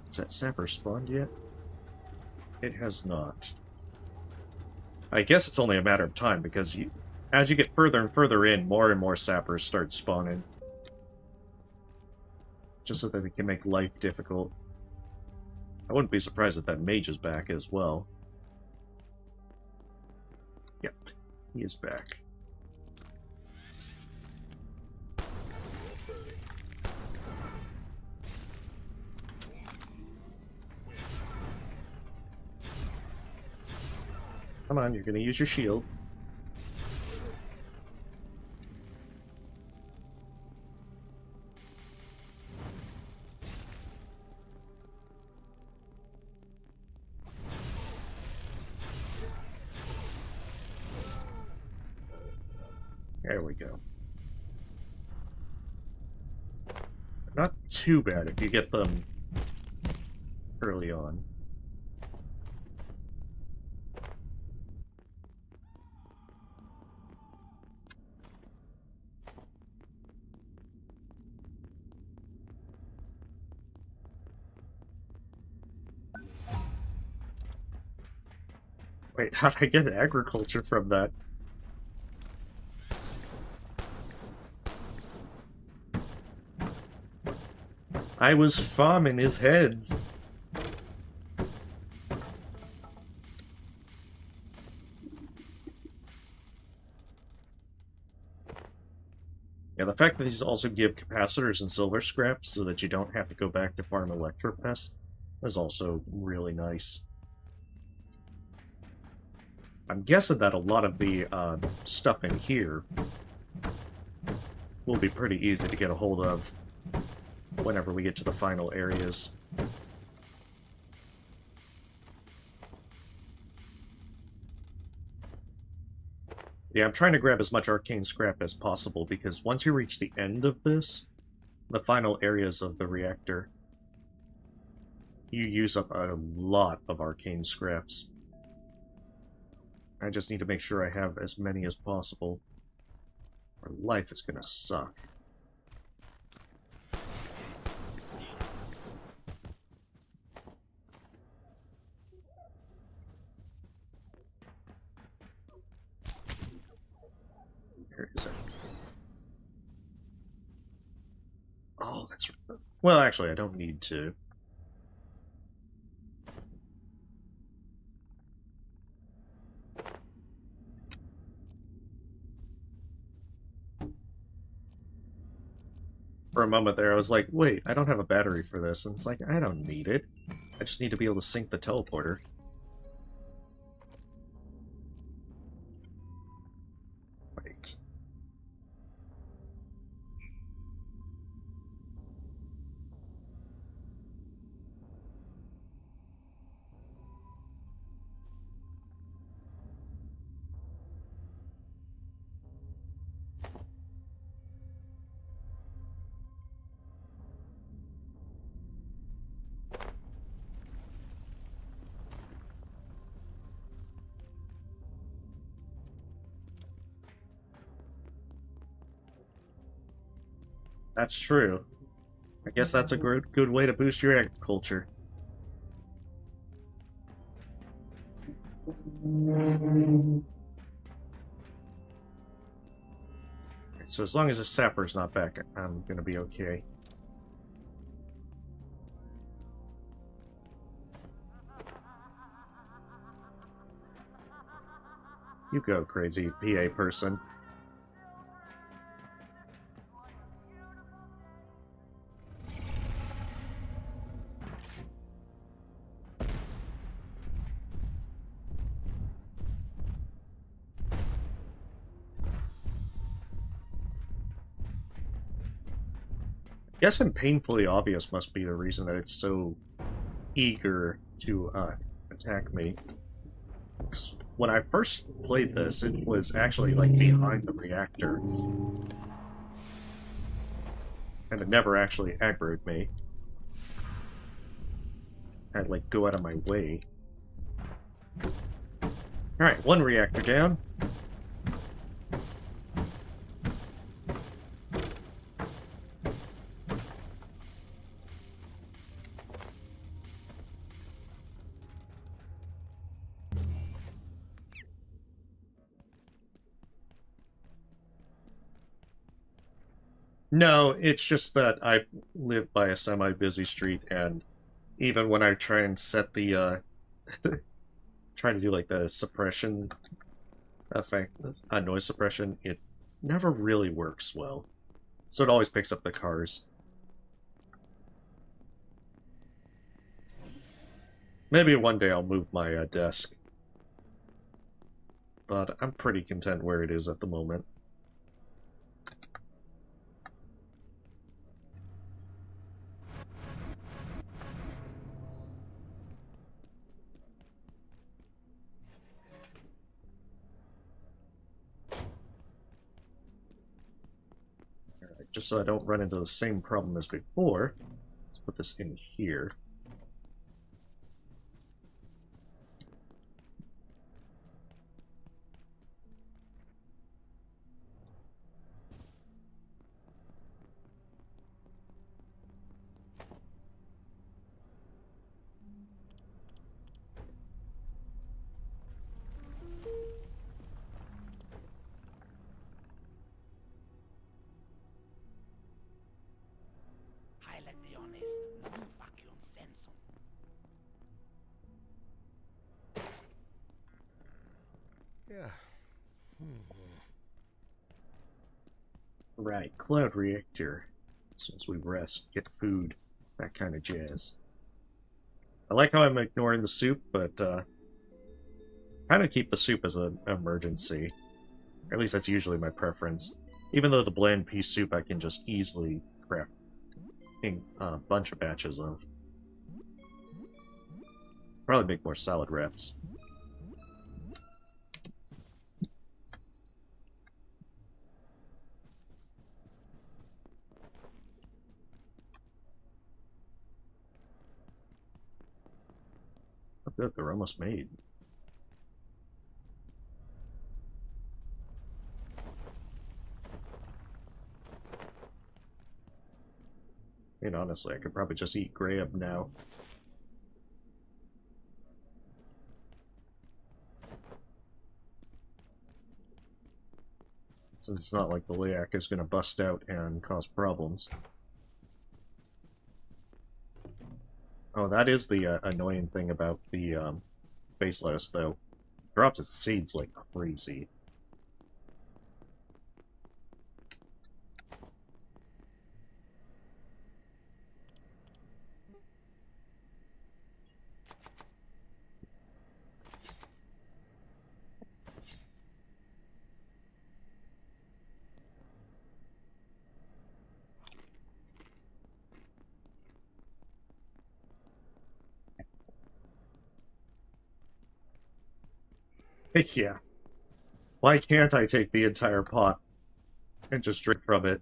Has that sapper spawned yet? It has not. I guess it's only a matter of time, because as you get further and further in, more and more sappers start spawning. Just so that they can make life difficult. I wouldn't be surprised if that mage is back as well. Yep, he is back. Come on, you're gonna use your shield. There we go. Not too bad if you get them early on. Wait, how did I get agriculture from that? I was farming his heads. Yeah, the fact that these also give capacitors and silver scraps so that you don't have to go back to farm electropests is also really nice. I'm guessing that a lot of the stuff in here will be pretty easy to get a hold of whenever we get to the final areas. Yeah, I'm trying to grab as much arcane scrap as possible, because once you reach the end of this, the final areas of the reactor, you use up a lot of arcane scraps. I just need to make sure I have as many as possible, or life is gonna suck. Where is it? Well, actually, I don't need to. For a moment there, I was like, wait, I don't have a battery for this. And it's like, I don't need it. I just need to be able to sync the teleporter. Wait. That's true. I guess that's a good way to boost your agriculture. So as long as the sapper's not back, I'm gonna be okay. You go, crazy PA person. Guessing painfully obvious must be the reason that it's so eager to attack me. 'Cause when I first played this, it was actually like behind the reactor. And it never actually aggroed me. I had to like go out of my way. Alright, one reactor down. No, it's just that I live by a semi-busy street, and even when I try and set the, try to do like the suppression effect, noise suppression, it never really works well. So it always picks up the cars. Maybe one day I'll move my desk. But I'm pretty content where it is at the moment. Just so I don't run into the same problem as before, let's put this in here. Yeah. Right, Cloud Reactor. Since we rest, get food, that kind of jazz. I like how I'm ignoring the soup, but kind of keep the soup as an emergency. Or at least that's usually my preference. Even though the bland pea soup I can just easily craft a bunch of batches of. Probably make more salad wraps. Oh, good, they're almost made. I mean, honestly, I could probably just eat grab now. Since it's not like the Leak is going to bust out and cause problems. Oh, that is the annoying thing about the Space Lotus, though. Drops his seeds like crazy. Yeah. Why can't I take the entire pot and just drink from it?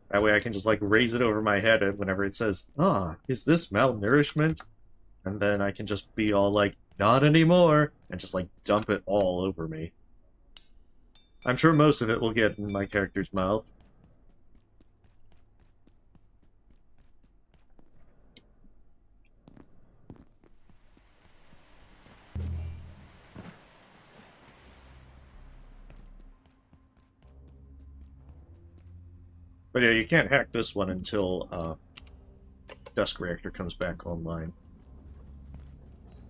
That way I can just, like, raise it over my head whenever it says, ah, is this malnourishment? And then I can just be all like, not anymore, and just, like, dump it all over me. I'm sure most of it will get in my character's mouth. But yeah, you can't hack this one until Dusk Reactor comes back online.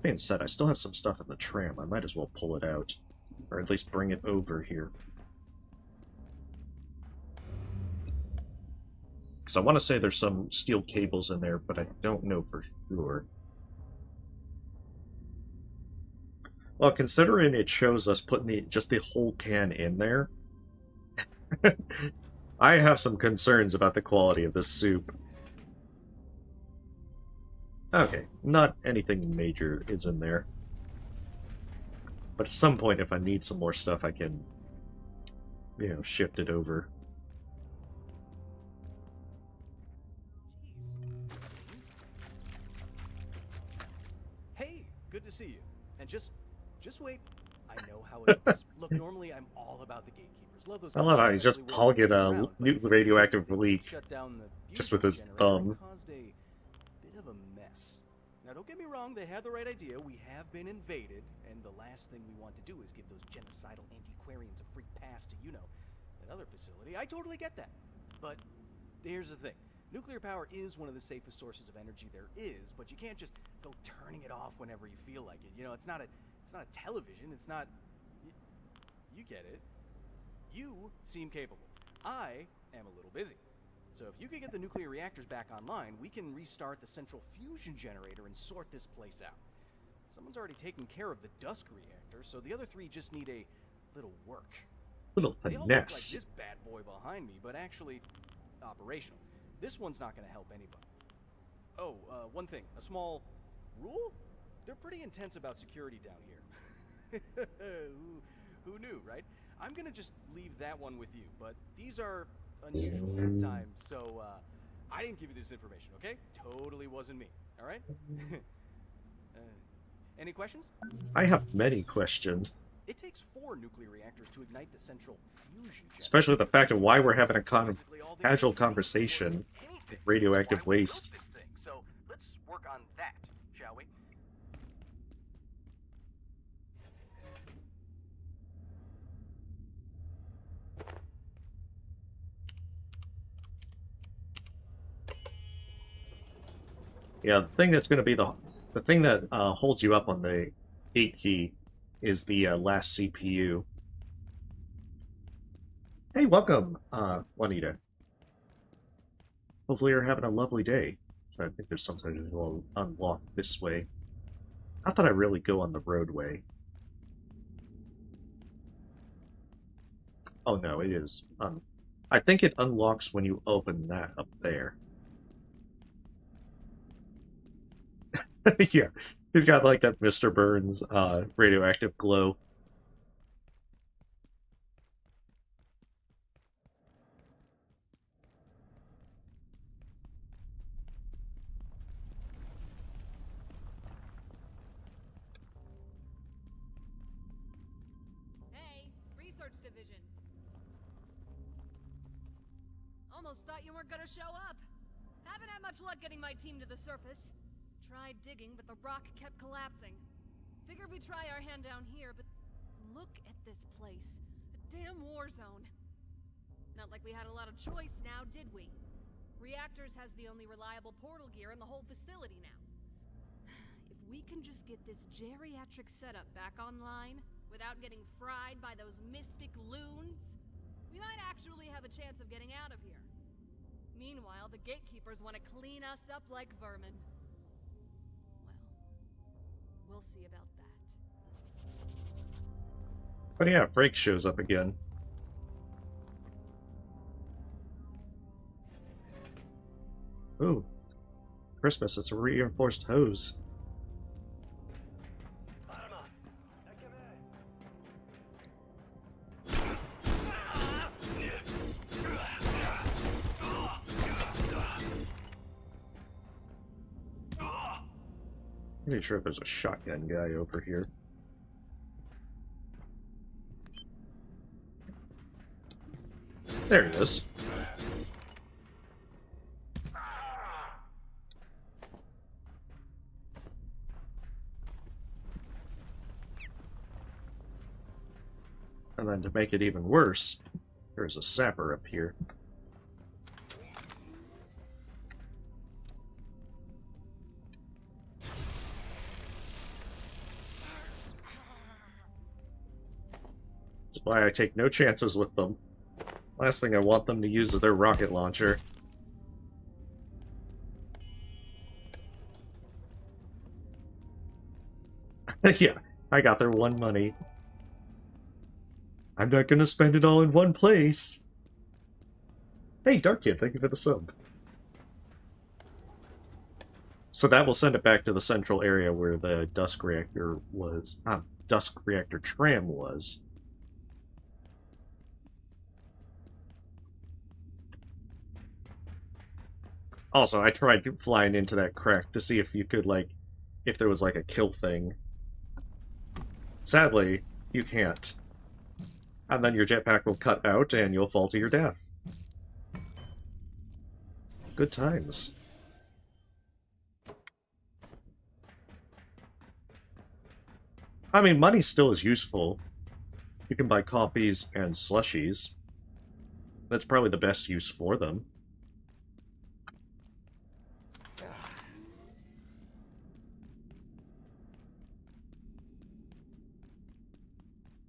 Being said, I still have some stuff in the tram. I might as well pull it out. Or at least bring it over here. Because I want to say there's some steel cables in there, but I don't know for sure. Well, considering it shows us putting just the whole can in there, I have some concerns about the quality of this soup. Okay, not anything major is in there. But at some point, if I need some more stuff, I can, you know, shift it over. Hey, good to see you. And just wait. I know how it is. Look, normally I'm all about the Gatekeepers. Love those. I love how he's just plugging a radioactive leak just with his thumb. Caused a bit of a mess. Now, don't get me wrong, they had the right idea. We have been invaded, and the last thing we want to do is give those genocidal antiquarians a free pass to, you know, that other facility. I totally get that. But here's the thing. Nuclear power is one of the safest sources of energy there is, but you can't just go turning it off whenever you feel like it. You know, it's not a television. It's not... You get it. You seem capable. I am a little busy. So if you could get the nuclear reactors back online, we can restart the central fusion generator and sort this place out. Someone's already taken care of the Dusk reactor, so the other three just need a little work. Little They all look like finesse. this bad boy behind me, but actually operational. This one's not going to help anybody. Oh, one thing. A small rule? They're pretty intense about security down here. Who knew, right? I'm going to just leave that one with you, but these are unusual times, so I didn't give you this information, okay? Totally wasn't me, all right? Any questions? I have many questions. It takes 4 nuclear reactors to ignite the central fusion generator. Especially the fact of why we're having a casual conversation with radioactive waste. So let's work on that, shall we? Yeah, the thing that's going to be the thing that holds you up on the 8 key is the last CPU. Hey, welcome, Juanita. Hopefully you're having a lovely day. So I think there's something that will unlock this way. Not that I really go on the roadway. Oh no, it is. I think it unlocks when you open that up there. Yeah, he's got like that Mr. Burns radioactive glow. Hey, research division. Almost thought you weren't gonna show up. Haven't had much luck getting my team to the surface. Tried digging, but the rock kept collapsing. Figured we'd try our hand down here, but look at this place. A damn war zone. Not like we had a lot of choice now, did we? Reactors has the only reliable portal gear in the whole facility now. If we can just get this geriatric setup back online without getting fried by those mystic loons, we might actually have a chance of getting out of here. Meanwhile, the Gatekeepers want to clean us up like vermin. Well, we'll see about that. But yeah, Break shows up again. Ooh. Christmas, it's a reinforced hose. Pretty sure there's a shotgun guy over here. There he is. And then to make it even worse, there's a sapper up here. That's why I take no chances with them. Last thing I want them to use is their rocket launcher. Yeah, I got their one money. I'm not gonna spend it all in one place. Hey, Dark Kid, thank you for the sub. So that will send it back to the central area where the Dusk Reactor was. Dusk Reactor tram was. Also, I tried flying into that crack to see if you could, like, if there was, like, a kill thing. Sadly, you can't. And then your jetpack will cut out and you'll fall to your death. Good times. I mean, money still is useful. You can buy copies and slushies. That's probably the best use for them.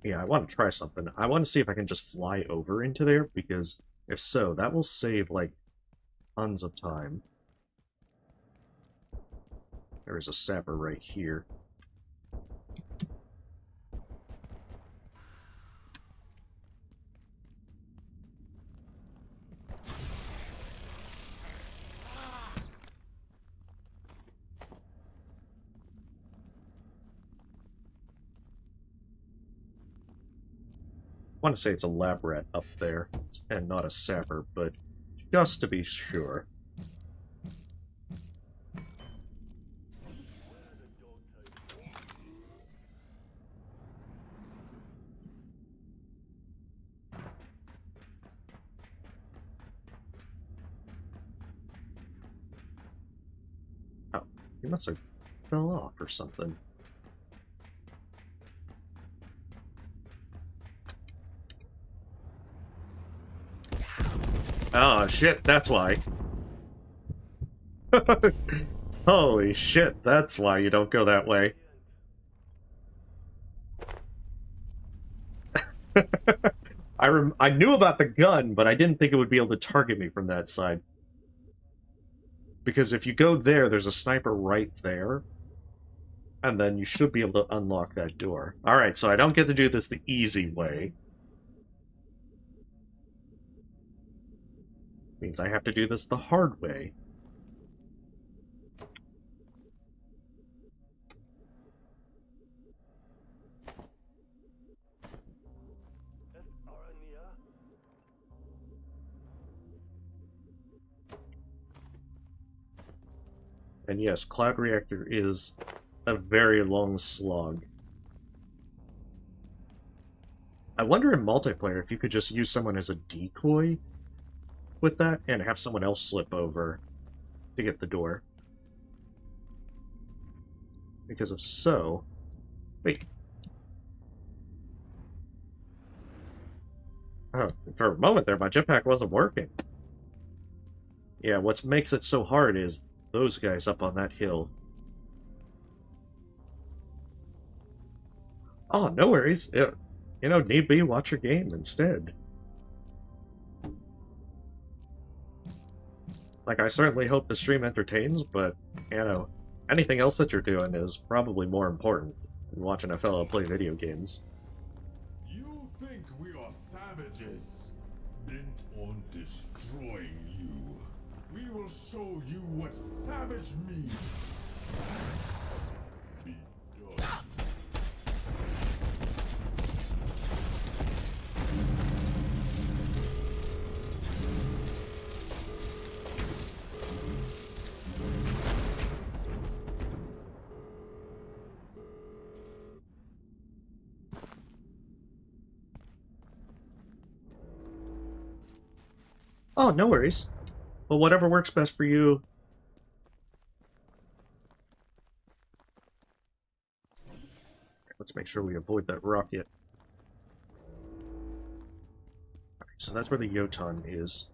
Yeah, I want to try something. I want to see if I can just fly over into there, because if so, that will save, like, tons of time. There is a sapper right here. I want to say it's a lab rat up there, and not a sapper, but just to be sure. Oh, he must have fell off or something. Oh, shit, that's why. Holy shit, that's why you don't go that way. I knew about the gun, but I didn't think it would be able to target me from that side. Because if you go there, there's a sniper right there. And then you should be able to unlock that door. Alright, so I don't get to do this the easy way. Means I have to do this the hard way. And yes, Cloud Reactor is a very long slog. I wonder in multiplayer if you could just use someone as a decoy with that, and have someone else slip over to get the door. Because if so... Wait. Oh, for a moment there, my jetpack wasn't working. Yeah, what makes it so hard is those guys up on that hill. Oh, no worries. You know, need be, watch your game instead. Like, I certainly hope the stream entertains, but, you know, anything else that you're doing is probably more important than watching a fellow play video games. You think we are savages, bent on destroying you. We will show you what savage means. Be done. Oh, no worries. Well, whatever works best for you. Let's make sure we avoid that rocket. Alright, so that's where the Yoton is.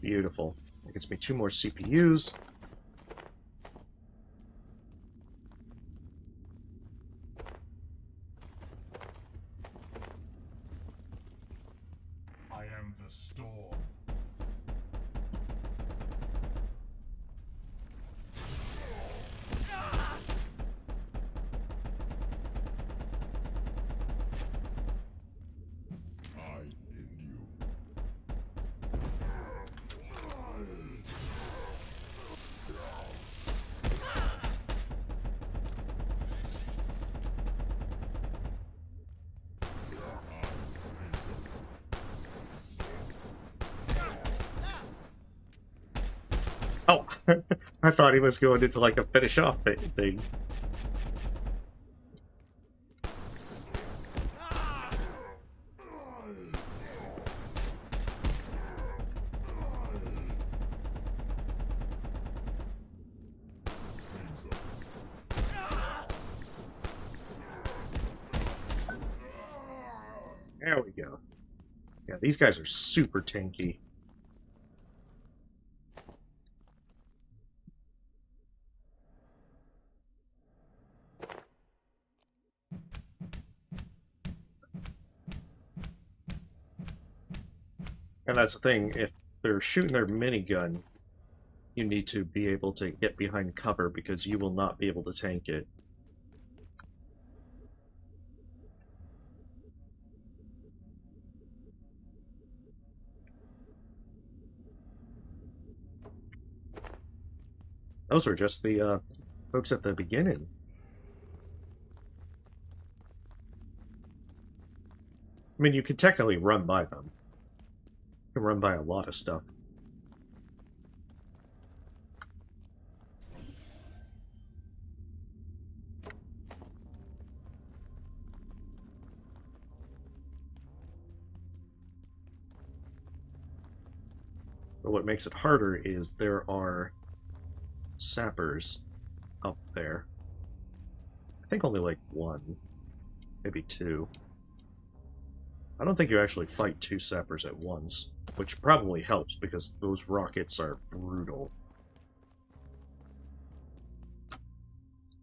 Beautiful. That gets me 2 more CPUs. I am the storm. I end you. Oh, I thought he was going into like a finish off thing. There we go. Yeah, these guys are super tanky. And that's the thing, if they're shooting their minigun, you need to be able to get behind cover because you will not be able to tank it. Those were just the folks at the beginning. I mean, you could technically run by them. You can run by a lot of stuff. But what makes it harder is there are sappers up there. I think only like 1, maybe 2. I don't think you actually fight 2 sappers at once, which probably helps because those rockets are brutal.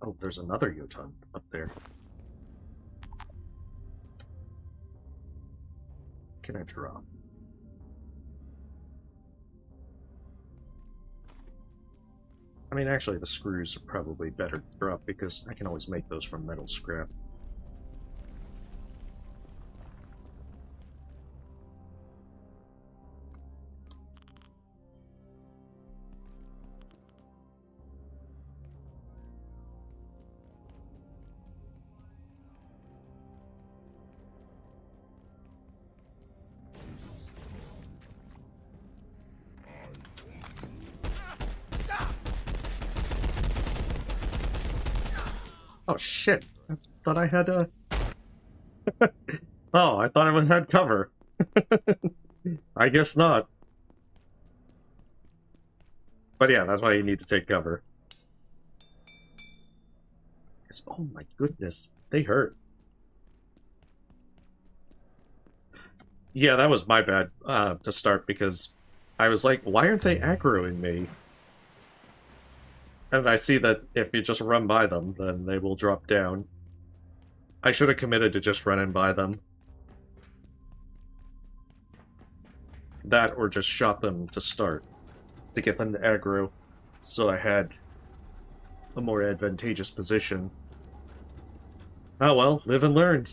Oh, there's another Yoton up there. Can I drop? I mean, actually, the screws are probably better to drop because I can always make those from metal scrap. Oh shit! I thought I had a... Oh, I thought I had cover. I guess not. But yeah, that's why you need to take cover. Oh my goodness, they hurt. Yeah, that was my bad to start, because I was like, why aren't they aggroing me? And I see that if you just run by them, then they will drop down. I should have committed to just running by them. That, or just shot them to start, to get them to aggro, so I had a more advantageous position. Oh well, live and learn.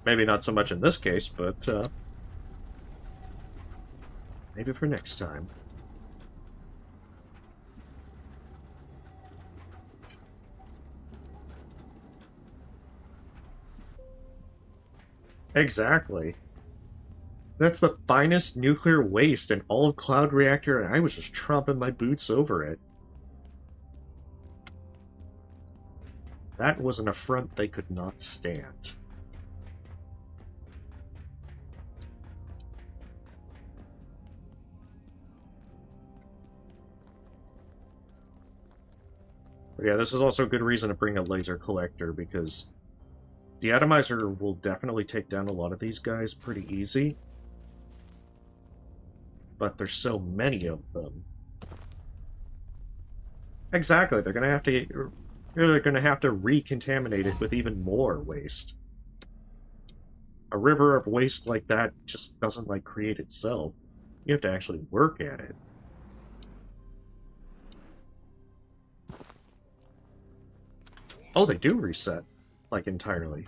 Maybe not so much in this case, but maybe for next time. Exactly. That's the finest nuclear waste in all of Cloud Reactor, and I was just tromping my boots over it. That was an affront they could not stand. But yeah, this is also a good reason to bring a laser collector, because the atomizer will definitely take down a lot of these guys pretty easy. But there's so many of them. Exactly, they're gonna have to recontaminate it with even more waste. A river of waste like that just doesn't like create itself. You have to actually work at it. Oh, they do reset, like, entirely.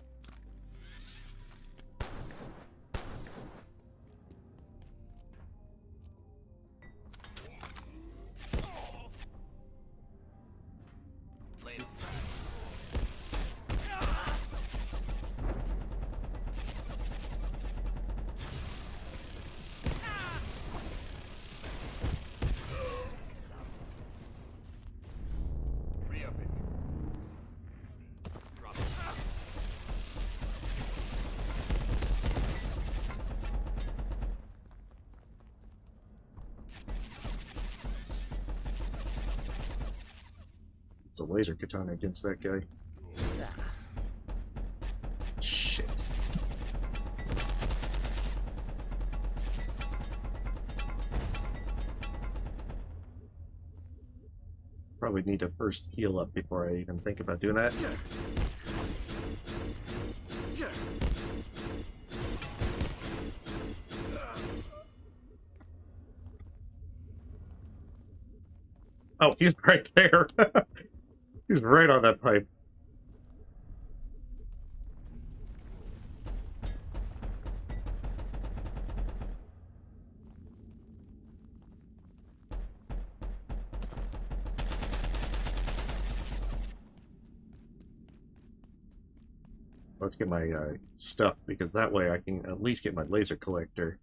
It's a laser katana against that guy. Shit. Probably need to first heal up before I even think about doing that. Oh, he's right there. He's right on that pipe. Let's get my stuff, because that way I can at least get my laser collector.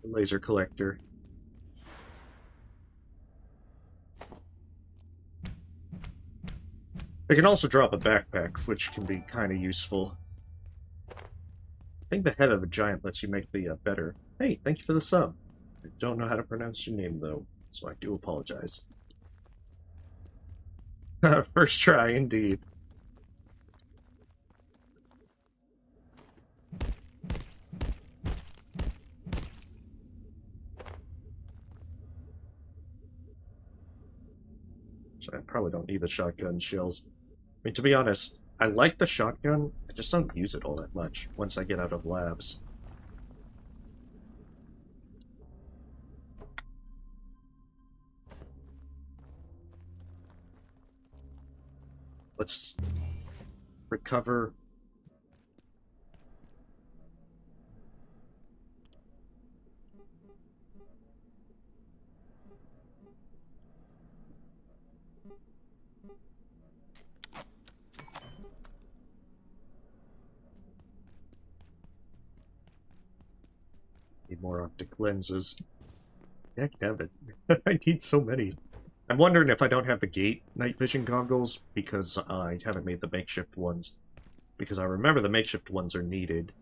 Laser collector. It can also drop a backpack, which can be kind of useful. I think the head of a giant lets you make the better. Hey, thank you for the sub. I don't know how to pronounce your name, though, so I do apologize. First try, indeed. So I probably don't need the shotgun shells. I mean, to be honest, I like the shotgun, I just don't use it all that much once I get out of labs. Let's recover. Need more optic lenses. Heck, damn it. I need so many. I'm wondering if I don't have the gate night vision goggles because I haven't made the makeshift ones. Because I remember the makeshift ones are needed.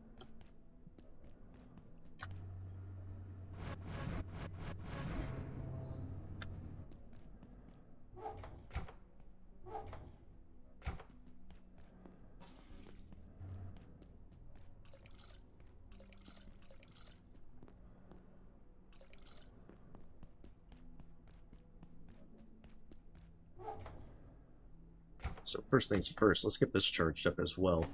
So first things first, let's get this charged up as well.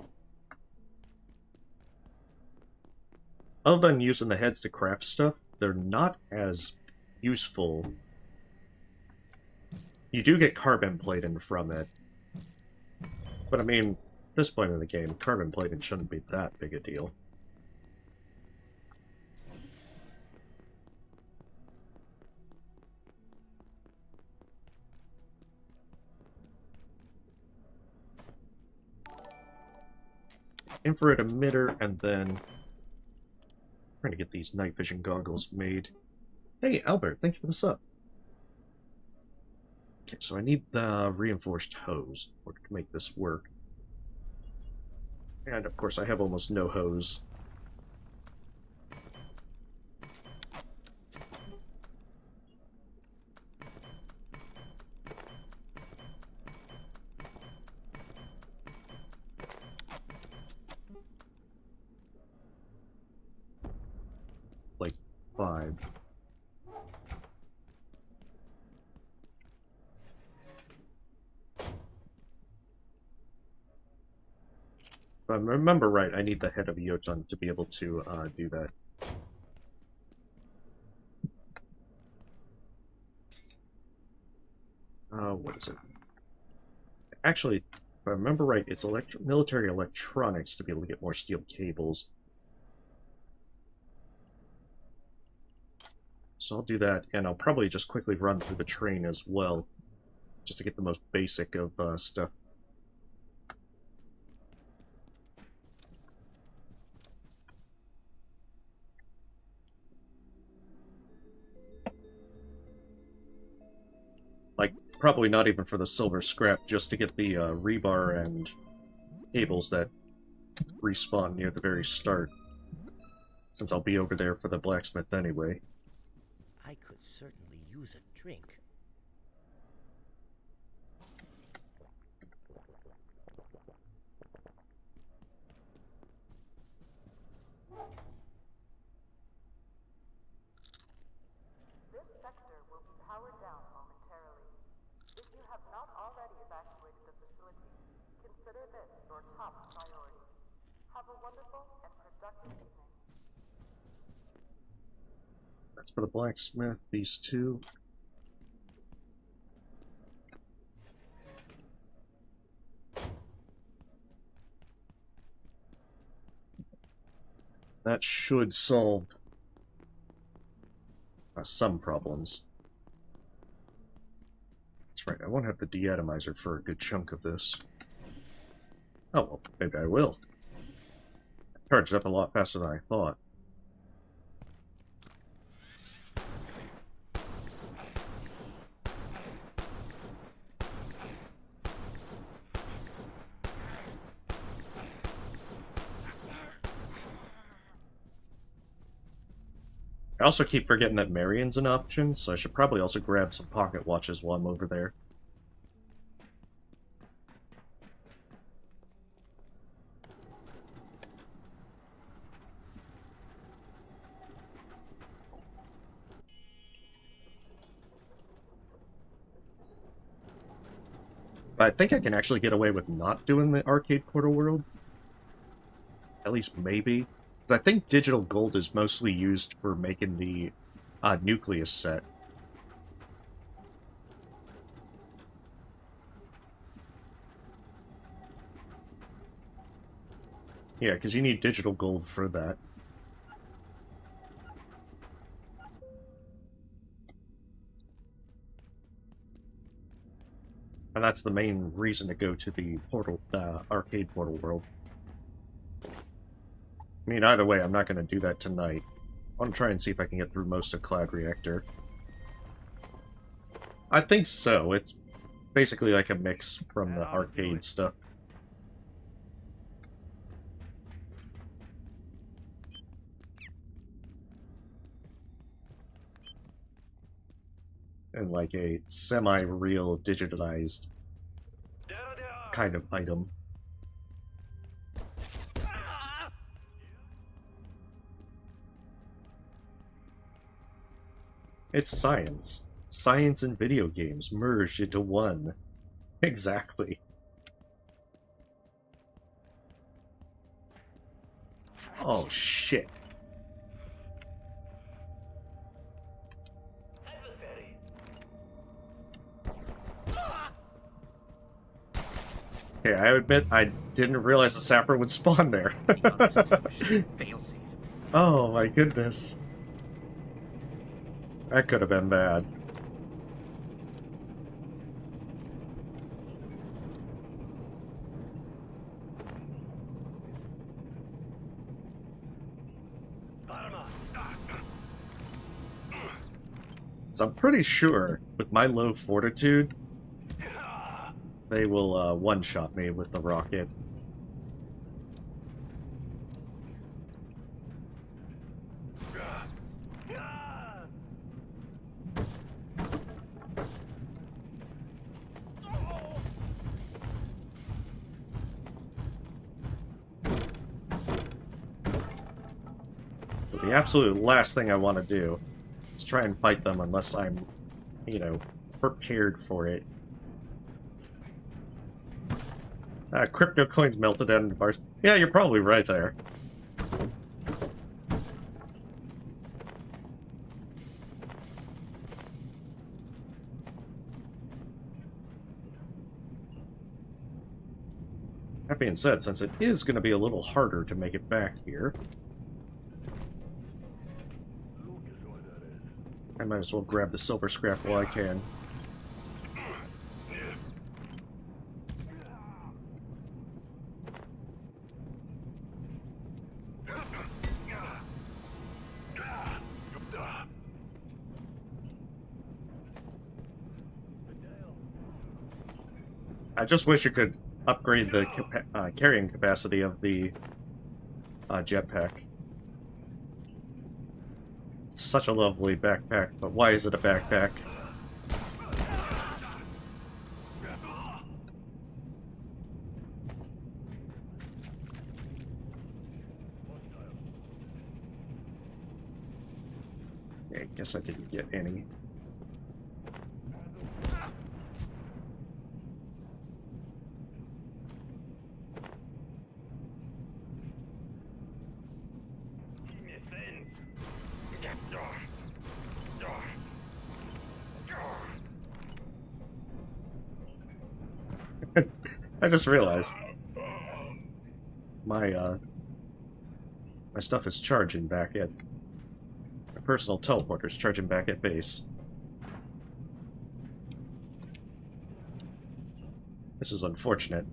Other than using the heads to craft stuff, they're not as useful. You do get carbon plating from it. But I mean, at this point in the game, carbon plating shouldn't be that big a deal. Infrared emitter, and then trying to get these night vision goggles made. Hey, Albert, thank you for the sub. Okay, so I need the reinforced hose in order to make this work. And of course, I have almost no hose. Like 5. If I remember right, I need the head of Jotun to be able to do that. What is it? Actually, if I remember right, it's military electronics to be able to get more steel cables. So I'll do that, and I'll probably just quickly run through the train as well, just to get the most basic of stuff. Like, probably not even for the silver scrap, just to get the rebar and cables that respawn near the very start, since I'll be over there for the blacksmith anyway. I could certainly use a drink. This sector will be powered down momentarily. If you have not already evacuated the facility, consider this your top priority. Have a wonderful and productive evening. That's for the blacksmith, these two. That should solve some problems. That's right, I won't have the deatomizer for a good chunk of this. Oh, well, maybe I will. Charged up a lot faster than I thought. I also keep forgetting that Marion's an option, so I should probably also grab some pocket watches while I'm over there. But I think I can actually get away with not doing the arcade portal world. At least maybe. Because I think digital gold is mostly used for making the nucleus set. Yeah, because you need digital gold for that. And that's the main reason to go to the portal, arcade portal world. I mean, either way, I'm not going to do that tonight. I want to try and see if I can get through most of Cloud Reactor. I think so. It's basically like a mix from the arcade stuff. And like a semi-real digitalized kind of item. It's science. Science and video games merged into one. Exactly. Oh, shit. Okay, I admit I didn't realize the sapper would spawn there. Oh my goodness. That could have been bad. So I'm pretty sure, with my low fortitude, they will one-shot me with the rocket. But the absolute last thing I want to do is try and fight them unless I'm, you know, prepared for it. Crypto coins melted down into bars. Yeah, you're probably right there. That being said, since it is going to be a little harder to make it back here, I might as well grab the silver scrap while I can. I just wish you could upgrade the carrying capacity of the jetpack. It's such a lovely backpack, but why is it a backpack? Yeah, I guess I didn't get any. I just realized my stuff is charging back at my personal teleporter's charging back at base. This is unfortunate.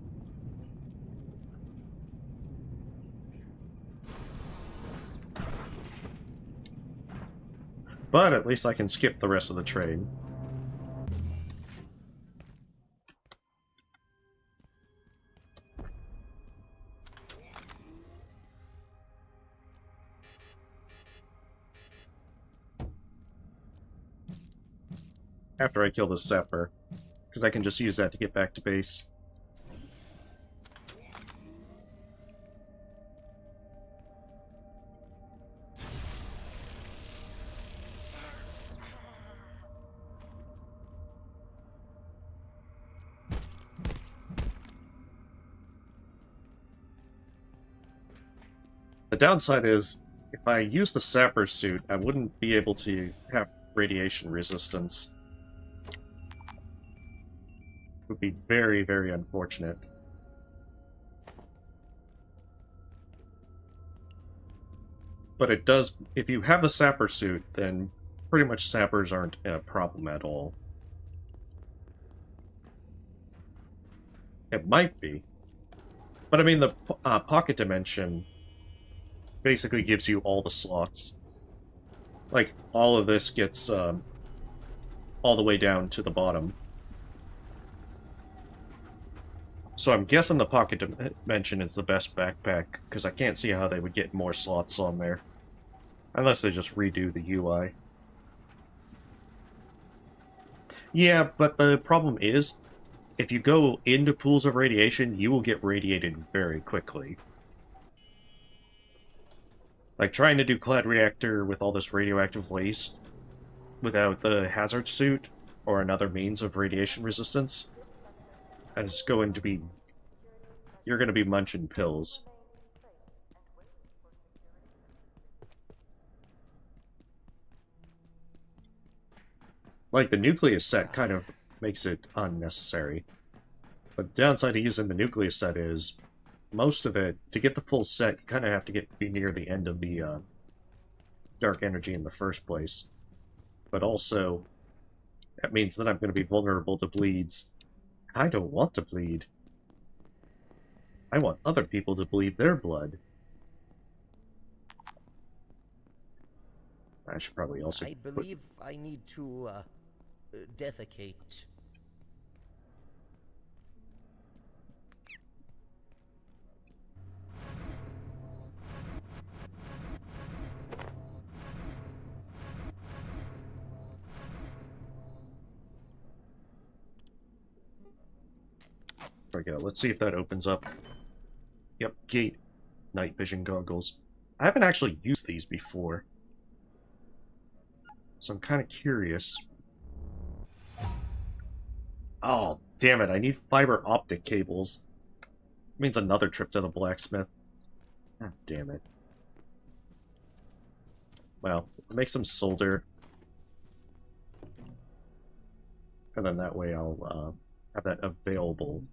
But at least I can skip the rest of the train. After I kill the sapper, because I can just use that to get back to base. The downside is, if I use the sapper suit, I wouldn't be able to have radiation resistance. Would be very, very unfortunate. But it does, if you have the sapper suit, then pretty much sappers aren't a problem at all. It might be. But I mean, the pocket dimension basically gives you all the slots. Like, all of this gets all the way down to the bottom. So I'm guessing the pocket dimension is the best backpack, because I can't see how they would get more slots on there. Unless they just redo the UI. Yeah, but the problem is, if you go into pools of radiation, you will get radiated very quickly. Like, trying to do Cloud Reactor with all this radioactive waste without the hazard suit, or another means of radiation resistance, is going to be... You're going to be munching pills. Like, the nucleus set kind of makes it unnecessary. But the downside of using the nucleus set is, most of it, to get the full set, you kind of have to be near the end of the dark energy in the first place. But also, that means that I'm going to be vulnerable to bleeds. I don't want to bleed. I want other people to bleed their blood. I should probably also... I believe I need to, defecate. There we go. Let's see if that opens up. Yep, gate. Night vision goggles. I haven't actually used these before, so I'm kind of curious. Oh, damn it, I need fiber optic cables. Means another trip to the blacksmith. Ah, damn it. Well, make some solder. And then that way I'll have that available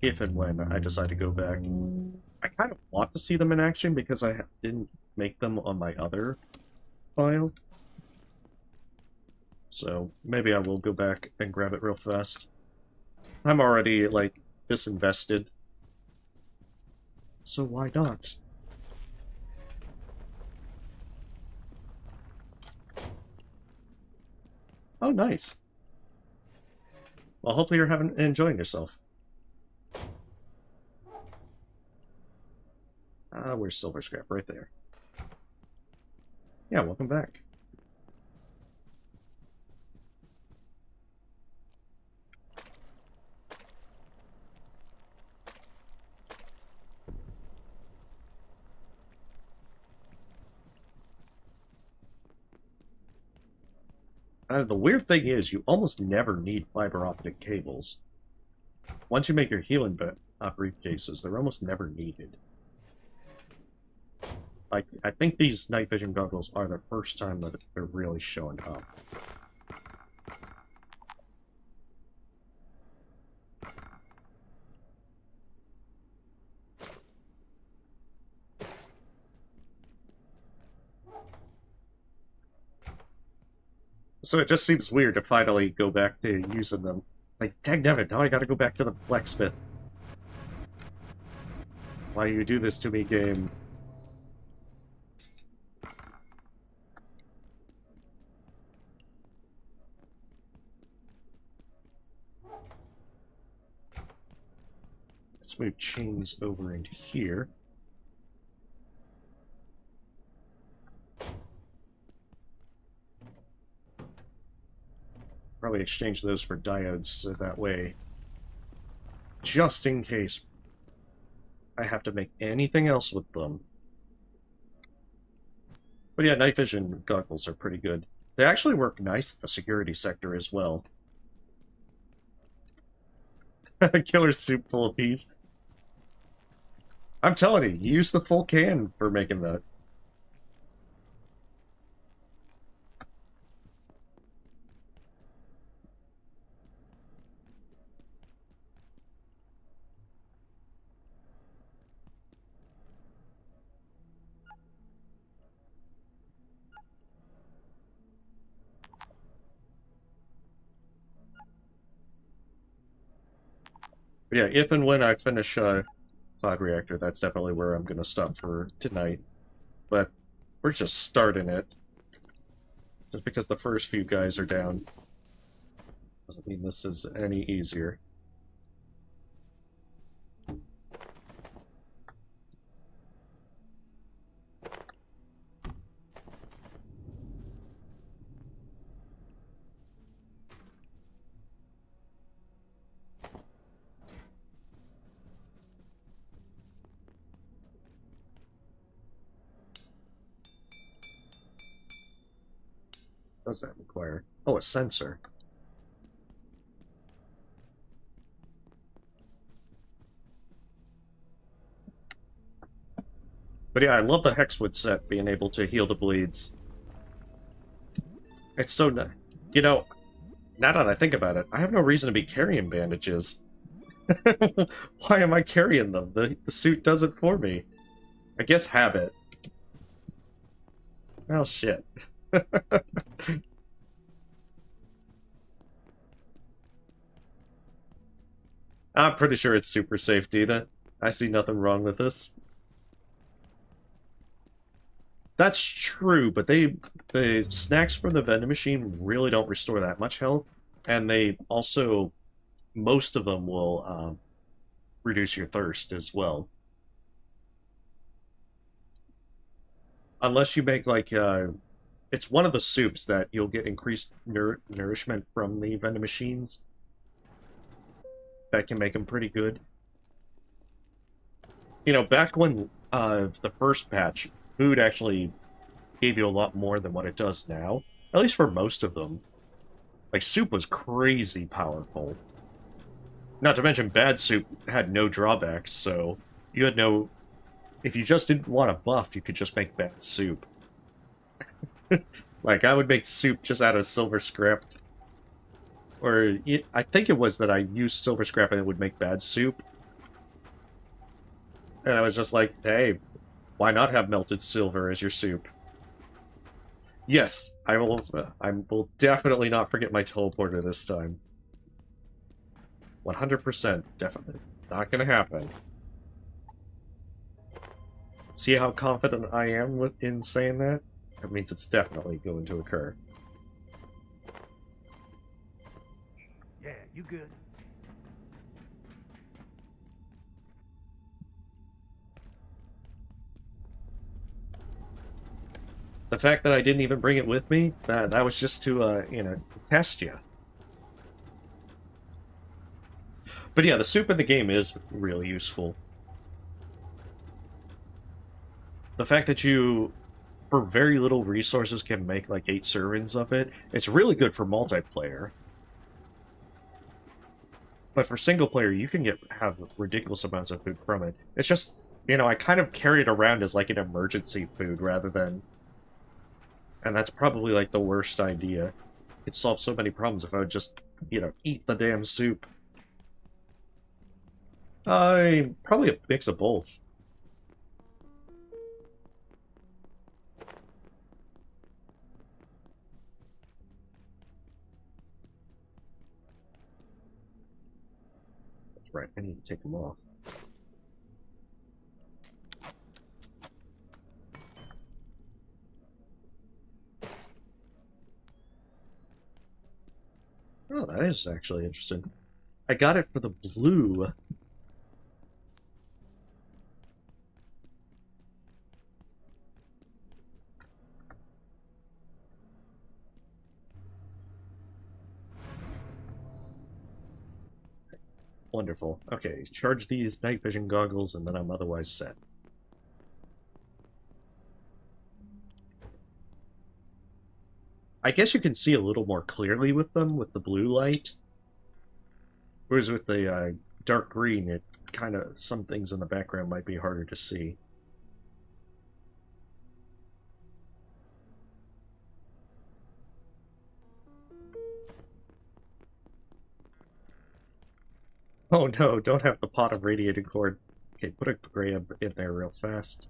if and when I decide to go back. I kind of want to see them in action because I didn't make them on my other file. So maybe I will go back and grab it real fast. I'm already, like, disinvested. So why not? Oh, nice. Well, hopefully you're enjoying yourself. Where's silver scrap? Right there. Yeah, welcome back. The weird thing is, you almost never need fiber optic cables. Once you make your healing briefcases, they're almost never needed. Like, I think these night vision goggles are the first time that they're really showing up. So it just seems weird to finally go back to using them. Like, dagnabbit, now I gotta go back to the blacksmith. Why do you do this to me, game? Let's move chains over into here. Probably exchange those for diodes, so that way, just in case I have to make anything else with them. But yeah, night vision goggles are pretty good. They actually work nice at the security sector as well. Killer soup full of peas. I'm telling you, you use the full can for making that. But yeah, if and when I finish Cloud Reactor, that's definitely where I'm going to stop for tonight. But we're just starting it. Just because the first few guys are down doesn't mean this is any easier. What does that require? Oh, a sensor. But yeah, I love the Hexwood set, being able to heal the bleeds. It's so nice. You know, now that I think about it, I have no reason to be carrying bandages. Why am I carrying them? The suit does it for me. I guess habit. Well, shit. I'm pretty sure it's super safe, Dina. I see nothing wrong with this. That's true, but the snacks from the vending machine really don't restore that much health, and they also, most of them will reduce your thirst as well. Unless you make like it's one of the soups that you'll get increased nourishment from the vending machines. That can make them pretty good. You know, back when the first patch, food actually gave you a lot more than what it does now. At least for most of them. Like, soup was crazy powerful. Not to mention, bad soup had no drawbacks, so you had no... If you just didn't want a buff, you could just make bad soup. Like, I would make soup just out of silver scrap. Or, I think it was that I used silver scrap and it would make bad soup. And I was just like, hey, why not have melted silver as your soup? Yes, I will definitely not forget my teleporter this time. 100%, definitely. Not gonna happen. See how confident I am in saying that? That means it's definitely going to occur. Yeah, you good. The fact that I didn't even bring it with me, that was just to, you know, test you. But yeah, the soup in the game is really useful. The fact that you, for very little resources, can make like 8 servings of it, it's really good for multiplayer. But for single player, you can have ridiculous amounts of food from it. It's just, you know, I kind of carry it around as like an emergency food rather than... And that's probably like the worst idea. It'd solve so many problems if I would just, you know, eat the damn soup. Probably a mix of both. That's right, I need to take them off. Oh, that is actually interesting. I got it for the blue. Wonderful. Okay, charge these night vision goggles and then I'm otherwise set. I guess you can see a little more clearly with them, with the blue light. Whereas with the dark green, it kind of, some things in the background might be harder to see. Oh no, don't have the pot of radiated cord. Okay, put a grab in there real fast.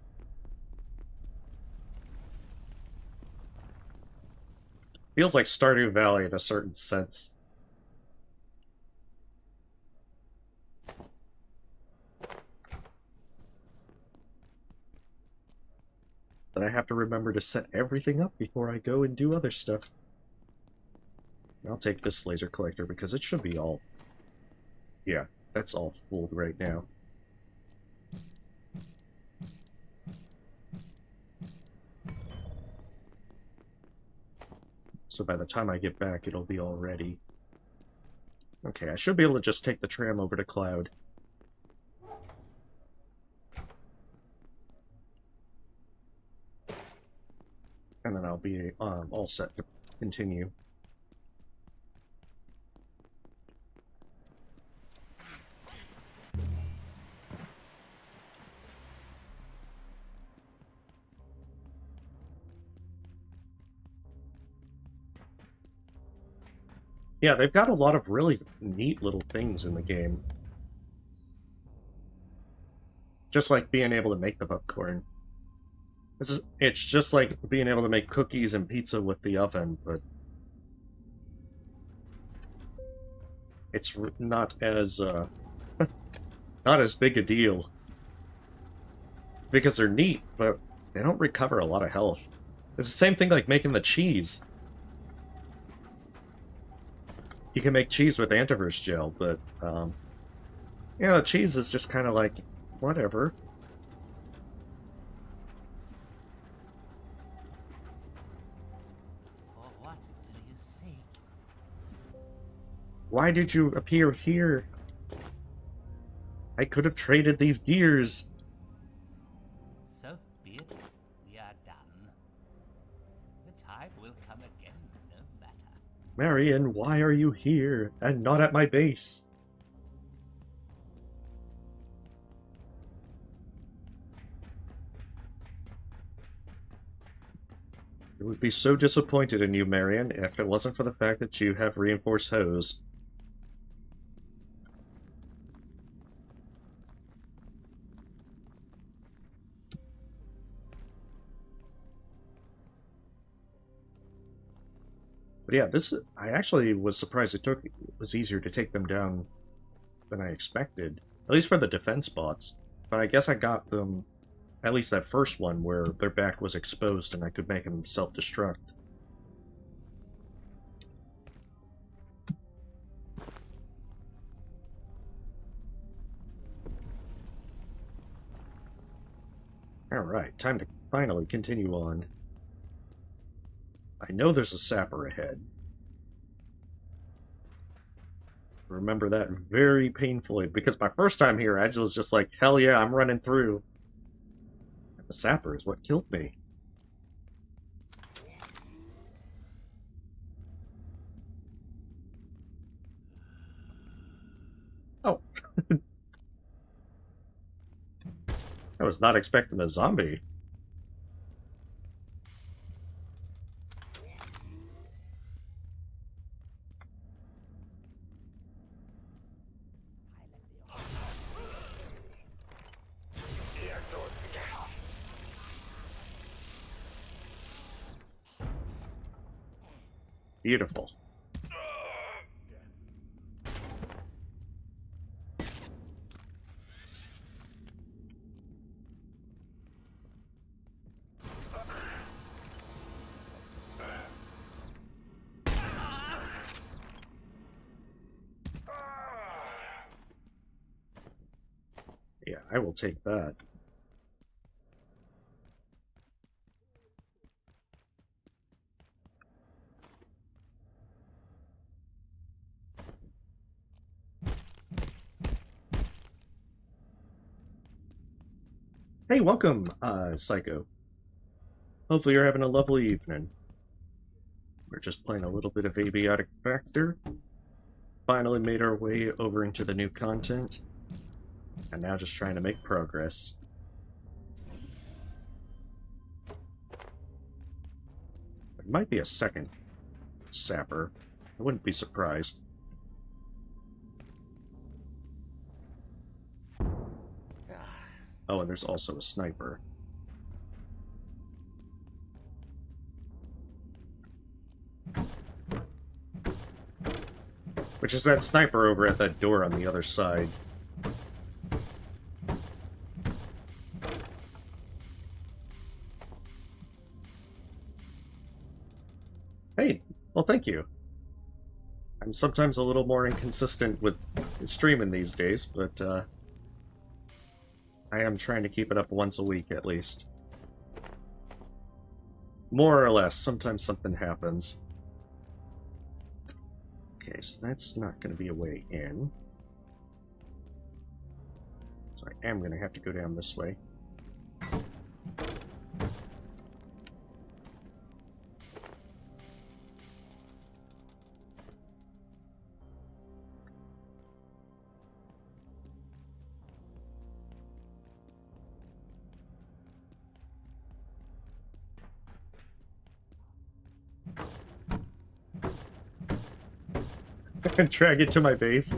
Feels like Stardew Valley in a certain sense. I have to remember to set everything up before I go and do other stuff. I'll take this laser collector because it should be all... Yeah, that's all full right now. So by the time I get back, it'll be all ready. Okay, I should be able to just take the tram over to Cloud. And then I'll be all set to continue. Yeah, they've got a lot of really neat little things in the game. Just like being able to make the popcorn. It's just like being able to make cookies and pizza with the oven, but it's not as not as big a deal. Because they're neat, but they don't recover a lot of health. It's the same thing like making the cheese. You can make cheese with antivirus gel, but yeah, cheese is just kind of like whatever. What do you seek? Why did you appear here? I could have traded these gears. So be it. We are done. The time will come again, no matter. Marion, why are you here and not at my base? I would be so disappointed in you, Marion, if it wasn't for the fact that you have reinforced hose. But yeah, I actually was surprised it was easier to take them down than I expected. At least for the defense bots. But I guess I got them, at least that first one, where their back was exposed and I could make them self-destruct. Alright, time to finally continue on. I know there's a sapper ahead. Remember that very painfully, because my first time here, I was just like, hell yeah, I'm running through. And the sapper is what killed me. Oh. I was not expecting a zombie. Beautiful. Yeah, I will take that. Hey, welcome, Psycho. Hopefully you're having a lovely evening. We're just playing a little bit of Abiotic Factor. Finally made our way over into the new content. And now just trying to make progress. There might be a second sapper. I wouldn't be surprised. Oh, and there's also a sniper. Which is that sniper over at that door on the other side. Hey, well, thank you. I'm sometimes a little more inconsistent with streaming these days, but I am trying to keep it up once a week at least. More or less. Sometimes something happens. Okay, so that's not going to be a way in. So I am going to have to go down this way. And drag it to my base.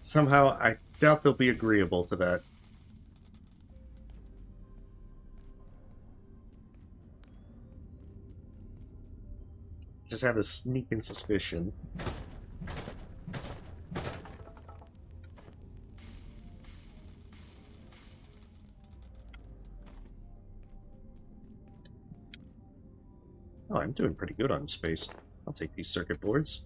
Somehow, I doubt they'll be agreeable to that. Just have a sneaking suspicion. Oh, I'm doing pretty good on space. I'll take these circuit boards.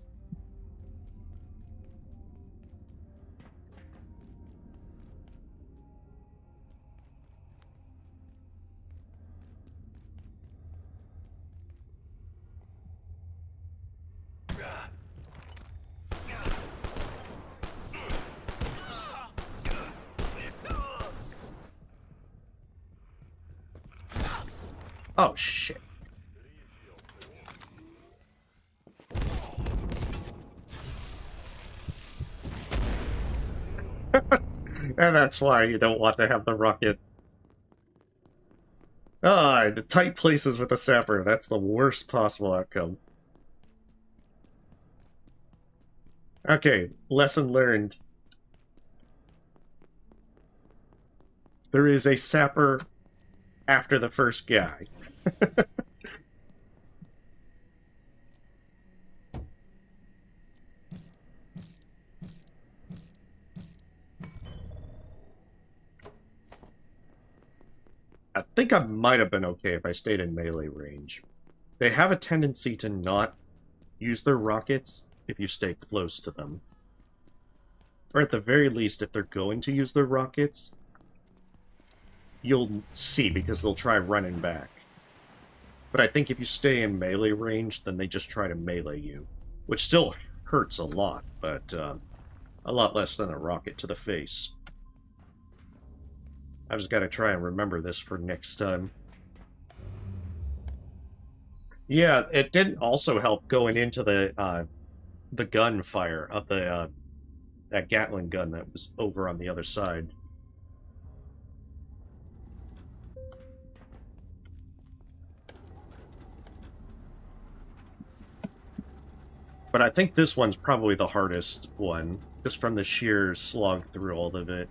Oh, shit. And that's why you don't want to have the rocket. Ah, the tight places with the sapper. That's the worst possible outcome. Okay, lesson learned. There is a sapper after the first guy. I think I might have been okay if I stayed in melee range. They have a tendency to not use their rockets if you stay close to them. Or at the very least, if they're going to use their rockets, you'll see because they'll try running back. But I think if you stay in melee range, then they just try to melee you. Which still hurts a lot, but a lot less than a rocket to the face. I've just got to try and remember this for next time. Yeah, it didn't also help going into the gunfire of the that Gatling gun that was over on the other side. But I think this one's probably the hardest one, just from the sheer slog through all of it.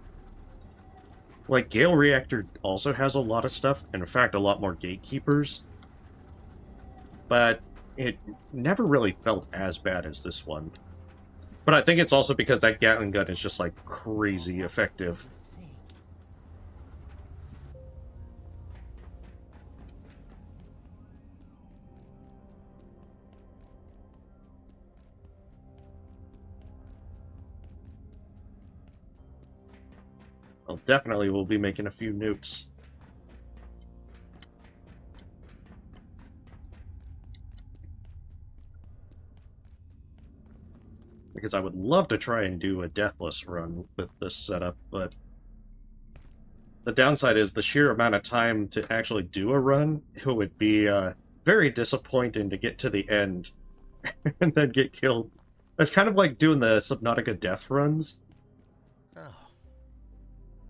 Like, Gale Reactor also has a lot of stuff, and in fact, a lot more Gatekeepers. But it never really felt as bad as this one. But I think it's also because that Gatling gun is just, like, crazy effective. Well, definitely we'll be making a few notes. Because I would love to try and do a deathless run with this setup, but the downside is the sheer amount of time to actually do a run, it would be very disappointing to get to the end and then get killed. It's kind of like doing the Subnautica death runs,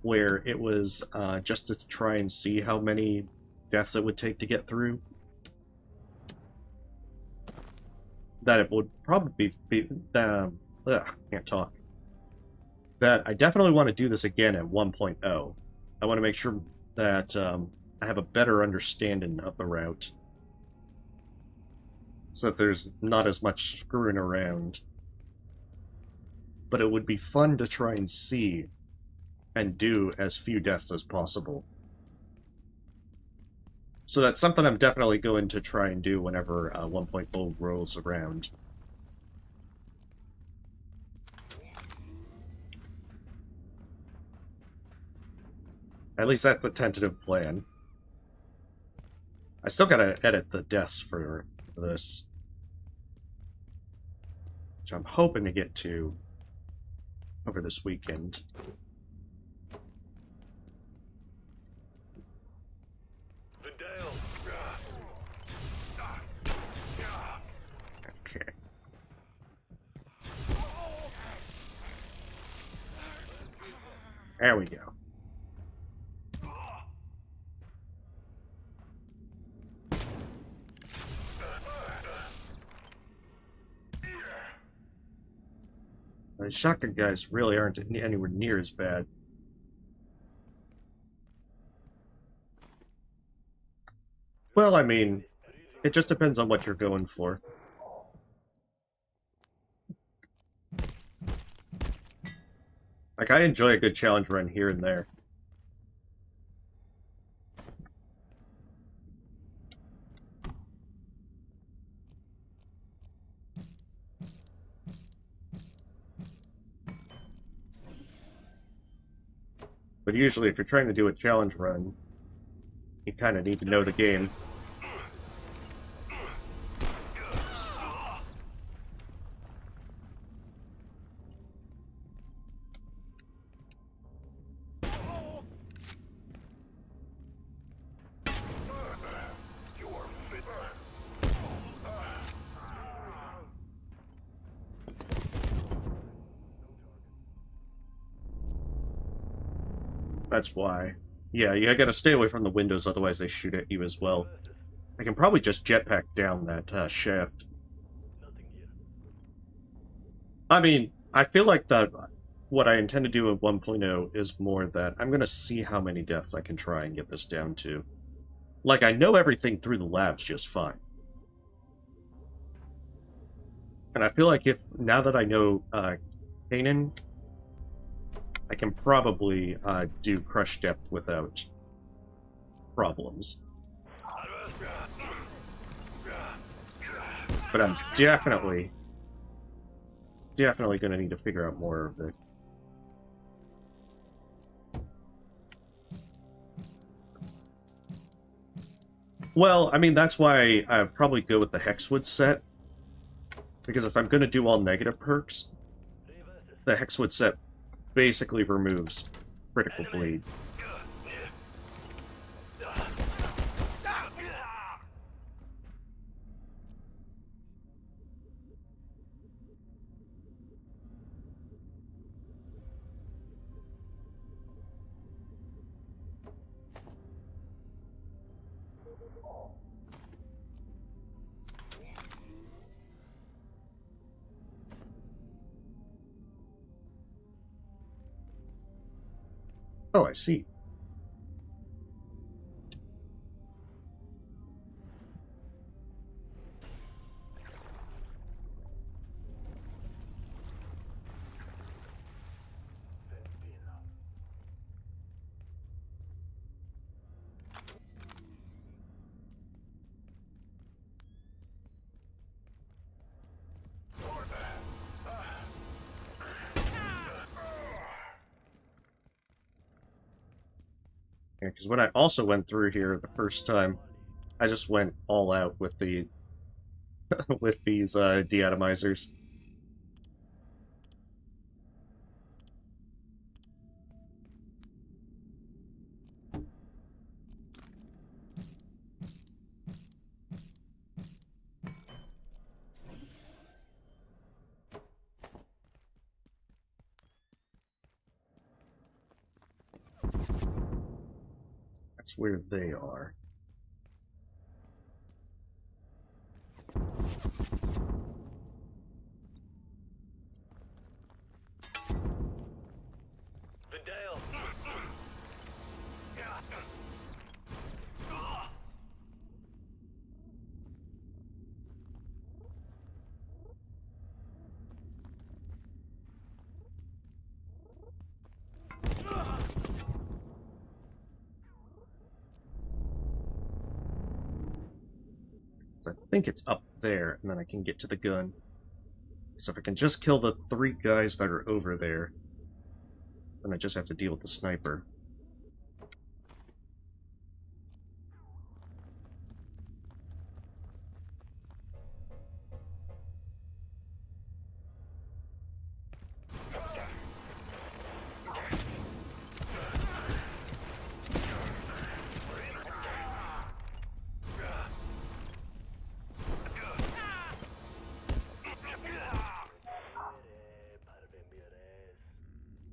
where it was just to try and see how many deaths it would take to get through. That it would probably be... can't talk. That I definitely want to do this again at 1.0. I want to make sure that I have a better understanding of the route. So that there's not as much screwing around. But it would be fun to try and see and do as few deaths as possible. So that's something I'm definitely going to try and do whenever 1.0 rolls around. At least that's the tentative plan. I still gotta edit the deaths for this, which I'm hoping to get to over this weekend. Okay. There we go. The shotgun guys really aren't anywhere near as bad. Well, I mean, it just depends on what you're going for. Like, I enjoy a good challenge run here and there. But usually, if you're trying to do a challenge run, you kind of need to know the game. That's why. Yeah, you gotta stay away from the windows, otherwise they shoot at you as well. I can probably just jetpack down that shaft. I mean, I feel like what I intend to do in 1.0 is more that I'm gonna see how many deaths I can try and get this down to. Like, I know everything through the labs just fine. And I feel like now that I know Canaan, I can probably do Crush Depth without problems. But I'm definitely going to need to figure out more of it. Well, I mean, that's why I'd probably go with the Hexwood set. Because if I'm going to do all negative perks, the Hexwood set basically removes critical bleed. Oh, I see. Yeah, because when I also went through here the first time, I just went all out with the with these deatomizers. That's where they are. So I think it's up there, and then I can get to the gun. So if I can just kill the 3 guys that are over there, then I just have to deal with the sniper.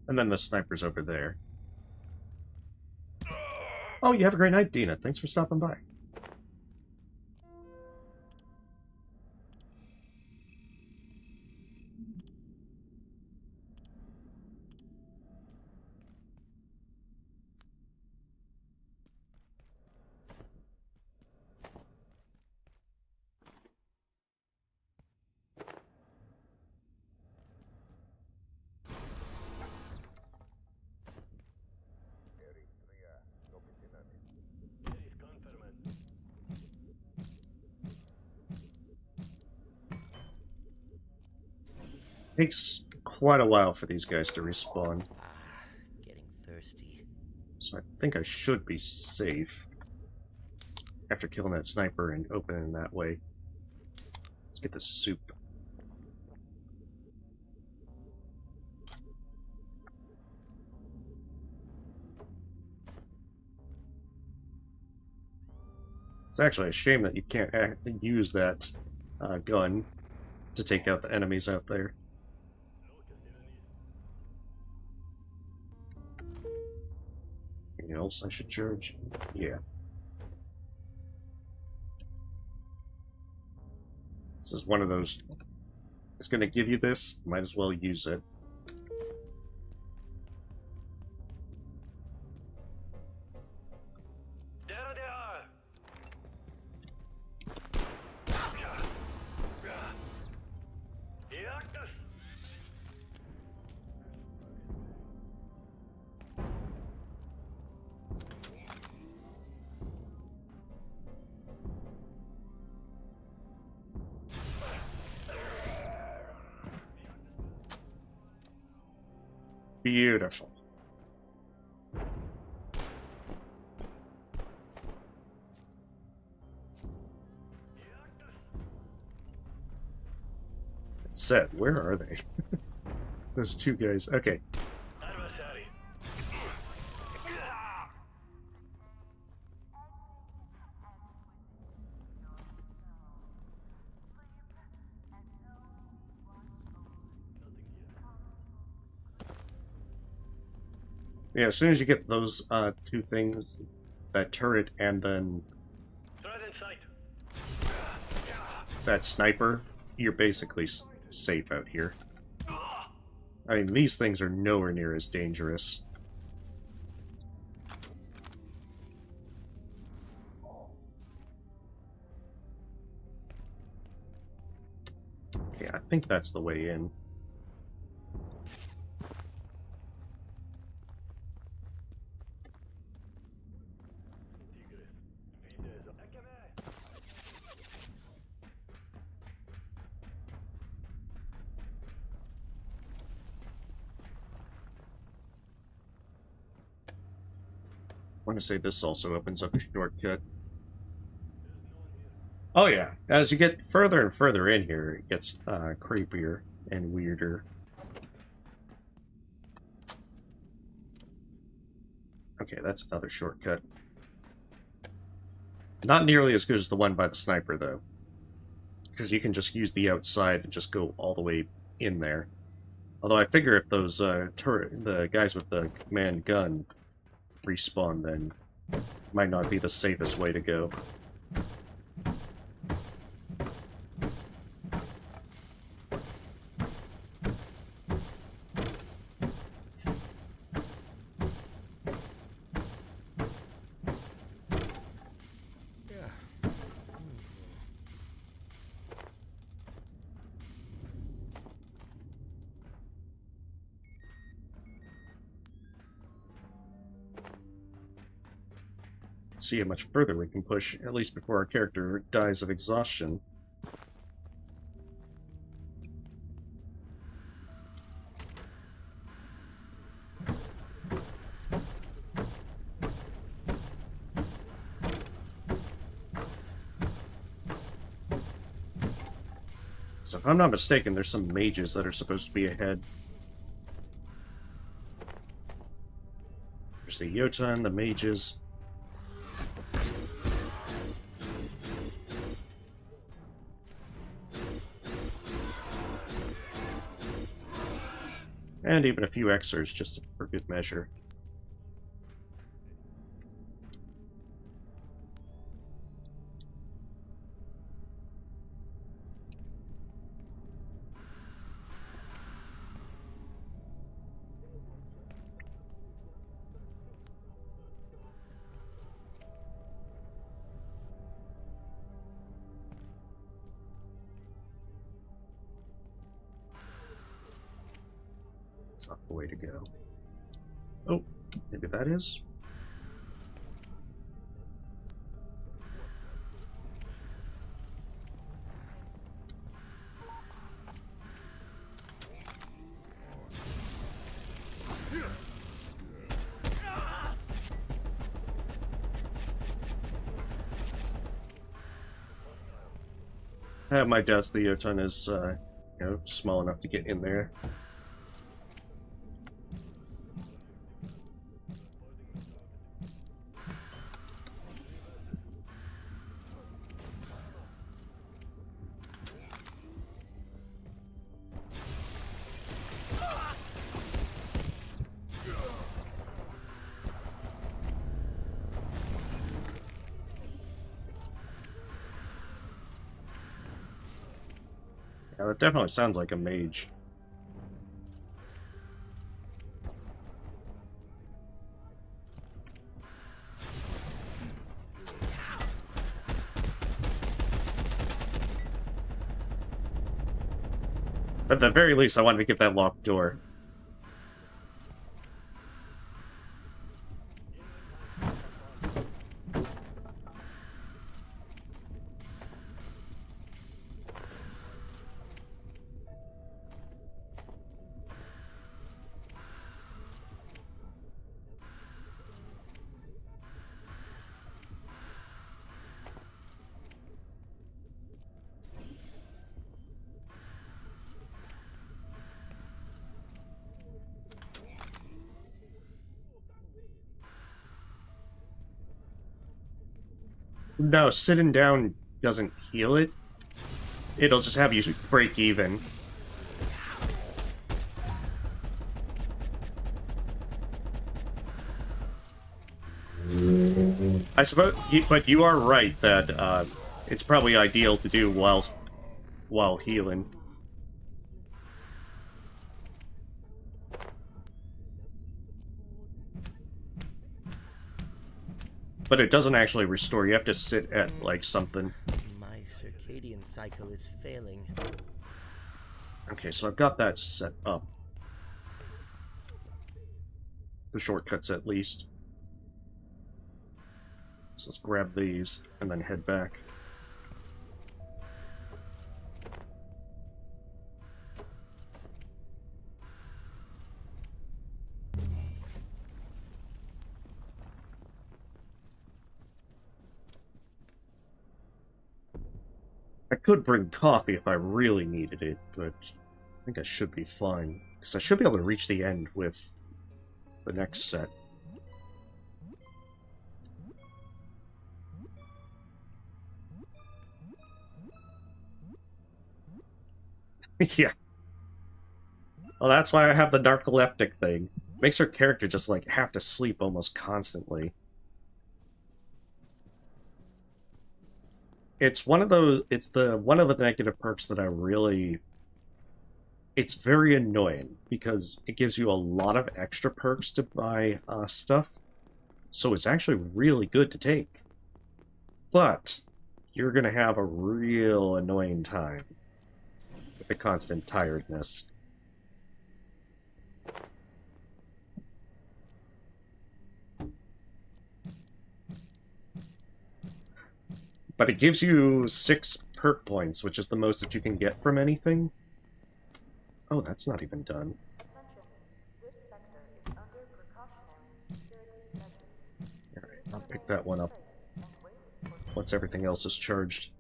And then the sniper's over there. Oh, you have a great night, Dina. Thanks for stopping by. Takes quite a while for these guys to respawn. Getting thirsty. So I think I should be safe after killing that sniper and opening that way. Let's get the soup. It's actually a shame that you can't use that gun to take out the enemies out there. Anything else I should charge? Yeah. This is one of those... It's going to give you this, might as well use it. Beautiful. It said, where are they? Those 2 guys. Okay. Yeah, as soon as you get those 2 things, that turret and then that sniper, you're basically safe out here. I mean, these things are nowhere near as dangerous. Yeah, I think that's the way in. I want to say this also opens up a shortcut. Oh yeah, as you get further and further in here, it gets creepier and weirder. Okay, that's another shortcut. Not nearly as good as the one by the sniper, though. Because you can just use the outside and just go all the way in there. Although I figure if those the guys with the command gun respawn, then might not be the safest way to go. see how much further we can push, at least before our character dies of exhaustion. So if I'm not mistaken, there's some mages that are supposed to be ahead. There's the Jotun, the mages. And even a few Exors, just for good measure. That's not the way to go. Oh, maybe that is? I have my doubts the Jotun is, small enough to get in there. Yeah, that definitely sounds like a mage. At the very least, I wanted to get that locked door. No, sitting down doesn't heal it. It'll just have you break even. I suppose, but you are right that it's probably ideal to do while healing. But it doesn't actually restore. You have to sit at, like, something. My circadian cycle is failing. Okay, so I've got that set up. The shortcuts, at least. So let's grab these, and then head back. I could bring coffee if I really needed it, but I think I should be fine. Because I should be able to reach the end with the next set. Yeah. Well, that's why I have the narcoleptic thing. Makes her character just, like, have to sleep almost constantly. It's one of those, one of the negative perks that I really... It's very annoying, because it gives you a lot of extra perks to buy stuff, so it's actually really good to take. But, you're gonna have a real annoying time with the constant tiredness. But it gives you 6 perk points, which is the most that you can get from anything. Oh, that's not even done. Alright, I'll pick that one up once everything else is charged.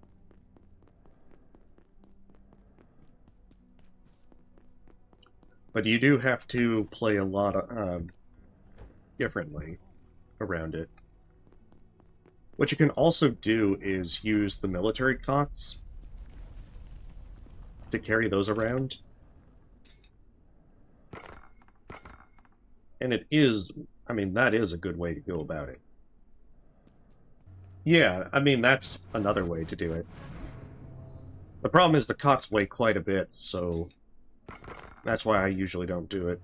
But you do have to play a lot of, differently around it. What you can also do is use the military cots to carry those around. And it is, I mean, that is a good way to go about it. Yeah, I mean, that's another way to do it. The problem is the cots weigh quite a bit, so that's why I usually don't do it.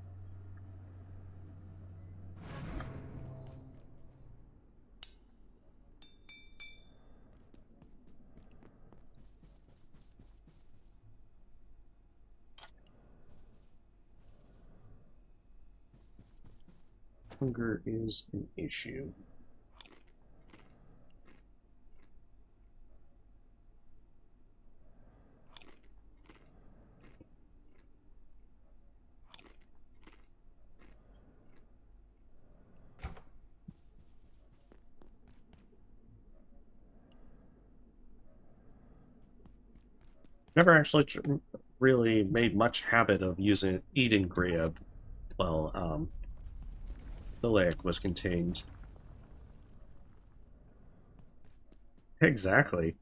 Hunger is an issue. Never actually really made much habit of eating grab while the leg was contained. Exactly.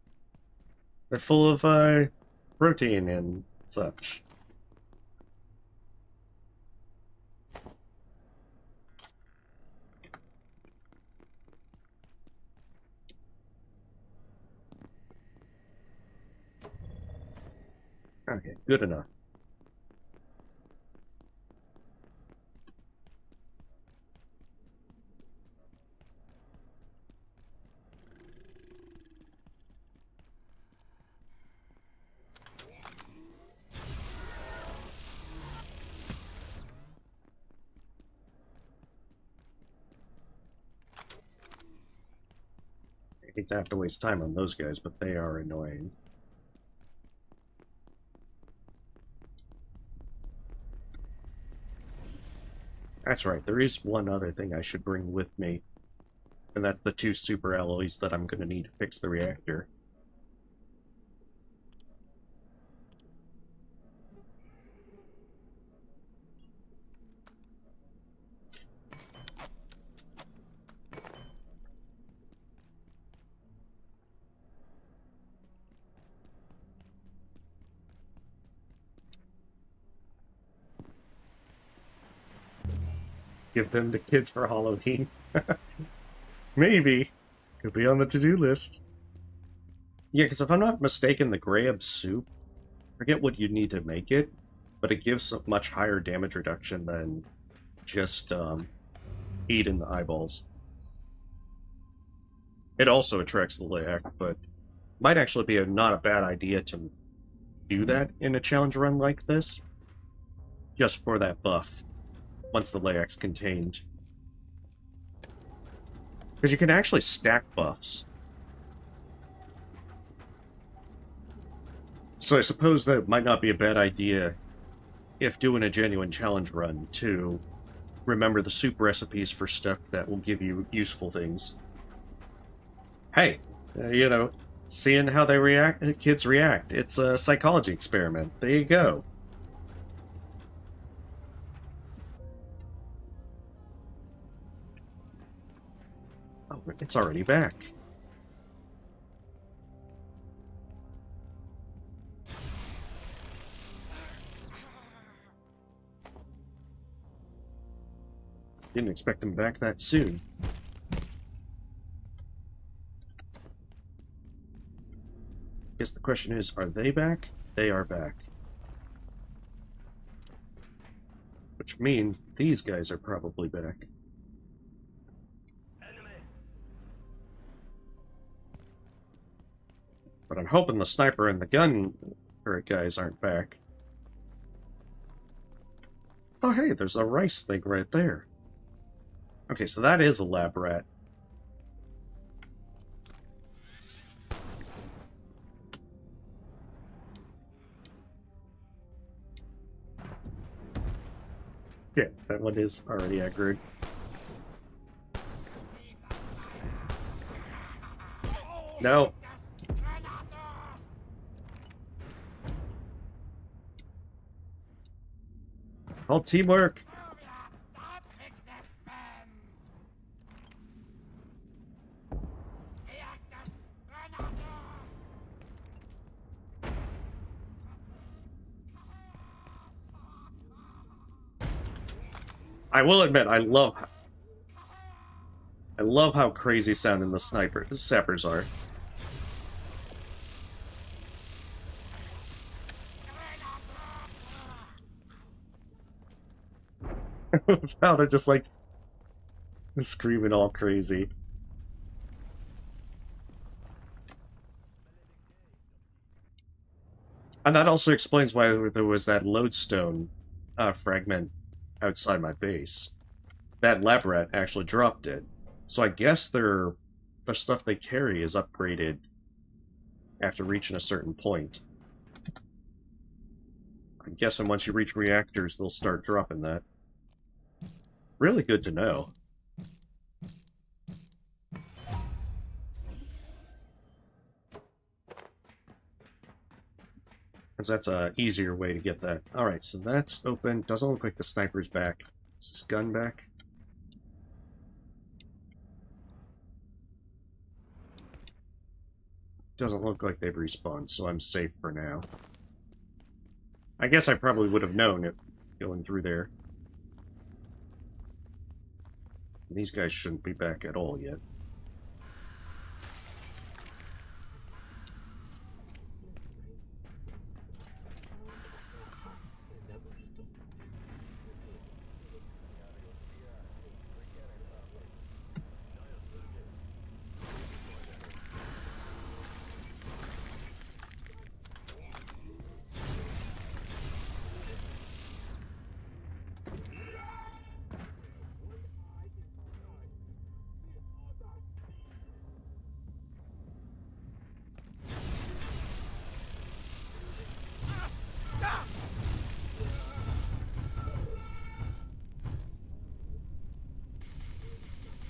They're full of protein and such. Okay, good enough. I hate to have to waste time on those guys, but they are annoying. That's right, there is one other thing I should bring with me, and that's the 2 super alloys that I'm going to need to fix the reactor. Give them to kids for Halloween. Maybe. Could be on the to-do list. Yeah, because if I'm not mistaken, the grab soup, I forget what you need to make it, but it gives a much higher damage reduction than just eating the eyeballs. It also attracts the layak, but might actually be not a bad idea to do that in a challenge run like this, just for that buff. Once the layak's contained. Because you can actually stack buffs. So I suppose that it might not be a bad idea, if doing a genuine challenge run, to remember the soup recipes for stuff that will give you useful things. Hey, you know, seeing how kids react, it's a psychology experiment. There you go. Oh, it's already back. Didn't expect them back that soon. Guess the question is, are they back? They are back. Which means these guys are probably back. But I'm hoping the sniper and the gun turret guys aren't back. Oh hey, there's a rice thing right there. Okay, so that is a lab rat. Yeah, that one is already aggroed. No. All teamwork. I will admit, I love how crazy sounding the sappers are. Wow, they're just like screaming all crazy. And that also explains why there was that lodestone fragment outside my base. That lab rat actually dropped it. So I guess the stuff they carry is upgraded after reaching a certain point. I'm guessing once you reach reactors, they'll start dropping that. Really good to know. Because that's a easier way to get that. Alright, so that's open. Doesn't look like the sniper's back. Is this gun back? Doesn't look like they've respawned, so I'm safe for now. I guess I probably would have known if going through there. These guys shouldn't be back at all yet.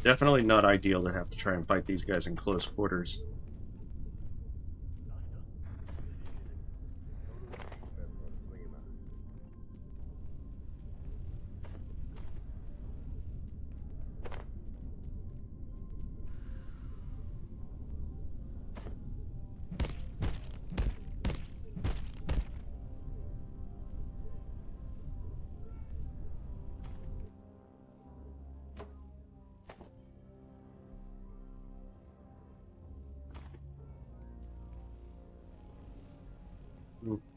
Definitely not ideal to have to try and fight these guys in close quarters.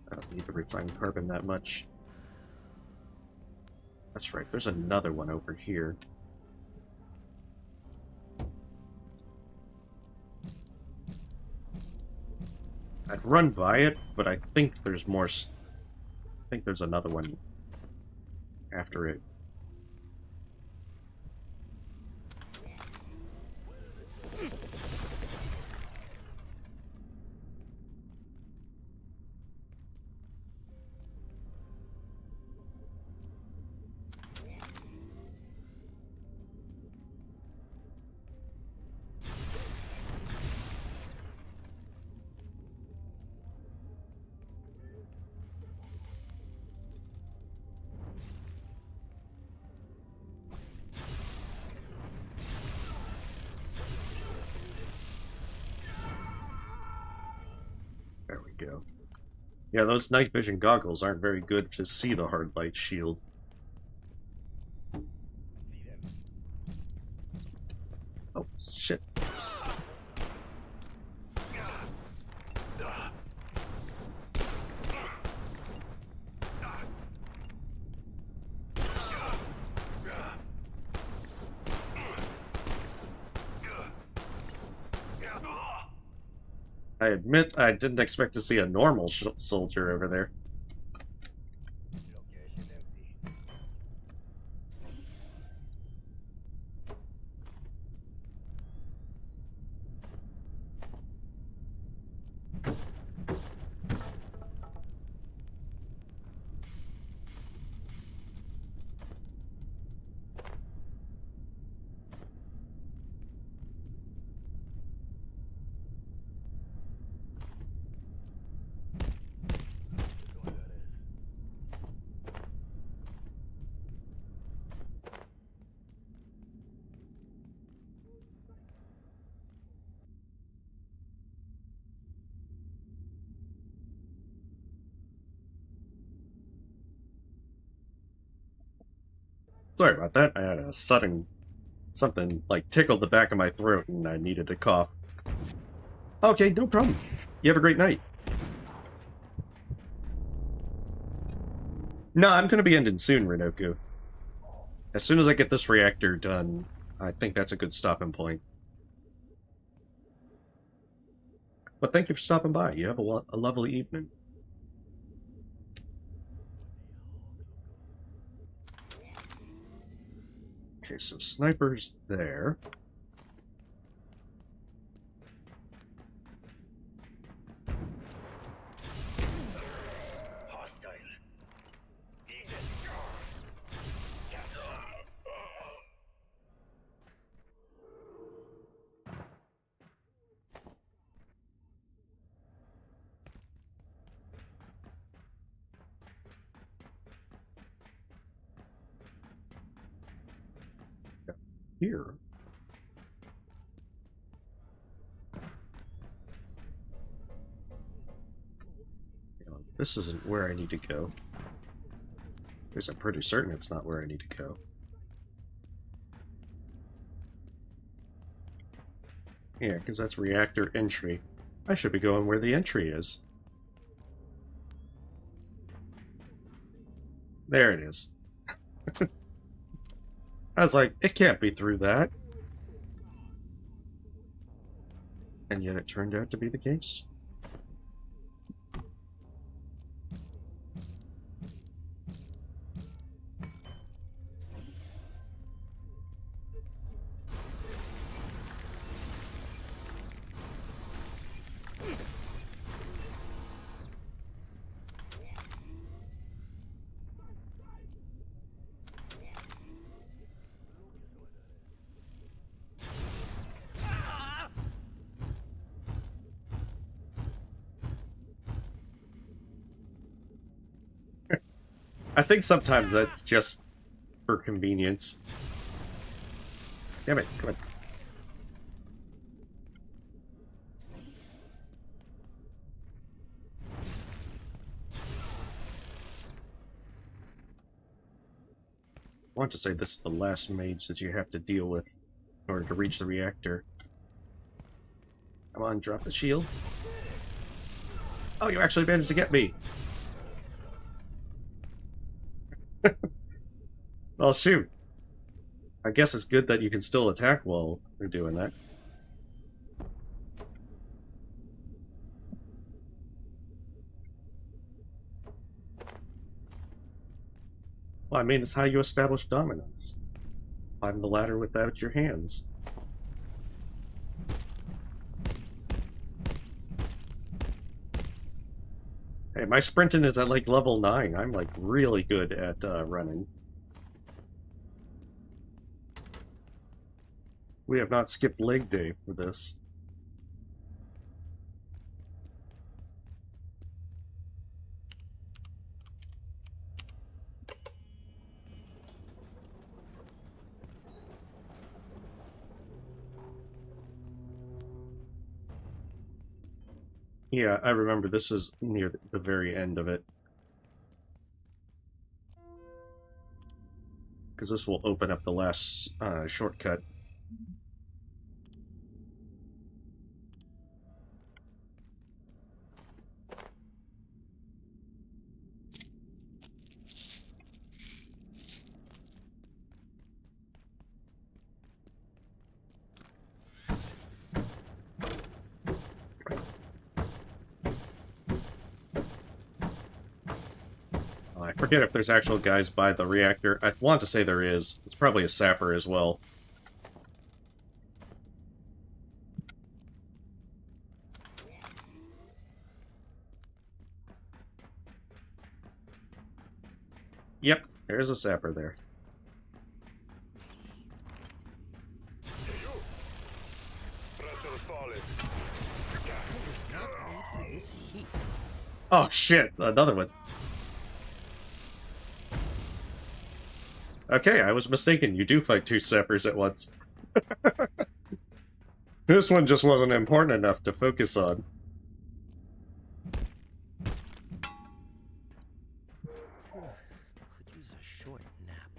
I don't need to refine carbon that much. That's right, there's another one over here. I'd run by it, but I think there's more. I think there's another one after it. There we go. Yeah, those night vision goggles aren't very good to see the hard light shield. Oh, shit. I admit I didn't expect to see a normal soldier over there. Sorry about that. I had a sudden something like tickled the back of my throat and I needed to cough. Okay, no problem. You have a great night. No, I'm going to be ending soon, Rinoku. As soon as I get this reactor done, I think that's a good stopping point. But thank you for stopping by. You have a lovely evening. Okay, so sniper's there. Here. This isn't where I need to go. At least I'm pretty certain it's not where I need to go. Yeah, because that's reactor entry. I should be going where the entry is. There it is. I was like, it can't be through that. And yet it turned out to be the case. I think sometimes that's just for convenience. Damn it, come on. I want to say this is the last mage that you have to deal with in order to reach the reactor. Come on, drop the shield. Oh, you actually managed to get me! Well, shoot. I guess it's good that you can still attack while you're doing that. Well, I mean, it's how you establish dominance. Climb the ladder without your hands. Hey, my sprinting is at like level 9. I'm like really good at running. We have not skipped leg day for this. Yeah, I remember this is near the very end of it. Because this will open up the last shortcut. I forget if there's actual guys by the reactor. I want to say there is. It's probably a sapper as well. Yep, there's a sapper there. Oh shit, another one. Okay, I was mistaken. You do fight two sappers at once. This one just wasn't important enough to focus on. Could use a short nap.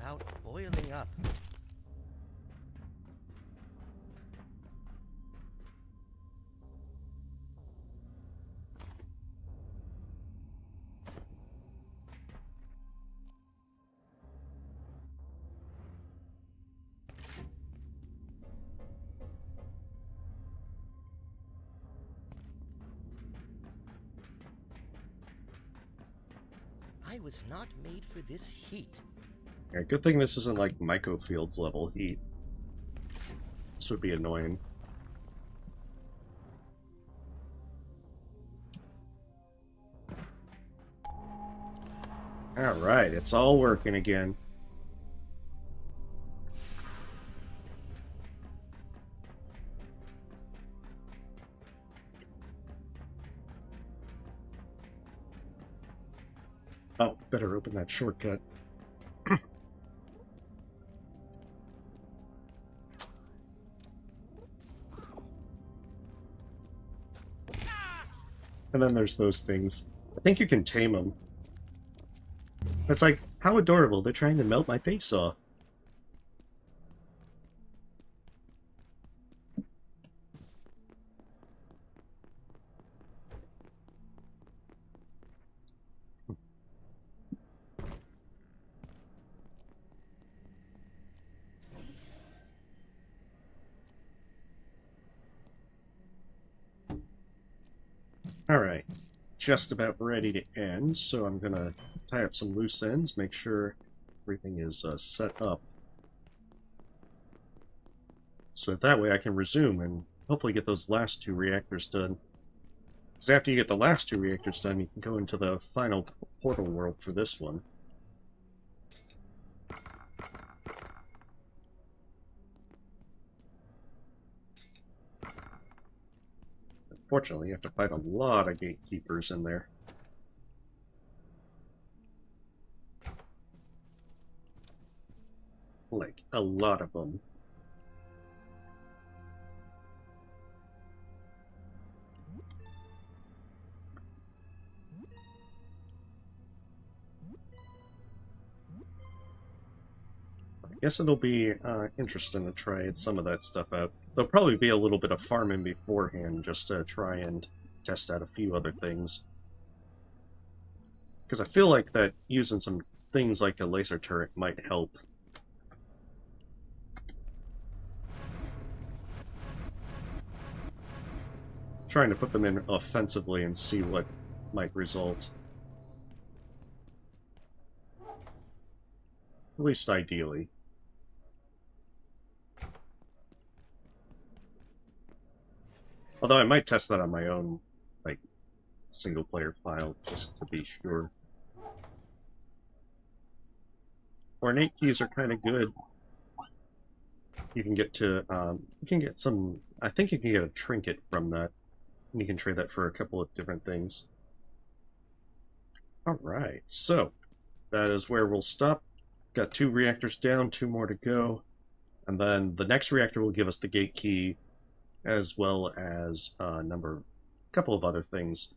about boiling up. I was not made for this heat. Yeah, good thing this isn't like Mycofields level heat. This would be annoying. Alright, it's all working again. Oh, better open that shortcut. And then there's those things. I think you can tame them. It's like, how adorable, they're trying to melt my face off. Alright, just about ready to end, so I'm gonna tie up some loose ends, make sure everything is set up. So that way I can resume and hopefully get those last 2 reactors done. Because after you get the last 2 reactors done, you can go into the final portal world for this one. Unfortunately, you have to fight a lot of gatekeepers in there. Like, a lot of them. I guess it'll be interesting to try some of that stuff out. There'll probably be a little bit of farming beforehand just to try and test out a few other things. Because I feel like that using some things like a laser turret might help. Trying to put them in offensively and see what might result. At least ideally. Although I might test that on my own, like, single-player file, just to be sure. Ornate keys are kind of good. You can get to, you can get some, I think you can get a trinket from that. And you can trade that for a couple of different things. Alright, so, that is where we'll stop. Got 2 reactors down, 2 more to go. And then the next reactor will give us the gate key, as well as a couple of other things.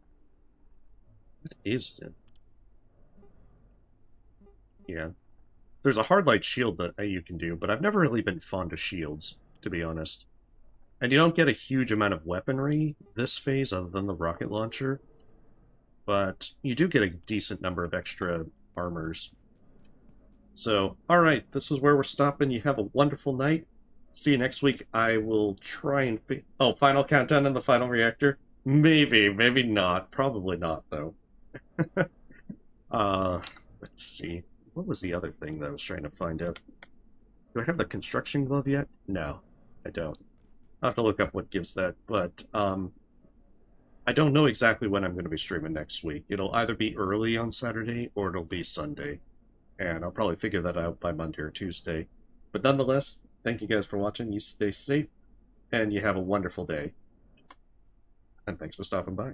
What is it? Yeah. There's a hard light shield that you can do, but I've never really been fond of shields, to be honest. And you don't get a huge amount of weaponry this phase other than the rocket launcher, but you do get a decent number of extra armors. So, alright, this is where we're stopping. You have a wonderful night. See you next week. I will try and... Oh, final countdown in the final reactor? Maybe, maybe not. Probably not, though. Let's see. What was the other thing that I was trying to find out? Do I have the construction glove yet? No, I don't. I'll have to look up what gives that, but, I don't know exactly when I'm going to be streaming next week. It'll either be early on Saturday, or it'll be Sunday. And I'll probably figure that out by Monday or Tuesday. But nonetheless, thank you guys for watching. You stay safe, and you have a wonderful day. And thanks for stopping by.